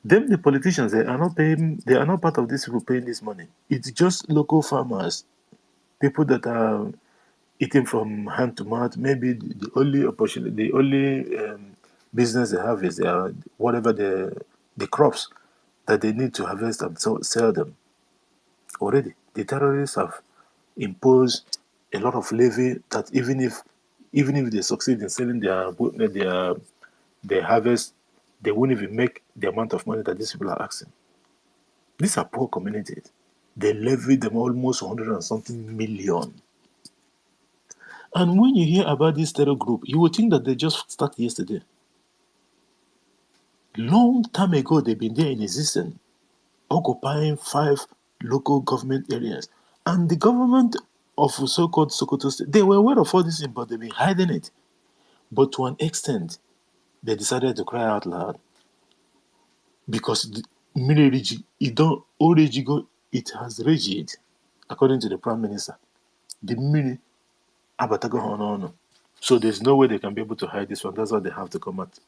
Speaker 1: Them, the politicians, they are not paying. They are not part of this people paying this money. It's just local farmers, people that are eating from hand to mouth. Maybe the only opportunity, the only business they have is whatever the crops that they need to harvest and sell them. Already, the terrorists have imposed a lot of levy that even if they succeed in selling their harvest, they won't even make the amount of money that these people are asking. These are poor communities. They levied them almost 100 and something million. And when you hear about this terror group, you would think that they just started yesterday. Long time ago, they've been there in existence, occupying 5 local government areas. And the government of so-called Sokoto State, they were aware of all this, but they've been hiding it. But to an extent, they decided to cry out loud. Because it has raged, according to the Prime Minister. The mini abatago hono. So there's no way they can be able to hide this one. That's why they have to come out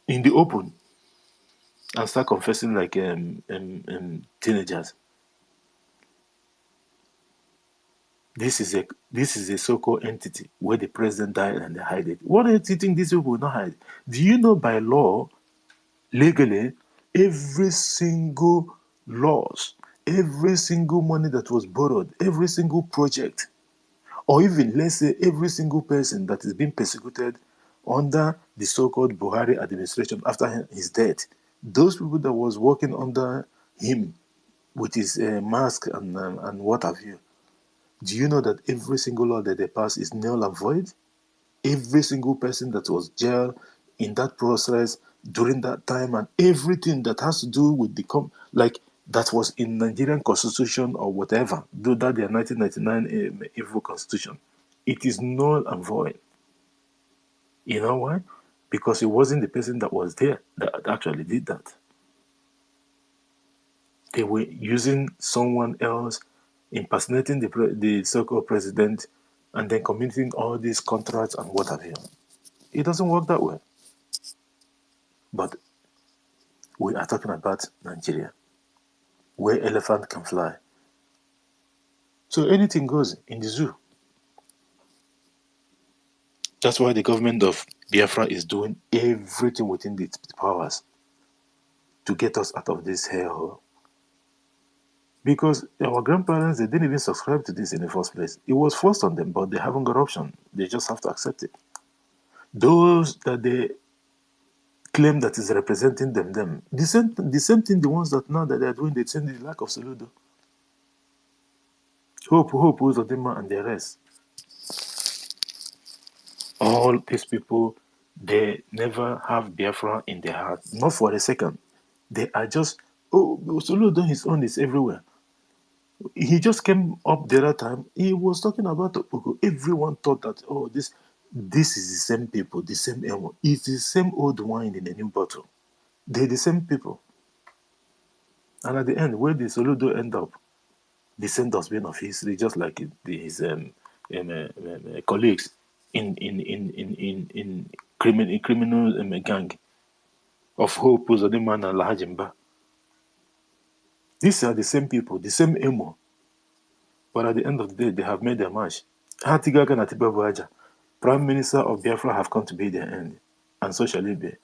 Speaker 1: in the open and start confessing like teenagers. This is a so-called entity where the president died and they hide it. What do you think these people will not hide? Do you know by law, legally, every single laws, every single money that was borrowed, every single project, or even let's say every single person that is being persecuted under the so-called Buhari administration after his death, those people that was working under him with his mask and what have you, do you know that every single law that they pass is null and void? Every single person that was jailed, in that process during that time, and everything that has to do with the like that was in Nigerian constitution or whatever, do that their 1999 evil constitution, it is null and void. You know why? Because it wasn't the person that was there that actually did that. They were using someone else, impersonating the so-called president, and then committing all these contracts and what have you. It doesn't work that way. But we are talking about Nigeria, where elephant can fly. So anything goes in the zoo. That's why the government of Biafra is doing everything within its powers to get us out of this hellhole. Because our grandparents, they didn't even subscribe to this in the first place. It was forced on them, but they haven't got option. They just have to accept it. Those that they claim that is representing them, the same thing, the ones that now that they are doing, they send the lack of Soludo. Hope, Uzodima, and the rest. All these people, they never have Biafra in their heart, not for a second. They are just, Soludo, his own is everywhere. He just came up the other time. He was talking about Okoko. Everyone thought that, this is the same people, the same emo. It's the same old wine in a new bottle. They're the same people. And at the end, where did Soludo end up? The same dustbin of history, just like his colleagues in criminal gang of Hope, Uzodimma, and Lahajimba. These are the same people, the same emo. But at the end of the day, they have made their march. Hatigaga and Atiba Buaja, Prime Minister of Biafra, have come to be their end. And so shall it be.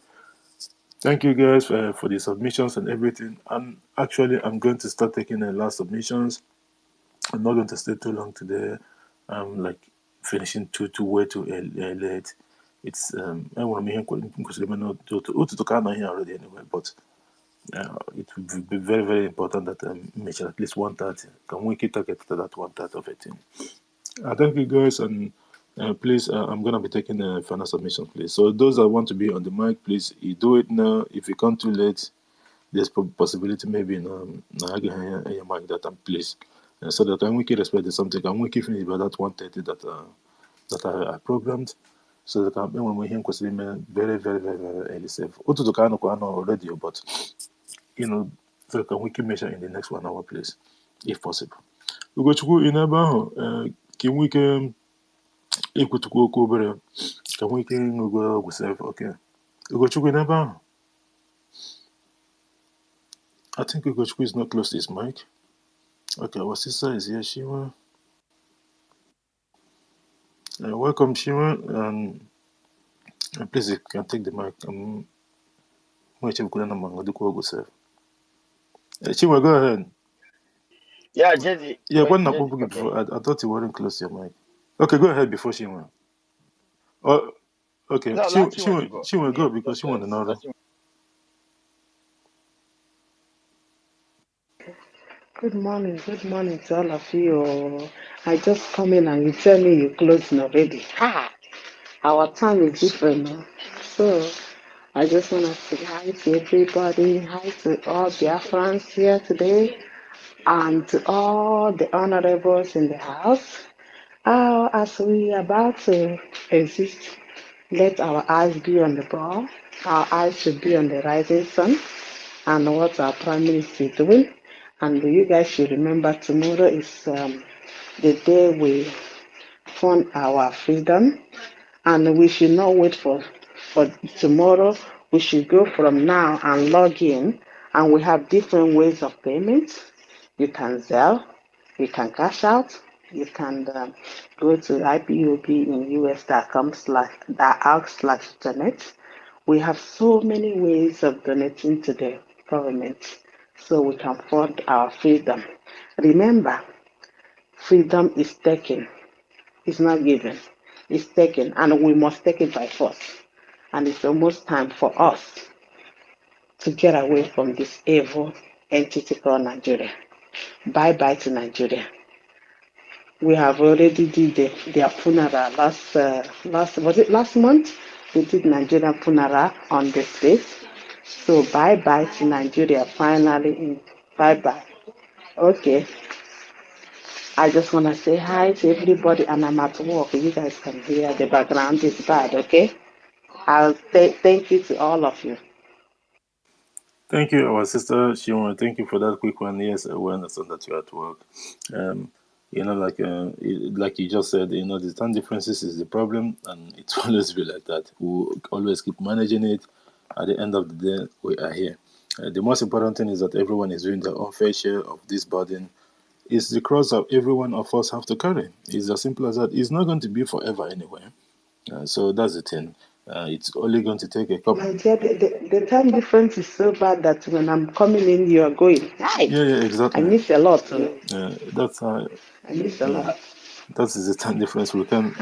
Speaker 1: Thank you guys for the submissions and everything. And actually, I'm going to start taking the last submissions. I'm not going to stay too long today. I'm like finishing way too late. It's I want to make to here already anyway, but it would be very, very important that I mention at least 1:30. Can we keep target to that 1:30 of 18? Thank you guys, and please, I'm gonna be taking a final submission, please. So those that want to be on the mic, please, you do it now. If you come too late, there's possibility maybe in your mic that I'm please, so that I'm wiki respect something. I'm wiki finish by that 1:30 that I programmed, so that I'm when we hear very, very, very, very early safe. Oto to kano already, but so can we keep measure in the next 1 hour, please, if possible. We go to in about can we can equal okwu obere ka nwee ike ịṅụgo ọgwụ sef. Okay, Ugochukwu n'ebe ahụ. I think Ugochukwu is not close to his mic. Okay, our sister is here, Shima. Welcome, Shima, and please, you can take the mic. Shima, go ahead.
Speaker 3: Yeah, Jesse.
Speaker 1: Yeah, when
Speaker 3: Jesse,
Speaker 1: before,
Speaker 3: okay.
Speaker 1: I thought you weren't close to your mic. Okay, go ahead before Shima. Oh, okay,
Speaker 3: No, let you want to go.
Speaker 1: Shima,
Speaker 3: I'm
Speaker 1: go
Speaker 3: here.
Speaker 1: because
Speaker 3: Just
Speaker 1: she wanted to know.
Speaker 3: let you.
Speaker 19: Good morning to all of you. I just come in and you tell me you're closing already. Ha! Our time is different now. So I just want to say hi to everybody. Hi to all Biafrans here today and to all the honorables in the house. As we are about to exist, let our eyes be on the ball. Our eyes should be on the rising sun and what our prime minister is doing. And you guys should remember tomorrow is the day we found our freedom, and we should not wait for tomorrow. We should go from now and log in, and we have different ways of payment. You can Zelle, you can cash out, you can go to IPOBinus.com/donate. We have so many ways of donating to the government so we can fund our freedom. Remember, freedom is taken, it's not given, it's taken, and we must take it by force. And it's almost time for us to get away from this evil entity called Nigeria. Bye bye to Nigeria. We have already did their funeral last month. They did Nigerian funeral on the 5th. So bye-bye to Nigeria finally. Bye-bye. Okay. I just want to say hi to everybody, and I'm at work. You guys can hear the background is bad, okay? I'll thank you to all of you.
Speaker 1: Thank you, our sister Shimon. Thank you for that quick one. Yes, we understand that you're at work. Um, like you just said, the time differences is the problem, and it's always be like that. We always keep managing it. At the end of the day, we are here. The most important thing is that everyone is doing their own fair share of this burden. It's the cross that every one of us have to carry. It's as simple as that. It's not going to be forever anyway. So that's the thing. It's only going to take a couple.
Speaker 19: My dear, the time difference is so bad that when I'm coming in, you are going. Hi,
Speaker 1: Yeah,
Speaker 19: I
Speaker 1: exactly.
Speaker 19: miss a lot.
Speaker 1: That's
Speaker 19: I miss a
Speaker 1: yeah,
Speaker 19: lot.
Speaker 1: that is the time difference. We can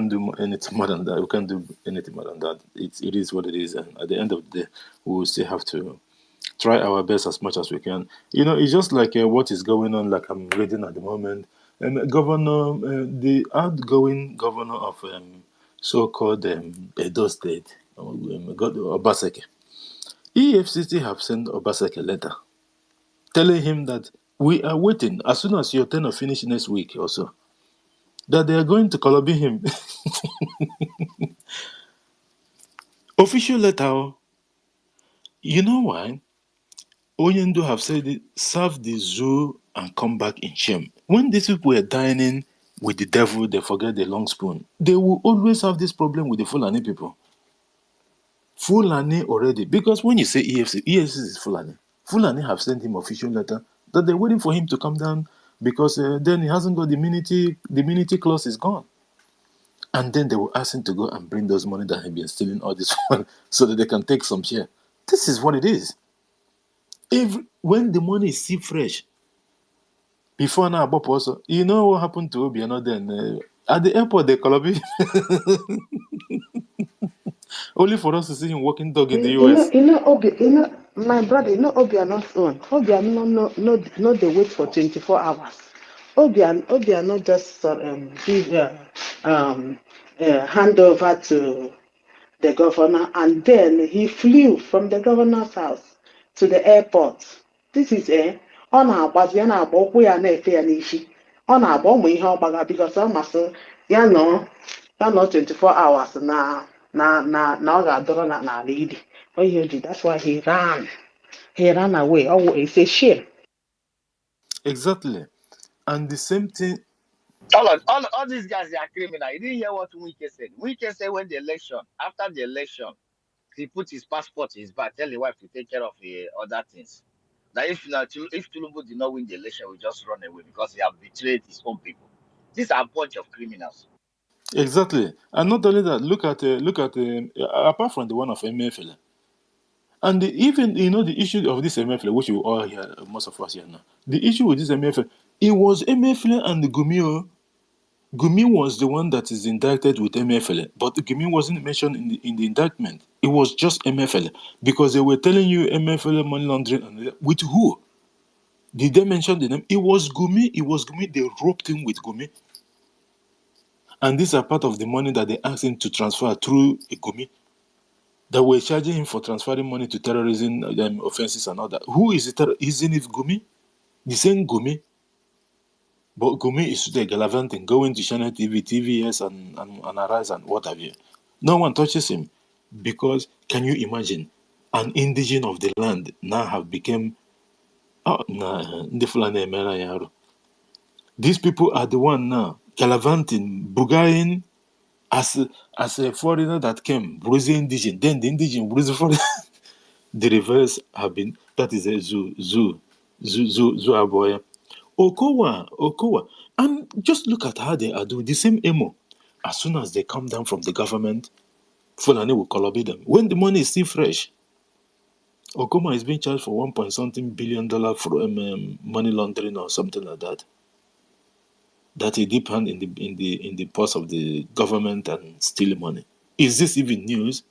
Speaker 1: do anything more than that. We can't do anything more than that. It is what it is, and at the end of the day, we will still have to try our best as much as we can. It's just like what is going on. Like I'm reading at the moment, and the outgoing governor of so-called Edo State, Obaseki, EFCC have sent Obaseki a letter telling him that we are waiting as soon as your tenure finish next week or so, that they are going to Kolobi him. Official letter. You know why? Oyendo have said it, serve the zoo and come back in shame. When these people were dining with the devil, they forget the long spoon. They will always have this problem with the Fulani people. Fulani already, because when you say EFC is Fulani. Fulani have sent him official letter that they're waiting for him to come down because then he hasn't got the immunity. The immunity clause is gone. And then they will ask him to go and bring those money that he's been stealing all this one so that they can take some share. This is what it is. When the money is still fresh, before now, Bob also, you know what happened to Obiano then? At the airport, they call me only for us to see him walking dog in the US.
Speaker 19: My brother, Obi are not own. Obi are no, they wait for 24 hours. Obi are not just give hand over to the governor, and then he flew from the governor's house to the airport. This is ọ na-agbazi, ya na-agba ụkwụ ya na-efe ya n'isi. Ọ na-agba ụmụ ihe ọgbaga because ọ masị ya nọ 24 hours na ọ ga-adọrọ n'ala ili. Oye ji, that's why he ran away. Oh, it's a shame.
Speaker 1: Exactly. And the same thing.
Speaker 3: All these guys, they are criminal. You didn't hear what Wike said. Wike said when the election, after the election, he put his passport in his bag, tell the wife to take care of other things. Now, if Tulumbu did not win the election, we just run away because he have betrayed his own people. These are a bunch of criminals.
Speaker 1: Exactly. And not only that, look at apart from the one of MFL. And even the issue of this MFL, which you all hear, most of us here now, the issue with this MFL, it was MFL and Gumio. Gumi was the one that is indicted with MFL, but Gumi wasn't mentioned in the indictment. It was just MFL because they were telling you MFL money laundering and with who? Did they mention the name? It was Gumi. It was Gumi. They roped him with Gumi, and these are part of the money that they asked him to transfer through Gumi. That were charging him for transferring money to terrorism offenses and all that. Who is it? Isn't it Gumi? The same Gumi. But Gumi is today gallivanting, going to Channel TV, TVS, and Arise and what have you. No one touches him because can you imagine an indigene of the land now have become these people are the one now gallivanting, bugaing as a foreigner that came, bruising indigene, then the indigene bruising foreigner. The reverse have been, that is a zoo aboya. Okowa. And just look at how they are doing the same emo. As soon as they come down from the government, Fulani will colobby them. When the money is still fresh, Okoma is being charged for 1 point something billion dollar for money laundering or something like that. That he deep hand in the purse of the government and stealing money. Is this even news?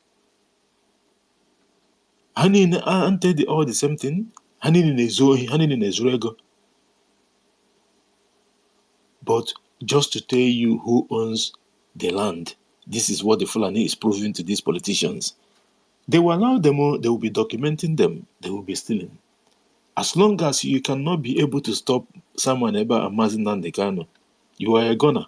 Speaker 1: Honey, aren't they all the same thing? Honey in Ezurego. But just to tell you who owns the land. This is what the Fulani is proving to these politicians. They will allow them, they will be documenting them, they will be stealing. As long as you cannot be able to stop Simon Eba and Mazi Nnamdi Kanu, you are a gunner.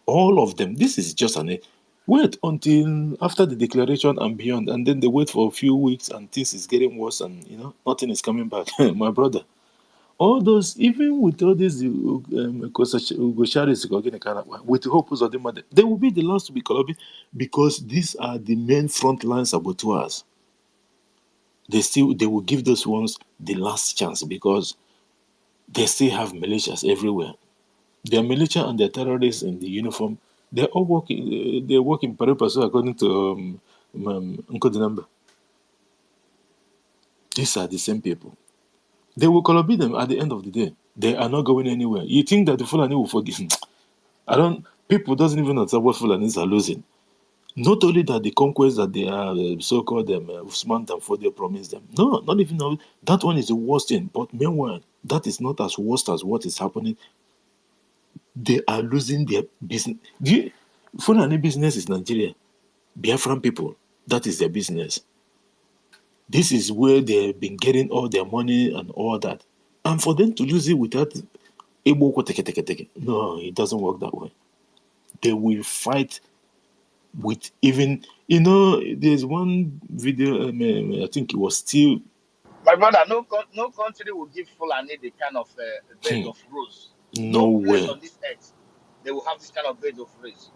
Speaker 1: All of them. This is just an wait until after the declaration and beyond, and then they wait for a few weeks and things is getting worse, and nothing is coming back. My brother, all those, even with all these with hope of them, they will be the last to be collabing because these are the main frontline saboteurs. They will give those ones the last chance because they still have militias everywhere. Their militia and their terrorists in the uniform, they're all working. They're working purpose according to Nkodinamba. These are the same people. They will collaborate them at the end of the day. They are not going anywhere. You think that the Fulani will forgive? I don't. People doesn't even understand what Fulanis are losing. Not only that the conquest that they are so-called Usman Danfodio promised them. No, not even now. That one is the worst thing. But meanwhile, that is not as worst as what is happening. They are losing their business. Fulani business is Nigeria. Biafran people, that is their business. This is where they've been getting all their money and all that. And for them to lose it without no, it doesn't work that way. They will fight with even, there's one video, I think it was still.
Speaker 3: My brother, no country will give Fulani the kind of bed of rose. No place
Speaker 1: Nowhere.
Speaker 3: on this earth they will have this kind of bed of rose.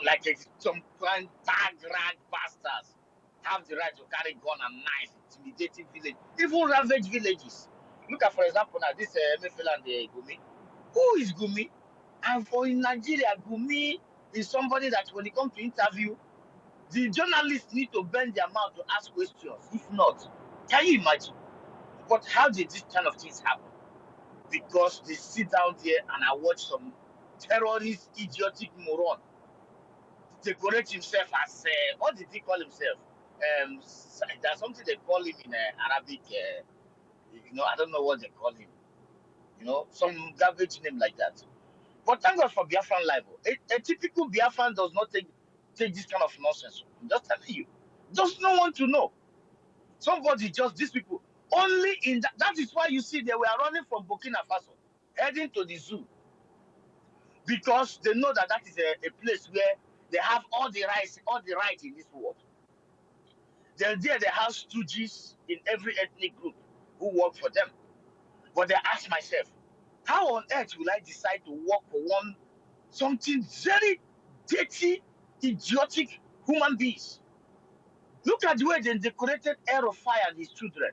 Speaker 3: Like some kind tag rag bastards have the right to carry gun and knife, intimidating village, even ravage villages. Look at, for example, now this Emefiele and Gumi. Who is Gumi? And for in Nigeria, Gumi is somebody that when it comes to interview, the journalists need to bend their mouth to ask questions. If not, can you imagine? But how did this kind of things happen? Because they sit down there and I watch some terrorist, idiotic moron decorate himself as what did he call himself? There's something they call him in Arabic. I don't know what they call him. Some garbage name like that. But thank God for Biafran life. A typical Biafran does not take this kind of nonsense. I'm just telling you. Does not want to know. Somebody just these people only in that is why you see they were running from Burkina Faso, heading to the zoo because they know that is a place where they have all the right in this world. They're there, they have stooges in every ethnic group who work for them. But they ask myself, how on earth will I decide to work for something very dirty, idiotic human beings? Look at the way they decorated Fire and his children.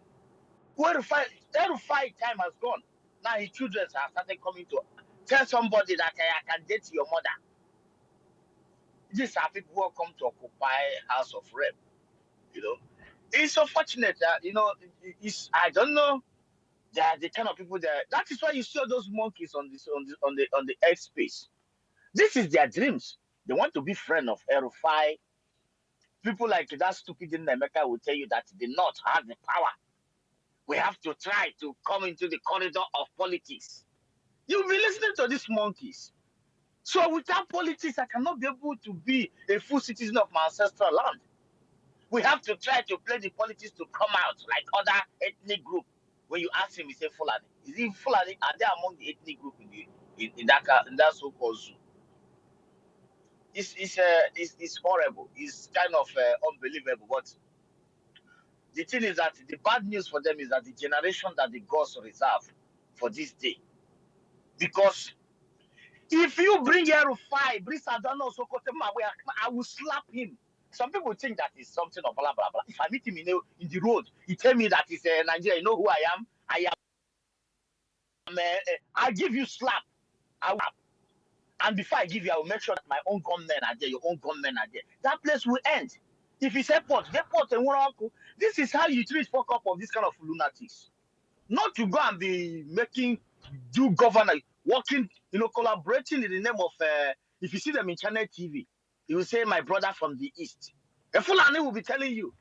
Speaker 3: Erufai time has gone. Now his children have started coming to tell somebody that I can date your mother. These are people who have come to occupy House of Rep. It's unfortunate that it's I don't know. They are the kind of people that. That is why you see all those monkeys on the X space. This is their dreams. They want to be friend of Erufai. People like that stupid in America will tell you that the North has the power. We have to try to come into the corridor of politics. You'll be listening to these monkeys. So without politics, I cannot be able to be a full citizen of my ancestral land. We have to try to play the politics to come out like other ethnic group. When you ask him, he say Fulani. Is he Fulani? Are they among the ethnic group in that so-called zoo? It's horrible. It's kind of unbelievable. But the thing is that the bad news for them is that the generation that the gods reserve for this day, because if you bring Erufai, bring Sadano Sokoto, I will slap him. Some people think that is something of blah blah blah. If I meet him in the road, he tell me that he's Nigeria. You know who I am? I give you slap. I will. And before I give you, I will make sure that my own gunmen are there. Your own gunmen are there. That place will end. If it's airport, and this is how you treat fuck up of this kind of lunatics. Not to go and be do governor, working, collaborating in the name of, if you see them in Channel TV, you will say, my brother from the East. A Fulani will be telling you,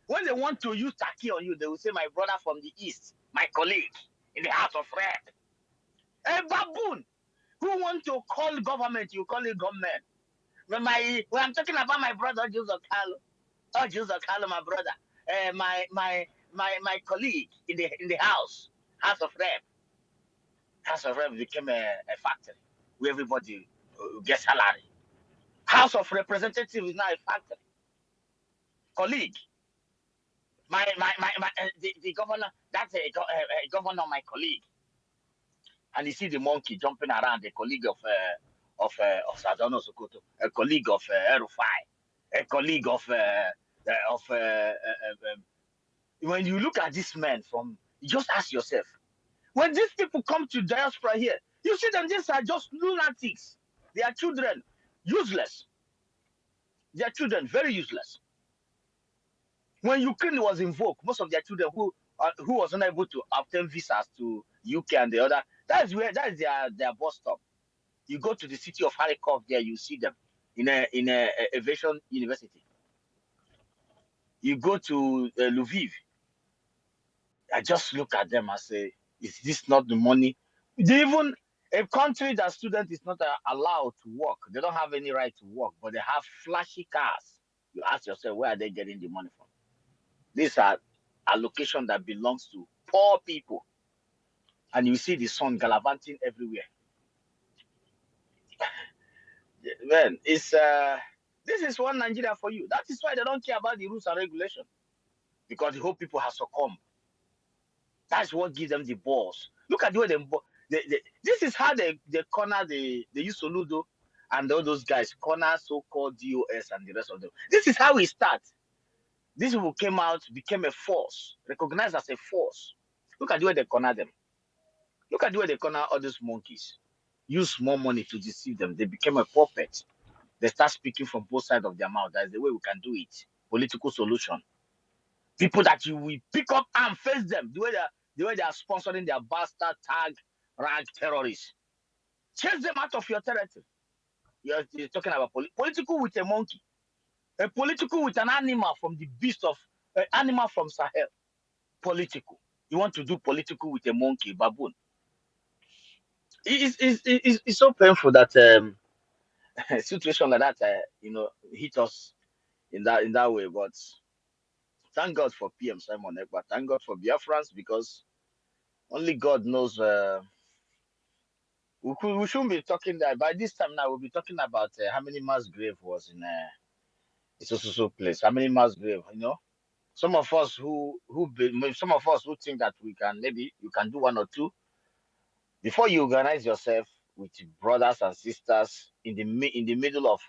Speaker 3: when they want to use Taki on you, they will say, my brother from the East, my colleague in the House of Red. A baboon who want to call government, you call it government. when I'm talking about my brother Joseph Carlo, Joseph Carlo, my brother, my colleague in the House of Rep. House of Rep became a factory where everybody gets salary. House of Representatives is now a factory. Colleague, the governor, that's a governor, my colleague, and you see the monkey jumping around, a colleague of Sardono Sokoto, a colleague of Erufai, a colleague when you look at this man you just ask yourself, when these people come to diaspora here, you see them, these are just lunatics. They are children, useless. They are children, very useless. When Ukraine was invoked, most of their children who was unable to obtain visas to UK and the other, that is their bus stop. You go to the city of Harikov there, you see them in a aviation university. You go to Lviv, I just look at them and say, is this not the money? Even a country that student is not allowed to work, they don't have any right to work, but they have flashy cars. You ask yourself, where are they getting the money from? These are allocation that belongs to poor people. And you see the sun gallivanting everywhere. Man, this is one Nigeria for you. That is why they don't care about the rules and regulations. Because the whole people have succumbed. That's what gives them the balls. Look at the way this is how they corner they use Soludo and all those guys corner so-called DOS and the rest of them. This is how we start. These people came out, became a force, recognized as a force. Look at the way they corner them. Look at the way they corner all these monkeys. Use more money to deceive them. They became a puppet. They start speaking from both sides of their mouth. That's the way we can do it. Political solution. People that you will pick up and face them. The way they are sponsoring their bastard tag rank terrorists. Chase them out of your territory. You're talking about political with a monkey. A political with an animal from the beast of animal from Sahel. Political. You want to do political with a monkey, baboon. It's so painful that a situation like that hit us in that way. But thank God for PM Simon Ekpa. Thank God for Biafrans, because only God knows. We shouldn't be talking that by this time now. We'll be talking about how many mass grave was in so place. How many mass grave? Some of us some of us who think that maybe you can do one or two before you organize yourself with brothers and sisters in the middle of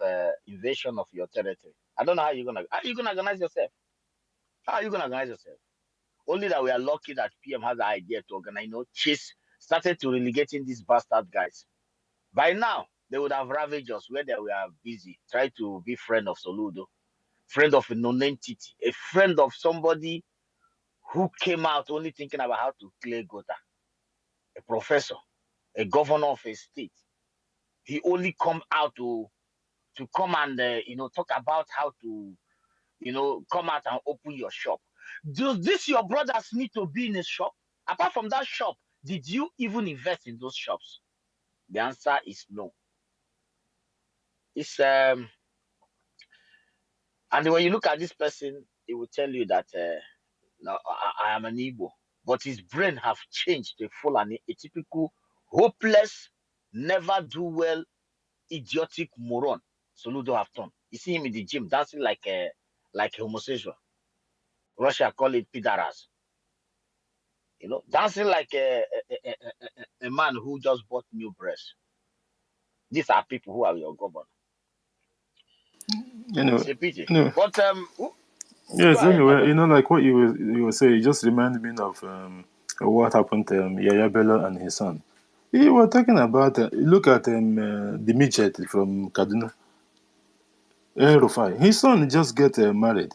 Speaker 3: invasion of your territory. I don't know how you're gonna organize yourself. How are you gonna organize yourself? Only that we are lucky that PM has the idea to organize, chase, started to relegating these bastard guys. By now, they would have ravaged us where they were busy, try to be friend of Soludo, friend of a non-entity, a friend of somebody who came out only thinking about how to clear gutter, a professor, a governor of a state. He only come out to come and talk about how to come out and open your shop. Do this your brothers need to be in a shop? Apart from that shop, did you even invest in those shops? The answer is no. It's and when you look at this person, it will tell you that no, I am an Igbo, but his brain have changed to a typical hopeless, never do well, idiotic moron. Soludo have turned. You see him in the gym dancing like a homosexual. Russia call it pidaras. Dancing like a man who just bought new breast. These are people who are your governor.
Speaker 1: Anyway,
Speaker 3: It's a pity.
Speaker 1: anyway.
Speaker 3: But go
Speaker 1: Yes,
Speaker 3: ahead, my
Speaker 1: anyway,
Speaker 3: brother.
Speaker 1: like what you were saying, it just reminded me of what happened to Yaya Bello and his son. You were talking about, look at the midget from Kaduna, Rufai. His son just get married.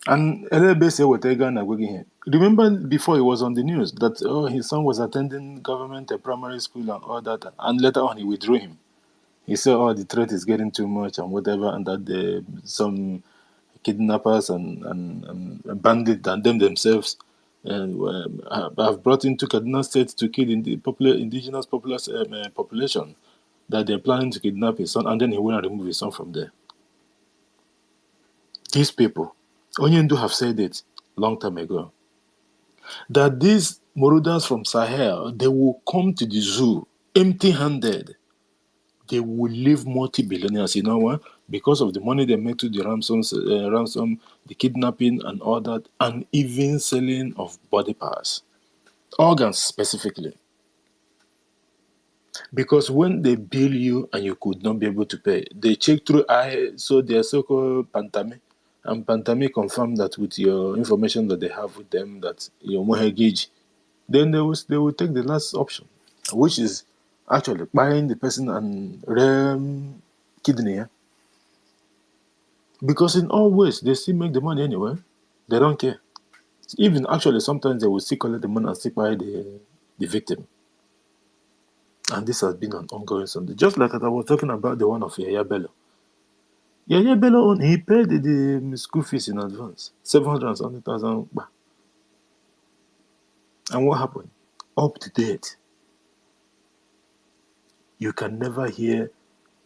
Speaker 1: And Elebese Wetega Nagwegi. Remember before he was on the news that his son was attending government primary school and all that, and later on he withdrew him. He said, the threat is getting too much and whatever, and that some kidnappers and bandits and them themselves have brought into Kaduna State to kill in the indigenous population. that they're planning to kidnap his son, and then he went and removed his son from there. These people, Onyendu have said it long time ago, that these Morodas from Sahel, they will come to the zoo empty-handed. They will leave multi-billionaires. You know what? Because of the money they make to the ransom, the kidnapping and all that, and even selling of body parts, organs specifically. Because when they bill you and you could not be able to pay, they check through so their so-called Pantami. And Pantami confirm that with your information that they have with them, that your mortgage, then they will take the last option, which is actually buying the person and kidney. Yeah? Because in all ways, they still make the money anyway. They don't care. Even actually, sometimes they will still collect the money and still buy the victim. And this has been an ongoing something. Just like I was talking about the one of Yaya Bello. Yaya Bello, he paid the school fees in advance, 700,000. And what happened? Up to date, you can never hear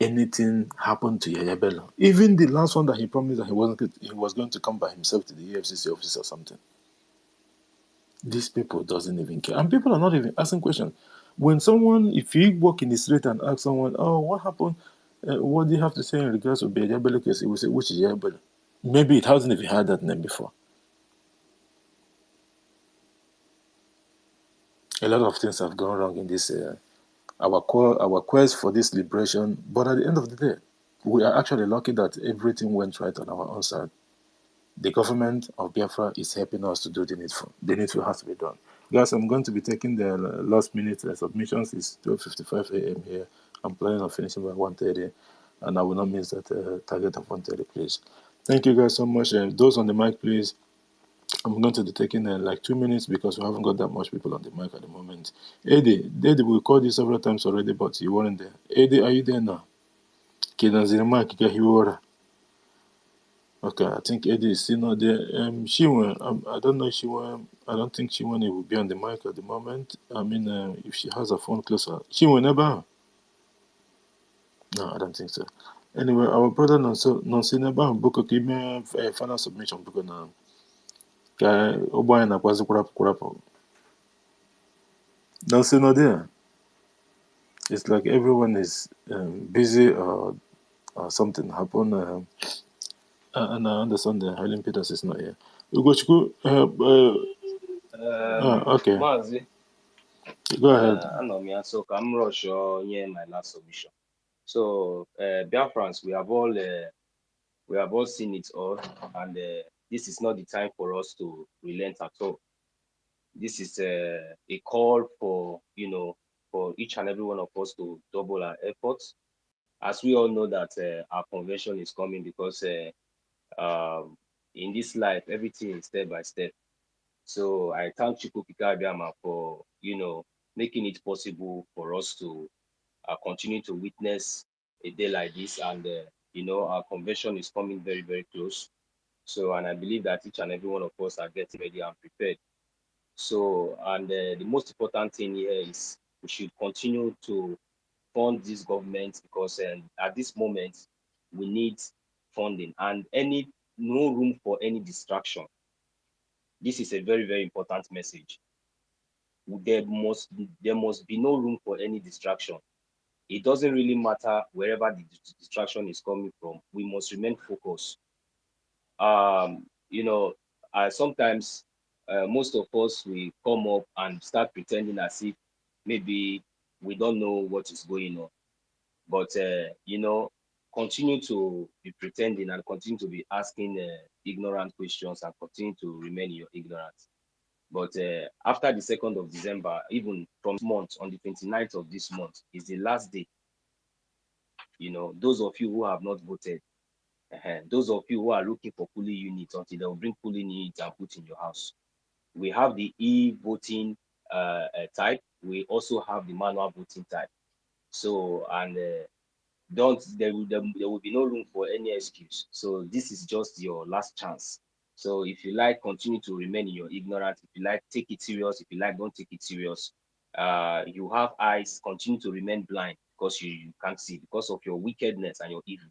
Speaker 1: anything happen to Yaya Bello. Even the last one that he promised that he was going to come by himself to the EFCC office or something. These people doesn't even care. And people are not even asking questions. When someone, if you walk in the street and ask someone, oh, what happened? What do you have to say in regards to the Yaya Bello case? He will say, which is Yaya Bello? Maybe it hasn't even had that name before. A lot of things have gone wrong in this our quest for this liberation. But at the end of the day, we are actually lucky that everything went right on our own side. The government of Biafra is helping us to do the needful. The needful has to be done. Guys, I'm going to be taking the last minute submissions. It's 12:55 a.m. here. I'm planning on finishing by 1:30, and I will not miss that target of 1:30, please. Thank you guys so much. Those on the mic, please. I'm going to be taking like 2 minutes because we haven't got that much people on the mic at the moment. Eddie, we called you several times already, but you weren't there. Eddie, are you there now? Kidanziri mic, okay, I think Eddie is still not there. I don't know if I don't think Shiwen will be on the mic at the moment. I mean, if she has a phone closer. Shiwen, never? No, I don't think so. Anyway, our brother Nonsinaba Boko give me a final submission because now. Oboy na kwazi kurap. Nonsin there. It's like everyone is busy or something happened. And I understand that Helen Peters is not here. Ugochukwu, okay.
Speaker 20: Mazi,
Speaker 1: Go ahead.
Speaker 20: anọ m ya, so ka m rush nye my last submission. So, Biafrans, we have all seen it all, and this is not the time for us to relent at all. This is a call for, for each and every one of us to double our efforts, as we all know that our convention is coming, because in this life, everything is step by step. So I thank Chiku Abiyama for, making it possible for us to continue to witness a day like this. And, our convention is coming very, very close. So, and I believe that each and every one of us are getting ready and prepared. So, and the most important thing here is we should continue to fund this government, because at this moment, we need funding and no room for any distraction. This is a very, very important message. There must be no room for any distraction. It doesn't really matter wherever the distraction is coming from. We must remain focused. Sometimes most of us, we come up and start pretending as if maybe we don't know what is going on. But continue to be pretending and continue to be asking ignorant questions and continue to remain in your ignorance. But after the 2nd of December, even from this month, on the 29th of this month, is the last day. Those of you who have not voted, those of you who are looking for polling units until they will bring polling units and put in your house. We have the e-voting type. We also have the manual voting type. So, and there will be no room for any excuse. So this is just your last chance. So if you like, continue to remain in your ignorance. If you like, take it serious. If you like, don't take it serious. You have eyes, continue to remain blind, because you can't see, because of your wickedness and your evil.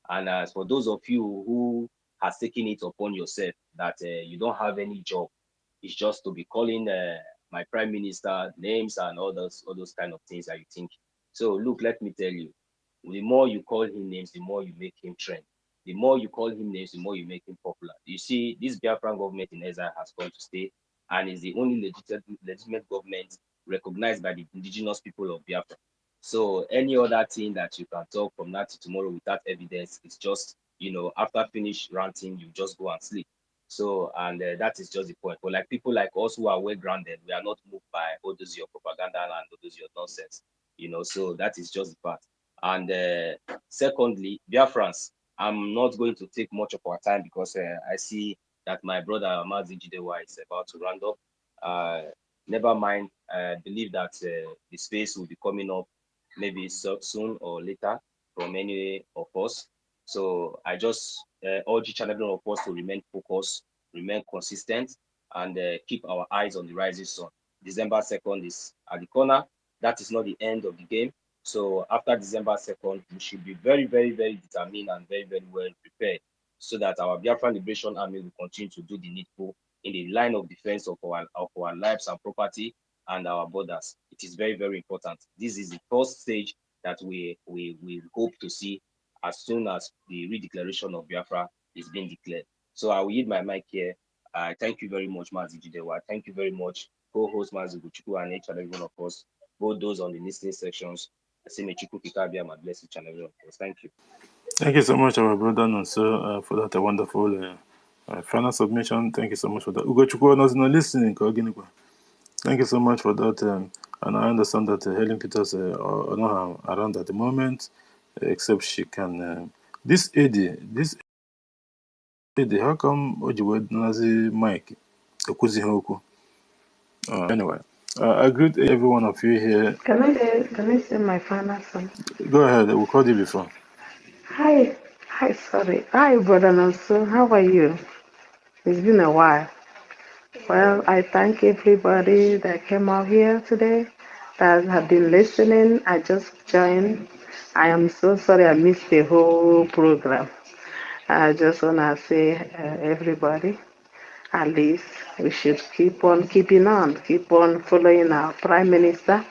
Speaker 20: And as for those of you who has taken it upon yourself that you don't have any job, it's just to be calling my prime minister names and all those kind of things that you think. So look, let me tell you, the more you call him names, the more you make him trend. The more you call him names, the more you make him popular. You see, this Biafran government in exile has come to stay and is the only legitimate government recognized by the indigenous people of Biafra. So any other thing that you can talk from now to tomorrow without evidence, it's just, after finish ranting, you just go and sleep. So, and that is just the point. But like people like us who are well grounded, we are not moved by all those your propaganda and all those your nonsense, so that is just the part. And secondly, Biafrans, I'm not going to take much of our time because I see that my brother Mazi Jidewa is about to round up. Never mind, I believe that the space will be coming up maybe soon or later from any of us. So I just urge each and every one of us to remain focused, remain consistent, and keep our eyes on the rising sun. December 2nd is at the corner. That is not the end of the game. So after December 2nd, we should be very, very, very determined and very, very well prepared so that our Biafran Liberation Army will continue to do the needful in the line of defense of our lives and property and our borders. It is very, very important. This is the first stage that we hope to see as soon as the redeclaration of Biafra is being declared. So I will yield my mic here. Thank you very much, Mazi Jidewa. Thank you very much, co-host Mazi Guchuku and each and every one of us, both those on the listening sections. I say, may Chuku Kikabia, my bless each and every one of us. Thank you.
Speaker 1: Thank you so much, our brother Nonso, for that wonderful final submission. Thank you so much for that. Ugo Chukwu was not listening. Thank you so much for that. And I understand that Helen Peters are not around at the moment, except she can. This AD, how come Ojiwe Nazi Mike? Anyway, I greet every one of you here.
Speaker 19: Can I say my final song?
Speaker 1: Go ahead, we called you before.
Speaker 19: Hi, sorry. Hi, brother Nelson. How are you? It's been a while. Well, I thank everybody that came out here today that have been listening. I just joined. I am so sorry I missed the whole program. I just want to say, everybody, at least we should keep on keeping on, keep on following our Prime Minister.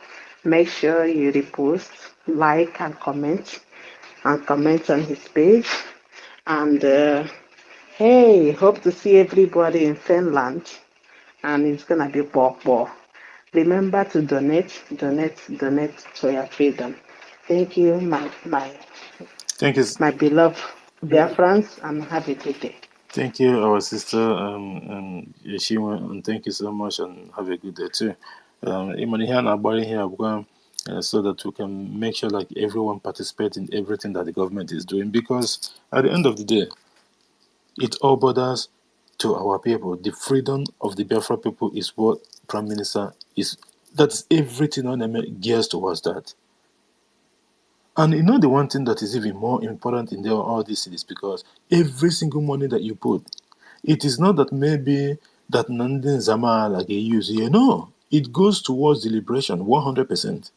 Speaker 19: Make sure you repost, like, and comment on his page. And hey, hope to see everybody in Finland. And it's gonna be ball. Remember to donate to your freedom. Thank you,
Speaker 1: Thank you.
Speaker 19: my beloved Biafrans, and have a good day.
Speaker 1: Thank you, our sister Yeshima, and thank you so much, and have a good day too. So that we can make sure like everyone participates in everything that the government is doing, because at the end of the day, it all borders to our people. The freedom of the Biafra people is what Prime Minister is. That's everything on them gears towards that. And the one thing that is even more important in all this is because every single money that you put, it is not that maybe that Nandin Zama like they use here. No, it goes towards the liberation 100%.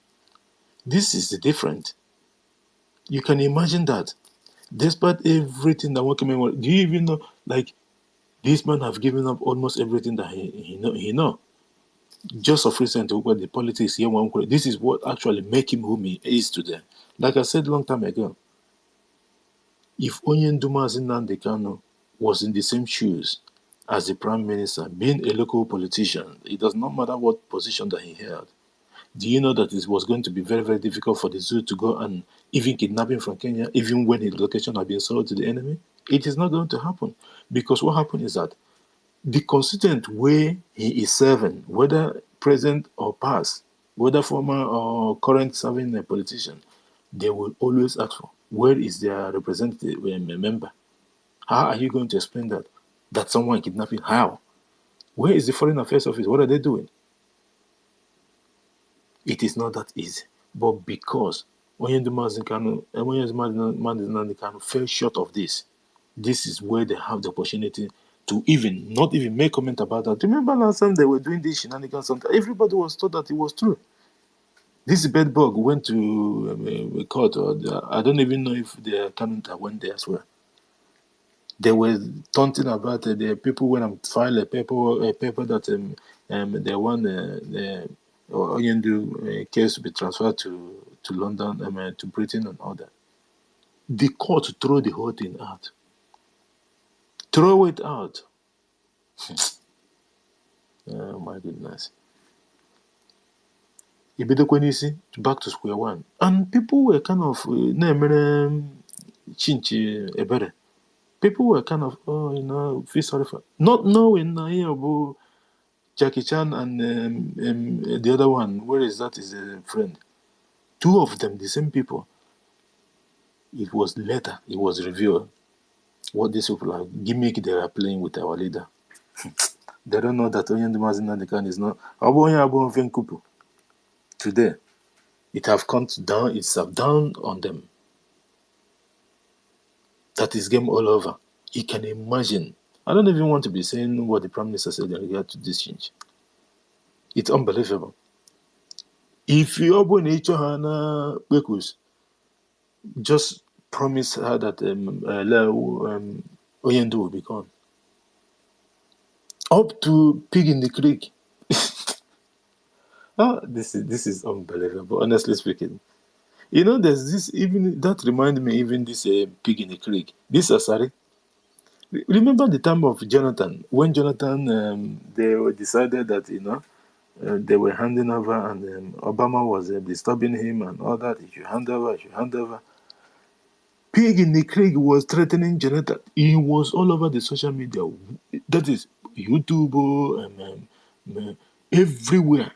Speaker 1: This is the different. You can imagine that. Despite everything that working man, do you even know like this man have given up almost everything that he know. Just of recent the politics here, this is what actually make him whom he is today. Like I said long time ago, if Onyenduma Nnamdi Kanu was in the same shoes as the prime minister, being a local politician, it does not matter what position that he held. Do you know that it was going to be very, very difficult for the zoo to go and even kidnap him from Kenya, even when his location had been sold to the enemy? It is not going to happen. Because what happened is that the constituent way he is serving, whether present or past, whether former or current serving a politician, they will always ask for where is their representative member? How are you going to explain that? That someone kidnapping? How? Where is the Foreign Affairs Office? What are they doing? It is not that easy. But because Onyedumazin Kanu fell short of this, this is where they have the opportunity to even not even make comment about that. Remember last time they were doing this shenanigans, everybody was told that it was true. This bed bug went to court, or I don't even know if the accountant went there as well. They were taunting about the people when I file a paper that they want the Oyendu case to be transferred to London, to Britain and all that. The court throw the whole thing out. Throw it out. Oh my goodness. Ibidokwenisi, back to square one. And people were kind of chinchi ebere. People were kind of, feel sorry for, not knowing Jackie Chan and the other one, where is that, is a friend. Two of them, the same people. It was later, it was revealed what these people are gimmick they are playing with our leader. They don't know that Oyendumazin Nadikan is not today. It have come down, it's down on them. That is game all over. You can imagine. I don't even want to be saying what the Prime Minister said in regard to this change. It's unbelievable. If you open Hana Bekus, just promise her that Oyendu will be gone. Up to pig in the creek. This is unbelievable, honestly speaking. There's this, even that reminded me, even this pig in the creek. This Asari. Remember the time of Jonathan, when Jonathan, they decided that, they were handing over, and Obama was disturbing him and all that. If you hand over, if you hand over. Pig in the creek was threatening Jonathan. He was all over the social media. That is YouTube, everywhere.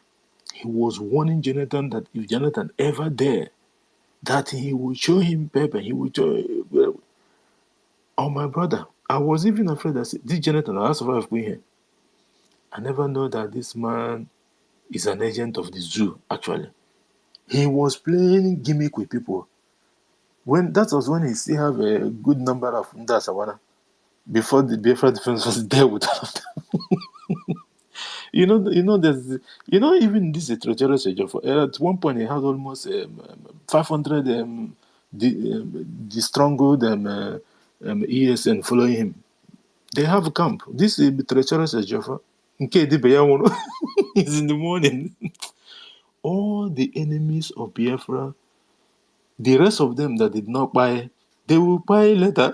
Speaker 1: He was warning Jonathan that if Jonathan ever there, that he would show him pepper. He would show. Oh, my brother. I was even afraid that this Jonathan, I survived with him. I never know that this man is an agent of the zoo, actually. He was playing gimmick with people. That was when he still have a good number of Ndasawana. Before the Biafra defense was there with all of them. There's, even this treacherous for at one point he had almost 500 the stronghold ESN following him. They have a camp. This is treacherous Joffa. In case the Bayamono is in the morning. All the enemies of Biafra, the rest of them that did not buy, they will buy later.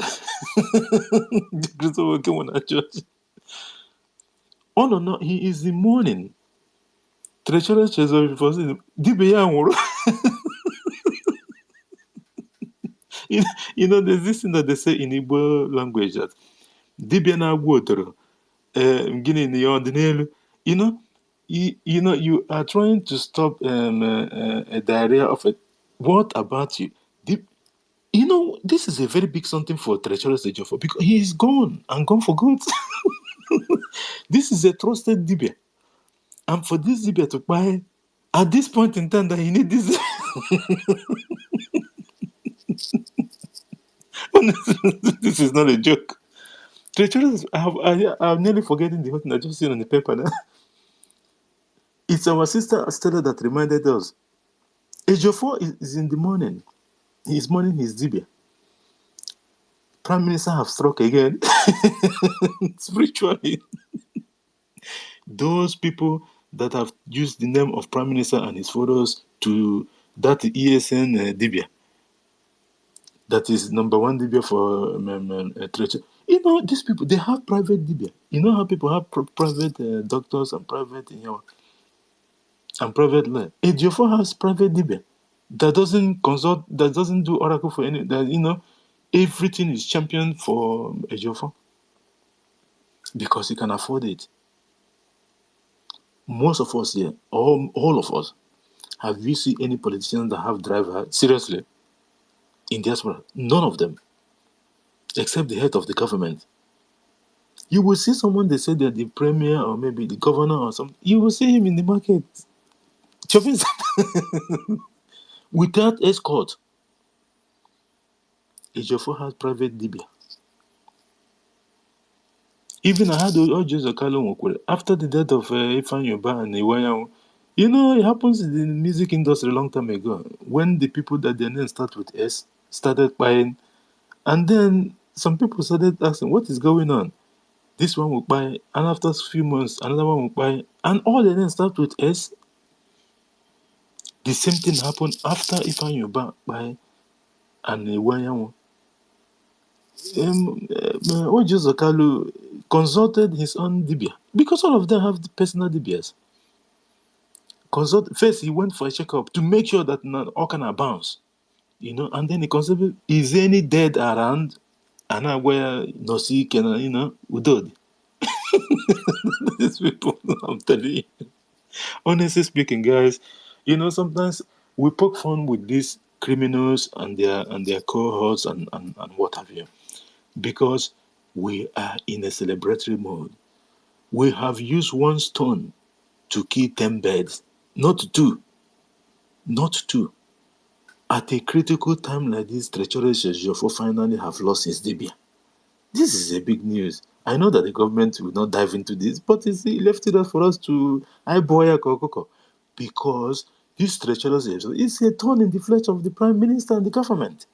Speaker 1: Oh no, he is in mourning. Treacherous Joseph, there's this thing that they say in Igbo language that dibia na water gini ordinary. You are trying to stop a diarrhea of it. What about you? This is a very big something for Treacherous Ejiofor because he is gone and gone for good. This is a trusted dibia. And for this dibia to buy at this point in time that he need this. This is not a joke. Treacherous, I'm nearly forgetting the whole thing I just seen on the paper now. It's our sister Stella that reminded us. Ejiofor is in the morning. He's mourning his dibia. Prime Minister have struck again. Spiritually. Those people that have used the name of Prime Minister and his photos to that ESN dibia. That is number one dibia for treacher. These people, they have private dibia. You know how people have private doctors and private, and private lab. Ejiofor has private dibia that doesn't consult, that doesn't do oracle for any, that, everything is championed for Ejiofor because he can afford it. Most of us here, all of us, have you seen any politicians that have driver seriously in diaspora? None of them, except the head of the government. You will see someone, they say they're the premier or maybe the governor or something. You will see him in the market chopping without escort. Ejiofor has private dibia. Even I had Ojo Zakalo Mokwele. After the death of Ifan Yoba and Iwayan, You know, it happens in the music industry a long time ago when the people that their names start with S started buying, and then some people started asking, "What is going on?" This one will buy, and after a few months, another one will buy, and all the names start with S. The same thing happened after Ifan Yoba buy and Iwanyanwo. Ojo Zakalu consulted his own Dibia because all of them have the personal Dibias. First, he went for a checkup to make sure that not all can bounce, you know, and then he consulted, is there any dead around? And I where no see can, you know, udod. These people, I'm telling you. Honestly speaking, guys, you know, sometimes we poke fun with these criminals and their cohorts and what have you, because we are in a celebratory mode. We have used one stone to kill 10 birds, not two, not two. At a critical time like this, treacherous Jofo finally have lost his debut. This is a big news. I know that the government will not dive into this, but it's left it for us to eyeboy Kokoko, because this treacherous is a thorn in the flesh of the prime minister and the government.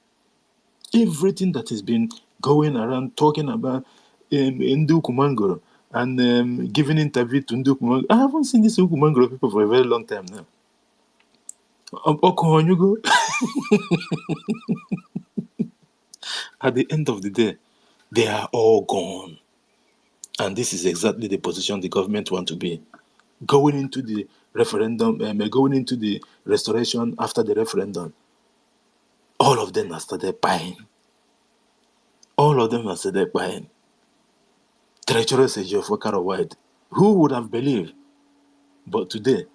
Speaker 1: Everything that has been going around talking about Ndu Kumangoro and giving interview to Ndu Kumangoro. I haven't seen these Kumangoro people for a very long time now. Okohonyugo. At the end of the day, they are all gone. And this is exactly the position the government want to be. Going into the referendum, going into the restoration after the referendum, all of them have started buying. All of them have started buying. Treacherous Ejiofor White. Who would have believed? But today,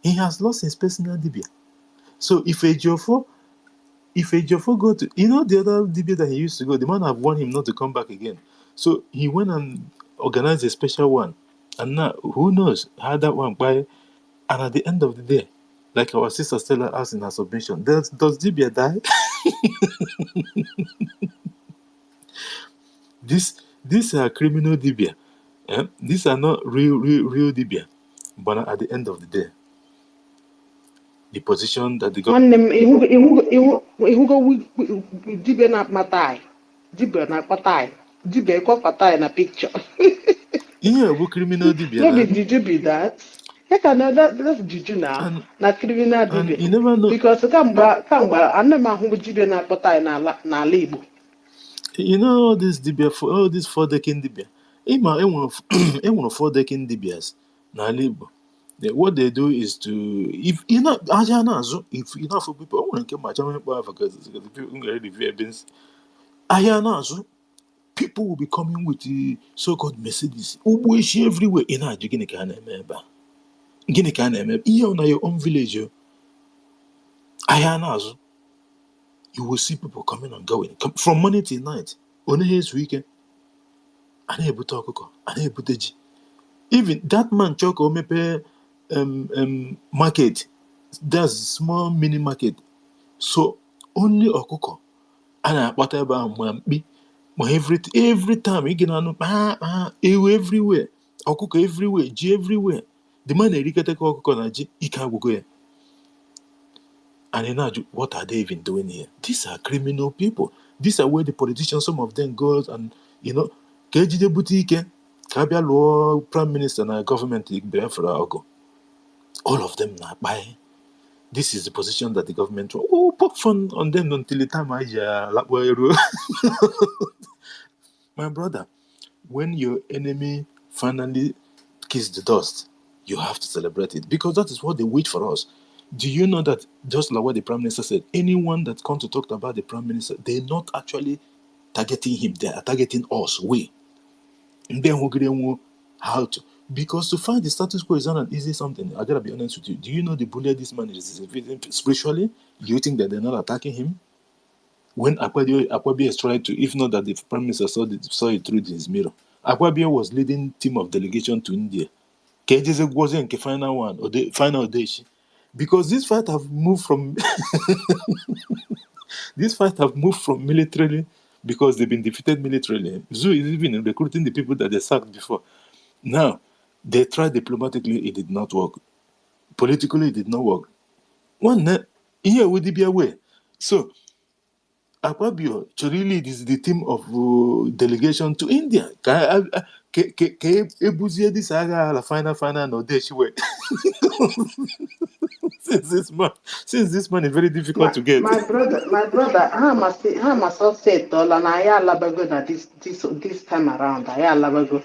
Speaker 1: he has lost his personal DB. So if Ejiofor go to, you know, the other DB that he used to go, the man have warned him not to come back again. So he went and organized a special one. And now, who knows how that one by. And at the end of the day, like our sister Stella asked in her submission, does Dibia die? These are criminal Dibia. These are not real Dibia. But at the end of the day, the position that the government.
Speaker 19: nwanne m ịhụgo dibia na-akpata anyị dibia na-akpata anyị dibia ịkọkọta anyị na pikchọ.
Speaker 1: Yeah, we criminal Dibia
Speaker 19: No be
Speaker 1: now.
Speaker 19: juju be that. That's juju now. Na criminal
Speaker 1: And
Speaker 19: dibia.
Speaker 1: you never know.
Speaker 19: Because kamgbe ana m ahụ dibia na-akpata anyị n'ala Igbo.
Speaker 1: You know all this Dibia, for all these 4 decade Dibia. Ima enwere 4 decade Dibias na Igbo. What they do is to, if you know if you know for people, I want to my channel because the people already evidence. People will be coming with the so-called Mercedes. Ubuishi everywhere. Ina gini ka na-eme. Gini ka na-eme. Ihe na your own village. Ayanazu. You will see people coming and going from morning till night. On his weekend. Ana-ebute ọkụkọ, ana-ebute ji. Even that man chọka o mepee market, that's small mini market. So only ọkụkọ a na-akpata ebe ahụ ma mkpi ma every time ị gị na-anụ ewu everywhere, ọkụkọ everywhere, ji everywhere. The man erikọta ka ọkụkọ na ji ike agwụgo ya. And you know, what are they even doing here? These are criminal people. These are where the politicians, some of them go and, you know, ka ejide bute ike ka abịa lụọ prime minister na government Biafra ọgụ. All of them na buy. This is the position that the government poke fun on them until the time I My brother, when your enemy finally kiss the dust, you have to celebrate it because that is what they wait for us. Do you know that, just like what the prime minister said, anyone that comes to talk about the prime minister, they're not actually targeting him, they are targeting us, we. And then we're how to, because to find the status quo is not an easy something. I gotta be honest with you. Do you know the bullet this man is spiritually? Do you think that they're not attacking him? When Akpabio is trying to, if not that the prime minister saw it through his mirror, Akpabio was leading team of delegation to India. KJZ wasn't the final one or the final day. Because this fight have moved from militarily, because they've been defeated militarily. Zoo is even recruiting the people that they sacked before. Now, they tried diplomatically, it did not work. Politically, it did not work. One here would be away. So Akpabio really is the team of delegation to India. Ebuzie this aga la final no day she way. Since this man is very difficult to get.
Speaker 19: My brother, how must all say it all and I alabago na this time around. I alabago.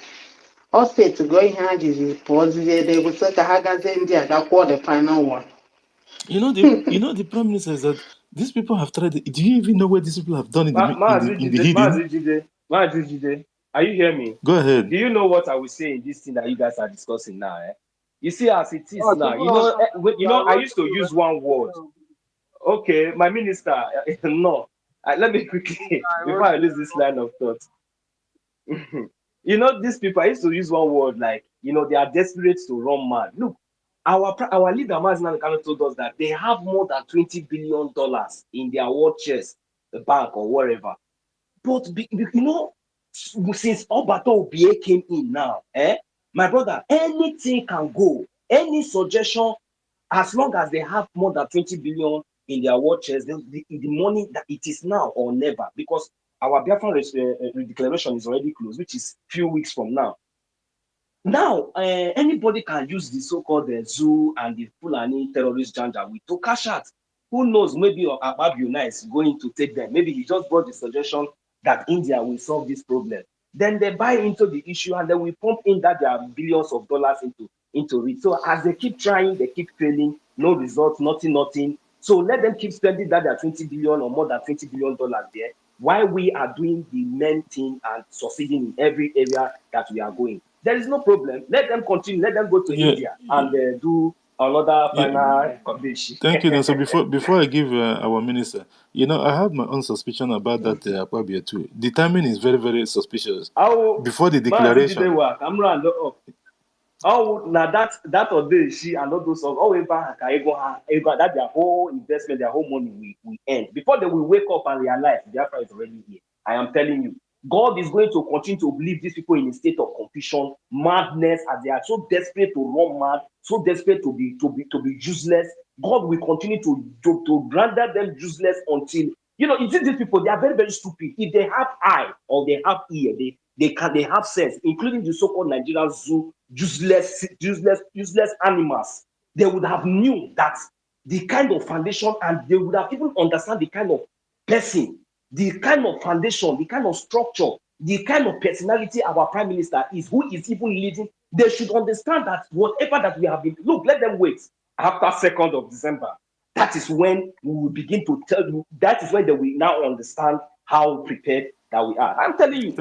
Speaker 19: All say to go in hand is positive they will say Hagaze India that call the final one.
Speaker 1: The prime minister is that these people have tried. Do you even know what these people have done in the hidden?
Speaker 16: Mazijide, are you hearing me?
Speaker 1: Go ahead.
Speaker 16: Do you know what I will say in this thing that you guys are discussing now? You see, as it is
Speaker 9: Oh,
Speaker 16: now,
Speaker 9: tomorrow,
Speaker 16: I used to use one word. Okay, my minister, no. Let me quickly, before I lose this line of thought. These people, I used to use one word like, they are desperate to run mad. Look, our leader, Mazina Kano, told us that they have more than $20 billion in their war chest, the bank or wherever. But, since Obato Obie came in now, my brother, anything can go. Any suggestion, as long as they have more than 20 billion in their war chest, the money that it is now or never, because our Biafran declaration is already closed, which is few weeks from now. Now, anybody can use the so-called zoo and the Fulani terrorist janja to cash out. Who knows, maybe Ababuna is going to take them. Maybe he just brought the suggestion that India will solve this problem. Then they buy into the issue and then we pump in that there are billions of dollars into it. So as they keep trying, they keep failing, no results, nothing. So let them keep spending that there are 20 billion or more than $20 billion there, while we are doing the main thing and succeeding in every area that we are going. There is no problem. Let them continue. Let them go to India and do another final convention.
Speaker 1: Thank you. Then, so before I give our minister, I have my own suspicion about that Akpabio too. The timing is very, very suspicious. Before the declaration.
Speaker 16: I'm round up. Oh, now that or this, she and all those of that their whole investment, their whole money we end. Before they will wake up and realize Biafra is already here. I am telling you, God is going to continue to leave these people in a state of confusion, madness, as they are so desperate to run mad, so desperate to be useless. God will continue to render them useless until you see these people, they are very, very stupid. If they have eye or they have ear, they have sense, including the so-called Nigerian zoo, useless animals. They would have knew that the kind of foundation, and they would have even understand the kind of person, the kind of foundation, the kind of structure, the kind of personality our prime minister is, who is even leading. They should understand that whatever that we have been, look, let them wait after 2nd of December. That is when we will begin to tell you, that is when they will now understand how prepared that we are. I'm telling you,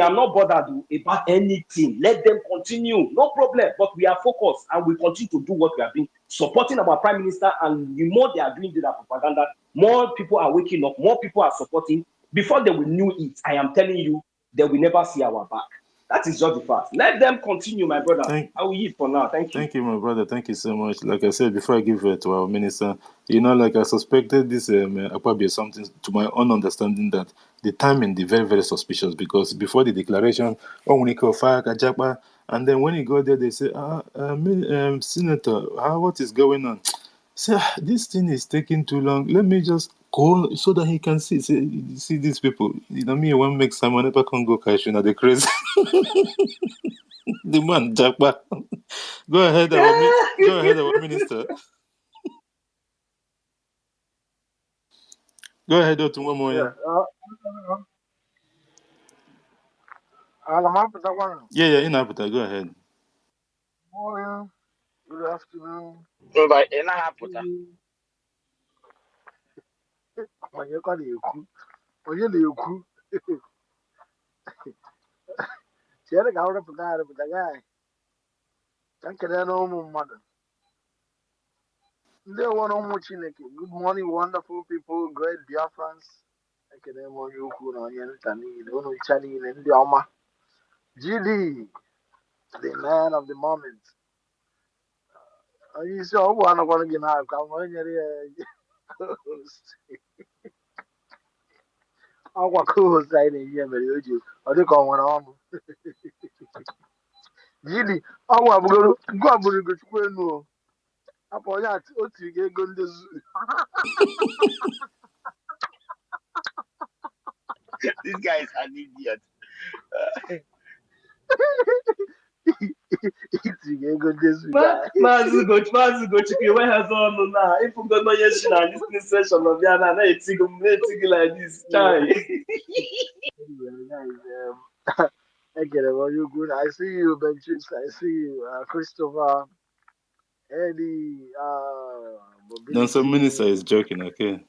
Speaker 16: I'm not bothered about anything. Let them continue, no problem. But we are focused and we continue to do what we have been supporting our prime minister. And the more they are doing that propaganda, more people are waking up, more people are supporting. Before they will know it, I am telling you, they will never see our back. That is just the fact. Let them continue, my brother. I will eat for now. Thank you.
Speaker 1: Thank you, my brother. Thank you so much. Like I said, before I give it to our minister, like I suspected this Akpabio something, to my own understanding, that the timing is very, very suspicious, because before the declaration, and then when he got there, they say, Senator, what is going on? Say, this thing is taking too long. Let me just call so that he can see these people. Me, one make someone ever can go cash, the crazy. The man, Jackpa. Go ahead, our minister. Go ahead, Otumwa. Yeah, in Abuja. Go ahead.
Speaker 9: Morning, good afternoon.
Speaker 3: But in Aputa.
Speaker 9: Onye na-ekwu chere ka arụpụta gị ka nkele na ụmụ mmadụ ndị nwere ụmụ Chineke. Good morning, wonderful people, great Biafrans. Ekele m onye ukwu na onye nta niile, unu ncha niile ndị ọma. GD, the man of the moment. Onye isi ọ bụ anọkwara gị na ka onye nyere ya ọkwa co-host anyị na-enye ya mere o ji ọ dị ka ọ nwere ọnụ. GD, ọgwụ abụrụ Ugochukwu enu. Apo ya otu ga-ego ndị zoo.
Speaker 3: This guy is an idiot.
Speaker 9: Otu ga-ego ndị zoo guy.
Speaker 16: Maazị Ugochukwu enweghịzi ọnụ na ịfụgodo onye si na listening session ọbịa na-etigo m like this chai.
Speaker 9: I see you, Benchis. I see you, Christopher, Eddie,
Speaker 1: Then some minister
Speaker 9: Mobility.
Speaker 1: is joking, okay?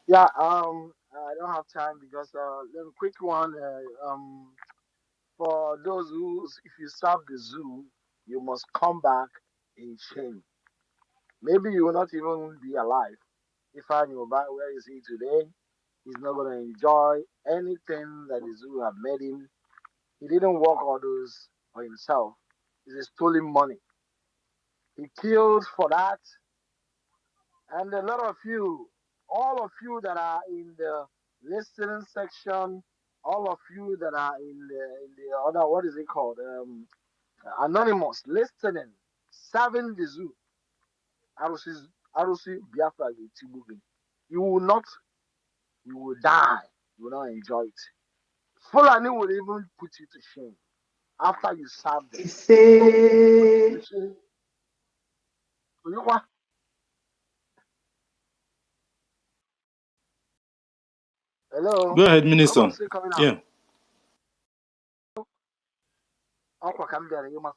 Speaker 9: Yeah, I don't have time because the quick one. For those who, if you serve the zoo, you must come back in shame. Maybe you will not even be alive. If I knew about where is he today, he's not going to enjoy anything that the zoo have made him. He didn't work all those for himself. It's stolen money. He killed for that. And a lot of you, all of you that are in the listening section, all of you that are in the other, what is it called? Anonymous, listening, serving the zoo. Arusi Biafra Tibugi. You will not, you will die. You will not enjoy it. Fulani will even put you to shame after you serve them.
Speaker 19: Say,
Speaker 9: Hello?
Speaker 1: Go ahead, minister.
Speaker 9: Somebody say coming out.
Speaker 1: Yeah.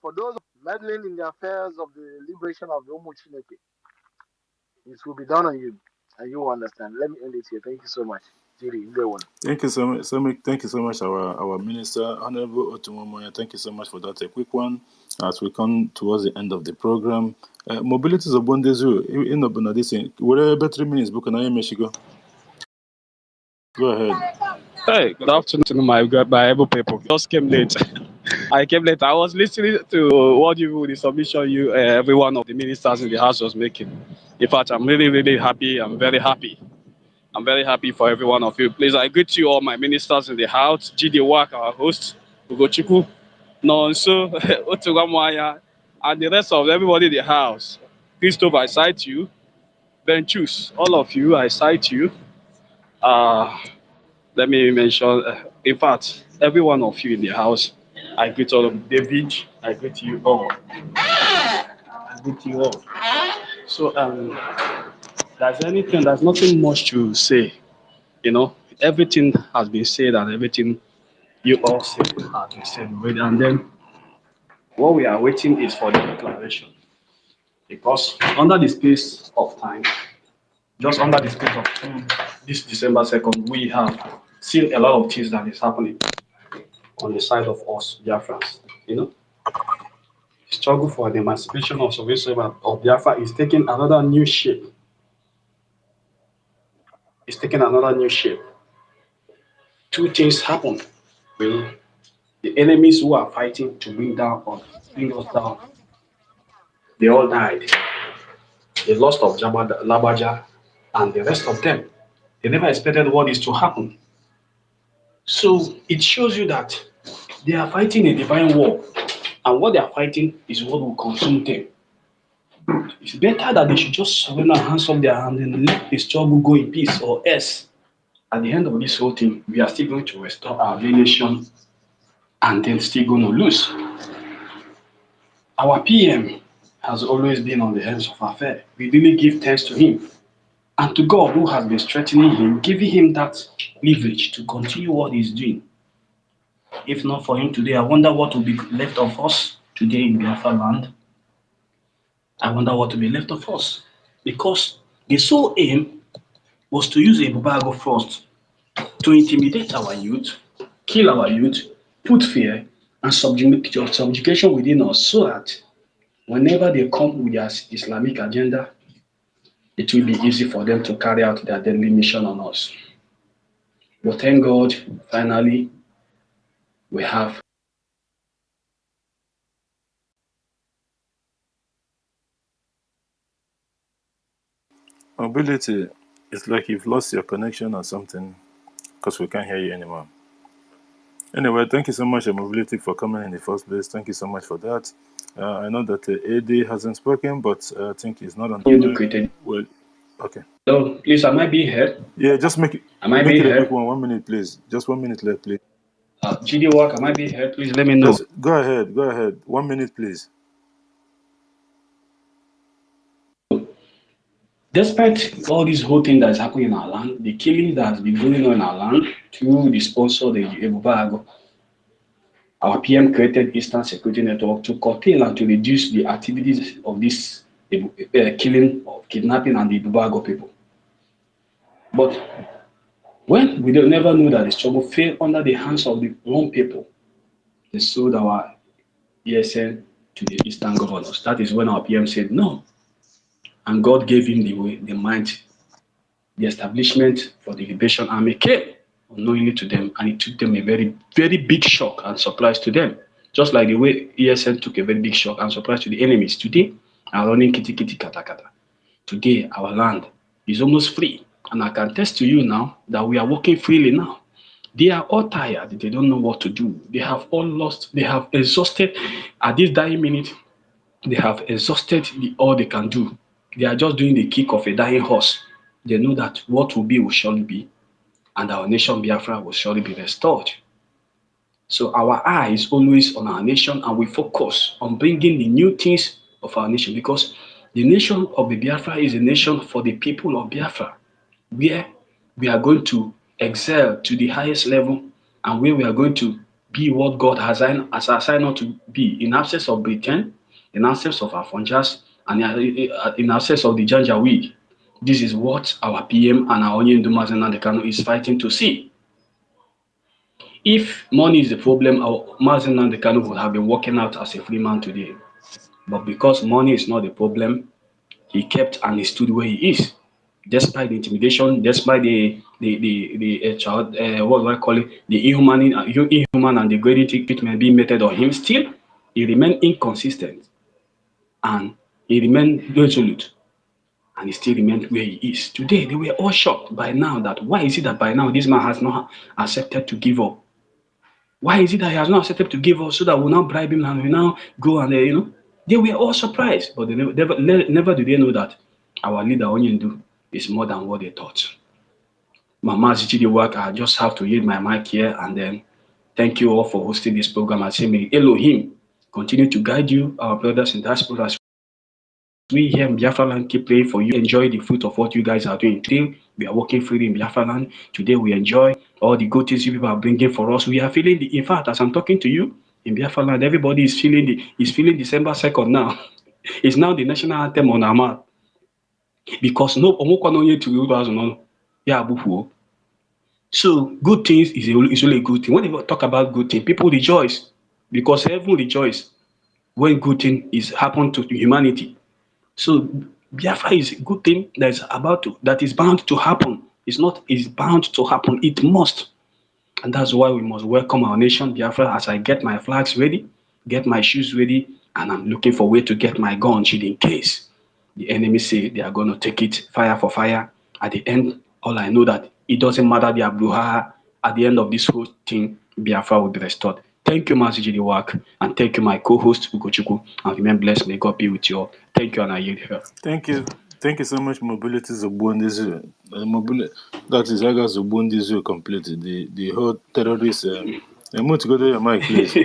Speaker 9: For those meddling in the affairs of the liberation of the Umu Chineke, it will be done on you, and you will understand. Let me end it here. Thank you so much. Jiri,
Speaker 1: Thank you so much. Thank you so much, our minister, Honorable Otumomoya. Thank you so much for that. A quick one as we come towards the end of the program. Mobility is a bondezu. In the Bonadisi, whatever 3 minutes, book and I Michigo. Go ahead.
Speaker 16: Hey, good afternoon, my able people. Just came late. I came late. I was listening to what the submission every one of the ministers in the house was making. In fact, I'm really, really happy. I'm very happy. I'm very happy for every one of you. Please, I greet you all my ministers in the house. G.D. Wak, our host, Ugochukwu, Nonso, Otugamwaya, and the rest of everybody in the house. Christopher, I cite you. Benchus, all of you, I cite you. Let me mention, in fact, every one of you in the house, I greet all of David, I greet you all. I greet you all. So, there's nothing much to say. You know, everything has been said and everything you all said has been said already. And then what we are waiting is for the declaration. Because under the space of time, just under the space of this December 2nd, we have seen a lot of things that is happening on the side of us, Biafrans. You know, the struggle for the emancipation of Sovereignty of Biafra is taking another new shape. It's taking another new shape. Two things happen. Well, the enemies who are fighting to bring us down, they all died. The loss of Labaja and the rest of them. They never expected what is to happen. So it shows you that they are fighting a divine war. And what they are fighting is what will consume them. It's better that they should just surrender and hands up their hand and let the struggle go in peace, or else at the end of this whole thing, we are still going to restore our nation and then still going to lose. Our PM has always been on the hands of affair. We really give thanks to him and to God who has been strengthening him, giving him that leverage to continue what he's doing. If not for him today, I wonder what will be left of us today in Biafra land. I wonder what will be left of us. Because the sole aim was to use a Bubago first to intimidate our youth, kill our youth, put fear and subjugation within us so that whenever they come with their Islamic agenda, it will be easy for them to carry out their deadly mission on us. But thank God, finally, we have.
Speaker 1: Mobility, it's like you've lost your connection or something because we can't hear you anymore. Anyway, thank you so much, Mobility, for coming in the first place. Thank you so much for that. I know that AD hasn't spoken, but I think he's not on the mic.
Speaker 21: Educated.
Speaker 1: Well, okay.
Speaker 21: So, please, am I being heard?
Speaker 1: Yeah, just make it
Speaker 21: Am I
Speaker 1: make
Speaker 21: being
Speaker 1: it a quick
Speaker 21: heard?
Speaker 1: one. 1 minute, please. Just 1 minute left, please.
Speaker 21: GD work, am I being heard? Please let me know.
Speaker 1: Just go ahead. Go ahead. 1 minute, please.
Speaker 21: Despite all this whole thing that is happening in our land, the killing that has been going on in our land through the sponsor, the Ebubago, our PM created Eastern Security Network to curtail and to reduce the activities of this killing, of kidnapping, and the Ebubago people. But when we don't never know that the struggle fell under the hands of the wrong people, they sold our ESN to the Eastern governors. That is when our PM said no. And God gave him the way, the might, the establishment for the Liberation Army came unknowingly to them, and it took them a very, very big shock and surprise to them. Just like the way ESN took a very big shock and surprise to the enemies. Today, are running kitty kitty kata kata. Today, our land is almost free. And I can attest to you now that we are walking freely now. They are all tired. They don't know what to do. They have all lost. They have exhausted. At this dying minute, they have exhausted all they can do. They are just doing the kick of a dying horse. They know that what will be will surely be, and our nation Biafra will surely be restored. So our eye is always on our nation, and we focus on bringing the new things of our nation, because the nation of the Biafra is a nation for the people of Biafra, where we are going to excel to the highest level, and where we are going to be what God has assigned us to be, in absence of Britain, in absence of Afonjas, and in absence of the Janjaweed. This is what our PM and our Onyendu Mazen Nandekano is fighting to see. If money is the problem, our Mazen Nandekano would have been working out as a free man today. But because money is not the problem, he kept and he stood where he is, despite the intimidation, despite the child, what do I call it, the inhuman and degrading treatment being meted on him. Still, he remained inconsistent, and he remained resolute, and he still remained where he is. Today, they were all shocked by now that why is it that by now this man has not accepted to give up? Why is it that he has not accepted to give up so that we'll now bribe him and we now go and, They were all surprised, but they never did they know that our leader, Onyendu, is more than what they thought. Mama Zichidi work, I just have to yield my mic here, and then thank you all for hosting this program. I say, may Elohim continue to guide you, our brothers in diaspora, as we here in Biafra land keep praying for you. Enjoy the fruit of what you guys are doing. Today, we are working freely in Biafra land. Today, we enjoy all the good things you people are bringing for us. We are feeling in fact, as I'm talking to you, in Biafra land, everybody is feeling December 2nd now. It's now the national anthem on our mouth. Because no, so good things is only a good thing. When they talk about good thing, people rejoice, because heaven rejoice when good thing is happen to humanity. So Biafra is a good thing that is bound to happen. It's not is bound to happen. It must. And that's why we must welcome our nation, Biafra, as I get my flags ready, get my shoes ready, and I'm looking for a way to get my gun shield in case the enemy say they are going to take it fire for fire. At the end, all I know that it doesn't matter the abluha. At the end of this whole thing, Biafra will be restored. Thank you, Master Jidi Work, and thank you, my co-host, Ugochukwu, and remain blessed. May God be with you all. Thank you, and I yield here.
Speaker 1: Thank you. Thank you so much, Mobility Zobundizu. That is Aga Zobundizu complete. The whole terrorist. I'm going to go to your mic, please.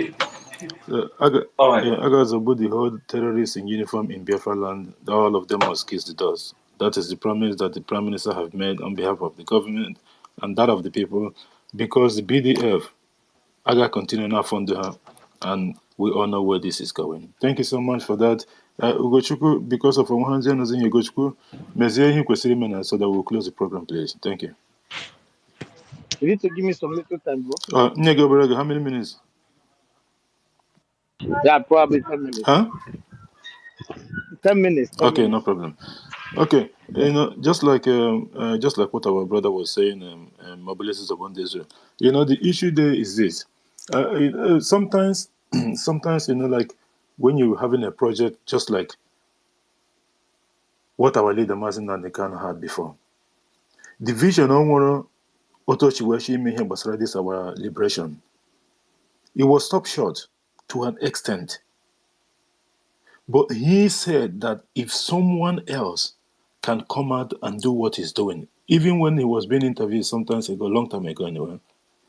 Speaker 21: All right.
Speaker 1: Aga Zobu, the whole terrorists in uniform in Biafra land, all of them must kiss the dust. That is the promise that the Prime Minister have made on behalf of the government and that of the people, because the BDF, Aga continue now funding her, and we all know where this is going. Thank you so much for that. Ugochukwu, because of Omohanzi Nozin Ugochukwu, mezie ihe kwesịrị ime na so that we'll close the program, please. Thank you.
Speaker 3: You need to give me some little time, bro.
Speaker 1: How many minutes?
Speaker 3: Yeah, probably 10 minutes.
Speaker 1: Huh?
Speaker 3: 10 minutes. 10
Speaker 1: okay,
Speaker 3: minutes.
Speaker 1: no problem. Okay, just like what our brother was saying, mobilities of one Israel. The issue there is this. Sometimes, sometimes, like when you're having a project, just like what our leader Mazin Nadekan had before, the vision on one Otochi Washi Mehe Basra, this our liberation. It was stopped short to an extent. But he said that if someone else can come out and do what he's doing, even when he was being interviewed sometimes ago, a long time ago anyway,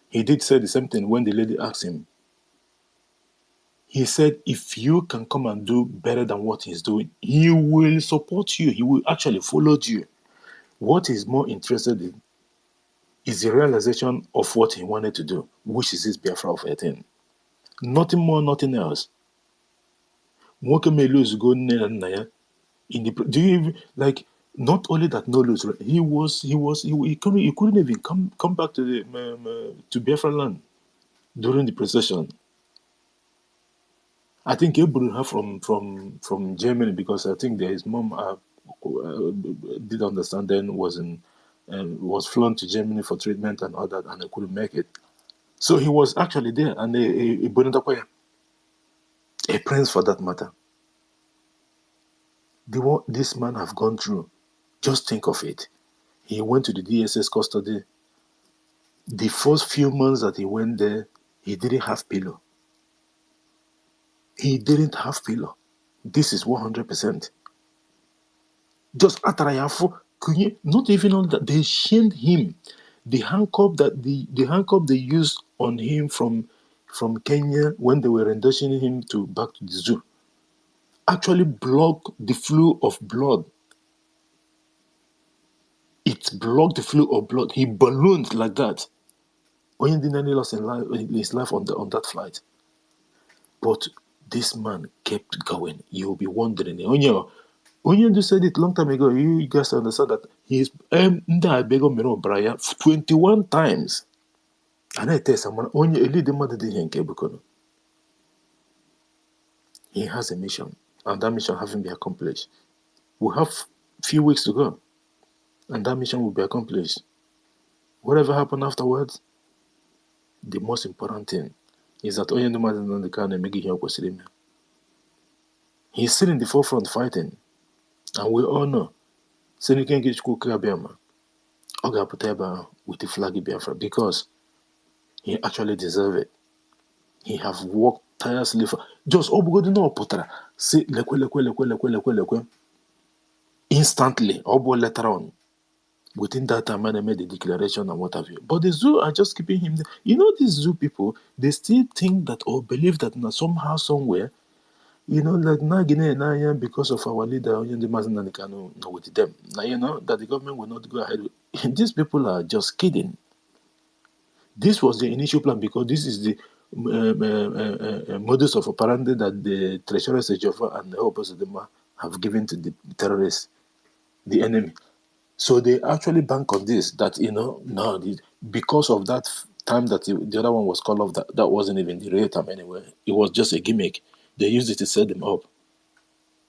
Speaker 1: he did say the same thing when the lady asked him. He said, if you can come and do better than what he's doing, he will support you. He will actually follow you. What he's more interested in is the realization of what he wanted to do, which is this Biafra of 18. Nothing more, nothing else. Nwoke may lose go nne na nna ya. Do you even, like, not only that no lose, right? He couldn't even come back to the to Biafra land during the procession. I think he brought her from Germany because I think his mom did understand then was flown to Germany for treatment and all that, and I couldn't make it. So he was actually there, and a prince for that matter. What this man have gone through, just think of it. He went to the DSS custody. The first few months that he went there, he didn't have pillow. He didn't have pillow. This is 100%. Just Atrayafu, not even on that, they shamed him. The handcuff they used on him from Kenya when they were renditioning him back to the zoo actually blocked the flow of blood. It blocked the flow of blood. He ballooned like that. When Dinani lost his life on that flight. But this man kept going. You'll be wondering. Onye said it long time ago. You guys understand that he's 21 times. And I tell someone, he has a mission, and that mission hasn't been accomplished. We have few weeks to go, and that mission will be accomplished. Whatever happened afterwards, the most important thing is that he's still in the forefront fighting, and we all know Seneca Kabiyama with the flag Biafra because he actually deserves it. He have worked tirelessly for just Obugodu no putara say lekwe instantly later on. Within that time, man, I made the declaration and what have you. But the zoo are just keeping him there. You know, these zoo people, they still think that or believe that somehow, somewhere, like because of our leader, with them. Now, that the government will not go ahead. These people are just kidding. This was the initial plan because this is the modus of operandi that the Treasurer Sejova and the opposite have given to the terrorists, the enemy. So they actually bank on this, that, because of that time that the other one was called off, that wasn't even the real time anyway. It was just a gimmick. They used it to set them up.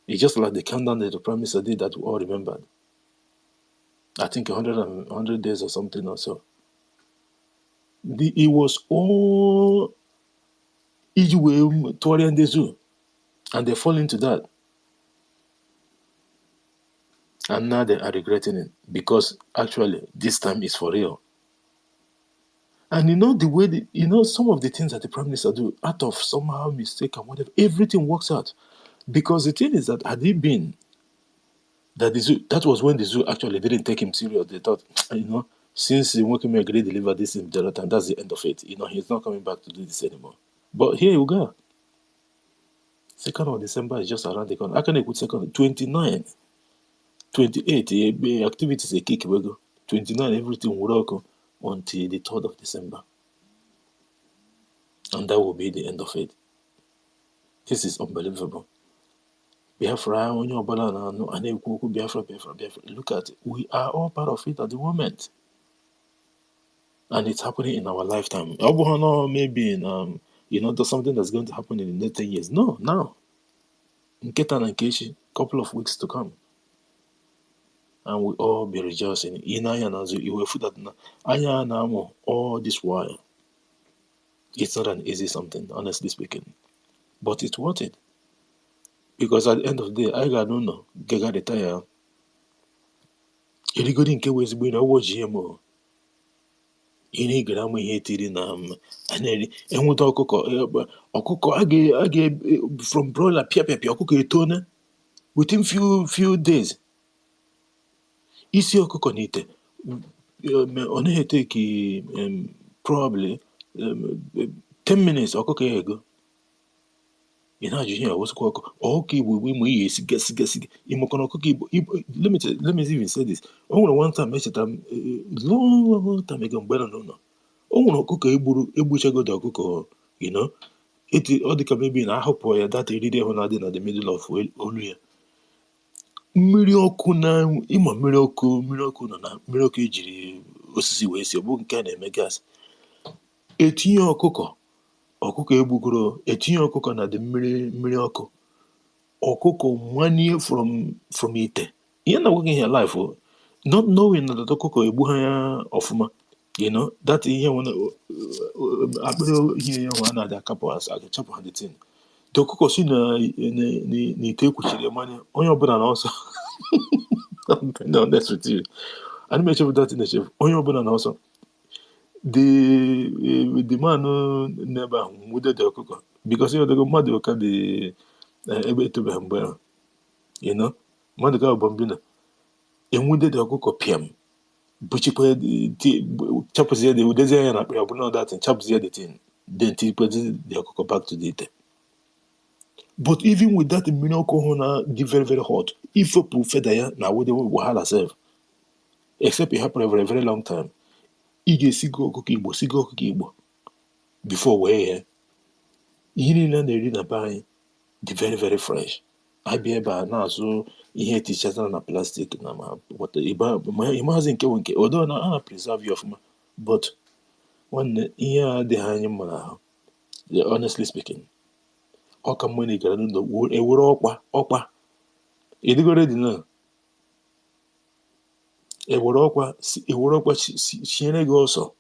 Speaker 1: It's just like the countdown that the Prime Minister did that we all remembered. I think 100 days or something or so. It was all Ijuwe, Tori and the zoo. And they fall into that. And now they are regretting it because actually this time is for real. And the way some of the things that the Prime Minister do, out of somehow mistake and whatever, everything works out. Because the thing is that had he been that the zoo, that was when the zoo actually didn't take him serious. They thought, since Nwokeme agreed to deliver this in Jonathan, that's the end of it. He's not coming back to do this anymore. But here you go. 2nd of December is just around the corner. I can put 2nd, 29, 28, activities a kick, 29, everything will work until the 3rd of December. And that will be the end of it. This is unbelievable. Biafra, Biafra. Look at it. We are all part of it at the moment. And it's happening in our lifetime. Maybe in there's something that's going to happen in the next 10 years. No, now. In Ketan and Keshi, couple of weeks to come. And we all be rejoicing. All this while. It's not an easy something, honestly speaking. But it's worth it. Because at the end of the day, I got no know. Gega retire. Erigodi nke wezigbo na ọwọ GMO. ihe gara ama ihe tiri na na-eri enweta ọkụkọ a ga from broiler pịa ọkụkọ etona within few days. Isi ọkụkọ na ite ọ naghị eteki probably 10 minutes ọkụkọ ya ego. Ị na-ajụ ihe ọkụkọ Igbo bụ ịmụ ihe siga ịmụkọna ọkụkọ Igbo. Let me even say this. O nwere one time echeta m long time ago mgbe nọ n'ụlọ, o nwere ọkụkọ egbuchagodo ọkụkọ ọ dịka mebi na ahụpụ ya data eriri ahụ na-adị na the middle of olu ya. Mmiri ọkụ nọ na mmiri ọkụ ejiri osisi wee si, ọ bụ nke a na-eme gas. Etinye ọkụkọ egbugoro, etinye ọkụkọ na dị mmiri ọkụ, ọkụkọ manie from ite. Ihe na nwoke ihe life not knowing na that ọkụkọ egbu ha ya ọfụma, that ihe akpịrị ihe ya nwa na-adị akachapụ ha detin. The ọkụkọ si na ite ekwuchiri mmanya, onye ọbụla na ọsọ ana m echefu dat na-echefu onye ọbụla na ọsọ. The man n'ebe ahụ nwude dị ọkụkọ because ịghọtago mmadụ ka dị ebe etobeghị mgbe ahụ, mmadụ ka bụ mbina enwude dị ọkụkọ pịam buchikwa chapụzie dị udezie ya na akpa ya ọ bụrụ na datin chapụzie the tin then tikpezi dị ọkụkọ back to the ite. But even with that mmiri ọkụ hụ na dị very very hot, ifepụ feda ya na awụde wahala sef, except you hapụ very very long time, ị ga-esigo ọkụkọ Igbo before wee ya ihe niile a na-eri na be anyị dị very very fresh. Abịa ebe a na-azụ ihe etichazara na plastik na ịmazi nke bụ nke odo na a na preserve ya ọfụma, but nwanne ihe a adịghị anyị mma n'ahụ. Honestly speaking, ọ ka mma na ị gara n'ụlọ ewere ọkwa ịdịgoro dị na ewere ọkwa chiere gị ọsọ,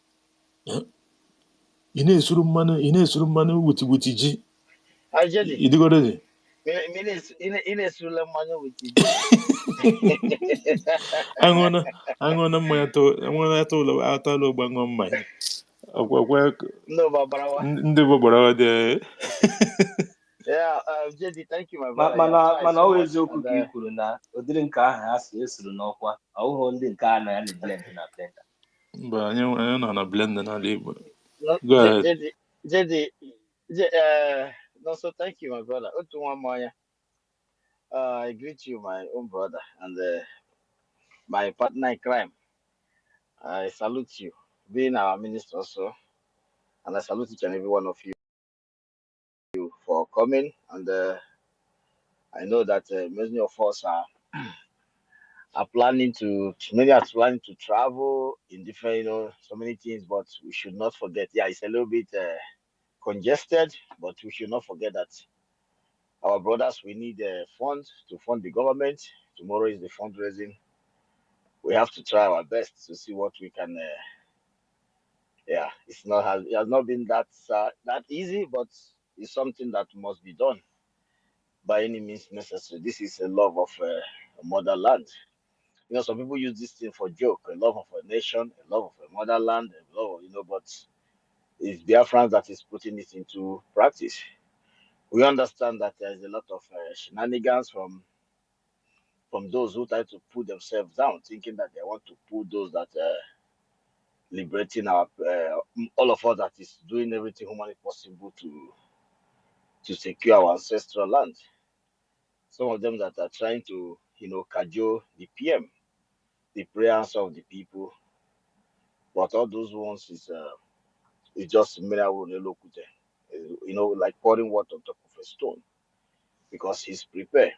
Speaker 1: ị na-esuru mmanụ witi ji ịdịgoro dị aṅụna mmanya atọ ụlọ atala ụgba ṅụọ mmanya ọgwagwa ndị gbara dị.
Speaker 3: Thank you, my brother.
Speaker 20: mana ọ eziokwu ka ị kwuru na ụdịrị nke ahụ ha si esoro n'ọkwa ọhụrụ ndị nke a na ya na-blend na blender.
Speaker 1: Mba, anyị nọ na blender n'ala Igbo.
Speaker 3: So thank you, my brother. I greet you, my own brother, and my partner in crime. I salute you, being our minister also, and I salute each and every one of you for coming. And I know that many of us are planning to travel in different, so many things, but we should not forget. Yeah, it's a little bit congested, but we should not forget that our brothers, we need funds to fund the government. Tomorrow is the fundraising. We have to try our best to see what we can. Yeah, it has not been that easy, but it's something that must be done by any means necessary. This is a love of motherland. Some people use this thing for joke, a love of a nation, a love of a motherland, a love, but it's Biafrans that is putting it into practice. We understand that there is a lot of shenanigans from those who try to put themselves down, thinking that they want to put those that liberating our all of us that is doing everything humanly possible to secure our ancestral land. Some of them that are trying to, cajole the PM, the prayers of the people, but all those ones is just miracle, like pouring water on top of a stone, because he's prepared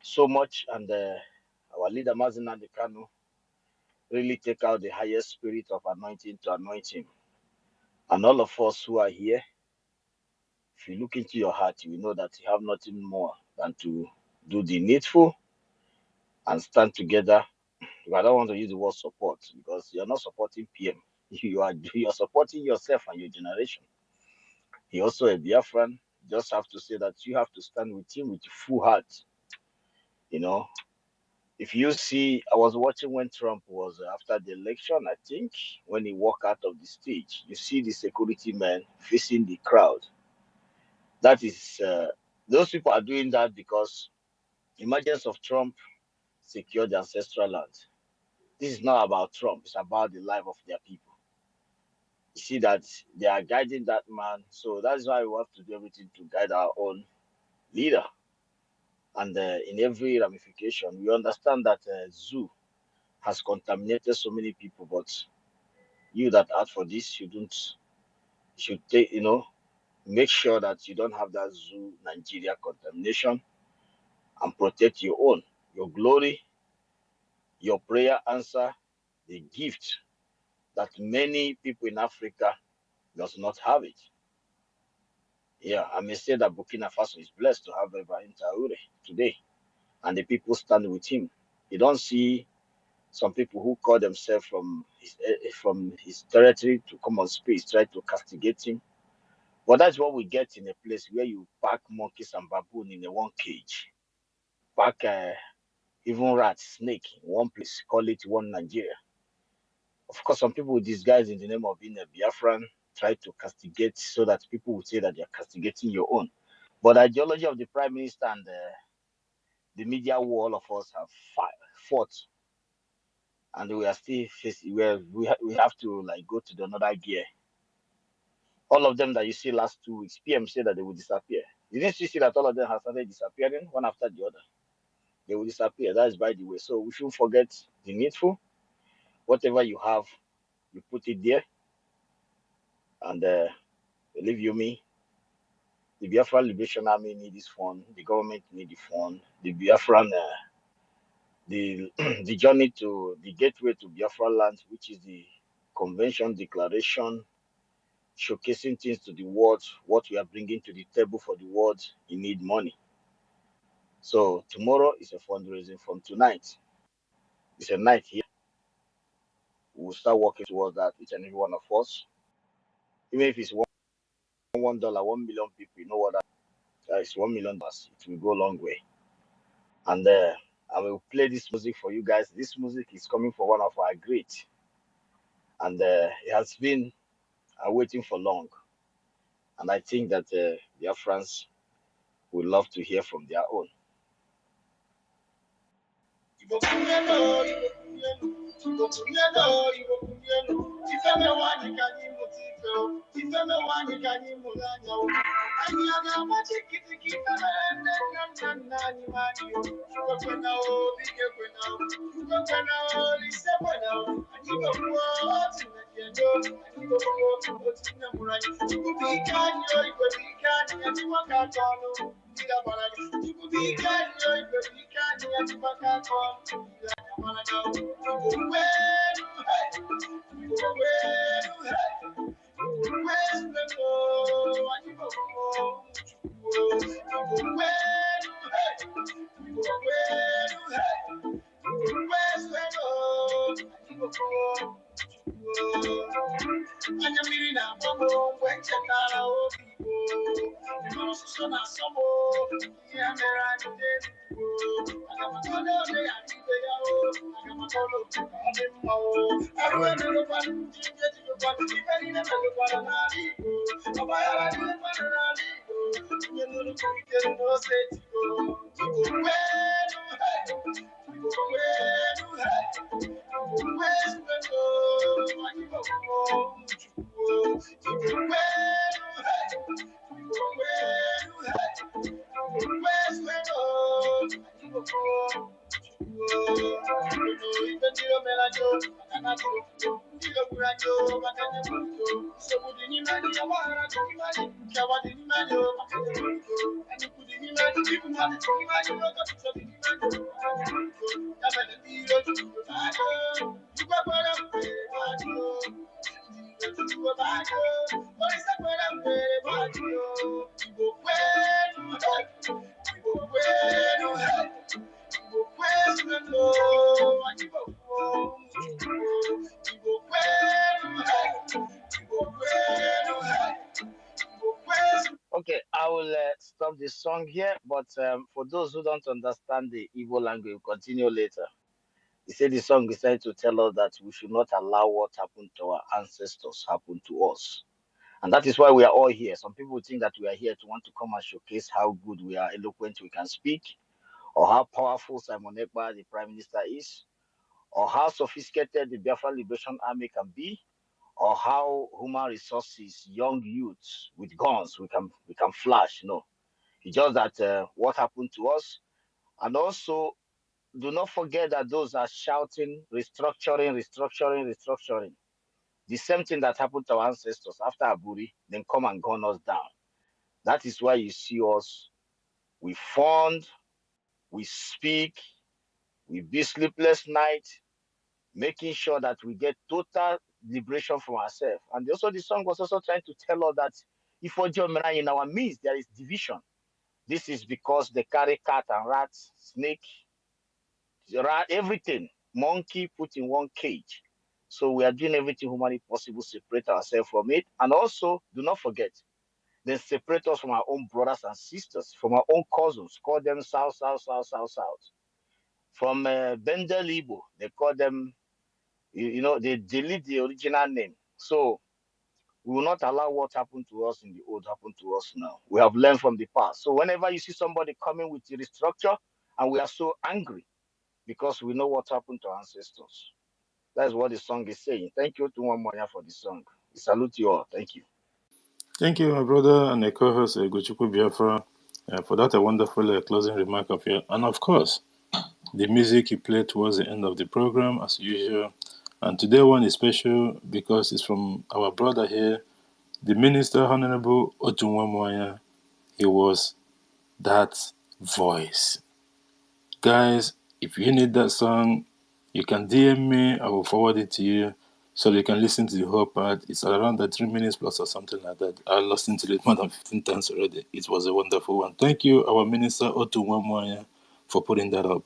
Speaker 3: so much, and our leader Mazin Kanu really take out the highest spirit of anointing to anoint him. And all of us who are here, if you look into your heart, you will know that you have nothing more than to do the needful and stand together. I don't want to use the word support, because you're not supporting PM. You are supporting yourself and your generation. He also a Biafran. Just have to say that you have to stand with him with full heart, If you see, I was watching when Trump was after the election, I think, when he walked out of the stage, you see the security men facing the crowd. That is, those people are doing that because emergence of Trump secured the ancestral land. This is not about Trump, it's about the life of their people. You see that they are guiding that man. So that's why we have to do everything to guide our own leader. And in every ramification, we understand that zoo has contaminated so many people, but you that ask for this, you don't, you should take, make sure that you don't have that zoo Nigeria contamination and protect your own, your glory, your prayer answer, the gift that many people in Africa does not have it. Yeah, I may say that Burkina Faso is blessed to have Ibrahim Traore today, and the people stand with him. You don't see some people who call themselves from his territory to come on space, try to castigate him. But that's what we get in a place where you pack monkeys and baboon in a one cage, pack even rats, snake in one place, call it one Nigeria. Of course, some people disguise in the name of being a Biafran, try to castigate so that people would say that they're castigating your own. But the ideology of the prime minister and the media war, all of us have fought, and we are still facing where we have to like go to the another gear. All of them that you see last 2 weeks, PM said that they will disappear. You didn't see that all of them have started disappearing one after the other. They will disappear. That is by the way. So we shouldn't forget the needful. Whatever you have, you put it there, and believe you me, the Biafran Liberation Army need this fund. The government need the fund. The Biafran, the the journey to the gateway to Biafra land, which is the convention declaration, showcasing things to the world, what we are bringing to the table for the world. You need money. So tomorrow is a fundraising from tonight. It's a night here. We'll start working towards that, each and every one of us. Even if it's $1, 1 million people, you know what that is, $1 million. It will go a long way. And I will play this music for you guys. This music is coming from one of our great, and it has been waiting for long. And I think that their friends would love to hear from their own. Okay, I will stop love this song here, but for those who don't understand the Igbo language, we'll continue later. He said the song is trying to tell us that we should not allow what happened to our ancestors happen to us. And that is why we are all here. Some people think that we are here to want to come and showcase how good we are, eloquent we can speak, or how powerful Simon Ekpa, the Prime Minister, is, or how sophisticated the Biafra Liberation Army can be, or how human resources, young youths with guns we can flash. No, it's just that what happened to us, and also do not forget that those are shouting restructuring, restructuring, restructuring. The same thing that happened to our ancestors after Aburi, then come and gun us down. That is why you see us. We fund, we speak, we be sleepless night, making sure that we get total liberation from ourselves. And also the song was also trying to tell us that if in our midst there is division, this is because they carry cat and rat, snake, rat, everything, monkey put in one cage. So we are doing everything humanly possible, separate ourselves from it. And also, do not forget, they separate us from our own brothers and sisters, from our own cousins, call them South, South, South, South, South. From Bendel Igbo, they call them, they delete the original name. So we will not allow what happened to us in the old happen to us now. We have learned from the past. So whenever you see somebody coming with the restructure, and we are so angry because we know what happened to our ancestors. That's what the song is saying. Thank you to one more for the song. I salute you all. Thank you.
Speaker 1: Thank you, my brother and a co-host, Gochuku Biafra, for that a wonderful closing remark of you. And of course, the music you played towards the end of the program, as usual. And today one is special because it's from our brother here, the Minister Honorable Otunwamoya. He was that voice. Guys, if you need that song, you can DM me. I will forward it to you so you can listen to the whole part. It's around the 3 minutes plus or something like that. I listened to it more than 15 times already. It was a wonderful one. Thank you, our Minister Otunwamoya, for putting that up.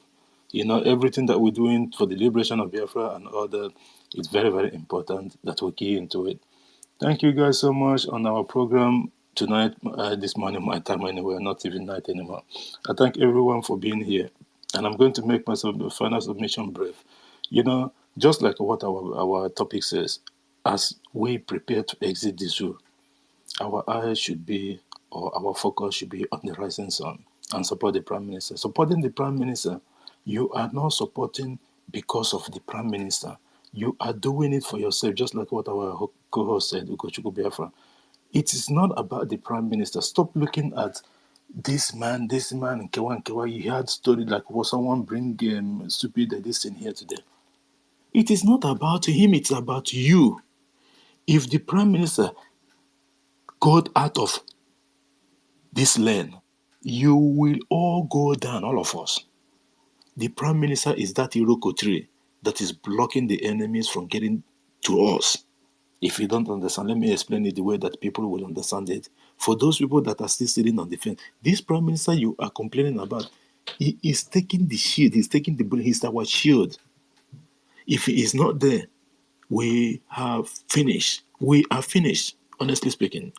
Speaker 1: You know, everything that we're doing for the liberation of Biafra and all that, it's very, very important that we key into it. Thank you guys so much on our program tonight, this morning, my time anyway, not even night anymore. I thank everyone for being here. And I'm going to make my final submission brief. You know, just like what our topic says, as we prepare to exit the zoo, our eyes should be, or our focus should be on the rising sun and support the Prime Minister. Supporting the Prime Minister, you are not supporting because of the Prime Minister. You are doing it for yourself, just like what our co-host said, Ugochukwu Biafra. It is not about the Prime Minister. Stop looking at this man, Nkewa. You had story like, was someone bring stupid this in here today? It is not about him, it's about you. If the Prime Minister got out of this lane, you will all go down, all of us. The Prime Minister is that Iroko tree that is blocking the enemies from getting to us. If you don't understand, let me explain it the way that people will understand it. For those people that are still sitting on the fence, this Prime Minister you are complaining about, he is taking the shield, he's taking the bullet, he's our shield. If he is not there, we have finished. We are finished, honestly speaking.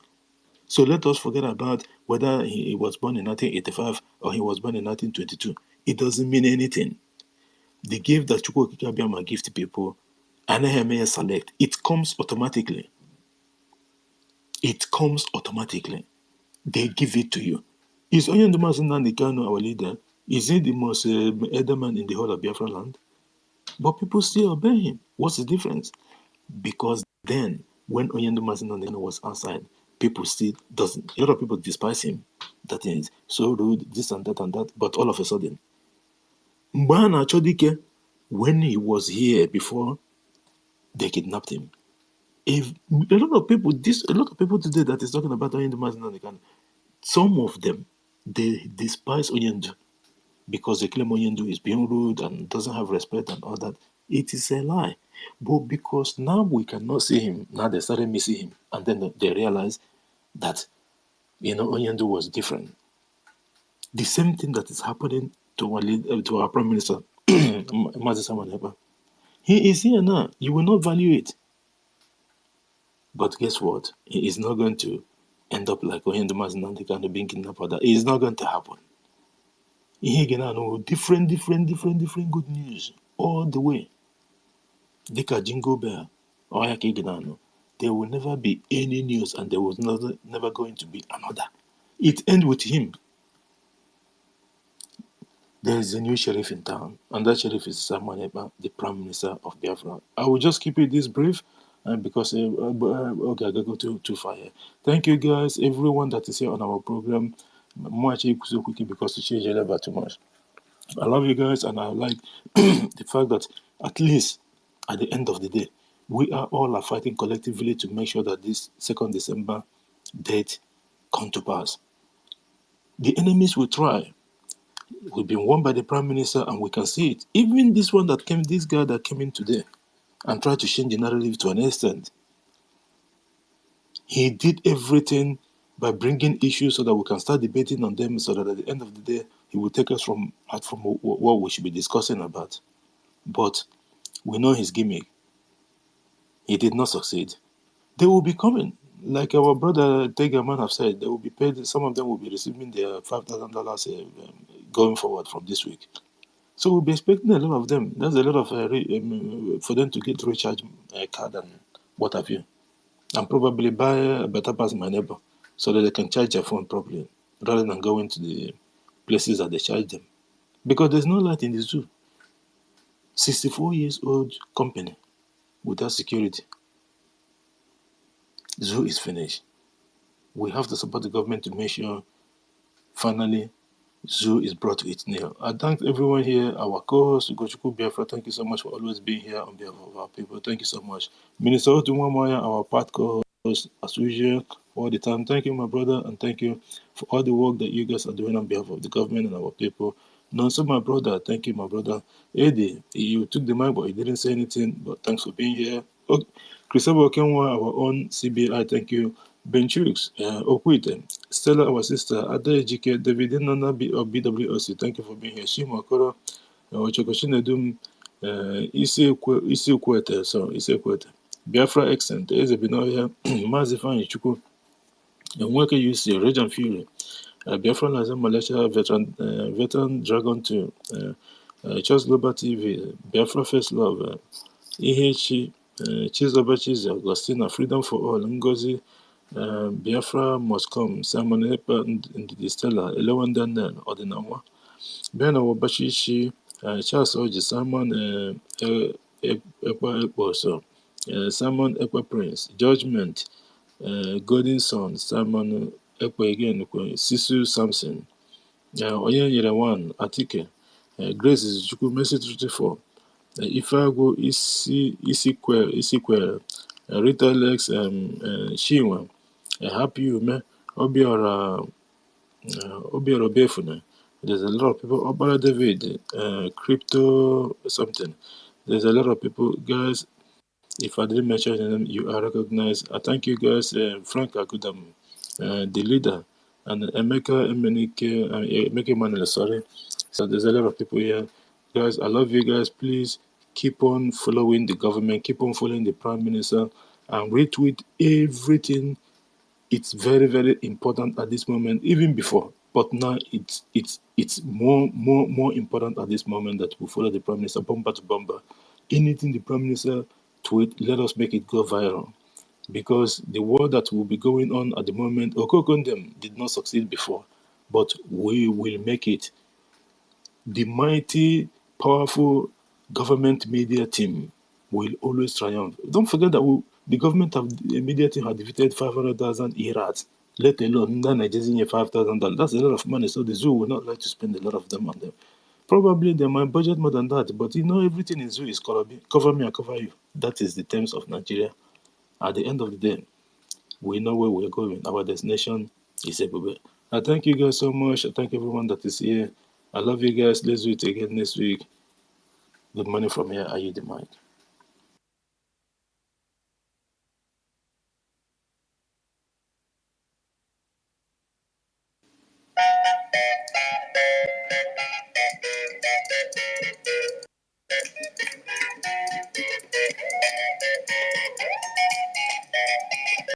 Speaker 1: So let us forget about whether he was born in 1985 or he was born in 1922. It doesn't mean anything. The gift that Chukwu Kikabiama gives to people, and select, it comes automatically. It comes automatically. They give it to you. Is Oyenduma Nnamdi Kanu our leader? Is he the most elder man in the whole of Biafra land? But people still obey him. What's the difference? Because then, when Oyenduma Nnamdi Kanu was outside, people still doesn't. A lot of people despise him. That is so rude, this and that and that. But all of a sudden, Mbana Chodike, when he was here before, they kidnapped him. If a lot of people today that is talking about Oyenduma Nnamdi Kanu, some of them, they despise Oyendu because they claim Oyendu is being rude and doesn't have respect and all that. It is a lie. But because now we cannot see him, now they started missing him. And then they realize that, Oyendu was different. The same thing that is happening to our Prime Minister, Mazi Simon Ekpa. He is here now. You will not value it. But guess what? He is not going to end up like Ohendemazi Nandekano being kidnapped. It is not going to happen. Different good news all the way. Dika Jingle Bell, there will never be any news and there was never going to be another. It ends with him. There is a new sheriff in town, and that sheriff is Samuel Eba, the Prime Minister of Biafra. I will just keep it this brief because okay, I go too far here. Thank you guys, everyone that is here on our program. Much so quickly because it changes never too much. I love you guys, and I like the fact that at least at the end of the day, we are all fighting collectively to make sure that this 2nd December date come to pass. The enemies will try. We've been warned by the Prime Minister, and we can see it. Even this guy that came in today and tried to change the narrative to an extent, he did everything by bringing issues so that we can start debating on them, so that at the end of the day, he will take us from what we should be discussing about. But we know his gimmick. He did not succeed. They will be coming. Like our brother Tegaman have said, they will be paid. Some of them will be receiving their $5,000 going forward from this week. So we'll be expecting a lot of them. There's a lot of for them to get recharge card and what have you, and probably buy a better pass my neighbor so that they can charge their phone properly rather than going to the places that they charge them. Because there's no light in the zoo. 64 years old company without security. Zoo is finished. We have to support the government to make sure finally Zoo is brought to its nail. I thank everyone here, our co-host, Ugochukwu Biafra. Thank you so much for always being here on behalf of our people. Thank you so much. Minister Otumwamaya, our part co-host, as usual, all the time. Thank you, my brother, and thank you for all the work that you guys are doing on behalf of the government and our people. Nonso, my brother, thank you, my brother. Eddie, you took the mic, but you didn't say anything, but thanks for being here. Oh, Christopher Okenwa, our own CBI, thank you. Benchux, Okwite, Stella, our sister, Ada Ejike, David Nana of BWOC, thank you for being here. Shima Koro, Ochokoshinedum, Isi Ukwete, Biafra Accent, Eze Binoya, Mazifan Ichuku, Nweke UC, Regent Fury, Biafra Nazem Malaysia, Veteran Dragon 2, Charles Global TV, Biafra First Love, Ihechi, Chizoba Chiz, Augustina, Freedom for All, Ngozi, Biafra must come. Simon Epa and the Stella, Elewan Daniel, Odinawa, Ben Awabashishi, Charles Oji, Simon Epa Epo, so Simon Epa Prince, Judgment, Golden Son, Simon Epa again, Sisu Samson, Oyen Yerewan, Atike, Grace is Juku, Mercy 34, Ifago Isiquel, Rita Lex, Shiwa. Happy you, man. Obiora Befuna. There's a lot of people. Obara David, crypto something. There's a lot of people, guys. If I didn't mention them, you are recognized. I thank you guys, Frank Akudam, the leader, and Emeka Emeka Manuel, sorry. So there's a lot of people here. Guys, I love you guys. Please keep on following the government, keep on following the Prime Minister, and retweet everything. It's very important at this moment, even before, but now it's more important at this moment that we follow the Prime Minister bumper to bumper. Anything the Prime Minister tweet, let us make it go viral, because the war that will be going on at the moment, Okokondem did not succeed before, but we will make it. The mighty, powerful government media team will always triumph. Don't forget that the government of the media team had defeated 500,000 Irats, let alone Nigerian $5,000. That's a lot of money, so the zoo will not like to spend a lot of them on them. Probably they might budget more than that, but everything in zoo is cover me, I cover you. That is the terms of Nigeria. At the end of the day, we know where we're going. Our destination is everywhere. I thank you guys so much. I thank everyone that is here. I love you guys. Let's do it again next week. Good morning from here. Are you the mic?